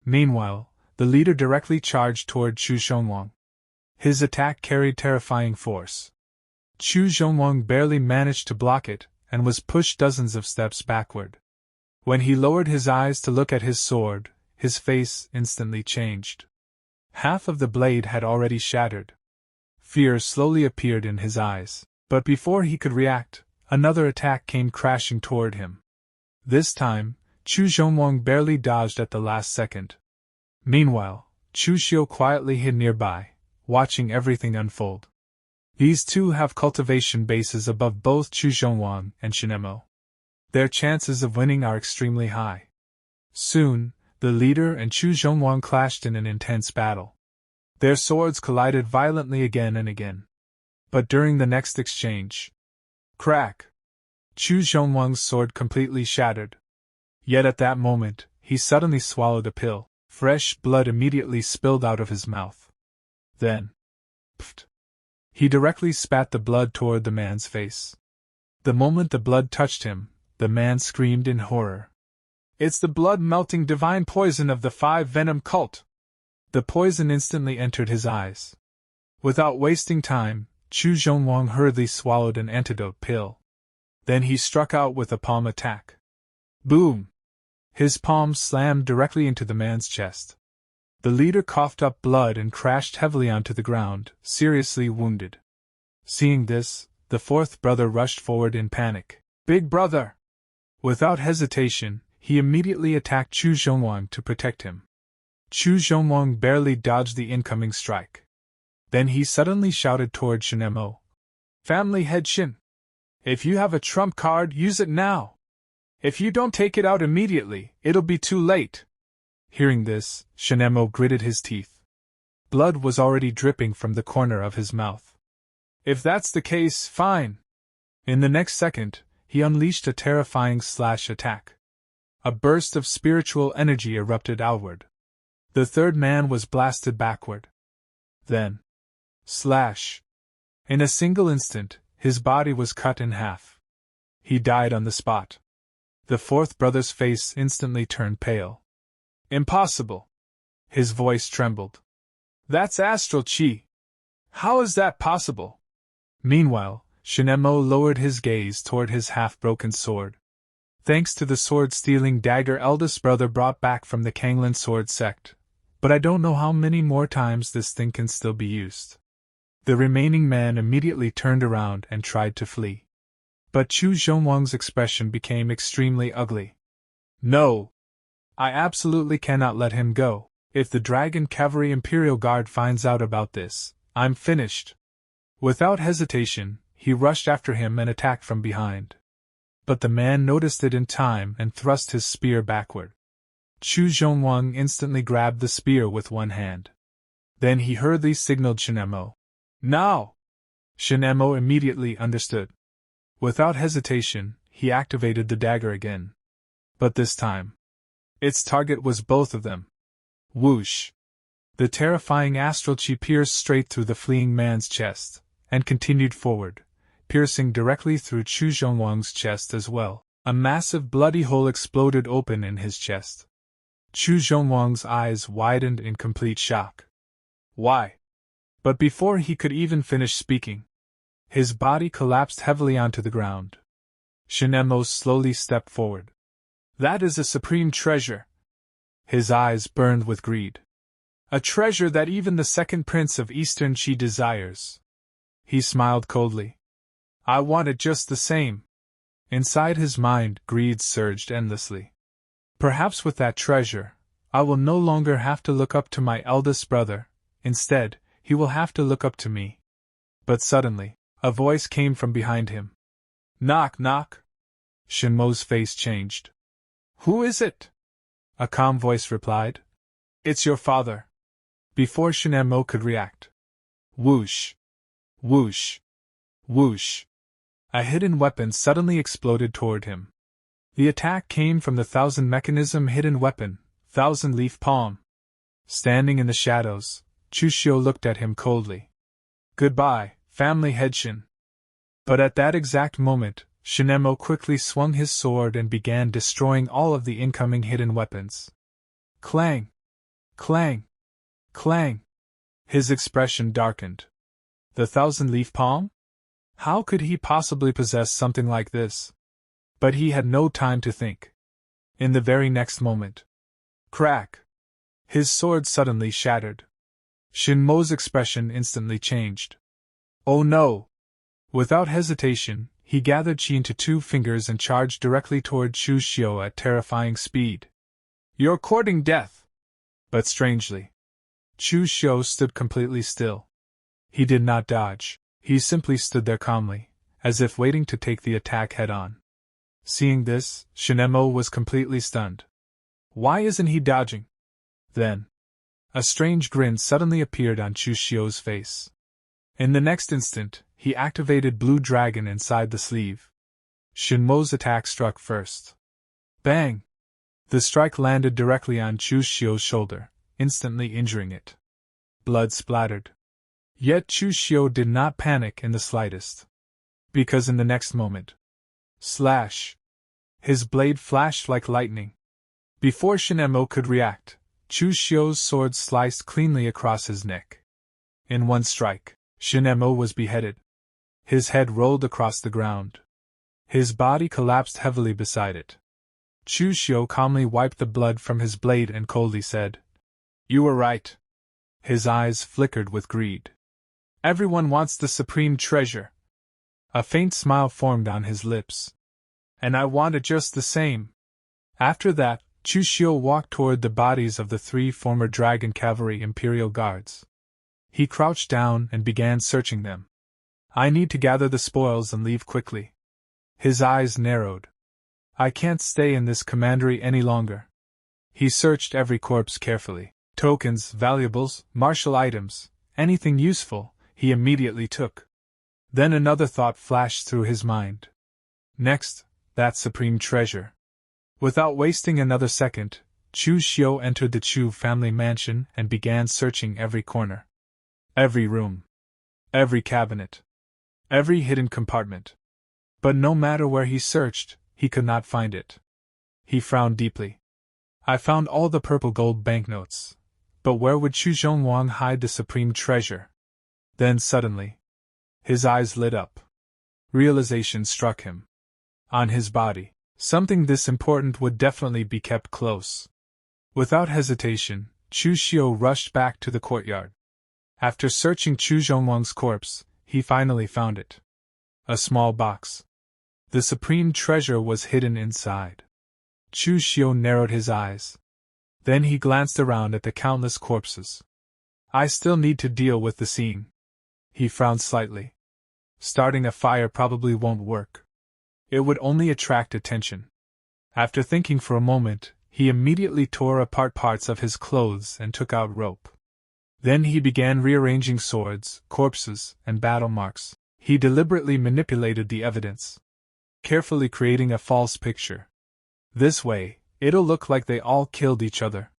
Meanwhile, the leader directly charged toward Chu Xiongwang. His attack carried terrifying force. Chu Xiongwang barely managed to block it, and was pushed dozens of steps backward. When he lowered his eyes to look at his sword, his face instantly changed. Half of the blade had already shattered. Fear slowly appeared in his eyes, but before he could react, another attack came crashing toward him. This time, Chu Xiu barely dodged at the last second. Meanwhile, Chu Xiu quietly hid nearby, watching everything unfold. These two have cultivation bases above both Chu Xiu and Shinemo. Their chances of winning are extremely high. Soon, the leader and Chu Xiu clashed in an intense battle. Their swords collided violently again and again. But during the next exchange, crack! Chu Xiu's sword completely shattered. Yet at that moment, he suddenly swallowed a pill. Fresh blood immediately spilled out of his mouth. Then, pfft! He directly spat the blood toward the man's face. The moment the blood touched him, the man screamed in horror. It's the blood-melting divine poison of the Five Venom cult! The poison instantly entered his eyes. Without wasting time, Chu Xiu hurriedly swallowed an antidote pill. Then he struck out with a palm attack. Boom! His palm slammed directly into the man's chest. The leader coughed up blood and crashed heavily onto the ground, seriously wounded. Seeing this, the fourth brother rushed forward in panic. Big brother! Without hesitation, he immediately attacked Chu Xiu to protect him. Chu Xiu barely dodged the incoming strike. Then he suddenly shouted toward Shinemo. Family head Shin! If you have a trump card, use it now! If you don't take it out immediately, it'll be too late! Hearing this, Shinemo gritted his teeth. Blood was already dripping from the corner of his mouth. If that's the case, fine! In the next second, he unleashed a terrifying slash attack. A burst of spiritual energy erupted outward. The third man was blasted backward. Then, slash! In a single instant, his body was cut in half. He died on the spot. The fourth brother's face instantly turned pale. Impossible! His voice trembled. That's astral chi! How is that possible? Meanwhile, Shinemo lowered his gaze toward his half-broken sword. Thanks to the sword-stealing dagger eldest brother brought back from the Kunlun Sword Sect, but I don't know how many more times this thing can still be used. The remaining man immediately turned around and tried to flee. But Chu Xiu's expression became extremely ugly. No! I absolutely cannot let him go. If the Dragon Cavalry Imperial Guard finds out about this, I'm finished. Without hesitation, he rushed after him and attacked from behind. But the man noticed it in time and thrust his spear backward. Chu Xiu instantly grabbed the spear with one hand. Then he hurriedly signaled Shinemo. Now! Shinemo immediately understood. Without hesitation, he activated the dagger again. But this time, its target was both of them. Whoosh! The terrifying astral chi pierced straight through the fleeing man's chest, and continued forward, piercing directly through Chu Xiu's chest as well. A massive bloody hole exploded open in his chest. Chu Xiu's eyes widened in complete shock. Why? But before he could even finish speaking, his body collapsed heavily onto the ground. Shinemo slowly stepped forward. That is a supreme treasure. His eyes burned with greed. A treasure that even the second prince of Eastern Qi desires. He smiled coldly. I want it just the same. Inside his mind, greed surged endlessly. Perhaps with that treasure, I will no longer have to look up to my eldest brother. Instead, he will have to look up to me. But suddenly, a voice came from behind him. Knock, knock. Shinmo's face changed. Who is it? A calm voice replied. It's your father. Before Shinemo could react. Whoosh! Whoosh! Whoosh! A hidden weapon suddenly exploded toward him. The attack came from the thousand mechanism hidden weapon, Thousand Leaf Palm. Standing in the shadows, Chu Xiu looked at him coldly. Goodbye, family head Shin. But at that exact moment, Shinemo quickly swung his sword and began destroying all of the incoming hidden weapons. Clang! Clang! Clang! His expression darkened. The Thousand Leaf Palm? How could he possibly possess something like this? But he had no time to think. In the very next moment. Crack! His sword suddenly shattered. Shinmo's expression instantly changed. Oh no! Without hesitation, He gathered chi into 2 fingers and charged directly toward Chu Xiu at terrifying speed. "You're courting death!" But strangely, Chu Xiu stood completely still. He did not dodge, he simply stood there calmly, as if waiting to take the attack head-on. Seeing this, Shinemo was completely stunned. Why isn't he dodging? Then, a strange grin suddenly appeared on Chu Xiu's face. In the next instant, he activated Blue Dragon inside the sleeve. Shinmo's attack struck first. Bang! The strike landed directly on Chu Xiu's shoulder, instantly injuring it. Blood splattered. Yet Chu Xiu did not panic in the slightest. Because in the next moment, slash! His blade flashed like lightning. Before Shinemo could react, Chu Xiu's sword sliced cleanly across his neck. In one strike, Shinemo was beheaded. His head rolled across the ground. His body collapsed heavily beside it. Chu Xiu calmly wiped the blood from his blade and coldly said, "You were right." His eyes flickered with greed. "Everyone wants the supreme treasure." A faint smile formed on his lips. "And I want it just the same." After that, Chu Xiu walked toward the bodies of the 3 former Dragon Cavalry Imperial Guards. He crouched down and began searching them. "I need to gather the spoils and leave quickly." His eyes narrowed. "I can't stay in this commandery any longer." He searched every corpse carefully. Tokens, valuables, martial items, anything useful, he immediately took. Then another thought flashed through his mind. Next, that supreme treasure. Without wasting another second, Chu Xiu entered the Chu family mansion and began searching every corner. Every room. Every cabinet. Every hidden compartment. But no matter where he searched, he could not find it. He frowned deeply. "I found all the purple gold banknotes. But where would Chu Zhongwang hide the supreme treasure?" Then suddenly, his eyes lit up. Realization struck him. On his body, something this important would definitely be kept close. Without hesitation, Chu Xiu rushed back to the courtyard. After searching Chu Zhongwang's corpse, he finally found it. A small box. The supreme treasure was hidden inside. Chu Xiu narrowed his eyes. Then he glanced around at the countless corpses. "I still need to deal with the scene." He frowned slightly. Starting a fire probably won't work. It would only attract attention. After thinking for a moment, he immediately tore apart parts of his clothes and took out rope. Then he began rearranging swords, corpses, and battle marks. He deliberately manipulated the evidence, carefully creating a false picture. This way, it'll look like they all killed each other.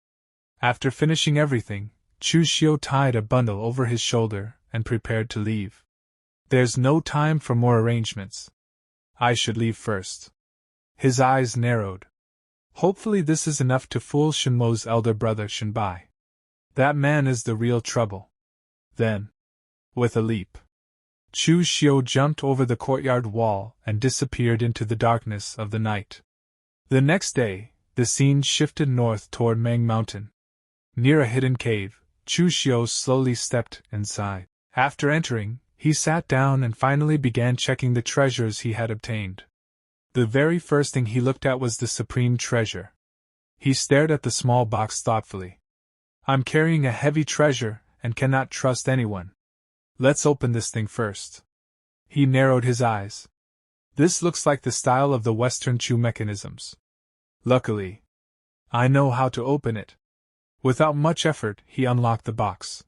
After finishing everything, Chu Xiu tied a bundle over his shoulder and prepared to leave. "There's no time for more arrangements. I should leave first." His eyes narrowed. Hopefully this is enough to fool Shinmo's elder brother Shinbai. That man is the real trouble. Then, with a leap, Chu Xiu jumped over the courtyard wall and disappeared into the darkness of the night. The next day, the scene shifted north toward Mang Mountain. Near a hidden cave, Chu Xiu slowly stepped inside. After entering, he sat down and finally began checking the treasures he had obtained. The very first thing he looked at was the supreme treasure. He stared at the small box thoughtfully. "I'm carrying a heavy treasure and cannot trust anyone. Let's open this thing first." He narrowed his eyes. "This looks like the style of the Western Chu mechanisms. Luckily, I know how to open it." Without much effort, he unlocked the box.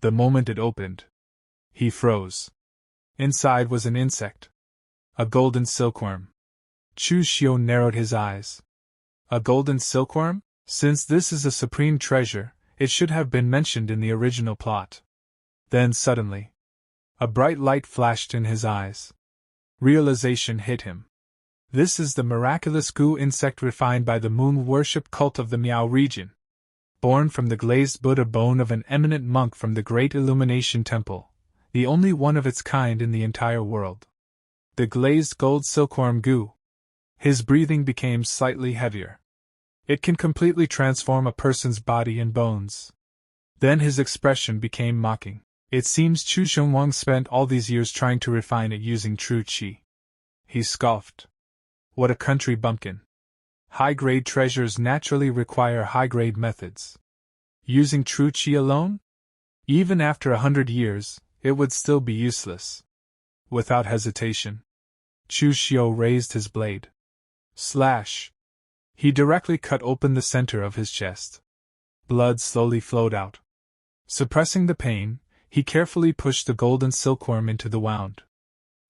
The moment it opened, he froze. Inside was an insect. A golden silkworm. Chu Xiu narrowed his eyes. A golden silkworm? Since this is a supreme treasure, it should have been mentioned in the original plot. Then suddenly, a bright light flashed in his eyes. Realization hit him. This is the miraculous goo insect refined by the moon worship cult of the Miao region. Born from the glazed Buddha bone of an eminent monk from the Great Illumination Temple, the only one of its kind in the entire world. The glazed gold silkworm goo. His breathing became slightly heavier. It can completely transform a person's body and bones. Then his expression became mocking. It seems Chu Zhongwang spent all these years trying to refine it using true qi. He scoffed. What a country bumpkin. High-grade treasures naturally require high-grade methods. Using true qi alone? Even after 100 years, it would still be useless. Without hesitation, Chu Xiu raised his blade. Slash! He directly cut open the center of his chest. Blood slowly flowed out. Suppressing the pain, he carefully pushed the golden silkworm into the wound.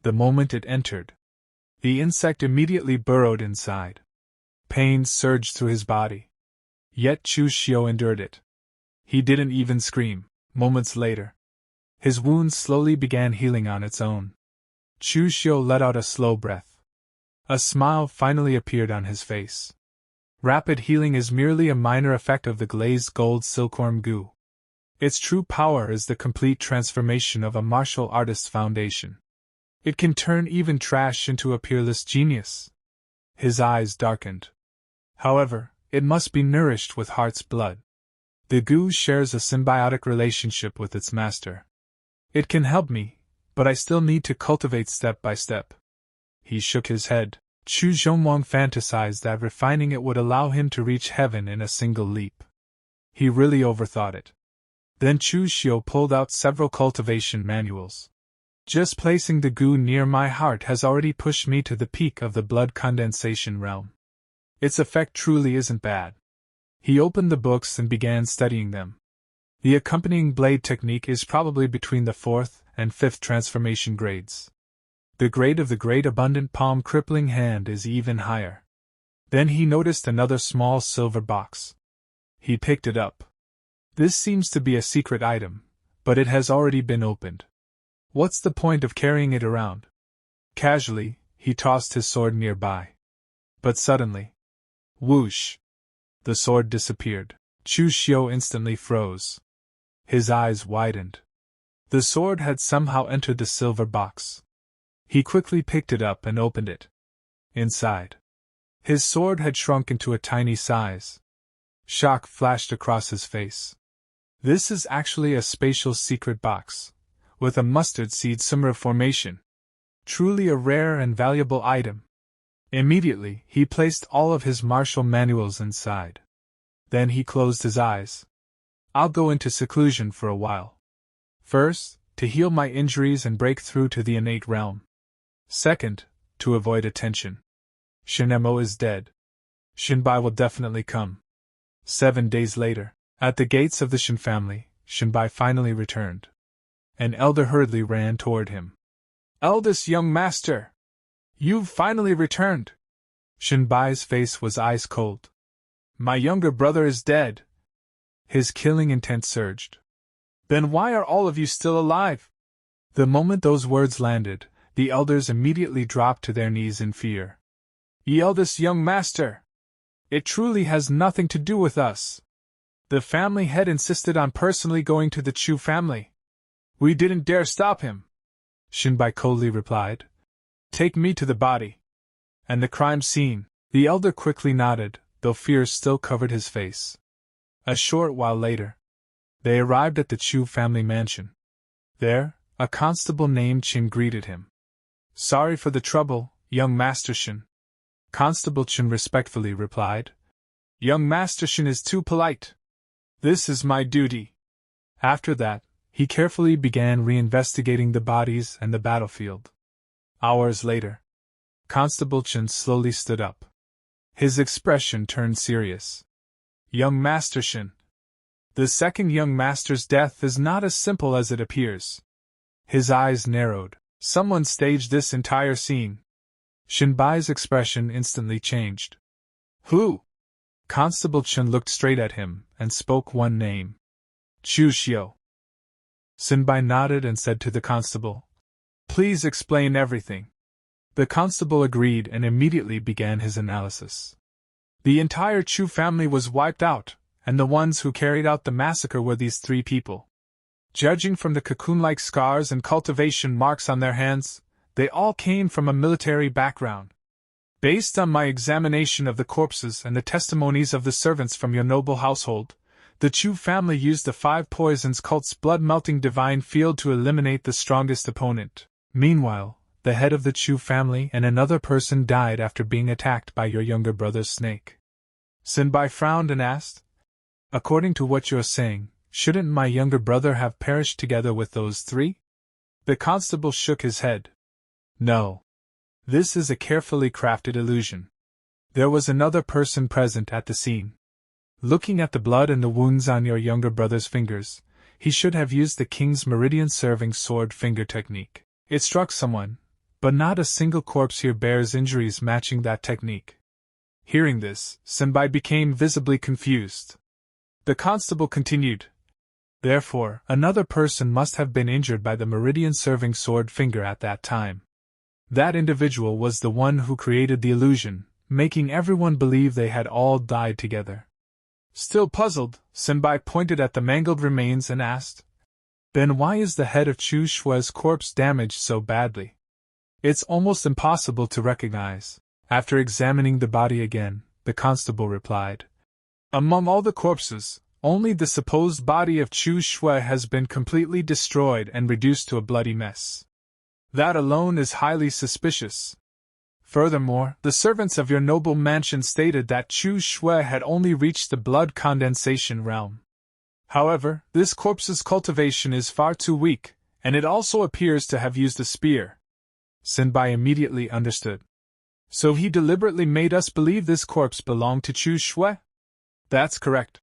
The moment it entered, the insect immediately burrowed inside. Pain surged through his body. Yet Chu Xiu endured it. He didn't even scream. Moments later, his wound slowly began healing on its own. Chu Xiu let out a slow breath. A smile finally appeared on his face. Rapid healing is merely a minor effect of the glazed gold silkworm goo. Its true power is the complete transformation of a martial artist's foundation. It can turn even trash into a peerless genius. His eyes darkened. However, it must be nourished with heart's blood. The goo shares a symbiotic relationship with its master. It can help me, but I still need to cultivate step by step. He shook his head. Chu Xiongwang fantasized that refining it would allow him to reach heaven in a single leap. He really overthought it. Then Chu Xiu pulled out several cultivation manuals. Just placing the goo near my heart has already pushed me to the peak of the blood condensation realm. Its effect truly isn't bad. He opened the books and began studying them. The accompanying blade technique is probably between the 4th and 5th transformation grades. The grade of the great abundant palm crippling hand is even higher. Then he noticed another small silver box. He picked it up. This seems to be a secret item, but it has already been opened. What's the point of carrying it around? Casually, he tossed his sword nearby. But suddenly, whoosh! The sword disappeared. Chu Xiu instantly froze. His eyes widened. The sword had somehow entered the silver box. He quickly picked it up and opened it. Inside, his sword had shrunk into a tiny size. Shock flashed across his face. This is actually a spatial secret box, with a mustard seed similar formation. Truly a rare and valuable item. Immediately, he placed all of his martial manuals inside. Then he closed his eyes. I'll go into seclusion for a while. First, to heal my injuries and break through to the innate realm. Second, to avoid attention. Shinemo is dead. Shinbai will definitely come. 7 days later, at the gates of the Shin family, Shinbai finally returned. An elder hurriedly ran toward him. Eldest young master! You've finally returned! Shinbai's face was ice cold. My younger brother is dead. His killing intent surged. Then why are all of you still alive? The moment those words landed, the elders immediately dropped to their knees in fear. Ye eldest young master! It truly has nothing to do with us. The family head insisted on personally going to the Chu family. We didn't dare stop him. Shinbai coldly replied. Take me to the body. And the crime scene. The elder quickly nodded, though fear still covered his face. A short while later, they arrived at the Chu family mansion. There, a constable named Qin greeted him. Sorry for the trouble, young Master Shin. Constable Qin respectfully replied. Young Master Shin is too polite. This is my duty. After that, he carefully began reinvestigating the bodies and the battlefield. Hours later, Constable Qin slowly stood up. His expression turned serious. Young Master Shin. The second young master's death is not as simple as it appears. His eyes narrowed. Someone staged this entire scene. Shinbai's expression instantly changed. Who? Constable Qin looked straight at him and spoke one name. Chu Xiu. Shinbai nodded and said to the constable, Please explain everything. The constable agreed and immediately began his analysis. The entire Chu family was wiped out, and the ones who carried out the massacre were these 3 people. Judging from the cocoon-like scars and cultivation marks on their hands, they all came from a military background. Based on my examination of the corpses and the testimonies of the servants from your noble household, the Chu family used the 5 poisons cult's blood-melting divine field to eliminate the strongest opponent. Meanwhile, the head of the Chu family, and another person died after being attacked by your younger brother's snake. Sinbai frowned and asked, "According to what you're saying, shouldn't my younger brother have perished together with those three?" The constable shook his head. "No. This is a carefully crafted illusion. There was another person present at the scene. Looking at the blood and the wounds on your younger brother's fingers, he should have used the king's meridian-serving sword finger technique. It struck someone, but not a single corpse here bears injuries matching that technique." Hearing this, Sinbai became visibly confused. The constable continued, "Therefore, another person must have been injured by the meridian-serving sword finger at that time. That individual was the one who created the illusion, making everyone believe they had all died together." Still puzzled, Sinbai pointed at the mangled remains and asked, "Then why is the head of Chu Xiu's corpse damaged so badly? It's almost impossible to recognize." After examining the body again, the constable replied, "Among all the corpses, only the supposed body of Chu Xiu has been completely destroyed and reduced to a bloody mess. That alone is highly suspicious. Furthermore, the servants of your noble mansion stated that Chu Xiu had only reached the blood condensation realm. However, this corpse's cultivation is far too weak, and it also appears to have used a spear." Sinbai immediately understood. "So he deliberately made us believe this corpse belonged to Chu Xiu?" "That's correct,"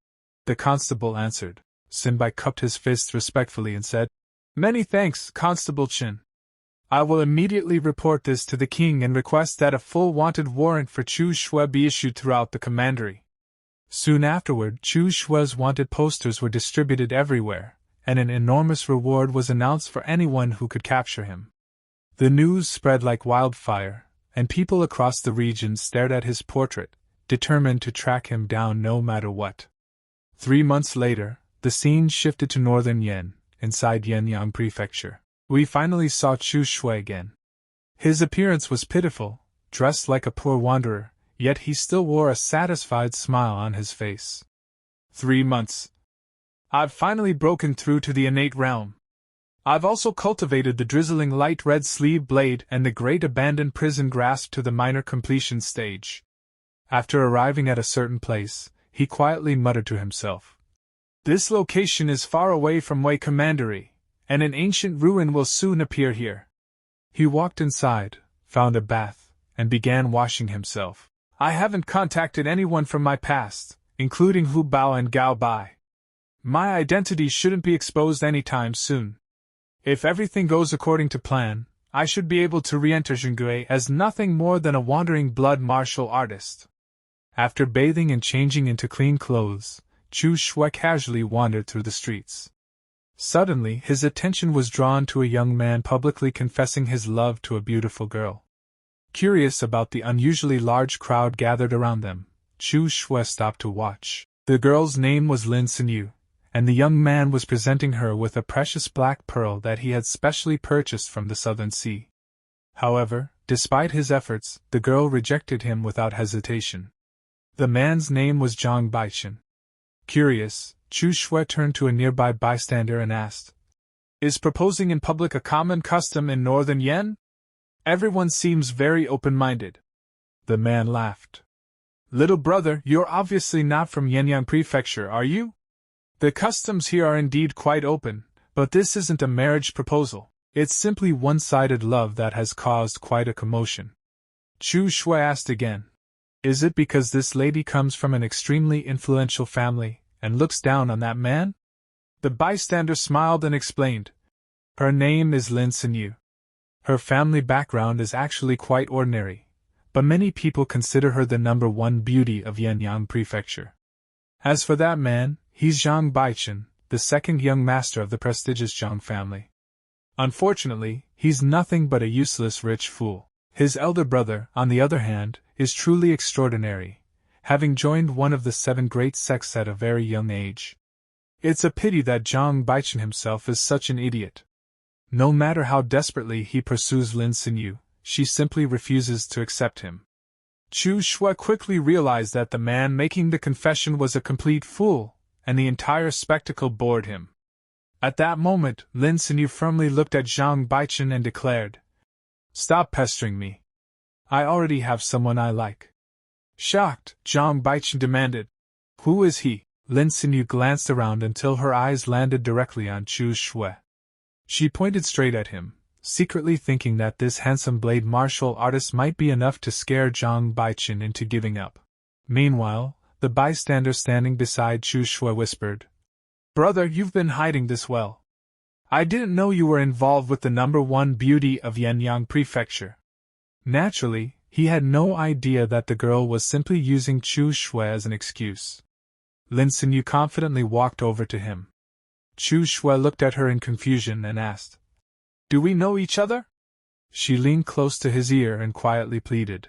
the constable answered. Sinbai cupped his fist respectfully and said, "Many thanks, Constable Chin. I will immediately report this to the king and request that a full wanted warrant for Chu Xiu be issued throughout the commandery." Soon afterward, Chu Xiu's wanted posters were distributed everywhere, and an enormous reward was announced for anyone who could capture him. The news spread like wildfire, and people across the region stared at his portrait, determined to track him down no matter what. 3 months later, the scene shifted to northern Yen, inside Yenyang Prefecture. We finally saw Chu Xiu again. His appearance was pitiful, dressed like a poor wanderer, yet he still wore a satisfied smile on his face. 3 months. I've finally broken through to the innate realm. I've also cultivated the drizzling light red sleeve blade and the great abandoned prison grasp to the minor completion stage. After arriving at a certain place, he quietly muttered to himself, "This location is far away from Wei Commandery, and an ancient ruin will soon appear here." He walked inside, found a bath, and began washing himself. "I haven't contacted anyone from my past, including Hu Bao and Gao Bai. My identity shouldn't be exposed anytime soon. If everything goes according to plan, I should be able to re-enter Jianghu as nothing more than a wandering blood martial artist." After bathing and changing into clean clothes, Chu Xiu casually wandered through the streets. Suddenly, his attention was drawn to a young man publicly confessing his love to a beautiful girl. Curious about the unusually large crowd gathered around them, Chu Xiu stopped to watch. The girl's name was Lin Xinyu, and the young man was presenting her with a precious black pearl that he had specially purchased from the Southern Sea. However, despite his efforts, the girl rejected him without hesitation. The man's name was Zhang Baichen. Curious, Chu Xiu turned to a nearby bystander and asked, "Is proposing in public a common custom in northern Yen? Everyone seems very open-minded." The man laughed. "Little brother, you're obviously not from Yenyang Prefecture, are you? The customs here are indeed quite open, but this isn't a marriage proposal. It's simply one-sided love that has caused quite a commotion." Chu Xiu asked again, "Is it because this lady comes from an extremely influential family and looks down on that man?" The bystander smiled and explained, "Her name is Lin Xinyu. Her family background is actually quite ordinary, but many people consider her the #1 beauty of Yenyang Prefecture. As for that man, he's Zhang Baichen, the second young master of the prestigious Zhang family. Unfortunately, he's nothing but a useless rich fool. His elder brother, on the other hand, is truly extraordinary, having joined one of the 7 great sects at a very young age. It's a pity that Zhang Baichen himself is such an idiot. No matter how desperately he pursues Lin Xinyu, she simply refuses to accept him." Chu Xiu quickly realized that the man making the confession was a complete fool, and the entire spectacle bored him. At that moment, Lin Xinyu firmly looked at Zhang Baichen and declared, Stop pestering me. I already have someone I like. Shocked, Zhang Baichen demanded. Who is he? Lin Sinyu glanced around until her eyes landed directly on Chu Xiu. She pointed straight at him, secretly thinking that this handsome blade martial artist might be enough to scare Zhang Baichen into giving up. Meanwhile, the bystander standing beside Chu Xiu whispered, Brother, you've been hiding this well. I didn't know you were involved with the #1 beauty of Yanyang Prefecture. Naturally, he had no idea that the girl was simply using Chu Xiu as an excuse. Lin Sinyu confidently walked over to him. Chu Xiu looked at her in confusion and asked, Do we know each other? She leaned close to his ear and quietly pleaded,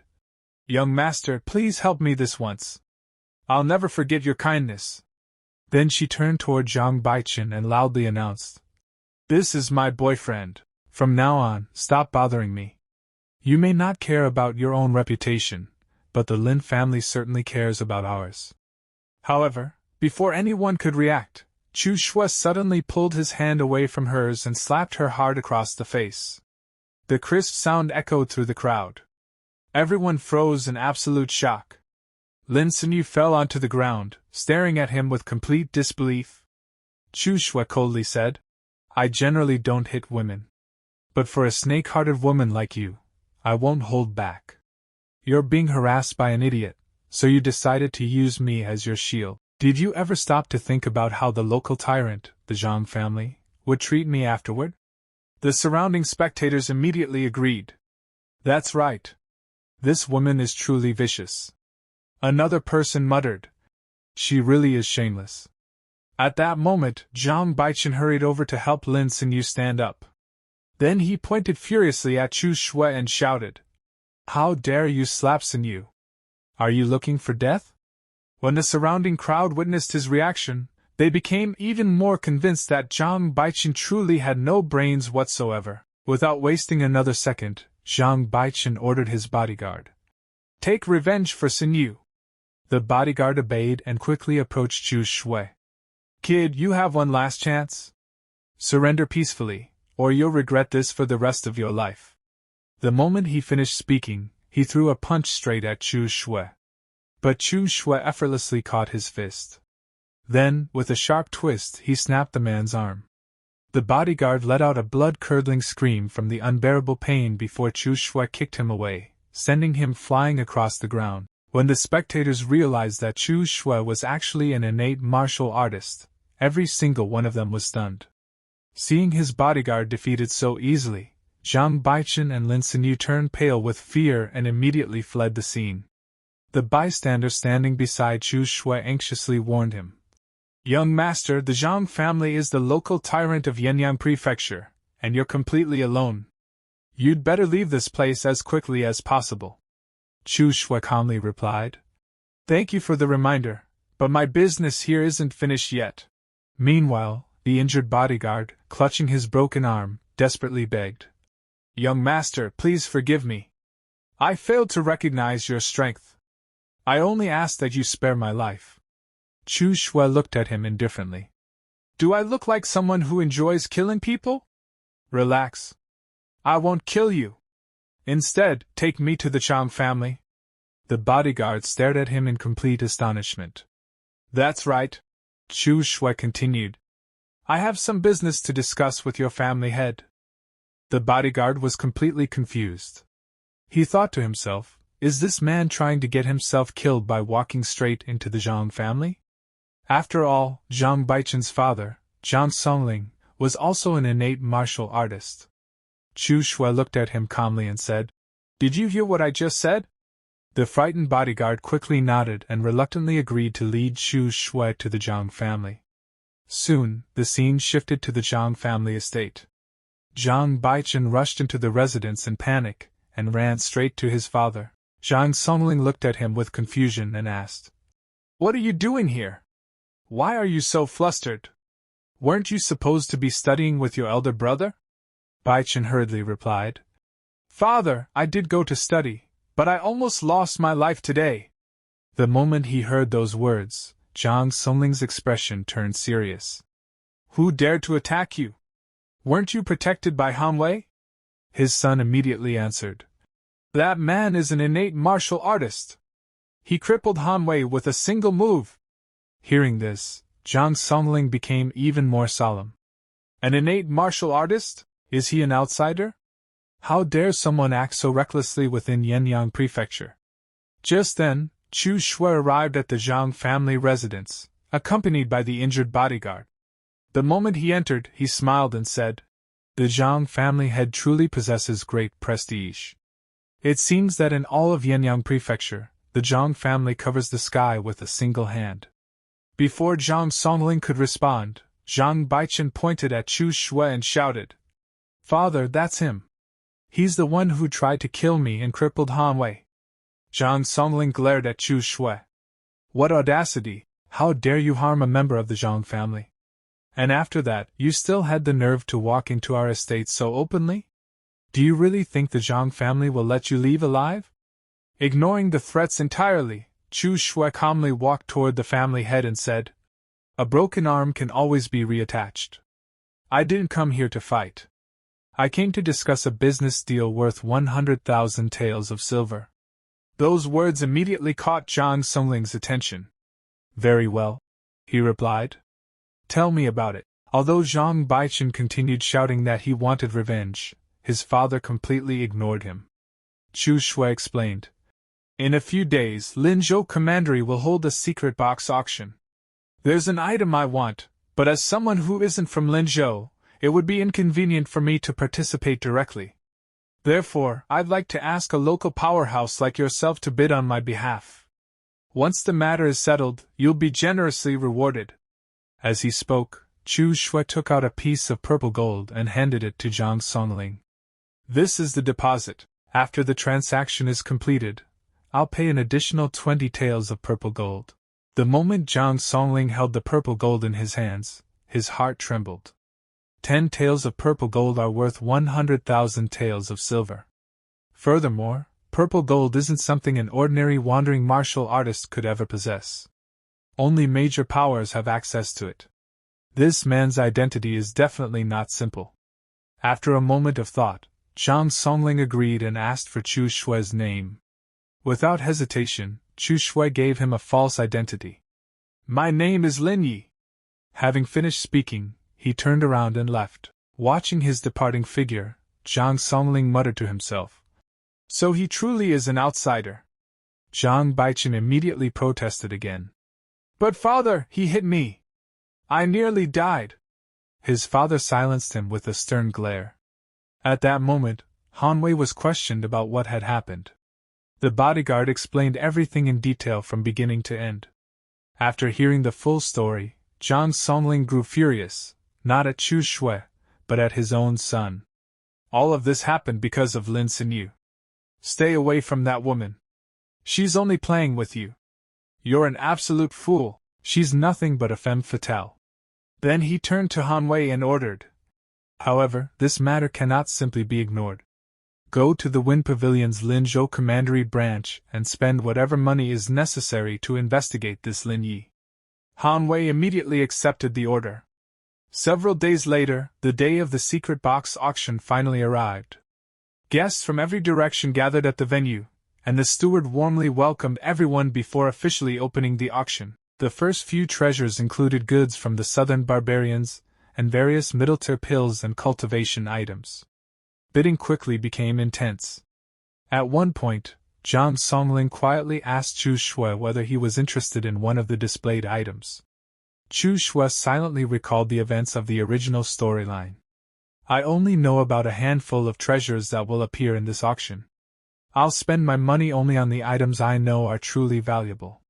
Young master, please help me this once. I'll never forget your kindness. Then she turned toward Zhang Baichen and loudly announced, This is my boyfriend. From now on, stop bothering me. You may not care about your own reputation, but the Lin family certainly cares about ours. However, before anyone could react, Chu Xiu suddenly pulled his hand away from hers and slapped her hard across the face. The crisp sound echoed through the crowd. Everyone froze in absolute shock. Lin Sinyu fell onto the ground, staring at him with complete disbelief. Chu Xiu coldly said, I generally don't hit women. But for a snake-hearted woman like you, I won't hold back. You're being harassed by an idiot, so you decided to use me as your shield. Did you ever stop to think about how the local tyrant, the Zhang family, would treat me afterward? The surrounding spectators immediately agreed. That's right. This woman is truly vicious. Another person muttered, She really is shameless. At that moment, Zhang Baichen hurried over to help Lin Sinyu stand up. Then he pointed furiously at Chu Xiu and shouted, How dare you slap Sinyu? Are you looking for death? When the surrounding crowd witnessed his reaction, they became even more convinced that Zhang Baichen truly had no brains whatsoever. Without wasting another second, Zhang Baichen ordered his bodyguard, Take revenge for Sinyu. The bodyguard obeyed and quickly approached Chu Xiu. Kid, you have one last chance. Surrender peacefully, or you'll regret this for the rest of your life. The moment he finished speaking, he threw a punch straight at Chu Xiu. But Chu Xiu effortlessly caught his fist. Then, with a sharp twist, he snapped the man's arm. The bodyguard let out a blood-curdling scream from the unbearable pain before Chu Xiu kicked him away, sending him flying across the ground. When the spectators realized that Chu Xiu was actually an innate martial artist, every single one of them was stunned. Seeing his bodyguard defeated so easily, Zhang Baichen and Lin Sinyu turned pale with fear and immediately fled the scene. The bystander standing beside Chu Xiu anxiously warned him, Young master, the Zhang family is the local tyrant of Yanyang Prefecture, and you're completely alone. You'd better leave this place as quickly as possible. Chu Xiu calmly replied, Thank you for the reminder, but my business here isn't finished yet. Meanwhile, the injured bodyguard, clutching his broken arm, desperately begged, Young master, please forgive me. I failed to recognize your strength. I only ask that you spare my life. Chu Xiu looked at him indifferently. Do I look like someone who enjoys killing people? Relax. I won't kill you. Instead, take me to the Chang family. The bodyguard stared at him in complete astonishment. That's right. Chu Xiu continued. I have some business to discuss with your family head. The bodyguard was completely confused. He thought to himself, Is this man trying to get himself killed by walking straight into the Zhang family? After all, Zhang Baichen's father, Zhang Songling, was also an innate martial artist. Chu Xiu looked at him calmly and said, Did you hear what I just said? The frightened bodyguard quickly nodded and reluctantly agreed to lead Chu Xiu to the Zhang family. Soon, the scene shifted to the Zhang family estate. Zhang Baichen rushed into the residence in panic and ran straight to his father. Zhang Songling looked at him with confusion and asked, What are you doing here? Why are you so flustered? Weren't you supposed to be studying with your elder brother? Baichen hurriedly replied, Father, I did go to study, but I almost lost my life today. The moment he heard those words, Zhang Songling's expression turned serious. Who dared to attack you? Weren't you protected by Han Wei? His son immediately answered. That man is an innate martial artist. He crippled Han Wei with a single move. Hearing this, Zhang Songling became even more solemn. An innate martial artist? Is he an outsider? How dare someone act so recklessly within Yenyang Prefecture? Just then, Chu Xiu arrived at the Zhang family residence, accompanied by the injured bodyguard. The moment he entered, he smiled and said, The Zhang family head truly possesses great prestige. It seems that in all of Yenyang Prefecture, the Zhang family covers the sky with a single hand. Before Zhang Songling could respond, Zhang Baichen pointed at Chu Xiu and shouted, Father, that's him. He's the one who tried to kill me and crippled Han Wei. Zhang Songling glared at Chu Xiu. What audacity! How dare you harm a member of the Zhang family? And after that, you still had the nerve to walk into our estate so openly? Do you really think the Zhang family will let you leave alive? Ignoring the threats entirely, Chu Xiu calmly walked toward the family head and said, A broken arm can always be reattached. I didn't come here to fight. I came to discuss a business deal worth 100,000 taels of silver. Those words immediately caught Zhang Songling's attention. Very well, he replied. Tell me about it. Although Zhang Baichen continued shouting that he wanted revenge, his father completely ignored him. Chu Xiu explained. In a few days, Linzhou Commandery will hold a secret box auction. There's an item I want, but as someone who isn't from Linzhou, it would be inconvenient for me to participate directly. Therefore, I'd like to ask a local powerhouse like yourself to bid on my behalf. Once the matter is settled, you'll be generously rewarded. As he spoke, Chu Xiu took out a piece of purple gold and handed it to Zhang Songling. This is the deposit. After the transaction is completed, I'll pay an additional 20 taels of purple gold. The moment Zhang Songling held the purple gold in his hands, his heart trembled. 10 taels of purple gold are worth 100,000 taels of silver. Furthermore, purple gold isn't something an ordinary wandering martial artist could ever possess. Only major powers have access to it. This man's identity is definitely not simple. After a moment of thought, Zhang Songling agreed and asked for Chu Xiu's name. Without hesitation, Chu Xiu gave him a false identity. My name is Lin Yi. Having finished speaking, he turned around and left. Watching his departing figure, Zhang Songling muttered to himself. So he truly is an outsider. Zhang Baichen immediately protested again. But father, he hit me. I nearly died. His father silenced him with a stern glare. At that moment, Han Wei was questioned about what had happened. The bodyguard explained everything in detail from beginning to end. After hearing the full story, Zhang Songling grew furious, not at Chu Xiu, but at his own son. All of this happened because of Lin Xinyu. Stay away from that woman. She's only playing with you. You're an absolute fool. She's nothing but a femme fatale. Then he turned to Han Wei and ordered. However, this matter cannot simply be ignored. Go to the Wind Pavilion's Linzhou Commandery branch and spend whatever money is necessary to investigate this Lin Yi. Han Wei immediately accepted the order. Several days later, the day of the secret box auction finally arrived. Guests from every direction gathered at the venue, and the steward warmly welcomed everyone before officially opening the auction. The first few treasures included goods from the southern barbarians, and various middle-tier pills and cultivation items. Bidding quickly became intense. At one point, Zhang Songling quietly asked Chu Xiu whether he was interested in one of the displayed items. Chu Xiu silently recalled the events of the original storyline. I only know about a handful of treasures that will appear in this auction. I'll spend my money only on the items I know are truly valuable.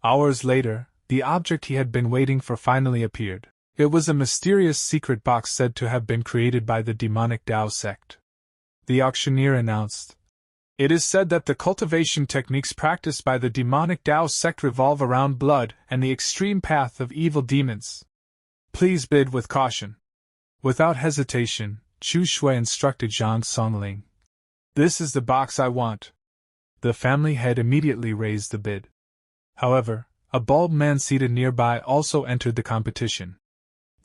Hours later, the object he had been waiting for finally appeared. It was a mysterious secret box said to have been created by the demonic Dao sect. The auctioneer announced, It is said that the cultivation techniques practiced by the demonic Dao sect revolve around blood and the extreme path of evil demons. Please bid with caution. Without hesitation, Chu Xiu instructed Zhang Songling. This is the box I want. The family head immediately raised the bid. However, a bald man seated nearby also entered the competition.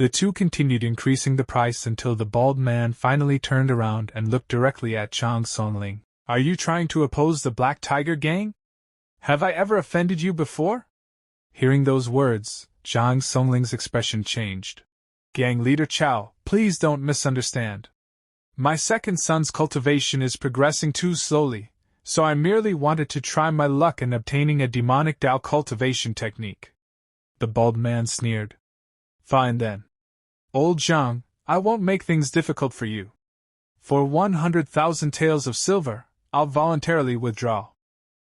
The two continued increasing the price until the bald man finally turned around and looked directly at Zhang Songling. Are you trying to oppose the Black Tiger Gang? Have I ever offended you before? Hearing those words, Zhang Songling's expression changed. Gang leader Chao, please don't misunderstand. My second son's cultivation is progressing too slowly, so I merely wanted to try my luck in obtaining a demonic Dao cultivation technique. The bald man sneered. Fine then. Old Zhang, I won't make things difficult for you. For 100,000 taels of silver, I'll voluntarily withdraw.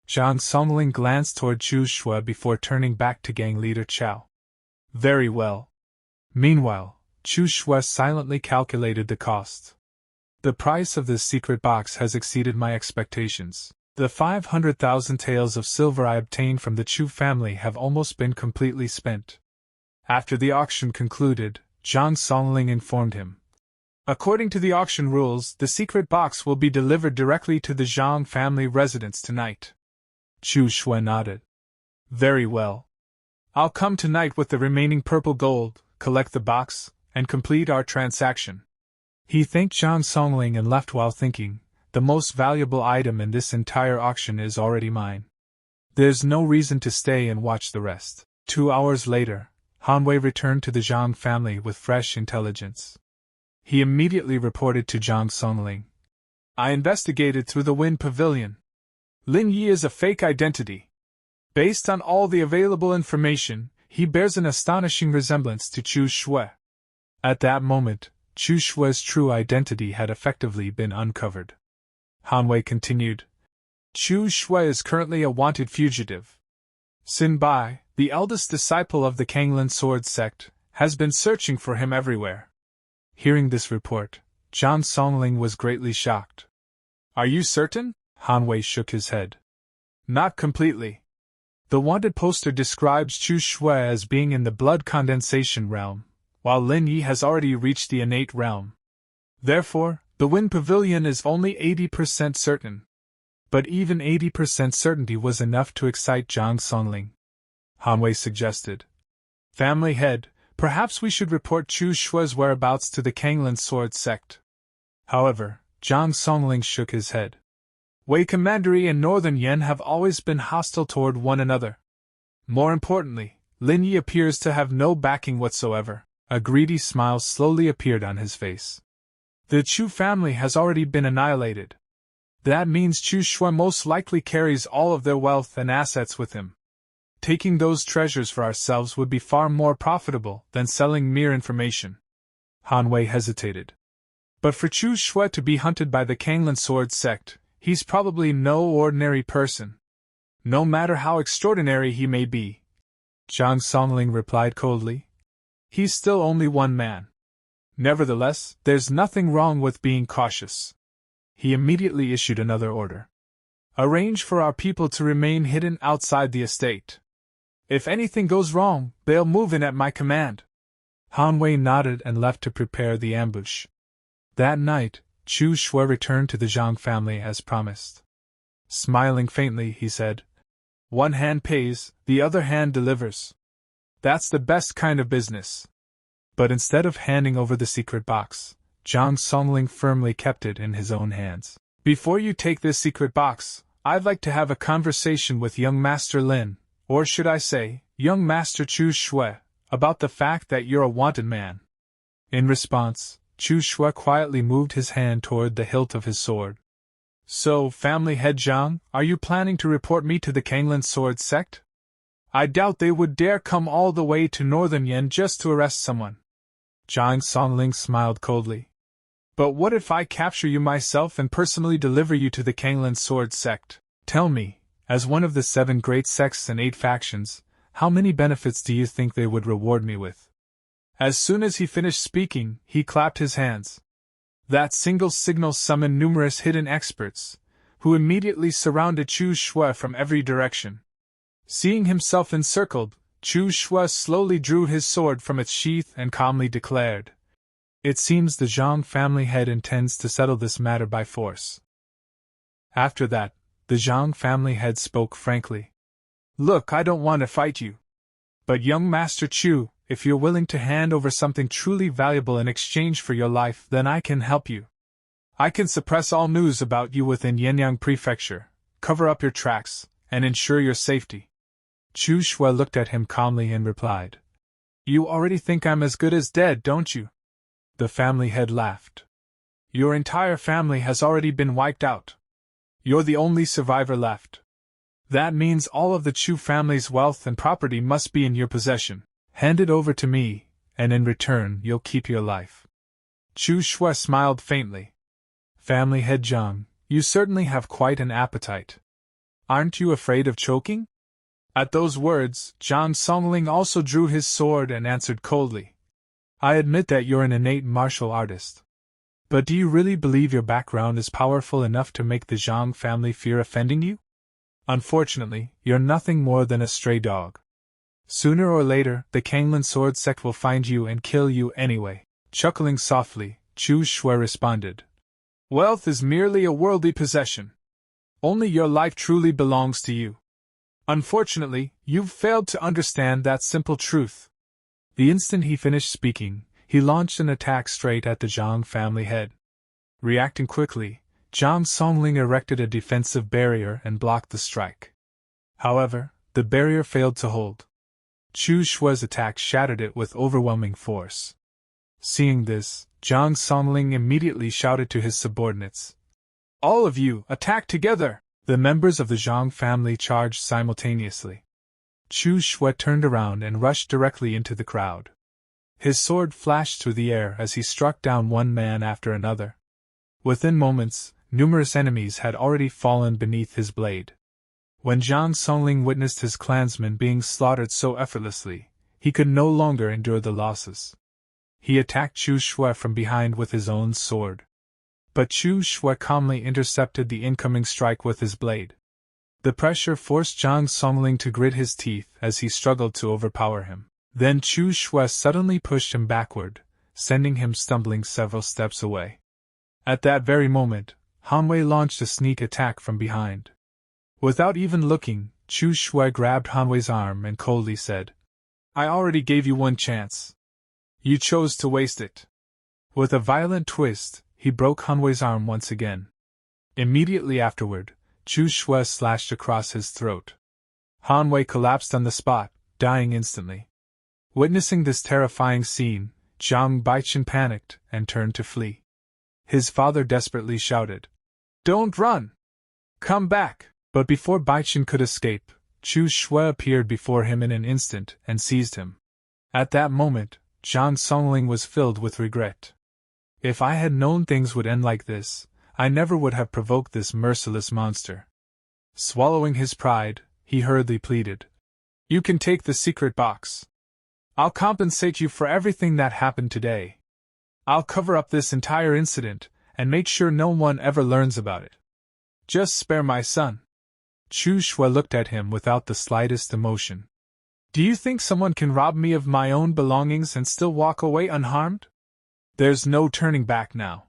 Zhang Songling glanced toward Chu Xiu before turning back to gang leader Chao. Very well. Meanwhile, Chu Xiu silently calculated the cost. The price of this secret box has exceeded my expectations. The 500,000 taels of silver I obtained from the Chu family have almost been completely spent. After the auction concluded, Zhang Songling informed him. According to the auction rules, the secret box will be delivered directly to the Zhang family residence tonight. Chu Xiu nodded. Very well. I'll come tonight with the remaining purple gold, collect the box, and complete our transaction. He thanked Zhang Songling and left while thinking, the most valuable item in this entire auction is already mine. There's no reason to stay and watch the rest. 2 hours later, Han Wei returned to the Zhang family with fresh intelligence. He immediately reported to Zhang Songling. I investigated through the Wind Pavilion. Lin Yi is a fake identity. Based on all the available information, he bears an astonishing resemblance to Chu Xiu. At that moment, Chu Xiu's true identity had effectively been uncovered. Han Wei continued. Chu Xiu is currently a wanted fugitive. Xin Bai, the eldest disciple of the Kunlun Sect, has been searching for him everywhere. Hearing this report, Zhang Songling was greatly shocked. Are you certain? Han Wei shook his head. Not completely. The wanted poster describes Chu Xiu as being in the blood condensation realm, while Lin Yi has already reached the innate realm. Therefore, the Wind Pavilion is only 80% certain. But even 80% certainty was enough to excite Zhang Songling. Han Wei suggested. Family head, perhaps we should report Chu Xiu's whereabouts to the Kunlun Sect. However, Zhang Songling shook his head. Wei Commandery and Northern Yen have always been hostile toward one another. More importantly, Lin Yi appears to have no backing whatsoever. A greedy smile slowly appeared on his face. The Chu family has already been annihilated. That means Chu Xiu most likely carries all of their wealth and assets with him. Taking those treasures for ourselves would be far more profitable than selling mere information. Han Wei hesitated. But for Chu Xiu to be hunted by the Kunlun Sect, he's probably no ordinary person. No matter how extraordinary he may be. Zhang Songling replied coldly. He's still only one man. Nevertheless, there's nothing wrong with being cautious. He immediately issued another order. Arrange for our people to remain hidden outside the estate. If anything goes wrong, they'll move in at my command. Han Wei nodded and left to prepare the ambush. That night, Chu Xiu returned to the Zhang family as promised. Smiling faintly, he said, One hand pays, the other hand delivers. That's the best kind of business. But instead of handing over the secret box, Zhang Songling firmly kept it in his own hands. Before you take this secret box, I'd like to have a conversation with young Master Lin, or should I say, young Master Chu Xiu, about the fact that you're a wanted man. In response, Chu Xiu quietly moved his hand toward the hilt of his sword. So, family head Zhang, are you planning to report me to the Kunlun Sect? I doubt they would dare come all the way to Northern Yen just to arrest someone. Zhang Songling smiled coldly. But what if I capture you myself and personally deliver you to the Kunlun Sect? Tell me, as one of the 7 great sects and 8 factions, how many benefits do you think they would reward me with? As soon as he finished speaking, he clapped his hands. That single signal summoned numerous hidden experts, who immediately surrounded Chu Xiu from every direction. Seeing himself encircled, Chu Xiu slowly drew his sword from its sheath and calmly declared, It seems the Zhang family head intends to settle this matter by force. After that, the Zhang family head spoke frankly. Look, I don't want to fight you. But young Master Chu, if you're willing to hand over something truly valuable in exchange for your life, then I can help you. I can suppress all news about you within Yan'an Prefecture, cover up your tracks, and ensure your safety. Chu Xiu looked at him calmly and replied, You already think I'm as good as dead, don't you? The family head laughed. Your entire family has already been wiped out. You're the only survivor left. That means all of the Chu family's wealth and property must be in your possession. Hand it over to me, and in return you'll keep your life. Chu Xiu smiled faintly. Family head Zhang, you certainly have quite an appetite. Aren't you afraid of choking? At those words, Zhang Songling also drew his sword and answered coldly. I admit that you're an innate martial artist. But do you really believe your background is powerful enough to make the Zhang family fear offending you? Unfortunately, you're nothing more than a stray dog. Sooner or later, the Kunlun Sword Sect will find you and kill you anyway. Chuckling softly, Chu Xiu responded. Wealth is merely a worldly possession. Only your life truly belongs to you. Unfortunately, you've failed to understand that simple truth. The instant he finished speaking, he launched an attack straight at the Zhang family head. Reacting quickly, Zhang Songling erected a defensive barrier and blocked the strike. However, the barrier failed to hold. Chu Xiu's attack shattered it with overwhelming force. Seeing this, Zhang Songling immediately shouted to his subordinates. All of you, attack together! The members of the Zhang family charged simultaneously. Chu Xiu turned around and rushed directly into the crowd. His sword flashed through the air as he struck down one man after another. Within moments, numerous enemies had already fallen beneath his blade. When Zhang Songling witnessed his clansmen being slaughtered so effortlessly, he could no longer endure the losses. He attacked Chu Xiu from behind with his own sword. But Chu Xiu calmly intercepted the incoming strike with his blade. The pressure forced Zhang Songling to grit his teeth as he struggled to overpower him. Then Chu Xiu suddenly pushed him backward, sending him stumbling several steps away. At that very moment, Hanwei launched a sneak attack from behind. Without even looking, Chu Xiu grabbed Hanwei's arm and coldly said, I already gave you one chance. You chose to waste it. With a violent twist, he broke Hanwei's arm once again. Immediately afterward, Chu Xiu slashed across his throat. Hanwei collapsed on the spot, dying instantly. Witnessing this terrifying scene, Zhang Baichen panicked and turned to flee. His father desperately shouted, Don't run! Come back! But before Baichen could escape, Chu Xiu appeared before him in an instant and seized him. At that moment, Zhang Songling was filled with regret. If I had known things would end like this, I never would have provoked this merciless monster. Swallowing his pride, he hurriedly pleaded, You can take the secret box. I'll compensate you for everything that happened today. I'll cover up this entire incident and make sure no one ever learns about it. Just spare my son. Chu Xiu looked at him without the slightest emotion. Do you think someone can rob me of my own belongings and still walk away unharmed? There's no turning back now.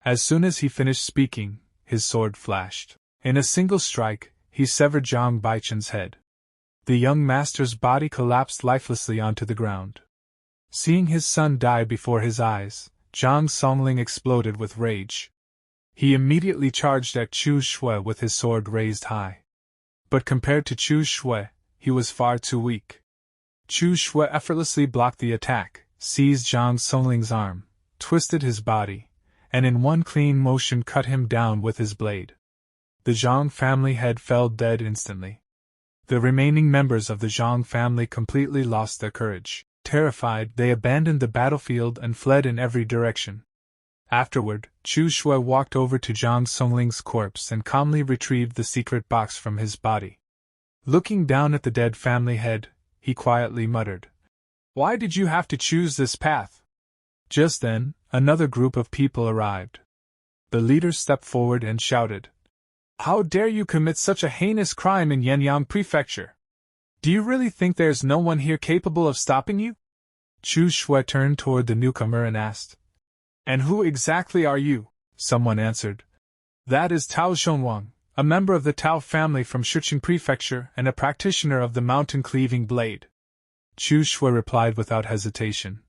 As soon as he finished speaking, his sword flashed. In a single strike, he severed Zhang Baichen's head. The young master's body collapsed lifelessly onto the ground. Seeing his son die before his eyes, Zhang Songling exploded with rage. He immediately charged at Chu Xiu with his sword raised high. But compared to Chu Xiu, he was far too weak. Chu Xiu effortlessly blocked the attack, seized Zhang Songling's arm, twisted his body, and in one clean motion cut him down with his blade. The Zhang family head fell dead instantly. The remaining members of the Zhang family completely lost their courage. Terrified, they abandoned the battlefield and fled in every direction. Afterward, Chu Xiu walked over to Zhang Songling's corpse and calmly retrieved the secret box from his body. Looking down at the dead family head, he quietly muttered, Why did you have to choose this path? Just then, another group of people arrived. The leader stepped forward and shouted, How dare you commit such a heinous crime in Yan'an Prefecture? Do you really think there's no one here capable of stopping you? Chu Xiu turned toward the newcomer and asked, And who exactly are you? Someone answered, That is Tao Zhongwang, a member of the Tao family from Shiqing Prefecture and a practitioner of the mountain-cleaving blade. Chu Xiu replied without hesitation.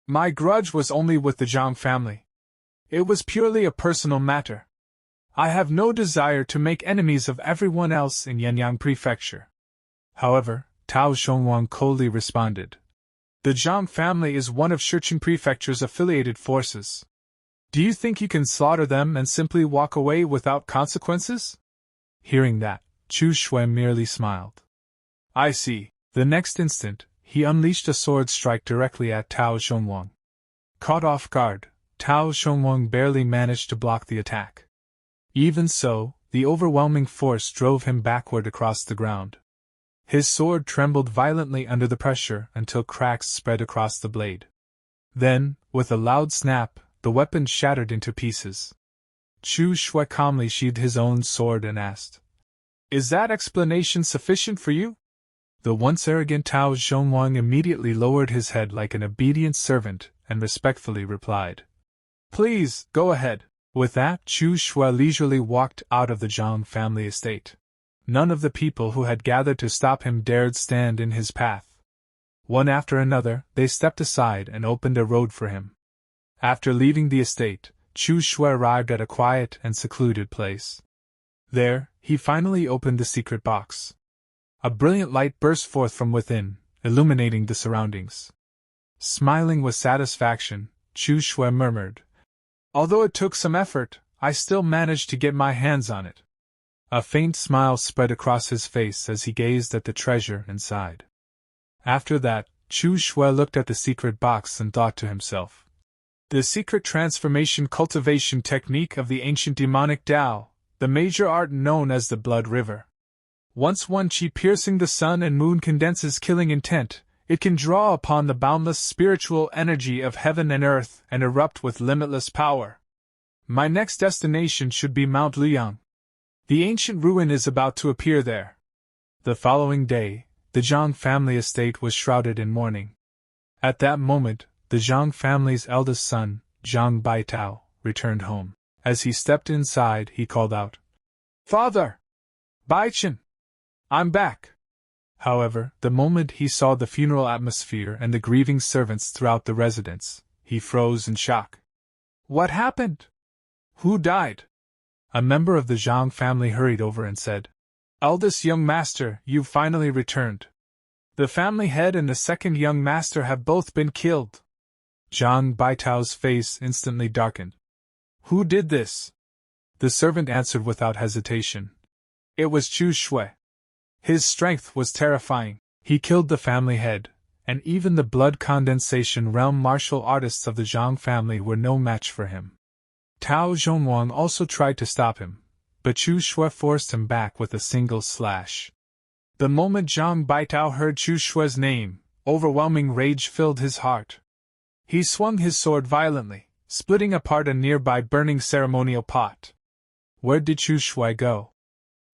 My grudge was only with the Jiang family. It was purely a personal matter. I have no desire to make enemies of everyone else in Yanyang Prefecture. However, Tao Shongwang coldly responded. The Jiang family is one of Shiqing Prefecture's affiliated forces. Do you think you can slaughter them and simply walk away without consequences? Hearing that, Chu Xiu merely smiled. I see. The next instant, he unleashed a sword strike directly at Tao Shongwang. Caught off guard, Tao Shongwang barely managed to block the attack. Even so, the overwhelming force drove him backward across the ground. His sword trembled violently under the pressure until cracks spread across the blade. Then, with a loud snap, the weapon shattered into pieces. Chu Xiu calmly sheathed his own sword and asked, Is that explanation sufficient for you? The once arrogant Tao Zhongwang immediately lowered his head like an obedient servant and respectfully replied, Please, go ahead. With that, Chu Xiu leisurely walked out of the Jiang family estate. None of the people who had gathered to stop him dared stand in his path. One after another, they stepped aside and opened a road for him. After leaving the estate, Chu Xiu arrived at a quiet and secluded place. There, he finally opened the secret box. A brilliant light burst forth from within, illuminating the surroundings. Smiling with satisfaction, Chu Xiu murmured, Although it took some effort, I still managed to get my hands on it. A faint smile spread across his face as he gazed at the treasure inside. After that, Chu Xiu looked at the secret box and thought to himself, The secret transformation cultivation technique of the ancient demonic Tao, the major art known as the Blood River. Once one chi piercing the sun and moon condenses killing intent, it can draw upon the boundless spiritual energy of heaven and earth and erupt with limitless power. My next destination should be Mount Liang. The ancient ruin is about to appear there. The following day, the Zhang family estate was shrouded in mourning. At that moment, the Zhang family's eldest son, Zhang Baitao, returned home. As he stepped inside, he called out, Father! Baichen! I'm back! However, the moment he saw the funeral atmosphere and the grieving servants throughout the residence, he froze in shock. What happened? Who died? A member of the Zhang family hurried over and said, Eldest young master, you've finally returned. The family head and the second young master have both been killed. Zhang Baitao's face instantly darkened. Who did this? The servant answered without hesitation. It was Chu Xiu. His strength was terrifying. He killed the family head, and even the blood condensation realm martial artists of the Zhang family were no match for him. Tao Zhongwang also tried to stop him, but Chu Xiu forced him back with a single slash. The moment Zhang Baitao heard Chu Xiu's name, overwhelming rage filled his heart. He swung his sword violently, splitting apart a nearby burning ceremonial pot. Where did Chu Xiu go?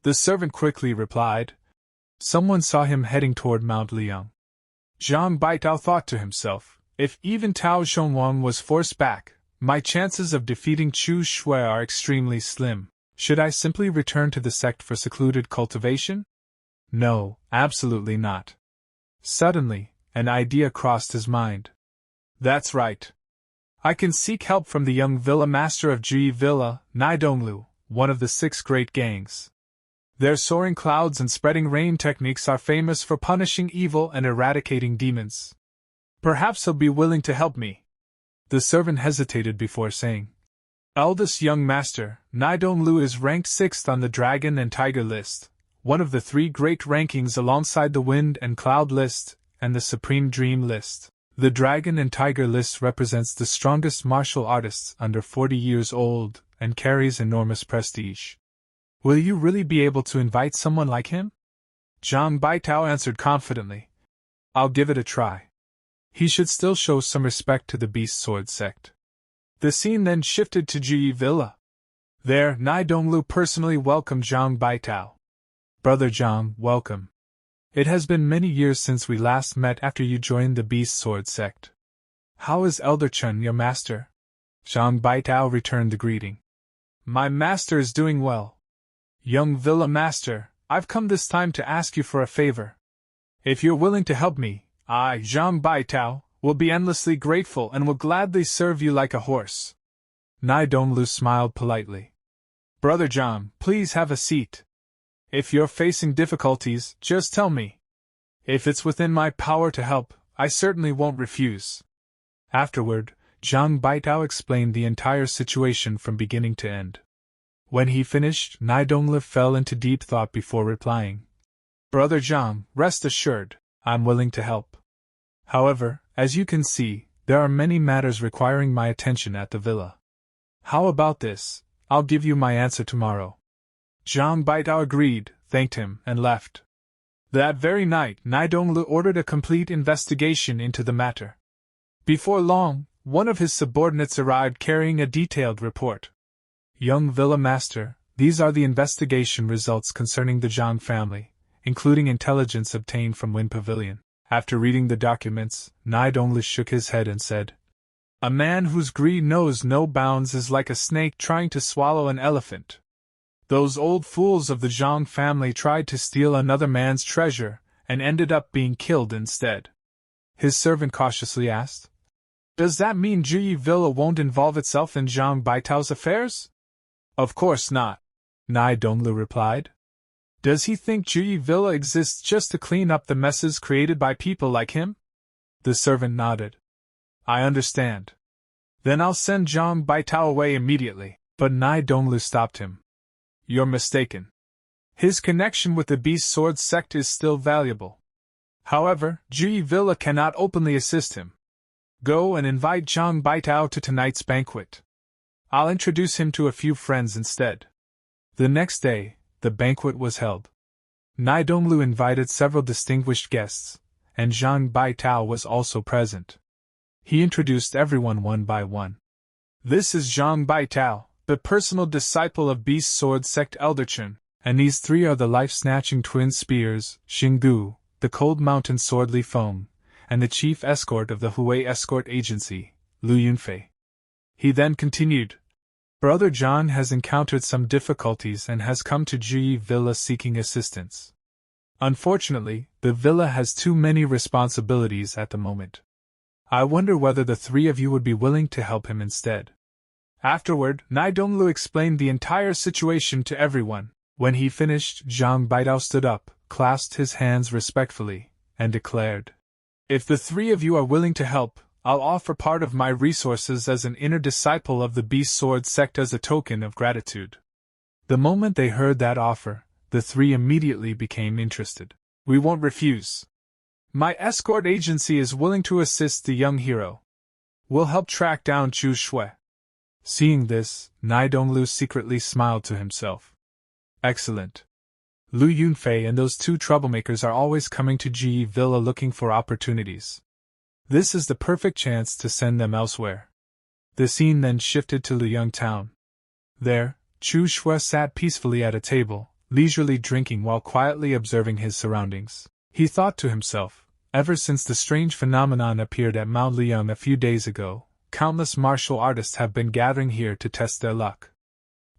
The servant quickly replied. Someone saw him heading toward Mount Liang. Zhang Baitao thought to himself, if even Tao Zhongwang was forced back, my chances of defeating Chu Xiu are extremely slim. Should I simply return to the sect for secluded cultivation? No, absolutely not. Suddenly, an idea crossed his mind. That's right. I can seek help from the young villa master of Ji Villa, Nidonglu, one of the 6 great gangs. Their soaring clouds and spreading rain techniques are famous for punishing evil and eradicating demons. Perhaps he'll be willing to help me. The servant hesitated before saying, Eldest young master, Nidonglu is ranked 6th on the Dragon and Tiger list, one of the 3 great rankings alongside the Wind and Cloud list and the Supreme Dream list. The Dragon and Tiger list represents the strongest martial artists under 40 years old and carries enormous prestige. Will you really be able to invite someone like him? Zhang Baitao answered confidently. I'll give it a try. He should still show some respect to the Beast Sword sect. The scene then shifted to Ji Villa. There, Nidonglu personally welcomed Zhang Baitao. Brother Zhang, welcome. It has been many years since we last met after you joined the Beast Sword sect. How is Elder Chun, your master? Zhang Baitao returned the greeting. My master is doing well. Young Villa Master, I've come this time to ask you for a favor. If you're willing to help me, I, Zhang Baitao, will be endlessly grateful and will gladly serve you like a horse. Nai Donglu smiled politely. Brother Zhang, please have a seat. If you're facing difficulties, just tell me. If it's within my power to help, I certainly won't refuse. Afterward, Zhang Baitao explained the entire situation from beginning to end. When he finished, Nai Donglu fell into deep thought before replying. Brother Zhang, rest assured, I'm willing to help. However, as you can see, there are many matters requiring my attention at the villa. How about this? I'll give you my answer tomorrow. Zhang Baitao agreed, thanked him, and left. That very night, Nai Donglu ordered a complete investigation into the matter. Before long, one of his subordinates arrived carrying a detailed report. Young Villa Master, these are the investigation results concerning the Zhang family, including intelligence obtained from Wind Pavilion. After reading the documents, Nai Donglu shook his head and said, A man whose greed knows no bounds is like a snake trying to swallow an elephant. Those old fools of the Zhang family tried to steal another man's treasure, and ended up being killed instead. His servant cautiously asked, Does that mean Juyi Villa won't involve itself in Zhang Baitao's affairs? Of course not, Nai Donglu replied. Does he think Juyi Villa exists just to clean up the messes created by people like him? The servant nodded. I understand. Then I'll send Zhang Baitao away immediately. But Nai Donglu stopped him. You're mistaken. His connection with the Beast Sword sect is still valuable. However, Juyi Villa cannot openly assist him. Go and invite Zhang Baitao to tonight's banquet. I'll introduce him to a few friends instead. The next day, the banquet was held. Nai Donglu invited several distinguished guests, and Zhang Baitao was also present. He introduced everyone one by one. This is Zhang Baitao, the personal disciple of Beast Sword Sect Elderchen, and these three are the life-snatching twin spears, Xinggu, the Cold Mountain Sword Li Feng, and the chief escort of the Hui Escort Agency, Lu Yunfei. He then continued, Brother John has encountered some difficulties and has come to Juyi Villa seeking assistance. Unfortunately, the villa has too many responsibilities at the moment. I wonder whether the three of you would be willing to help him instead. Afterward, Nai Donglu explained the entire situation to everyone. When he finished, Zhang Baitao stood up, clasped his hands respectfully, and declared, If the three of you are willing to help, I'll offer part of my resources as an inner disciple of the Beast Sword sect as a token of gratitude. The moment they heard that offer, the three immediately became interested. We won't refuse. My escort agency is willing to assist the young hero. We'll help track down Chu Xiu. Seeing this, Nai Donglu secretly smiled to himself. Excellent. Lu Yunfei and those two troublemakers are always coming to Juyi Villa looking for opportunities. This is the perfect chance to send them elsewhere. The scene then shifted to Liyang town. There, Chu Xiu sat peacefully at a table, leisurely drinking while quietly observing his surroundings. He thought to himself, ever since the strange phenomenon appeared at Mount Liyang a few days ago, countless martial artists have been gathering here to test their luck.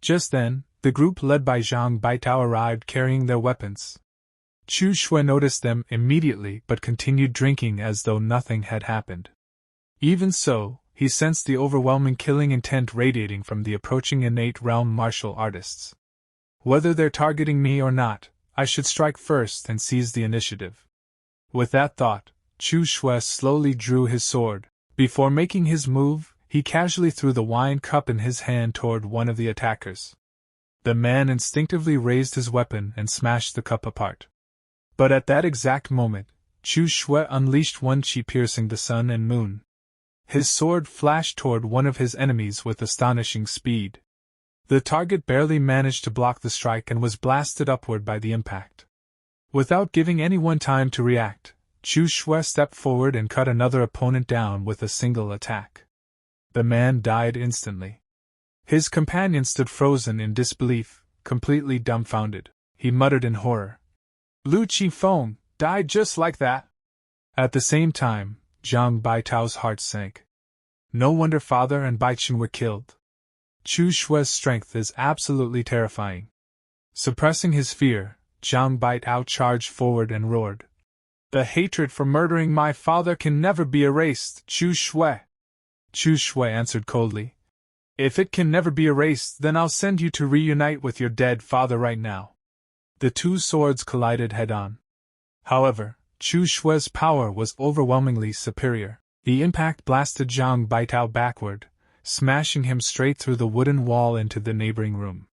Just then, the group led by Zhang Baitao arrived carrying their weapons. Chu Xiu noticed them immediately but continued drinking as though nothing had happened. Even so, he sensed the overwhelming killing intent radiating from the approaching innate realm martial artists. Whether they're targeting me or not, I should strike first and seize the initiative. With that thought, Chu Xiu slowly drew his sword. Before making his move, he casually threw the wine cup in his hand toward one of the attackers. The man instinctively raised his weapon and smashed the cup apart. But at that exact moment, Chu Xiu unleashed one chi piercing the sun and moon. His sword flashed toward one of his enemies with astonishing speed. The target barely managed to block the strike and was blasted upward by the impact. Without giving anyone time to react, Chu Xiu stepped forward and cut another opponent down with a single attack. The man died instantly. His companion stood frozen in disbelief, completely dumbfounded. He muttered in horror, Lu Qifeng died just like that. At the same time, Zhang Baitao's heart sank. No wonder father and Baichen were killed. Chu Xiu's strength is absolutely terrifying. Suppressing his fear, Zhang Baitao charged forward and roared, The hatred for murdering my father can never be erased, Chu Xiu. Chu Xiu answered coldly. If it can never be erased, then I'll send you to reunite with your dead father right now. The two swords collided head-on. However, Chu Xiu's power was overwhelmingly superior. The impact blasted Zhang Baitao backward, smashing him straight through the wooden wall into the neighboring room.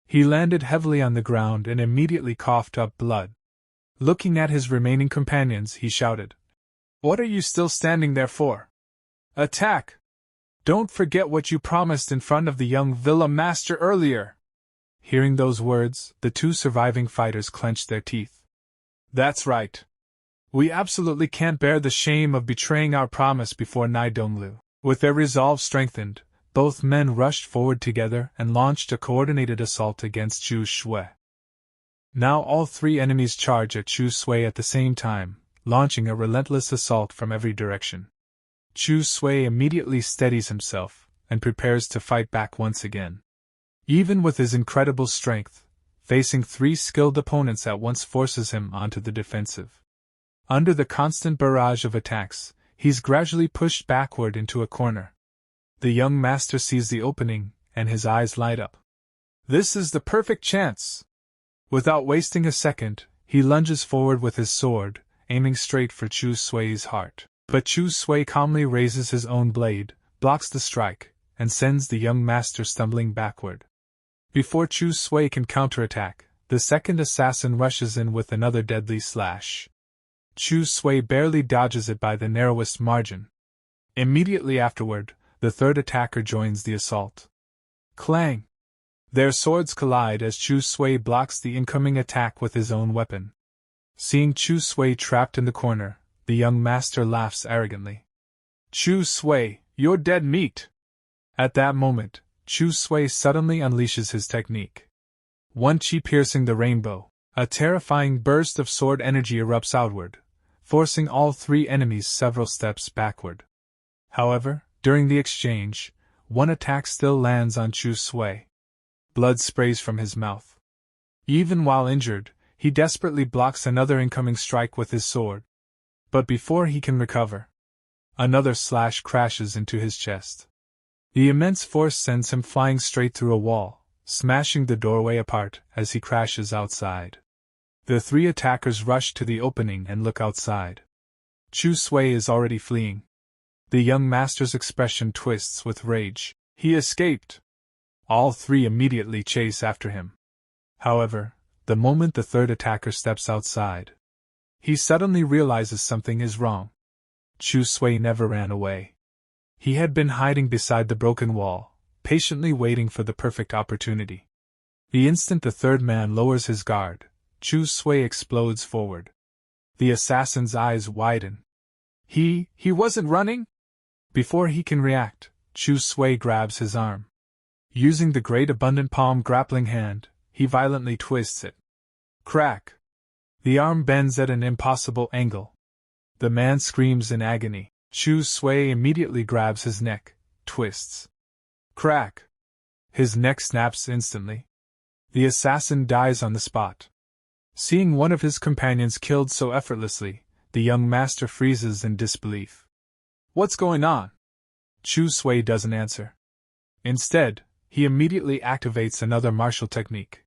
He landed heavily on the ground and immediately coughed up blood. Looking at his remaining companions, he shouted, "What are you still standing there for? Attack! Don't forget what you promised in front of the young villa master earlier!" Hearing those words, the two surviving fighters clenched their teeth. That's right. We absolutely can't bear the shame of betraying our promise before Nai Donglu. With their resolve strengthened, both men rushed forward together and launched a coordinated assault against Chu Xiu. Now all three enemies charge at Chu Xiu at the same time, launching a relentless assault from every direction. Chu Xiu immediately steadies himself, and prepares to fight back once again. Even with his incredible strength, facing three skilled opponents at once forces him onto the defensive. Under the constant barrage of attacks, he's gradually pushed backward into a corner. The young master sees the opening, and his eyes light up. This is the perfect chance! Without wasting a second, he lunges forward with his sword, aiming straight for Chu Xiu's heart. But Chu Xiu calmly raises his own blade, blocks the strike, and sends the young master stumbling backward. Before Chu Xiu can counterattack, the second assassin rushes in with another deadly slash. Chu Xiu barely dodges it by the narrowest margin. Immediately afterward, the third attacker joins the assault. Clang! Their swords collide as Chu Xiu blocks the incoming attack with his own weapon. Seeing Chu Xiu trapped in the corner, the young master laughs arrogantly. Chu Xiu, you're dead meat! At that moment, Chu Xiu suddenly unleashes his technique. One chi piercing the rainbow, a terrifying burst of sword energy erupts outward, forcing all three enemies several steps backward. However, during the exchange, one attack still lands on Chu Xiu. Blood sprays from his mouth. Even while injured, he desperately blocks another incoming strike with his sword. But before he can recover, another slash crashes into his chest. The immense force sends him flying straight through a wall, smashing the doorway apart as he crashes outside. The three attackers rush to the opening and look outside. Chu Xiu is already fleeing. The young master's expression twists with rage. He escaped! All three immediately chase after him. However, the moment the third attacker steps outside, he suddenly realizes something is wrong. Chu Xiu never ran away. He had been hiding beside the broken wall, patiently waiting for the perfect opportunity. The instant the third man lowers his guard, Chu Xiu explodes forward. The assassin's eyes widen. He wasn't running? Before he can react, Chu Xiu grabs his arm. Using the great abundant palm grappling hand, he violently twists it. Crack! The arm bends at an impossible angle. The man screams in agony. Chu Xiu immediately grabs his neck, twists. Crack! His neck snaps instantly. The assassin dies on the spot. Seeing one of his companions killed so effortlessly, the young master freezes in disbelief. What's going on? Chu Xiu doesn't answer. Instead, he immediately activates another martial technique.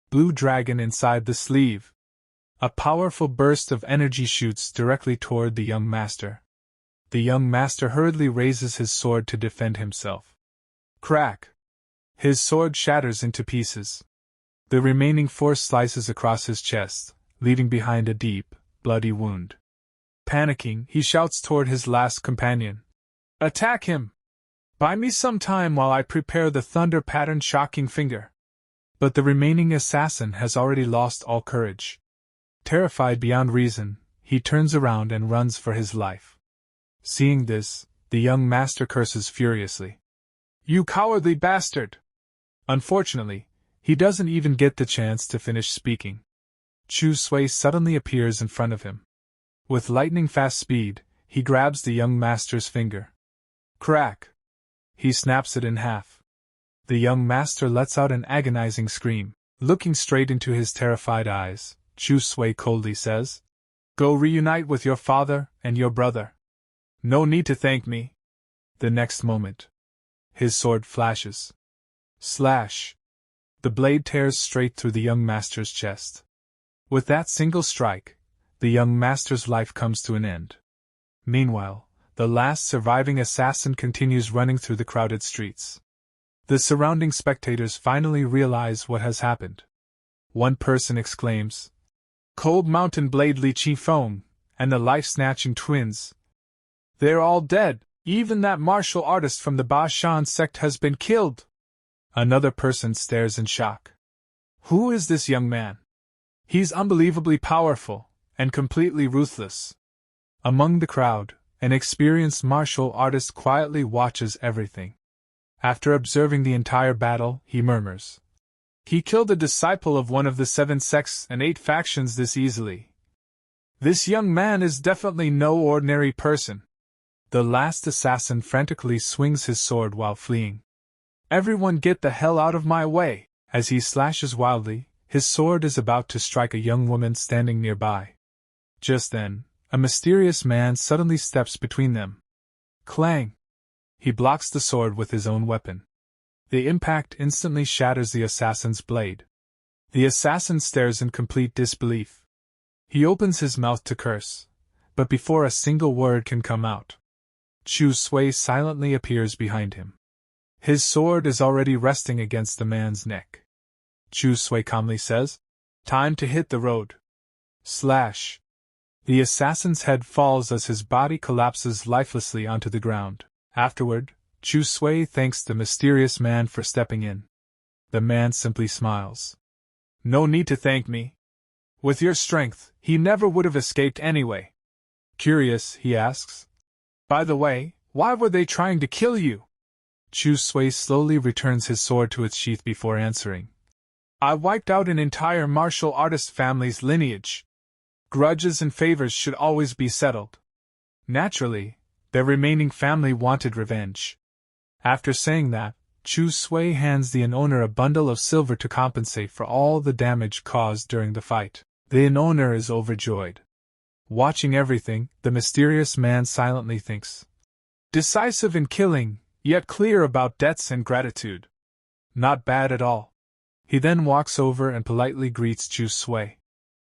Blue Dragon inside the sleeve. A powerful burst of energy shoots directly toward the young master. The young master hurriedly raises his sword to defend himself. Crack! His sword shatters into pieces. The remaining force slices across his chest, leaving behind a deep, bloody wound. Panicking, he shouts toward his last companion. Attack him! Buy me some time while I prepare the thunder-pattern shocking finger. But the remaining assassin has already lost all courage. Terrified beyond reason, he turns around and runs for his life. Seeing this, the young master curses furiously. You cowardly bastard! Unfortunately, he doesn't even get the chance to finish speaking. Chu Xiu suddenly appears in front of him. With lightning-fast speed, he grabs the young master's finger. Crack! He snaps it in half. The young master lets out an agonizing scream. Looking straight into his terrified eyes, Chu Xiu coldly says, Go reunite with your father and your brother. No need to thank me. The next moment, his sword flashes. Slash! The blade tears straight through the young master's chest. With that single strike, the young master's life comes to an end. Meanwhile, the last surviving assassin continues running through the crowded streets. The surrounding spectators finally realize what has happened. One person exclaims, "Cold Mountain Blade Li Chi Feng, and the life-snatching twins. They're all dead, even that martial artist from the Ba Shan sect has been killed." Another person stares in shock. Who is this young man? He's unbelievably powerful, and completely ruthless. Among the crowd, an experienced martial artist quietly watches everything. After observing the entire battle, he murmurs, "He killed a disciple of one of the 7 sects and 8 factions this easily. This young man is definitely no ordinary person." The last assassin frantically swings his sword while fleeing. "Everyone get the hell out of my way!" As he slashes wildly, his sword is about to strike a young woman standing nearby. Just then, a mysterious man suddenly steps between them. Clang! He blocks the sword with his own weapon. The impact instantly shatters the assassin's blade. The assassin stares in complete disbelief. He opens his mouth to curse, but before a single word can come out, Chu Xiu silently appears behind him. His sword is already resting against the man's neck. Chu Xiu calmly says, "Time to hit the road." Slash! The assassin's head falls as his body collapses lifelessly onto the ground. Afterward, Chu Xiu thanks the mysterious man for stepping in. The man simply smiles. "No need to thank me. With your strength, he never would have escaped anyway." Curious, he asks, "By the way, why were they trying to kill you?" Chu Xiu slowly returns his sword to its sheath before answering. "I wiped out an entire martial artist family's lineage. Grudges and favors should always be settled. Naturally, their remaining family wanted revenge." After saying that, Chu Xiu hands the inn owner a bundle of silver to compensate for all the damage caused during the fight. The inn owner is overjoyed. Watching everything, the mysterious man silently thinks. Decisive in killing, yet clear about debts and gratitude. Not bad at all. He then walks over and politely greets Chu Xiu.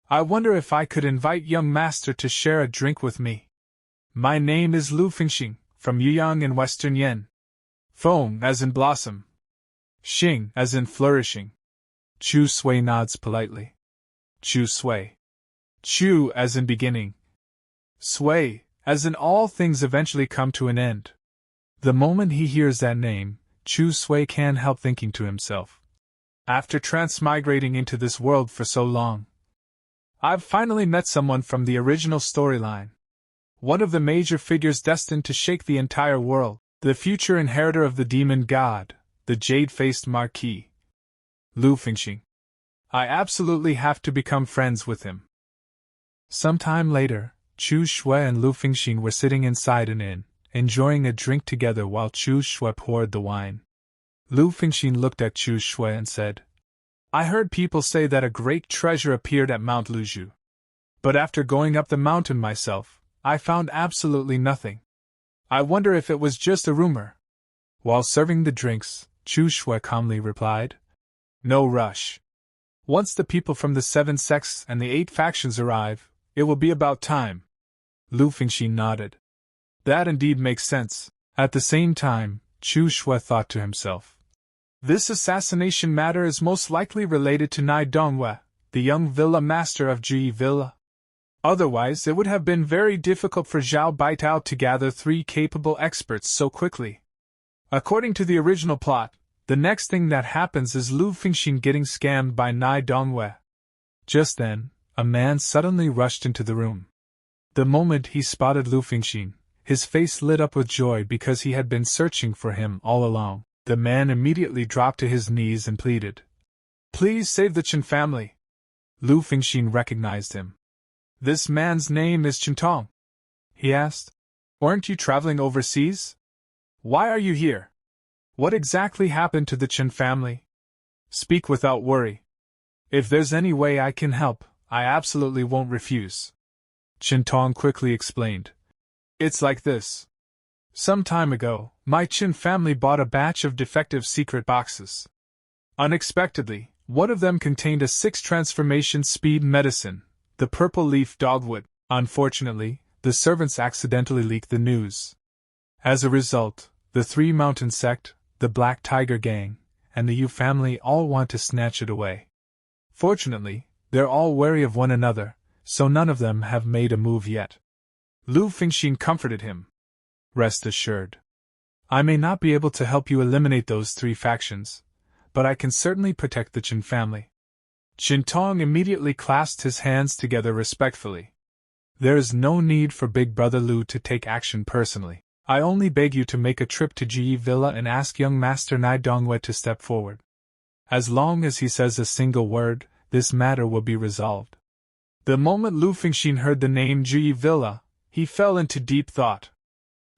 "I wonder if I could invite young master to share a drink with me. My name is Lu Fengxing, from Yuyang in Western Yen. Feng as in blossom. Xing as in flourishing." Chu Xiu nods politely. Chu Xiu. Chu as in beginning. Sui, as in all things eventually come to an end. The moment he hears that name, Chu Xiu can't help thinking to himself, after transmigrating into this world for so long, I've finally met someone from the original storyline. One of the major figures destined to shake the entire world, the future inheritor of the demon god, the jade-faced Marquis. Lu Fengxing. I absolutely have to become friends with him. Some time later, Chu Xiu and Lu Fengxing were sitting inside an inn, enjoying a drink together while Chu Xiu poured the wine. Lu Fengxing looked at Chu Xiu and said, "I heard people say that a great treasure appeared at Mount Luzhu. But after going up the mountain myself, I found absolutely nothing. I wonder if it was just a rumor." While serving the drinks, Chu Xiu calmly replied, "No rush. Once the people from the 7 sects and the 8 factions arrive, it will be about time." Lu Fengxing nodded. That indeed makes sense. At the same time, Chu Xiu thought to himself, this assassination matter is most likely related to Nai Dongwe, the young villa master of Ji Villa. Otherwise it would have been very difficult for Zhao Baitao to gather 3 capable experts so quickly. According to the original plot, the next thing that happens is Lu Fengxing getting scammed by Nai Dongwe. Just then, a man suddenly rushed into the room. The moment he spotted Lu Fengxing, his face lit up with joy because he had been searching for him all along. The man immediately dropped to his knees and pleaded, "Please save the Chen family." Lu Fengxing recognized him. "This man's name is Chen Tong?" he asked. "Weren't you traveling overseas? Why are you here? What exactly happened to the Chen family? Speak without worry. If there's any way I can help, I absolutely won't refuse." Qin quickly explained. It's like this. Some time ago, my Qin family bought a batch of defective secret boxes. Unexpectedly, one of them contained a 6 transformation speed medicine, the purple leaf dogwood. Unfortunately, the servants accidentally leaked the news. As a result, the 3 mountain sect, the Black Tiger Gang, and the Yu family all want to snatch it away. Fortunately, they're all wary of one another, so none of them have made a move yet. Lu Fengxin comforted him. Rest assured. I may not be able to help you eliminate those 3 factions, but I can certainly protect the Qin family. Qin immediately clasped his hands together respectfully. There is no need for Big Brother Lu to take action personally. I only beg you to make a trip to Ji Villa and ask young Master Nai Dongwei to step forward. As long as he says a single word, this matter will be resolved. The moment Lu Fengxin heard the name Ji Villa, he fell into deep thought.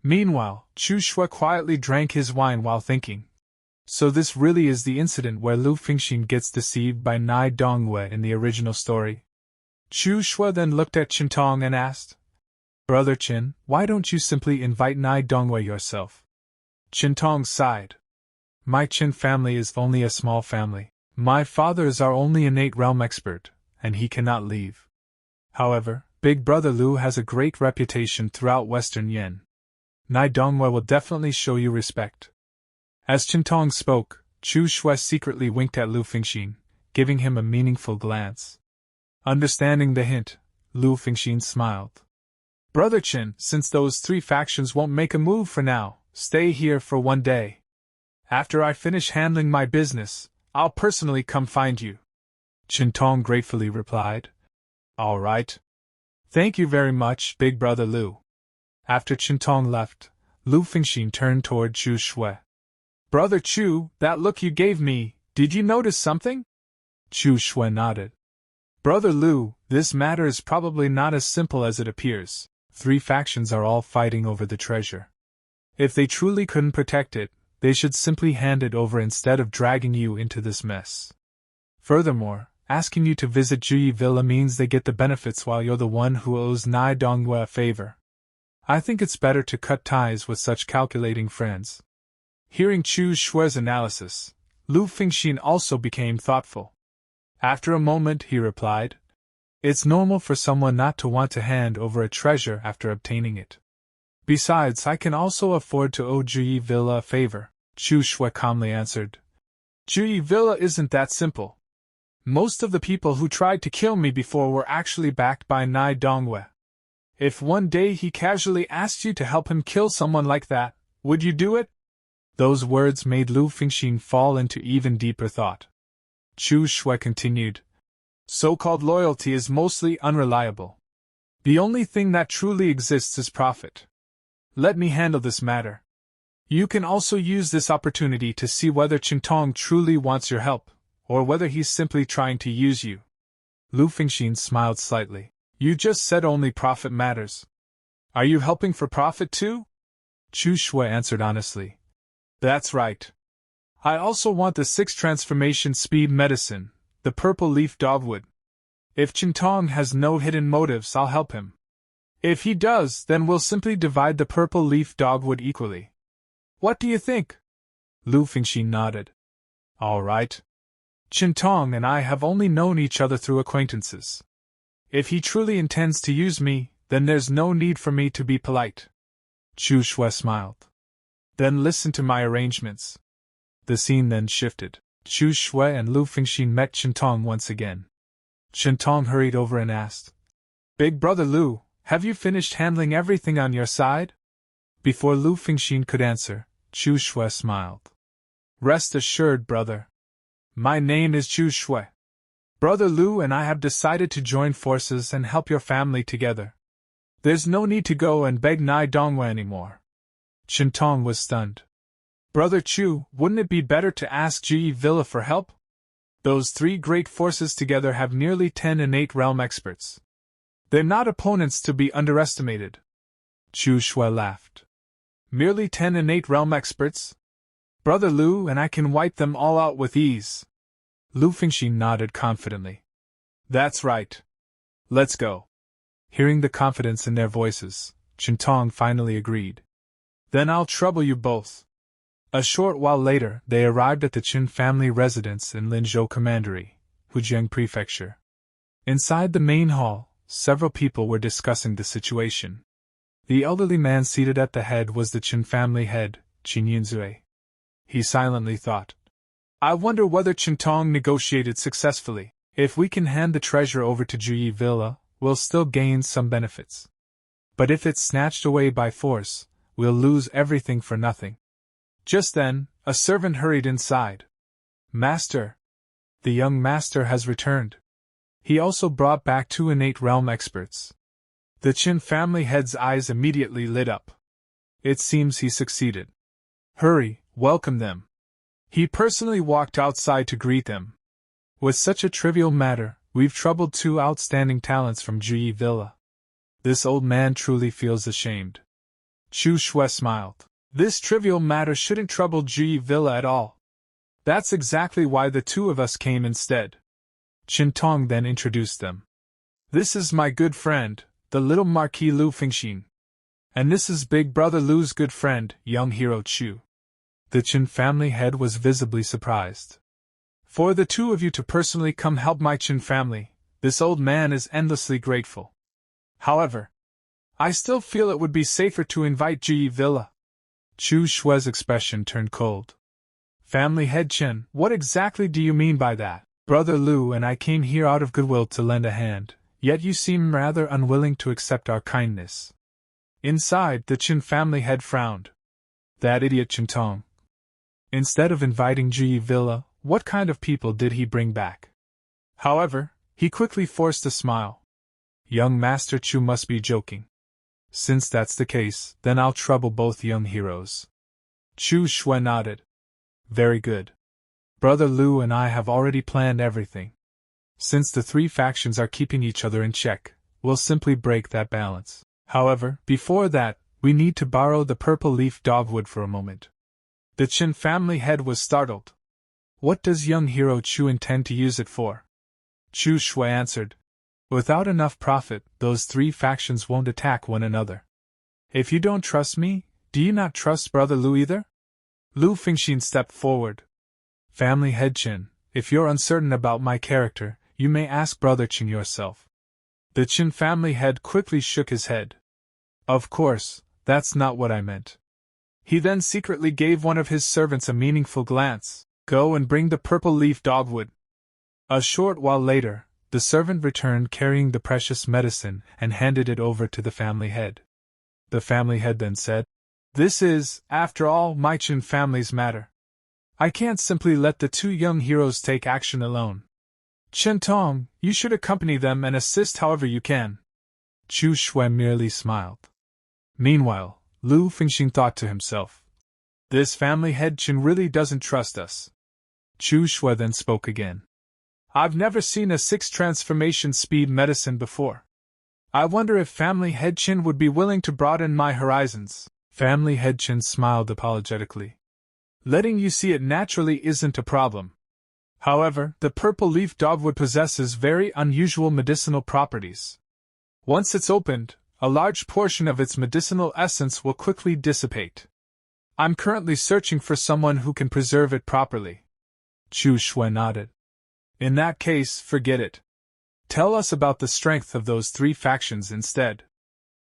Meanwhile, Chu Xiu quietly drank his wine while thinking. So this really is the incident where Lu Fengxin gets deceived by Nai Dongwei in the original story. Chu Xiu then looked at Qin and asked, Brother Qin, why don't you simply invite Nai Dongwei yourself? Qin sighed. My Qin family is only a small family. My father is our only innate realm expert, and he cannot leave. However, Big Brother Lu has a great reputation throughout Western Yen. Nai Dongwei will definitely show you respect. As Qin spoke, Chu Xiu secretly winked at Lu Fengxin, giving him a meaningful glance. Understanding the hint, Lu Fengxin smiled. Brother Qin, since those 3 factions won't make a move for now, stay here for 1 day. After I finish handling my business, I'll personally come find you. Qin gratefully replied. All right. Thank you very much, Big Brother Lu. After Qin left, Lu Fengxin turned toward Chu Xiu. Brother Chu, that look you gave me, did you notice something? Chu Xiu nodded. Brother Lu, this matter is probably not as simple as it appears. 3 factions are all fighting over the treasure. If they truly couldn't protect it, they should simply hand it over instead of dragging you into this mess. Furthermore, asking you to visit Ji Villa means they get the benefits while you're the one who owes Nai Dongwei a favor. I think it's better to cut ties with such calculating friends. Hearing Chu Xiu's analysis, Lu Fengxin also became thoughtful. After a moment he replied, It's normal for someone not to want to hand over a treasure after obtaining it. Besides, I can also afford to owe Ji Villa a favor, Chu Xiu calmly answered. Ji Villa isn't that simple. Most of the people who tried to kill me before were actually backed by Nai Dongwei. If one day he casually asked you to help him kill someone like that, would you do it? Those words made Lu Fengxin fall into even deeper thought. Chu Xiu continued. So-called loyalty is mostly unreliable. The only thing that truly exists is profit. Let me handle this matter. You can also use this opportunity to see whether Qin truly wants your help, or whether he's simply trying to use you. Lu Fengxin smiled slightly. You just said only profit matters. Are you helping for profit too? Chu Xiu answered honestly. That's right. I also want the 6 transformation speed medicine, the purple leaf dogwood. If Qin has no hidden motives, I'll help him. If he does, then we'll simply divide the purple leaf dogwood equally. What do you think? Lu Fengxin nodded. All right. Qin and I have only known each other through acquaintances. If he truly intends to use me, then there's no need for me to be polite. Chu Xiu smiled. Then listen to my arrangements. The scene then shifted. Chu Xiu and Lu Fengxin met Qin once again. Qin hurried over and asked, Big Brother Lu, have you finished handling everything on your side? Before Lu Fengxin could answer, Chu Xiu smiled. Rest assured, brother. My name is Chu Xiu. Brother Lu and I have decided to join forces and help your family together. There's no need to go and beg Nai Dongwei anymore. Qin was stunned. Brother Chu, wouldn't it be better to ask Ji Villa for help? Those 3 great forces together have nearly 10 innate realm experts. They're not opponents to be underestimated. Chu Xiu laughed. Merely 10 innate realm experts? Brother Lu and I can wipe them all out with ease. Lu Fengxin nodded confidently. That's right. Let's go. Hearing the confidence in their voices, Chintong finally agreed. Then I'll trouble you both. A short while later, they arrived at the Qin family residence in Linzhou Commandery, Fujian Prefecture. Inside the main hall, several people were discussing the situation. The elderly man seated at the head was the Qin family head, Qin Yunzue. He silently thought, I wonder whether Chintong negotiated successfully. If we can hand the treasure over to Juyi Villa, we'll still gain some benefits. But if it's snatched away by force, we'll lose everything for nothing. Just then, a servant hurried inside. Master! The young master has returned. He also brought back 2 innate realm experts. The Qin family head's eyes immediately lit up. It seems he succeeded. Hurry, welcome them. He personally walked outside to greet them. With such a trivial matter, we've troubled 2 outstanding talents from Juyi Villa. This old man truly feels ashamed. Chu Xiu smiled. This trivial matter shouldn't trouble Juyi Villa at all. That's exactly why the 2 of us came instead. Chintong then introduced them. This is my good friend, the little Marquis Lu Fingxin. And this is Big Brother Lu's good friend, young hero Chu. The Qin family head was visibly surprised. For the 2 of you to personally come help my Qin family, this old man is endlessly grateful. However, I still feel it would be safer to invite Juyi Villa. Chu Xiu's expression turned cold. Family head Qin, what exactly do you mean by that? Brother Lu and I came here out of goodwill to lend a hand, yet you seem rather unwilling to accept our kindness. Inside, the Qin family head frowned. That idiot Chintong. Instead of inviting Juyi Villa, what kind of people did he bring back? However, he quickly forced a smile. Young Master Chu must be joking. Since that's the case, then I'll trouble both young heroes. Chu Xiu nodded. Very good. Brother Lu and I have already planned everything. Since the 3 factions are keeping each other in check, we'll simply break that balance. However, before that, we need to borrow the purple leaf dogwood for a moment. The Qin family head was startled. What does young hero Chu intend to use it for? Chu Xiu answered. Without enough profit, those 3 factions won't attack one another. If you don't trust me, do you not trust Brother Lu either? Lu Fingxin stepped forward. Family head Qin, if you're uncertain about my character, you may ask Brother Qin yourself. The Qin family head quickly shook his head. Of course, that's not what I meant. He then secretly gave one of his servants a meaningful glance. Go and bring the purple leaf dogwood. A short while later, the servant returned carrying the precious medicine and handed it over to the family head. The family head then said, This is, after all, my Qin family's matter. I can't simply let the 2 young heroes take action alone. Chintong, you should accompany them and assist however you can. Chu Xiu merely smiled. Meanwhile, Lu Fingxin thought to himself, This family head Qin really doesn't trust us. Chu Xiu then spoke again. I've never seen a 6 transformation speed medicine before. I wonder if family head Qin would be willing to broaden my horizons. Family head Qin smiled apologetically. Letting you see it naturally isn't a problem. However, the purple leaf dogwood possesses very unusual medicinal properties. Once it's opened, a large portion of its medicinal essence will quickly dissipate. I'm currently searching for someone who can preserve it properly. Chu Xiu nodded. In that case, forget it. Tell us about the strength of those 3 factions instead.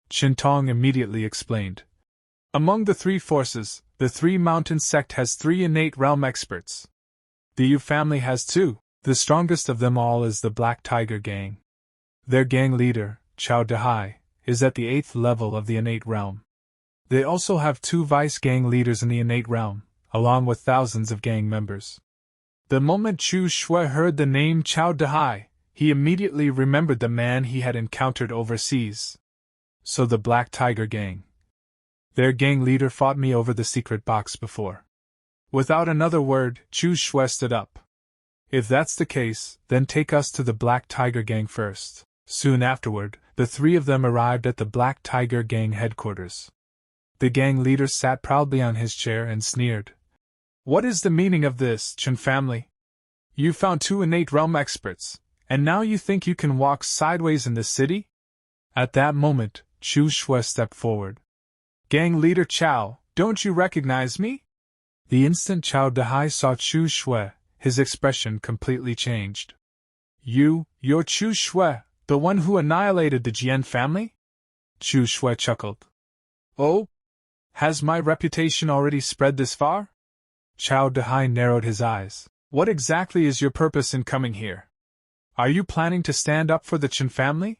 Chintong immediately explained. Among the 3 forces, the 3 mountain sect has 3 innate realm experts. The Yu family has 2. The strongest of them all is the Black Tiger Gang. Their gang leader, Chao Dehai, is at the 8th level of the innate realm. They also have 2 vice gang leaders in the innate realm, along with thousands of gang members. The moment Chu Xiu heard the name Chao Dehai, he immediately remembered the man he had encountered overseas. So the Black Tiger Gang. Their gang leader fought me over the secret box before. Without another word, Chu Xiu stood up. If that's the case, then take us to the Black Tiger Gang first. Soon afterward, the 3 of them arrived at the Black Tiger Gang headquarters. The gang leader sat proudly on his chair and sneered. What is the meaning of this, Qin family? You found 2 innate realm experts, and now you think you can walk sideways in the city? At that moment, Chu Xiu stepped forward. Gang leader Chao, don't you recognize me? The instant Chao Dehai saw Chu Xiu, his expression completely changed. You're Chu Xiu, the one who annihilated the Jian family? Chu Xiu chuckled. Oh? Has my reputation already spread this far? Chao Dehai narrowed his eyes. What exactly is your purpose in coming here? Are you planning to stand up for the Chen family?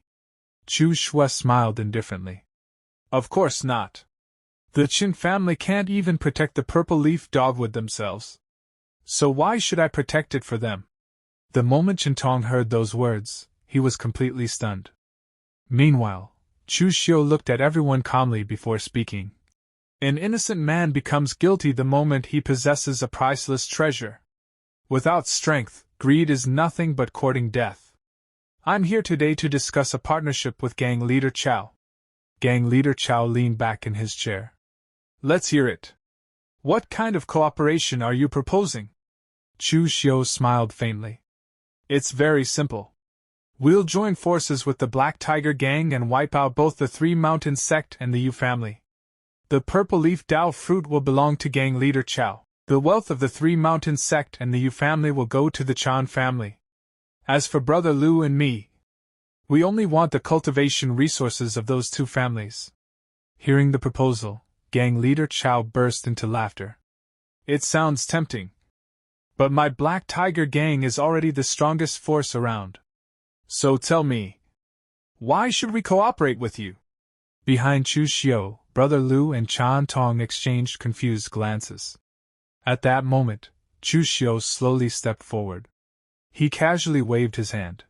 Chu Xiu smiled indifferently. Of course not. The Chen family can't even protect the purple leaf dogwood themselves. So why should I protect it for them? The moment Chen Tong heard those words, he was completely stunned. Meanwhile, Chu Xiu looked at everyone calmly before speaking. An innocent man becomes guilty the moment he possesses a priceless treasure. Without strength, greed is nothing but courting death. I'm here today to discuss a partnership with Gang Leader Chao. Gang Leader Chao leaned back in his chair. Let's hear it. What kind of cooperation are you proposing? Chu Xiu smiled faintly. It's very simple. We'll join forces with the Black Tiger Gang and wipe out both the Three Mountain Sect and the Yu family. The purple leaf Dao fruit will belong to Gang Leader Chao. The wealth of the Three Mountain Sect and the Yu family will go to the Chan family. As for Brother Lu and me, we only want the cultivation resources of those two families. Hearing the proposal, Gang Leader Chao burst into laughter. It sounds tempting. But my Black Tiger Gang is already the strongest force around. So tell me, why should we cooperate with you? Behind Chu Xiu, Brother Lu and Chan Tong exchanged confused glances. At that moment, Chu Xiu slowly stepped forward. He casually waved his hand.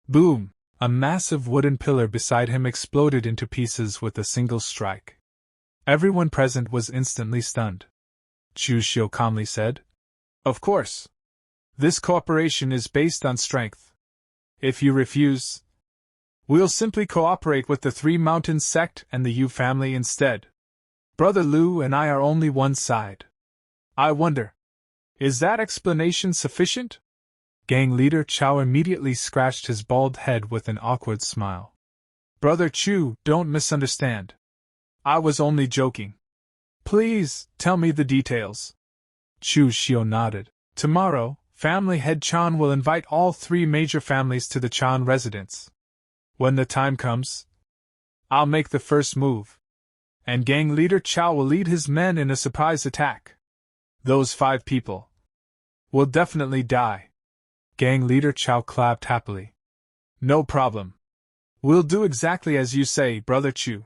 Boom! A massive wooden pillar beside him exploded into pieces with a single strike. Everyone present was instantly stunned. Chu Xiu calmly said, Of course. This cooperation is based on strength. If you refuse, we'll simply cooperate with the Three Mountain Sect and the Yu family instead. Brother Lu and I are only one side. I wonder, is that explanation sufficient? Gang Leader Chao immediately scratched his bald head with an awkward smile. Brother Chu, don't misunderstand. I was only joking. Please, tell me the details. Chu Xiu nodded. Tomorrow, Family Head Chan will invite all three major families to the Chan residence. When the time comes, I'll make the first move. And Gang Leader Chao will lead his men in a surprise attack. Those 5 people will definitely die. Gang Leader Chao clapped happily. No problem. We'll do exactly as you say, Brother Chu.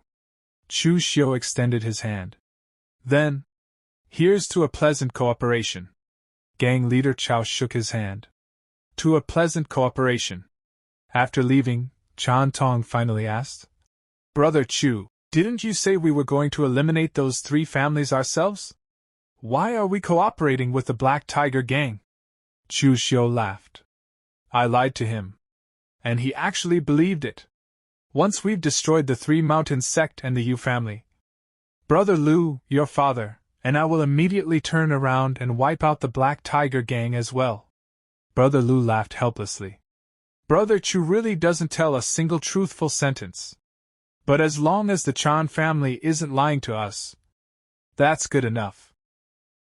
Chu Xiu extended his hand. Then, here's to a pleasant cooperation. Gang Leader Chao shook his hand. To a pleasant cooperation. After leaving, Chan Tong finally asked, Brother Chu, didn't you say we were going to eliminate those 3 families ourselves? Why are we cooperating with the Black Tiger Gang? Chu Xiu laughed. I lied to him. And he actually believed it. Once we've destroyed the Three Mountain Sect and the Yu family, Brother Lu, your father, and I will immediately turn around and wipe out the Black Tiger Gang as well. Brother Lu laughed helplessly. Brother Chu really doesn't tell a single truthful sentence. But as long as the Chan family isn't lying to us, that's good enough.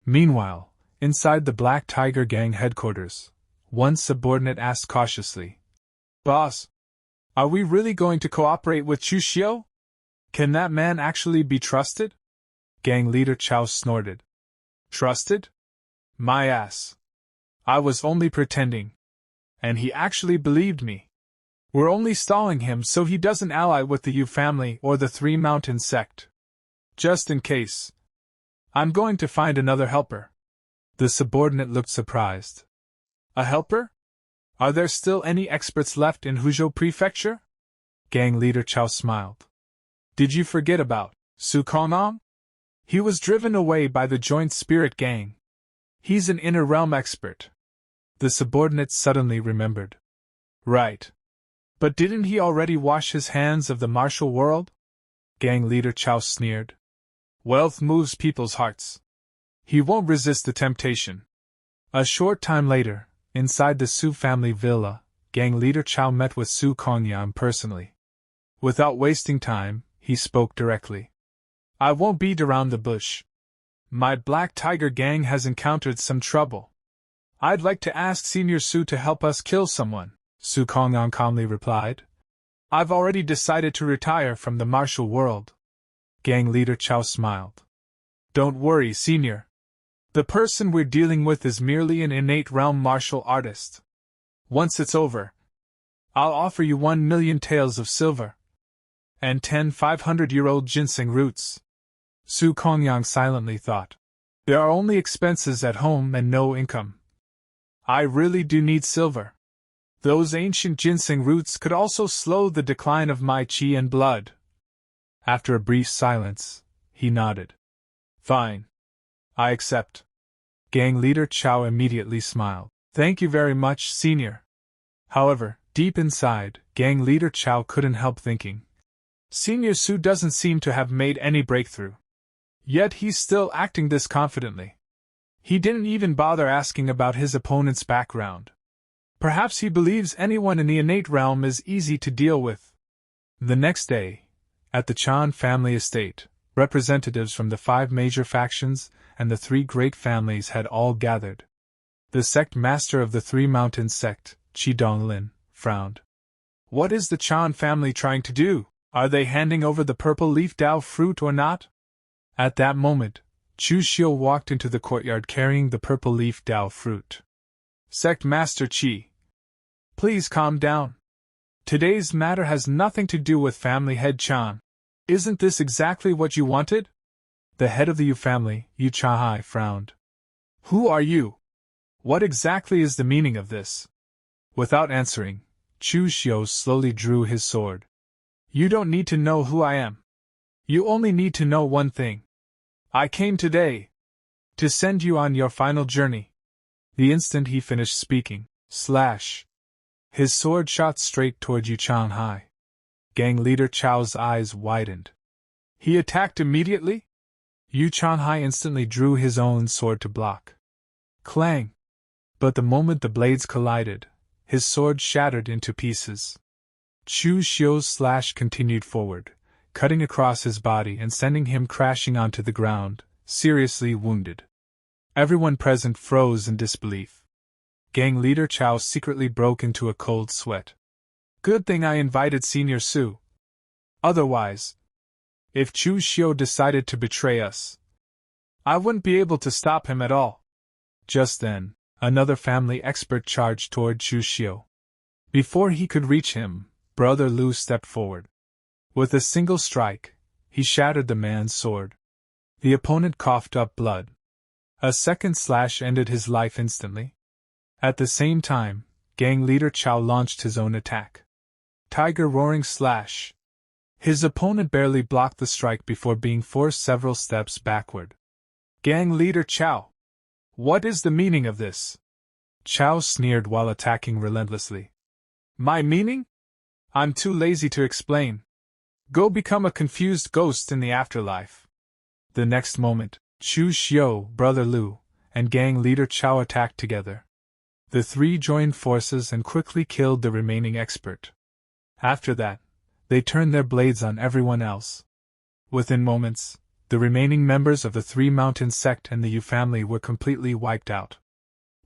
Meanwhile, inside the Black Tiger Gang headquarters, one subordinate asked cautiously, Boss, are we really going to cooperate with Chu Xiu? Can that man actually be trusted? Gang Leader Chao snorted. Trusted? My ass. I was only pretending. And he actually believed me. We're only stalling him so he doesn't ally with the Yu family or the Three Mountain Sect. Just in case. I'm going to find another helper. The subordinate looked surprised. A helper? Are there still any experts left in Huzhou Prefecture? Gang Leader Chao smiled. Did you forget about Su Kongong? He was driven away by the Joint Spirit Gang. He's an inner realm expert. The subordinate suddenly remembered. Right. But didn't he already wash his hands of the martial world? Gang Leader Chao sneered. Wealth moves people's hearts. He won't resist the temptation. A short time later, inside the Su family villa, Gang Leader Chao met with Su Kongyan personally. Without wasting time, he spoke directly. I won't beat around the bush. My Black Tiger gang has encountered some trouble. I'd like to ask Senior Su to help us kill someone, Su Kongyang calmly replied. I've already decided to retire from the martial world. Gang leader Chao smiled. Don't worry, Senior. The person we're dealing with is merely an innate realm martial artist. Once it's over, I'll offer you 1,000,000 taels of silver. And 10 500-year-old ginseng roots. Su Kongyang silently thought. There are only expenses at home and no income. I really do need silver. Those ancient ginseng roots could also slow the decline of my qi and blood. After a brief silence, he nodded. Fine. I accept. Gang leader Chao immediately smiled. Thank you very much, Senior. However, deep inside, gang leader Chao couldn't help thinking. Senior Su doesn't seem to have made any breakthrough. Yet he's still acting this confidently. He didn't even bother asking about his opponent's background. Perhaps he believes anyone in the innate realm is easy to deal with. The next day, at the Chan family estate, representatives from the 5 major factions and the 3 great families had all gathered. The sect master of the 3 mountain sect, Chi Donglin, frowned. What is the Chan family trying to do? Are they handing over the purple leaf dao fruit or not? At that moment, Chu Xiu walked into the courtyard carrying the purple leaf dao fruit. Sect Master Qi, please calm down. Today's matter has nothing to do with family head Chan. Isn't this exactly what you wanted? The head of the Yu family, Yu Chahai, frowned. Who are you? What exactly is the meaning of this? Without answering, Chu Xiu slowly drew his sword. You don't need to know who I am. You only need to know one thing. I came today to send you on your final journey. The instant he finished speaking, slash. His sword shot straight toward Yu Changhai. Gang leader Chao's eyes widened. He attacked immediately? Yu Changhai instantly drew his own sword to block. Clang! But the moment the blades collided, his sword shattered into pieces. Chu Xiu's slash continued forward, cutting across his body and sending him crashing onto the ground, seriously wounded. Everyone present froze in disbelief. Gang leader Chao secretly broke into a cold sweat. Good thing I invited Senior Su. Otherwise, if Chu Xiu decided to betray us, I wouldn't be able to stop him at all. Just then, another family expert charged toward Chu Xiu. Before he could reach him, Brother Lu stepped forward. With a single strike, he shattered the man's sword. The opponent coughed up blood. A second slash ended his life instantly. At the same time, gang leader Chao launched his own attack. Tiger roaring slash. His opponent barely blocked the strike before being forced several steps backward. Gang leader Chao, what is the meaning of this? Chao sneered while attacking relentlessly. My meaning? I'm too lazy to explain. Go become a confused ghost in the afterlife. The next moment, Chu Xiu, Brother Lu, and gang leader Chao attacked together. The 3 joined forces and quickly killed the remaining expert. After that, they turned their blades on everyone else. Within moments, the remaining members of the 3 mountain sect and the Yu family were completely wiped out.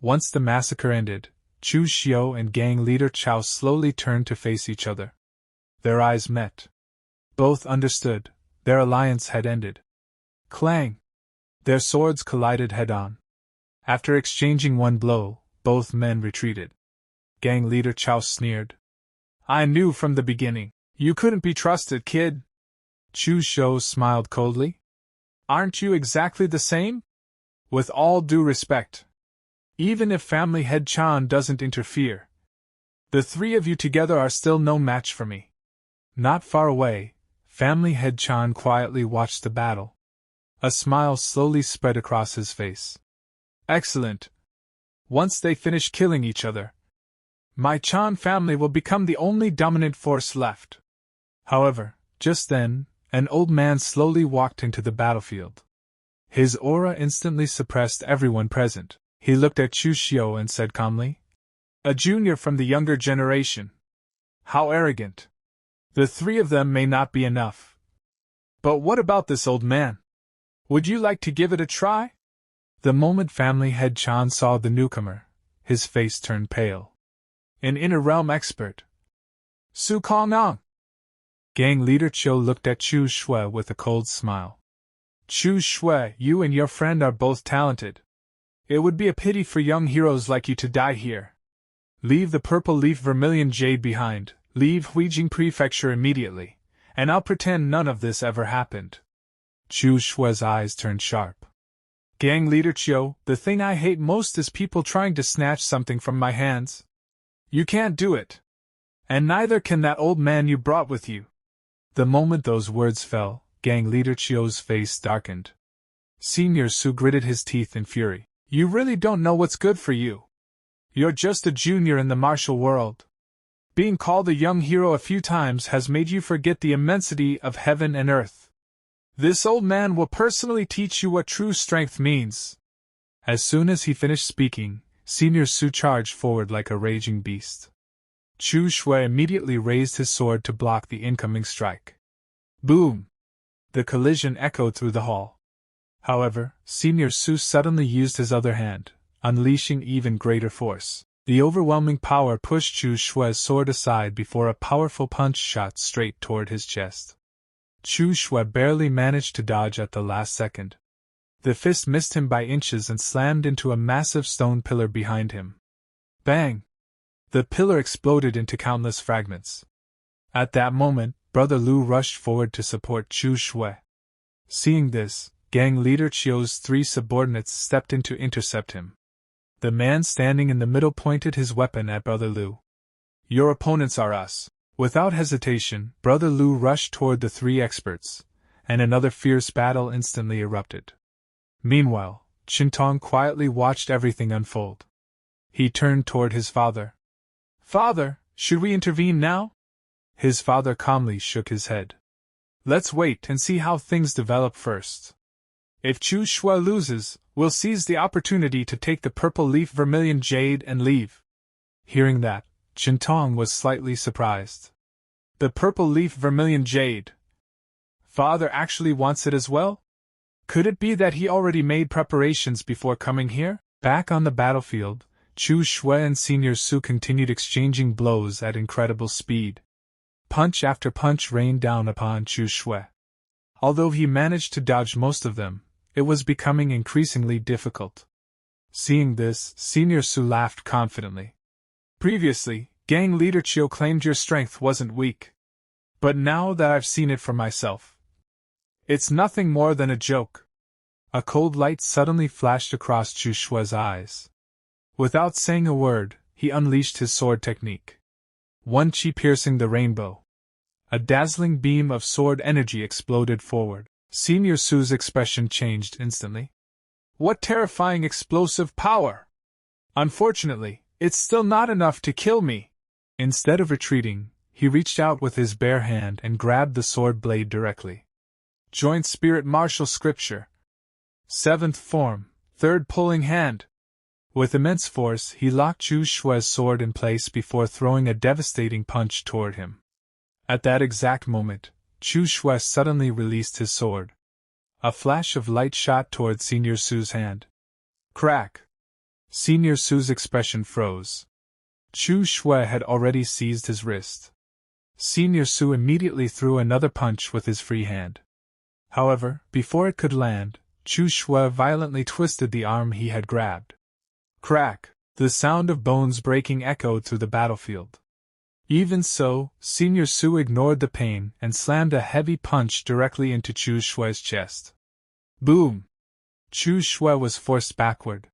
Once the massacre ended, Chu Xiu and gang leader Chao slowly turned to face each other. Their eyes met. Both understood, their alliance had ended. Clang! Their swords collided head-on. After exchanging one blow, both men retreated. Gang leader Chao sneered. I knew from the beginning. You couldn't be trusted, kid. Chu Xiu smiled coldly. Aren't you exactly the same? With all due respect. Even if family head Chan doesn't interfere, the 3 of you together are still no match for me. Not far away, family head Chan quietly watched the battle. A smile slowly spread across his face. Excellent. Once they finish killing each other, my Chan family will become the only dominant force left. However, just then, an old man slowly walked into the battlefield. His aura instantly suppressed everyone present. He looked at Chu Xiu and said calmly, A junior from the younger generation. How arrogant. The three of them may not be enough. But what about this old man? Would you like to give it a try? The moment family head Chan saw the newcomer, his face turned pale. An inner realm expert. Su Kong-ang. Gang leader Chiu looked at Chu Xiu with a cold smile. Chu Xiu, you and your friend are both talented. It would be a pity for young heroes like you to die here. Leave the purple leaf vermilion jade behind, leave Huijing Prefecture immediately, and I'll pretend none of this ever happened. Chu Xiu's eyes turned sharp. Gang leader Chiu, the thing I hate most is people trying to snatch something from my hands. You can't do it. And neither can that old man you brought with you. The moment those words fell, gang leader Chiu's face darkened. Senior Su gritted his teeth in fury. You really don't know what's good for you. You're just a junior in the martial world. Being called a young hero a few times has made you forget the immensity of heaven and earth. This old man will personally teach you what true strength means. As soon as he finished speaking, Senior Su charged forward like a raging beast. Chu Xiu immediately raised his sword to block the incoming strike. Boom! The collision echoed through the hall. However, Senior Su suddenly used his other hand, unleashing even greater force. The overwhelming power pushed Chu Xiu's sword aside before a powerful punch shot straight toward his chest. Chu Xiu barely managed to dodge at the last second. The fist missed him by inches and slammed into a massive stone pillar behind him. Bang! The pillar exploded into countless fragments. At that moment, Brother Lu rushed forward to support Chu Xiu. Seeing this, gang leader Chiu's three subordinates stepped in to intercept him. The man standing in the middle pointed his weapon at Brother Lu. Your opponents are us. Without hesitation, Brother Lu rushed toward the three experts, and another fierce battle instantly erupted. Meanwhile, Qintong quietly watched everything unfold. He turned toward his father. Father, should we intervene now? His father calmly shook his head. Let's wait and see how things develop first. If Chu Xiu loses, we'll seize the opportunity to take the purple leaf vermilion jade and leave. Hearing that, Qintong was slightly surprised. The purple leaf vermilion jade. Father actually wants it as well? Could it be that he already made preparations before coming here? Back on the battlefield, Chu Xiu and Senior Su continued exchanging blows at incredible speed. Punch after punch rained down upon Chu Xiu. Although he managed to dodge most of them, it was becoming increasingly difficult. Seeing this, Senior Su laughed confidently. Previously, gang leader Chiu claimed your strength wasn't weak. But now that I've seen it for myself, it's nothing more than a joke. A cold light suddenly flashed across Chu Xiu's eyes. Without saying a word, he unleashed his sword technique. One chi piercing the rainbow. A dazzling beam of sword energy exploded forward. Senior Su's expression changed instantly. What terrifying explosive power! Unfortunately, it's still not enough to kill me. Instead of retreating, he reached out with his bare hand and grabbed the sword blade directly. Joint Spirit Martial Scripture. 7th Form, 3rd Pulling Hand. With immense force, he locked Chu Xiu's sword in place before throwing a devastating punch toward him. At that exact moment, Chu Xiu suddenly released his sword. A flash of light shot toward Senior Su's hand. Crack! Senior Su's expression froze. Chu Xiu had already seized his wrist. Senior Su immediately threw another punch with his free hand. However, before it could land, Chu Xiu violently twisted the arm he had grabbed. Crack! The sound of bones breaking echoed through the battlefield. Even so, Senior Su ignored the pain and slammed a heavy punch directly into Chu Xiu's chest. Boom! Chu Xiu was forced backward.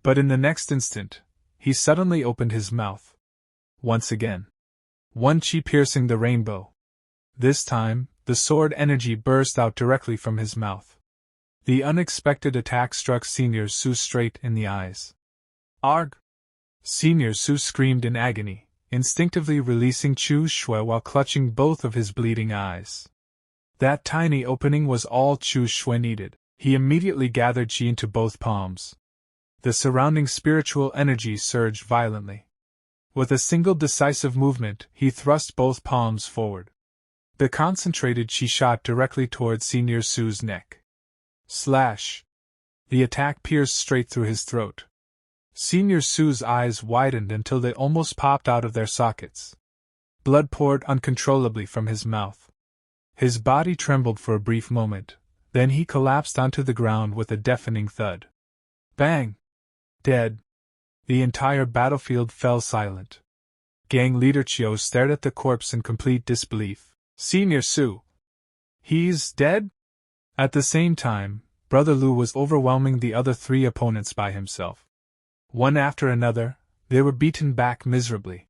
But in the next instant, he suddenly opened his mouth. Once again. One chi piercing the rainbow. This time, the sword energy burst out directly from his mouth. The unexpected attack struck Senior Su straight in the eyes. Arg! Senior Su screamed in agony, instinctively releasing Chu Xiu while clutching both of his bleeding eyes. That tiny opening was all Chu Xiu needed. He immediately gathered chi into both palms. The surrounding spiritual energy surged violently. With a single decisive movement, he thrust both palms forward. The concentrated chi shot directly toward Senior Su's neck. Slash! The attack pierced straight through his throat. Senior Su's eyes widened until they almost popped out of their sockets. Blood poured uncontrollably from his mouth. His body trembled for a brief moment, then he collapsed onto the ground with a deafening thud. Bang! Dead. The entire battlefield fell silent. Gang leader Chiu stared at the corpse in complete disbelief. Senior Su. He's dead? At the same time, Brother Lu was overwhelming the other three opponents by himself. One after another, they were beaten back miserably.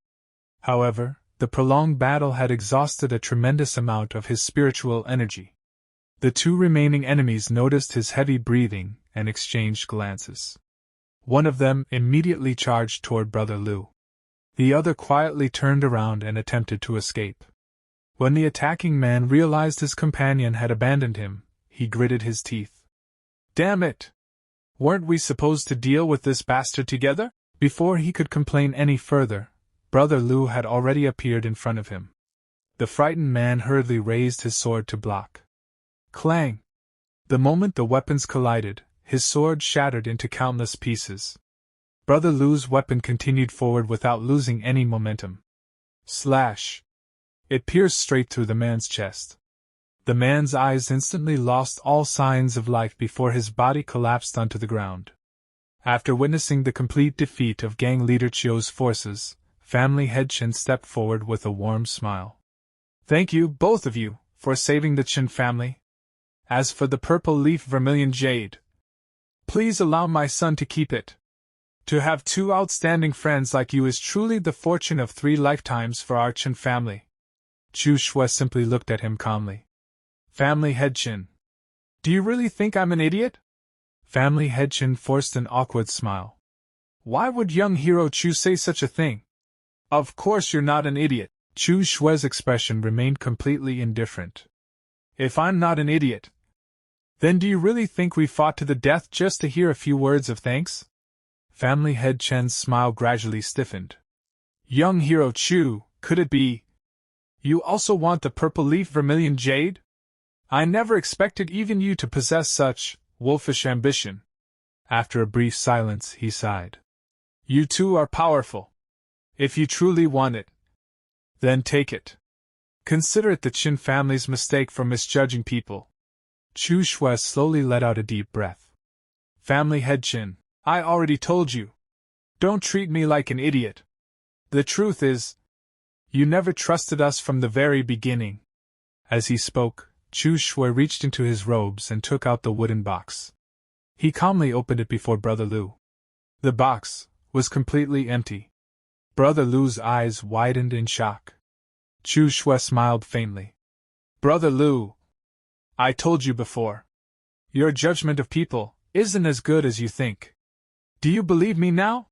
However, the prolonged battle had exhausted a tremendous amount of his spiritual energy. The two remaining enemies noticed his heavy breathing and exchanged glances. One of them immediately charged toward Brother Lu. The other quietly turned around and attempted to escape. When the attacking man realized his companion had abandoned him, he gritted his teeth. Damn it! Weren't we supposed to deal with this bastard together? Before he could complain any further, Brother Lu had already appeared in front of him. The frightened man hurriedly raised his sword to block. Clang! The moment the weapons collided, his sword shattered into countless pieces. Brother Lu's weapon continued forward without losing any momentum. Slash! It pierced straight through the man's chest. The man's eyes instantly lost all signs of life before his body collapsed onto the ground. After witnessing the complete defeat of gang leader Chiu's forces, Family Head Chen stepped forward with a warm smile. Thank you, both of you, for saving the Chen family. As for the purple leaf vermilion jade, please allow my son to keep it. To have two outstanding friends like you is truly the fortune of 3 lifetimes for our Chen family. Chu Xiu simply looked at him calmly. Family Head Chen. Do you really think I'm an idiot? Family Head Chen forced an awkward smile. Why would young hero Chu say such a thing? Of course you're not an idiot. Chu Xiu's expression remained completely indifferent. If I'm not an idiot, then do you really think we fought to the death just to hear a few words of thanks? Family Head Chen's smile gradually stiffened. Young hero Chu, could it be? You also want the purple leaf vermilion jade? I never expected even you to possess such wolfish ambition. After a brief silence, he sighed. You two are powerful. If you truly want it, then take it. Consider it the Qin family's mistake for misjudging people. Chu Xiu slowly let out a deep breath. Family Head Qin, I already told you. Don't treat me like an idiot. The truth is, you never trusted us from the very beginning. As he spoke, Chu Xiu reached into his robes and took out the wooden box. He calmly opened it before Brother Lu. The box was completely empty. Brother Lu's eyes widened in shock. Chu Xiu smiled faintly. Brother Lu, I told you before. Your judgment of people isn't as good as you think. Do you believe me now?